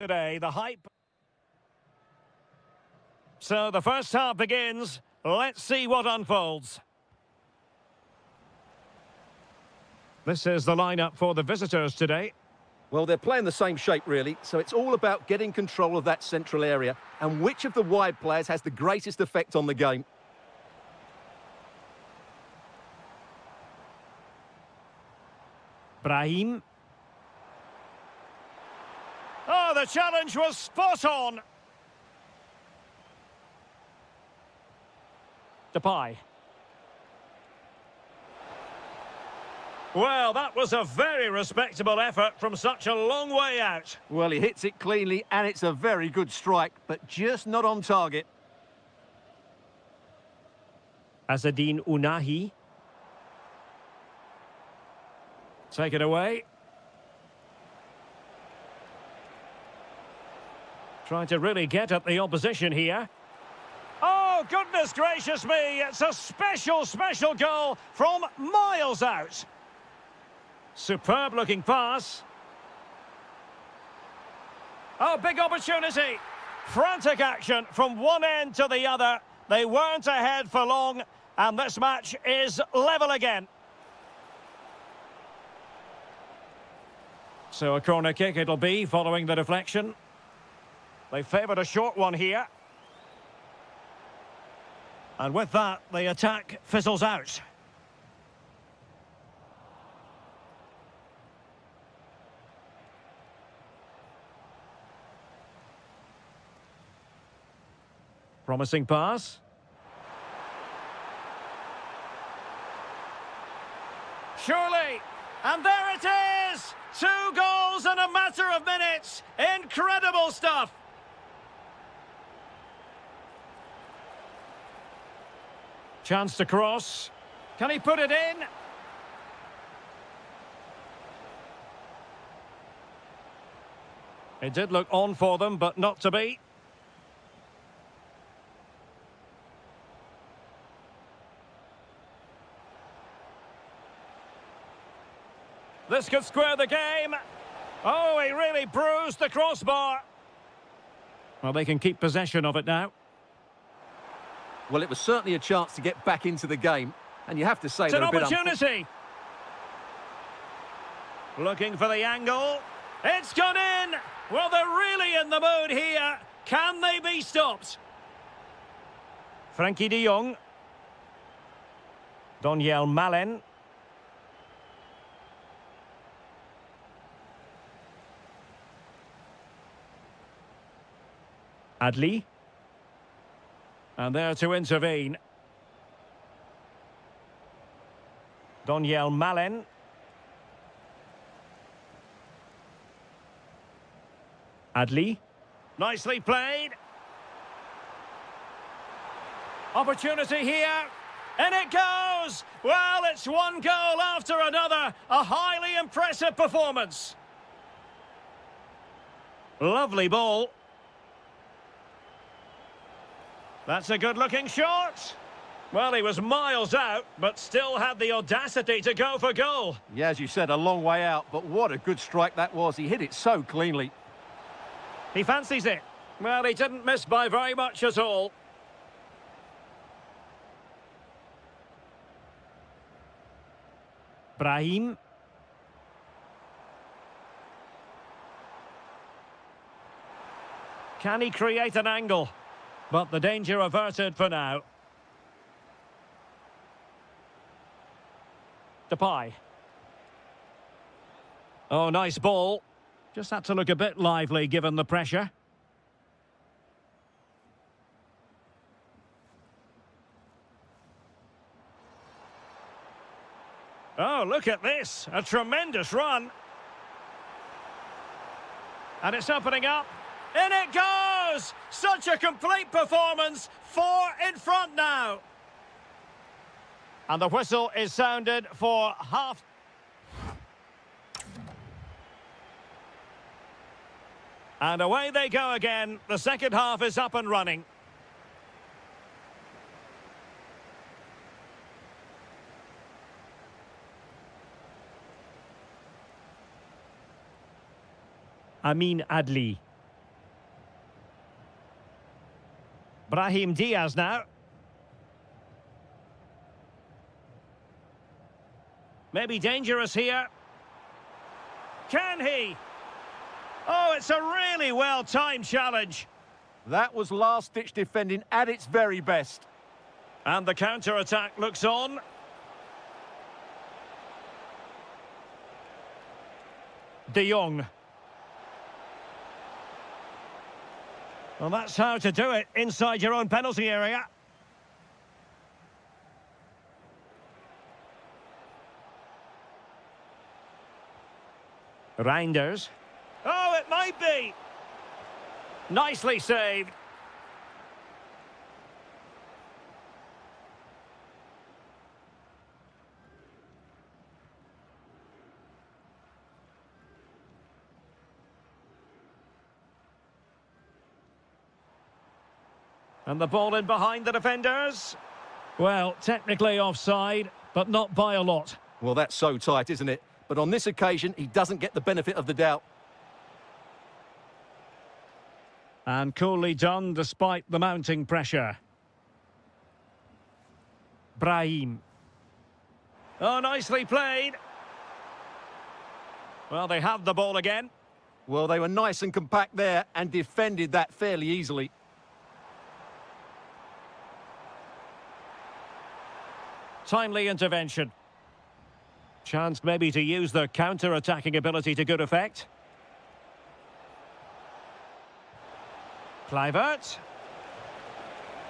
today, the hype. So the first half begins. Let's see what unfolds. This is the lineup for the visitors today. Well, they're playing the same shape, really, so it's all about getting control of that central area and which of the wide players has the greatest effect on the game. Brahim. Oh, the challenge was spot on. Depay. Well, that was a very respectable effort from such a long way out. Well, he hits it cleanly, and it's a very good strike, but just not on target. Azzedine Ounahi. Take it away. Trying to really get at the opposition here. Oh, goodness gracious me! It's a special, special goal from miles out. Superb-looking pass. Oh, big opportunity. Frantic action from one end to the other. They weren't ahead for long, and this match is level again. So a corner kick it'll be, following the deflection. They favoured a short one here. And with that, the attack fizzles out. Promising pass. Surely. And there it is! 2 goals in a matter of minutes. Incredible stuff. Chance to cross. Can he put it in? It did look on for them, but not to be. This could square the game. Oh, he really bruised the crossbar. Well, they can keep possession of it now. Well, it was certainly a chance to get back into the game, and you have to say It's they're an a bit opportunity. Looking for the angle. It's gone in. Well, they're really in the mood here. Can they be stopped? Frankie de Jong. Daniel Malen. Adli. And there to intervene. Daniel Malen. Adli. Nicely played. Opportunity here. And it goes! Well, it's one goal after another. A highly impressive performance. Lovely ball. That's a good-looking shot. Well, he was miles out, but still had the audacity to go for goal. Yeah, as you said, a long way out, but what a good strike that was. He hit it so cleanly. He fancies it. Well, he didn't miss by very much at all. Brahim. Can he create an angle? But the danger averted for now. Depay. Oh, nice ball. Just had to look a bit lively given the pressure. Oh, look at this. A tremendous run. And it's opening up. In it goes! Such a complete performance. 4 in front now. And the whistle is sounded for half. And away they go again. The second half is up and running. Amin Adli. Brahim Diaz now. Maybe dangerous here. Can he? Oh, it's a really well-timed challenge. That was last-ditch defending at its very best. And the counter-attack looks on. De Jong. Well, that's how to do it inside your own penalty area. Reinders. Oh, it might be. Nicely saved. And the ball in behind the defenders. Well, technically offside, but not by a lot. Well, that's so tight, isn't it? But on this occasion, he doesn't get the benefit of the doubt. And coolly done despite the mounting pressure. Brahim. Oh, nicely played. Well, they have the ball again. Well, they were nice and compact there and defended that fairly easily. Timely intervention. Chance maybe to use their counter-attacking ability to good effect. Kluivert.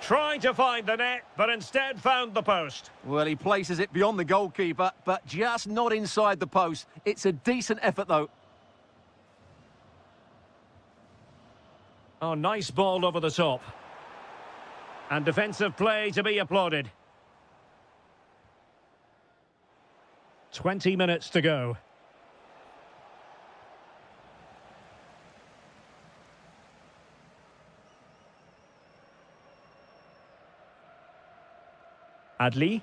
Trying to find the net, but instead found the post. Well, he places it beyond the goalkeeper, but just not inside the post. It's a decent effort, though. Oh, nice ball over the top. And defensive play to be applauded. 20 minutes to go. Adli,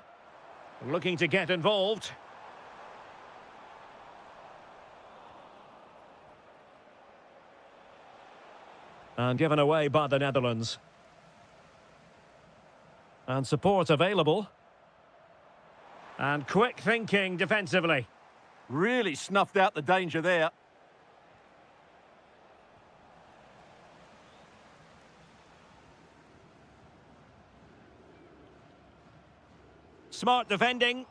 looking to get involved. And given away by the Netherlands. And support available. And quick thinking defensively. Really snuffed out the danger there. Smart defending.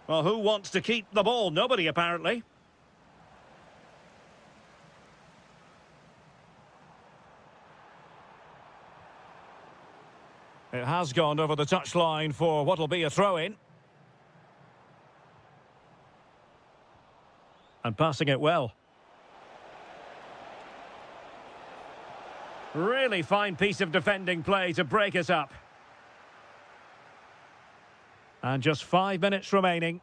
Well, who wants to keep the ball? Nobody, apparently. It has gone over the touchline for what will be a throw-in. And passing it well. Really fine piece of defending play to break us up. And just 5 minutes remaining.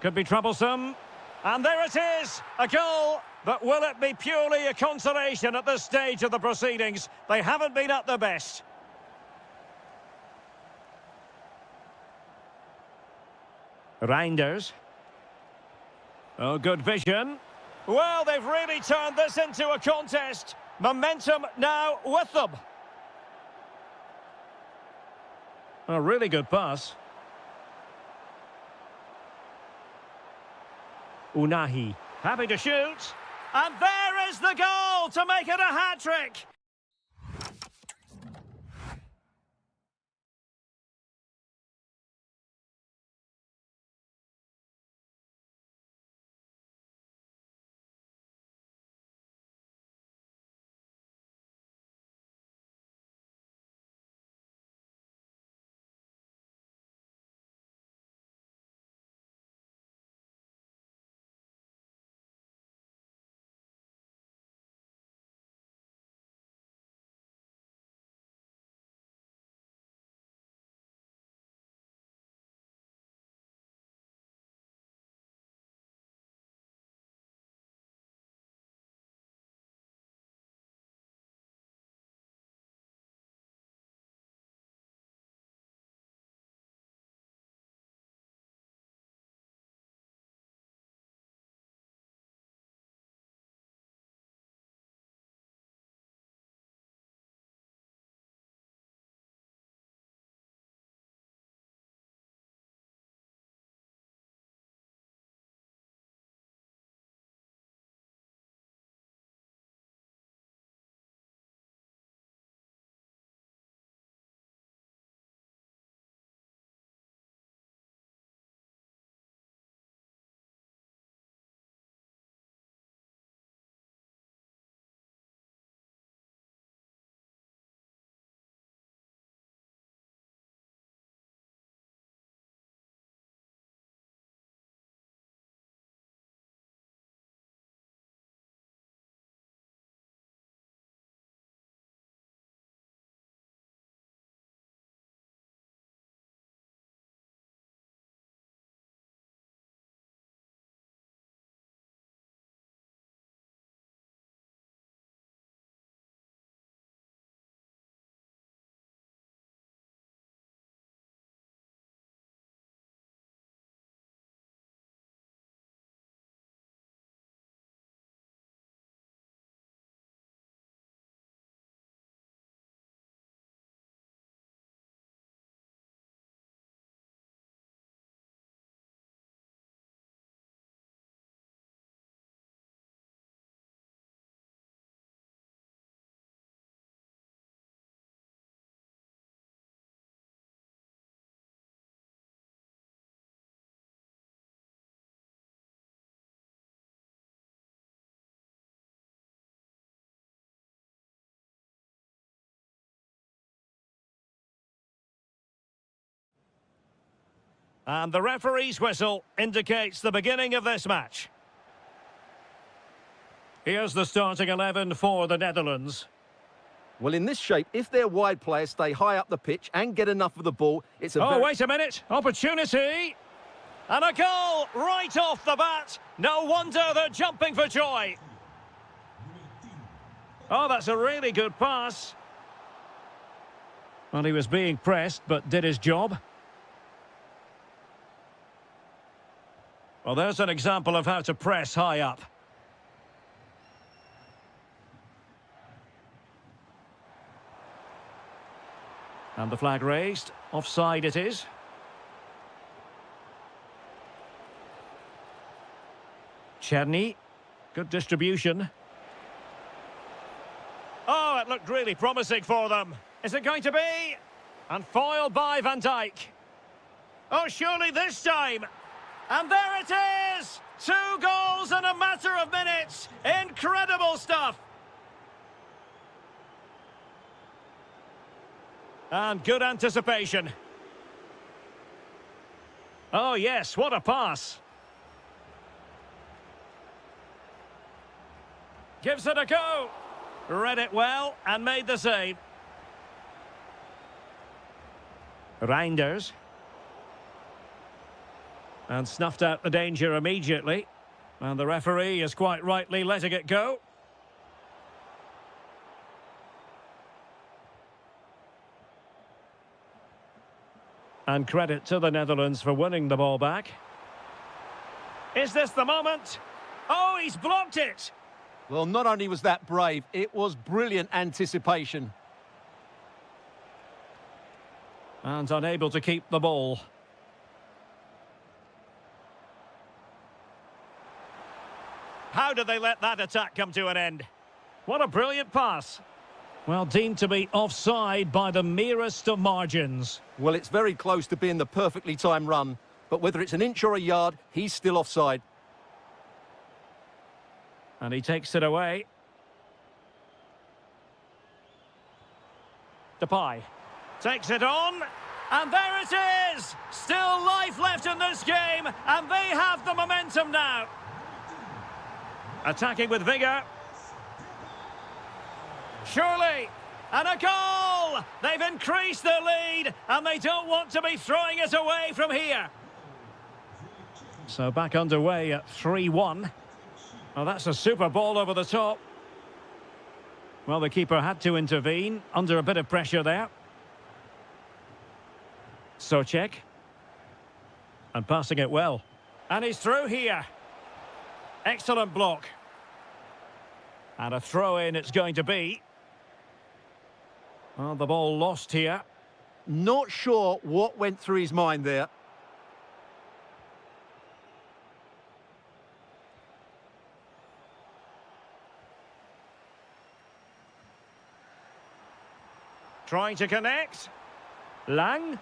Could be troublesome. And there it is, a goal. But will it be purely a consolation at this stage of the proceedings? They haven't been at their best. Reinders. Oh, good vision. Well, they've really turned this into a contest. Momentum now with them. A really good pass. Unahi. Happy to shoot. And there is the goal to make it a hat-trick. And the referee's whistle indicates the beginning of this match. Here's the starting 11 for the Netherlands. Well, in this shape, if their wide players stay high up the pitch and get enough of the ball, it's a wait a minute. Opportunity. And a goal right off the bat. No wonder they're jumping for joy. Oh, that's a really good pass. Well, he was being pressed, but did his job. Well, there's an example of how to press high up. And the flag raised. Offside it is. Czerny. Good distribution. Oh, it looked really promising for them. Is it going to be? And foiled by Van Dijk. Oh, surely this time. And there it is! 2 goals in a matter of minutes. Incredible stuff. And good anticipation. Oh, yes, what a pass. Gives it a go. Read it well and made the save. Reinders. And snuffed out the danger immediately. And the referee is quite rightly letting it go. And credit to the Netherlands for winning the ball back. Is this the moment? Oh, he's blocked it! Well, not only was that brave, it was brilliant anticipation. And unable to keep the ball. How did they let that attack come to an end? What a brilliant pass. Well, deemed to be offside by the merest of margins. Well, it's very close to being the perfectly timed run, but whether it's an inch or a yard, he's still offside. And he takes it away. Depay takes it on, and there it is! Still life left in this game, and they have the momentum now. Attacking with vigour. Surely, and a goal! They've increased their lead, and they don't want to be throwing it away from here. So back underway at 3-1. Oh, that's a super ball over the top. Well, the keeper had to intervene, under a bit of pressure there. Socek. And passing it well. And he's through here. Excellent block. And a throw-in it's going to be. Well, the ball lost here. Not sure what went through his mind there. Trying to connect. Lang.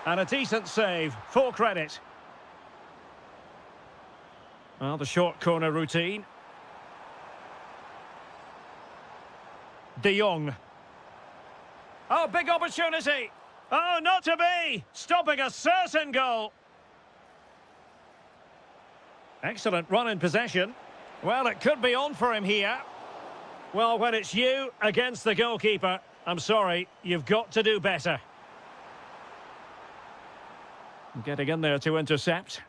And a decent save. Full credit. Well, the short corner routine. De Jong. Oh, big opportunity. Oh, not to be. Stopping a certain goal. Excellent run in possession. Well, it could be on for him here. Well, when it's you against the goalkeeper, I'm sorry, you've got to do better. Getting in there to intercept.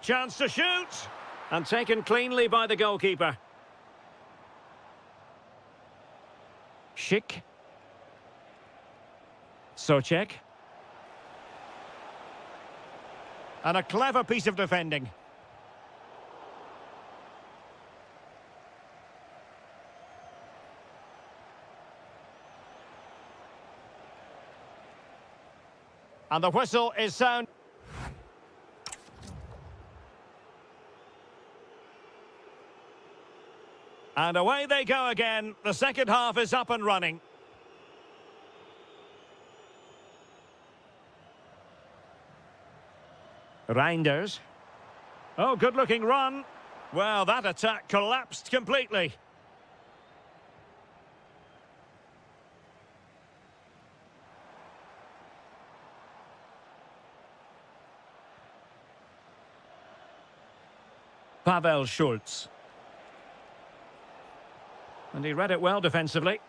Chance to shoot. And taken cleanly by the goalkeeper. Schick. Socek. And a clever piece of defending. And the whistle is sound. And away they go again. The second half is up and running. Reinders. Oh, good-looking run. Well, that attack collapsed completely. Pavel Schultz. And he read it well defensively.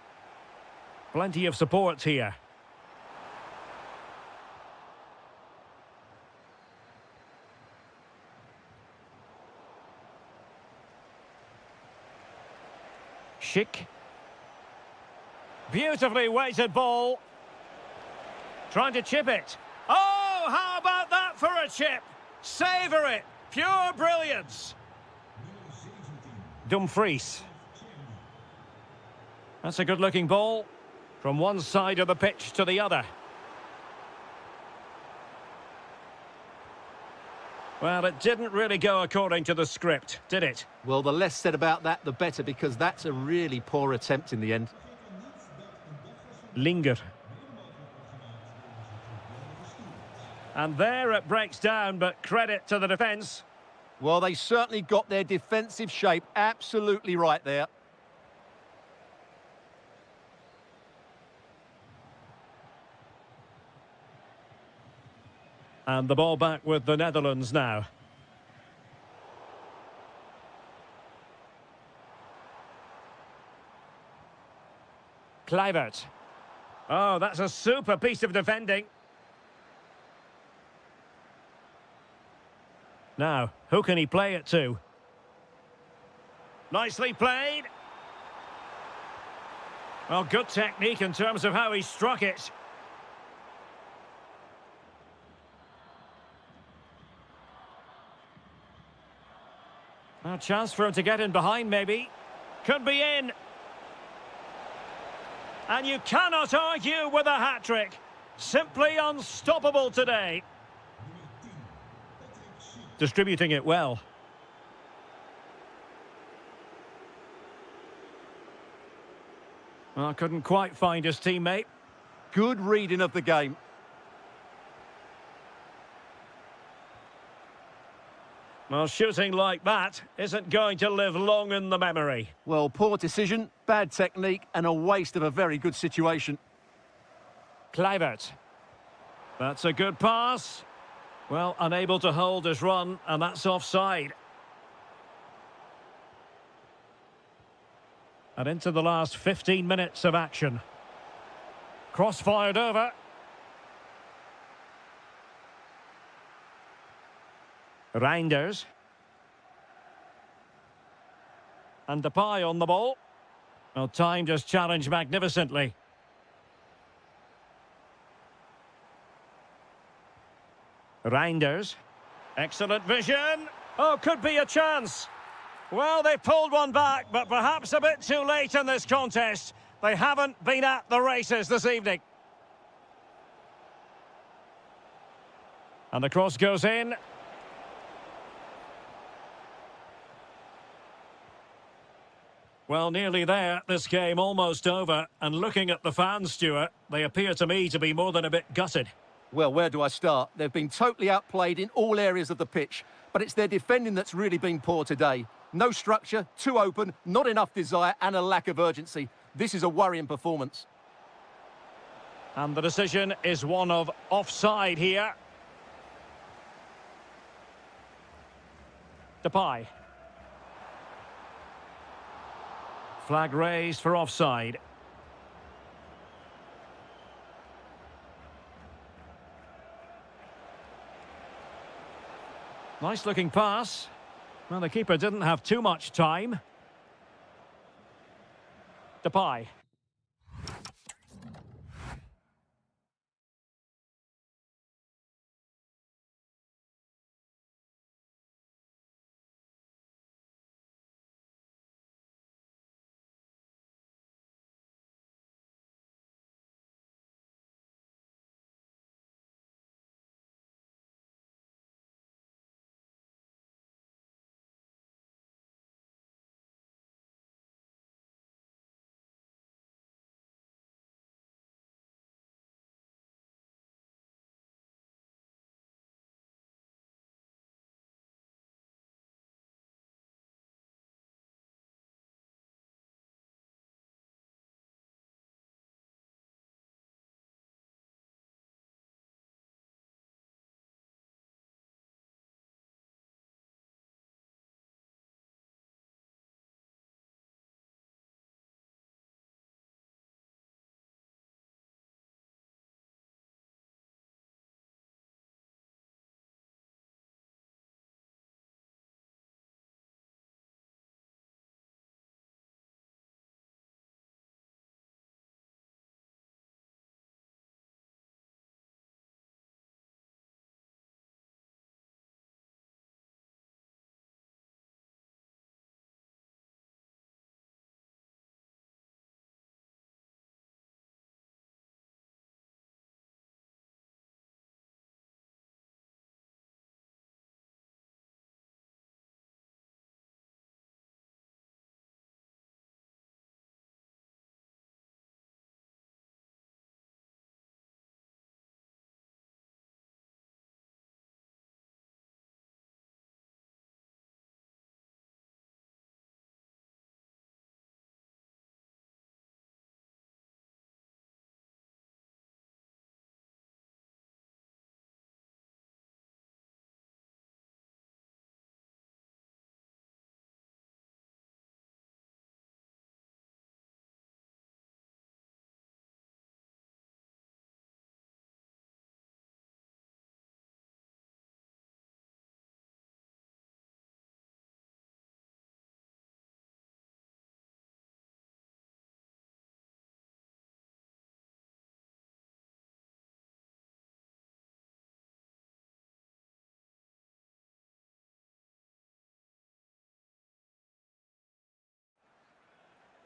Plenty of support here. Schick. Beautifully weighted ball. Trying to chip it. Oh, how about that for a chip? Savour it. Pure brilliance. Dumfries. That's a good-looking ball. From one side of the pitch to the other. Well, it didn't really go according to the script, did it? Well, the less said about that, the better, because that's a really poor attempt in the end. Linger. And there it breaks down, but credit to the defence. Well, they certainly got their defensive shape absolutely right there. And the ball back with the Netherlands now. Kluivert. Oh, that's a super piece of defending. Now, who can he play it to? Nicely played. Well, good technique in terms of how he struck it. A chance for him to get in behind, maybe. Could be in. And you cannot argue with a hat-trick. Simply unstoppable today. Distributing it well. Well, couldn't quite find his teammate. Good reading of the game. Well, shooting like that isn't going to live long in the memory. Well, poor decision, bad technique, and a waste of a very good situation. Kluivert. That's a good pass. Well, unable to hold his run, and that's offside. And into the last 15 minutes of action. Cross-fired over. Reinders. And Depay on the ball. Well, timed his challenge magnificently. Reinders. Excellent vision. Oh, could be a chance. Well, they pulled one back, but perhaps a bit too late in this contest. They haven't been at the races this evening. And the cross goes in. Well, nearly there. This game almost over. And looking at the fans, Stuart, they appear to me to be more than a bit gutted. Well, where do I start? They've been totally outplayed in all areas of the pitch, but it's their defending that's really been poor today. No structure, too open, not enough desire, and a lack of urgency. This is a worrying performance. And the decision is one of offside here. Depay. Flag raised for offside. Nice looking pass. Well, the keeper didn't have too much time. Depay.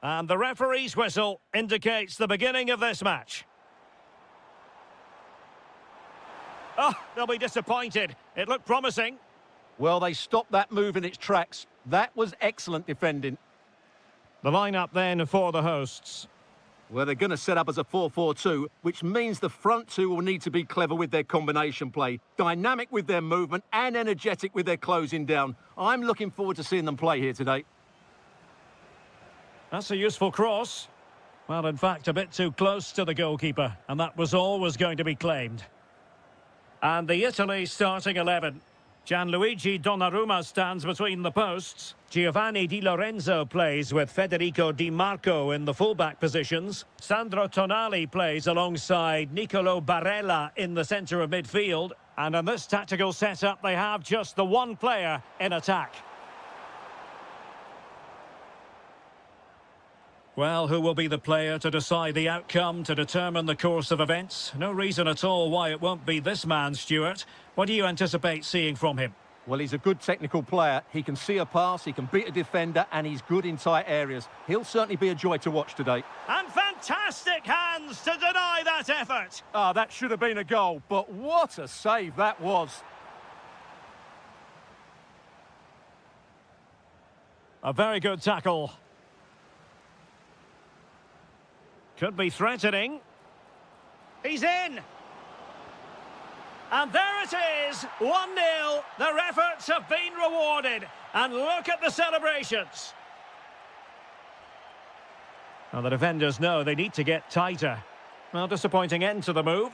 And the referee's whistle indicates the beginning of this match. Oh, they'll be disappointed. It looked promising. Well, they stopped that move in its tracks. That was excellent defending. The lineup then for the hosts. Well, they're going to set up as a 4-4-2, which means the front two will need to be clever with their combination play, dynamic with their movement and energetic with their closing down. I'm looking forward to seeing them play here today. That's a useful cross. Well, in fact, a bit too close to the goalkeeper, and that was always going to be claimed. And the Italy starting 11. Gianluigi Donnarumma stands between the posts. Giovanni Di Lorenzo plays with Federico Di Marco in the fullback positions. Sandro Tonali plays alongside Nicolo Barella in the centre of midfield. And in this tactical setup, they have just the one player in attack. Well, who will be the player to decide the outcome, to determine the course of events? No reason at all why it won't be this man, Stuart. What do you anticipate seeing from him? Well, he's a good technical player. He can see a pass, he can beat a defender, and he's good in tight areas. He'll certainly be a joy to watch today. And fantastic hands to deny that effort. Ah, that should have been a goal, but what a save that was. A very good tackle. Could be threatening. He's in. And there it is, 1-0. Their efforts have been rewarded. And look at the celebrations. Now the defenders know they need to get tighter. Well, disappointing end to the move.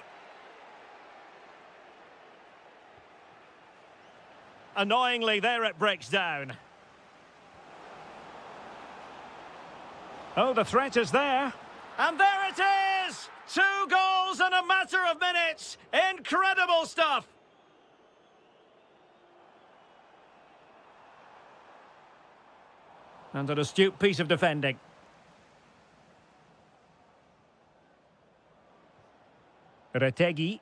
Annoyingly, there it breaks down. Oh, the threat is there. And there it is! 2 goals in a matter of minutes. Incredible stuff. And an astute piece of defending. Retegui.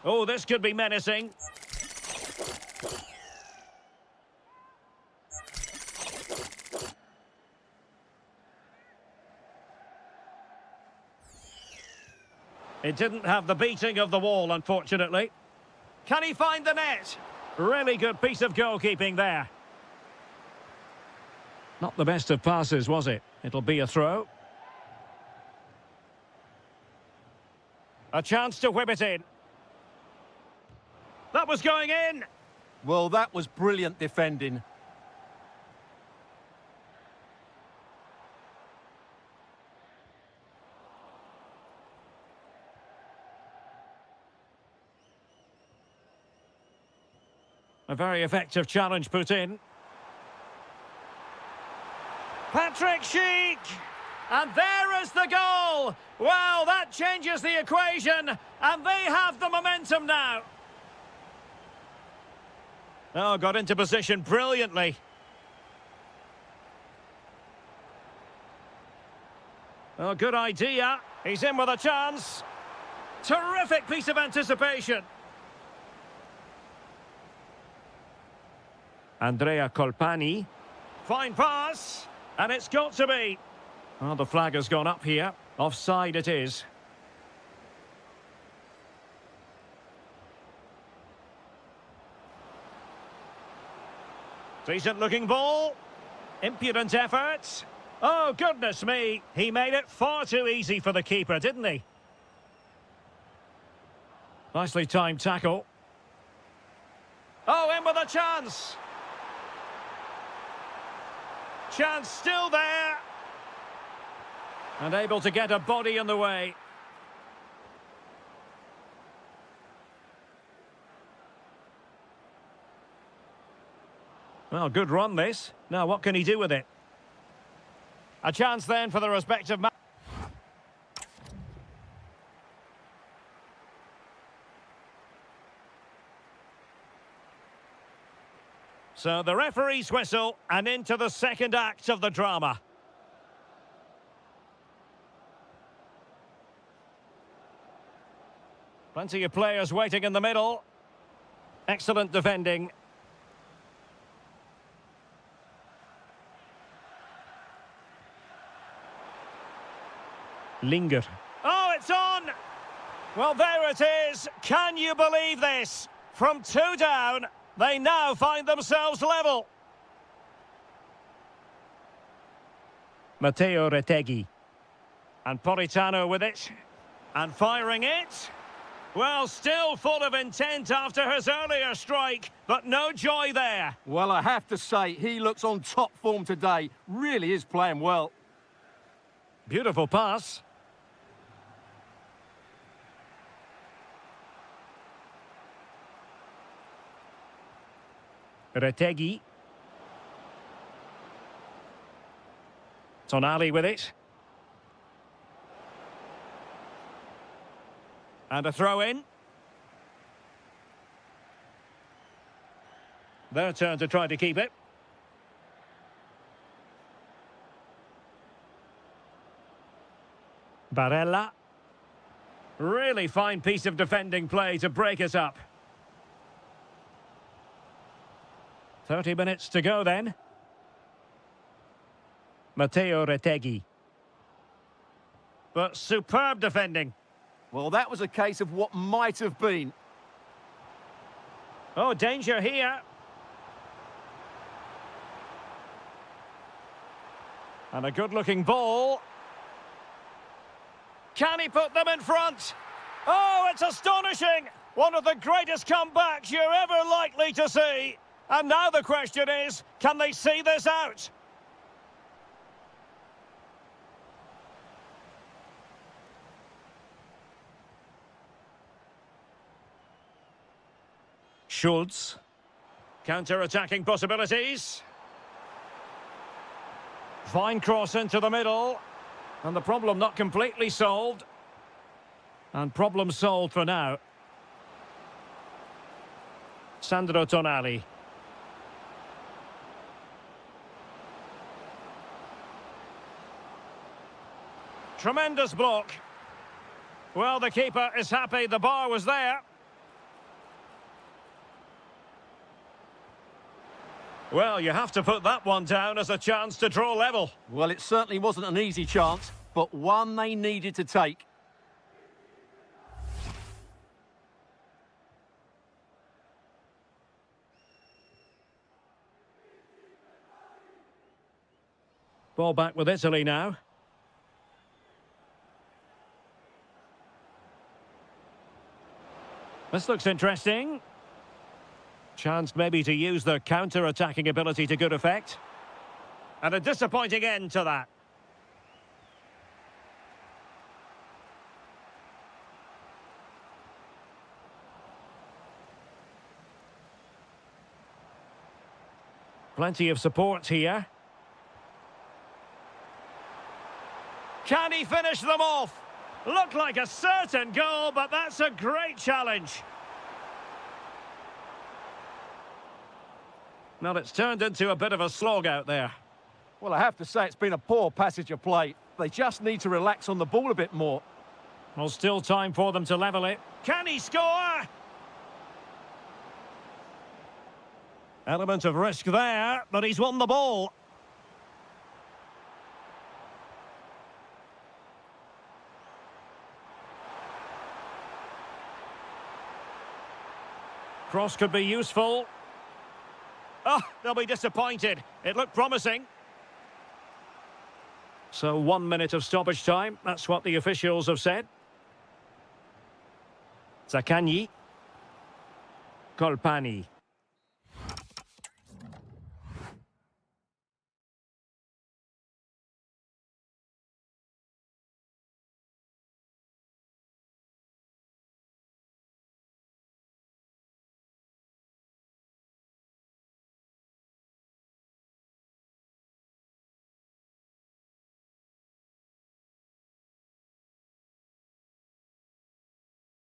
Oh, this could be menacing. It didn't have the beating of the wall, unfortunately. Can he find the net? Really good piece of goalkeeping there. Not the best of passes, was it? It'll be a throw. A chance to whip it in. That was going in. Well, that was brilliant defending. A very effective challenge put in. Patrick Schick! And there is the goal! Well, that changes the equation, and they have the momentum now. Oh, got into position brilliantly. Oh, good idea. He's in with a chance. Terrific piece of anticipation. Andrea Colpani. Fine pass. And it's got to be. Oh, the flag has gone up here. Offside it is. Decent looking ball. Impudent effort. Oh, goodness me. He made it far too easy for the keeper, didn't he? Nicely timed tackle. Oh, in with a chance. Chance still there. And able to get a body in the way. Well, good run this. Now, what can he do with it? A chance then for the respective man. So the referee's whistle and into the second act of the drama. Plenty of players waiting in the middle. Excellent defending. Linger. Oh, it's on! Well, there it is. Can you believe this? From 2 down, they now find themselves level. Matteo Retegui. And Politano with it. And firing it. Well, still full of intent after his earlier strike, but no joy there. Well, I have to say, he looks on top form today. Really is playing well. Beautiful pass. Retegui. Tonali with it. And a throw in. Their turn to try to keep it. Barella. Really fine piece of defending play to break us up. 30 minutes to go then. Matteo Retegui. But superb defending. Well, that was a case of what might have been. Oh, danger here. And a good-looking ball. Can he put them in front? Oh, it's astonishing! One of the greatest comebacks you're ever likely to see. And now the question is, can they see this out? Schultz. Counter-attacking possibilities. Fine cross into the middle. And the problem not completely solved. And problem solved for now. Sandro Tonali. Tremendous block. Well, the keeper is happy the bar was there. Well, you have to put that one down as a chance to draw level. Well, it certainly wasn't an easy chance, but one they needed to take. Ball back with Italy now. This looks interesting. Chance maybe to use their counter-attacking ability to good effect. And a disappointing end to that. Plenty of support here. Can he finish them off? Looked like a certain goal, but that's a great challenge. Well, it's turned into a bit of a slog out there. Well, I have to say it's been a poor passage of play. They just need to relax on the ball a bit more. Well, still time for them to level it. Can he score? Element of risk there, but he's won the ball. Cross could be useful. Oh, they'll be disappointed. It looked promising. So 1 minute of stoppage time. That's what the officials have said. Zaccagni. Colpani.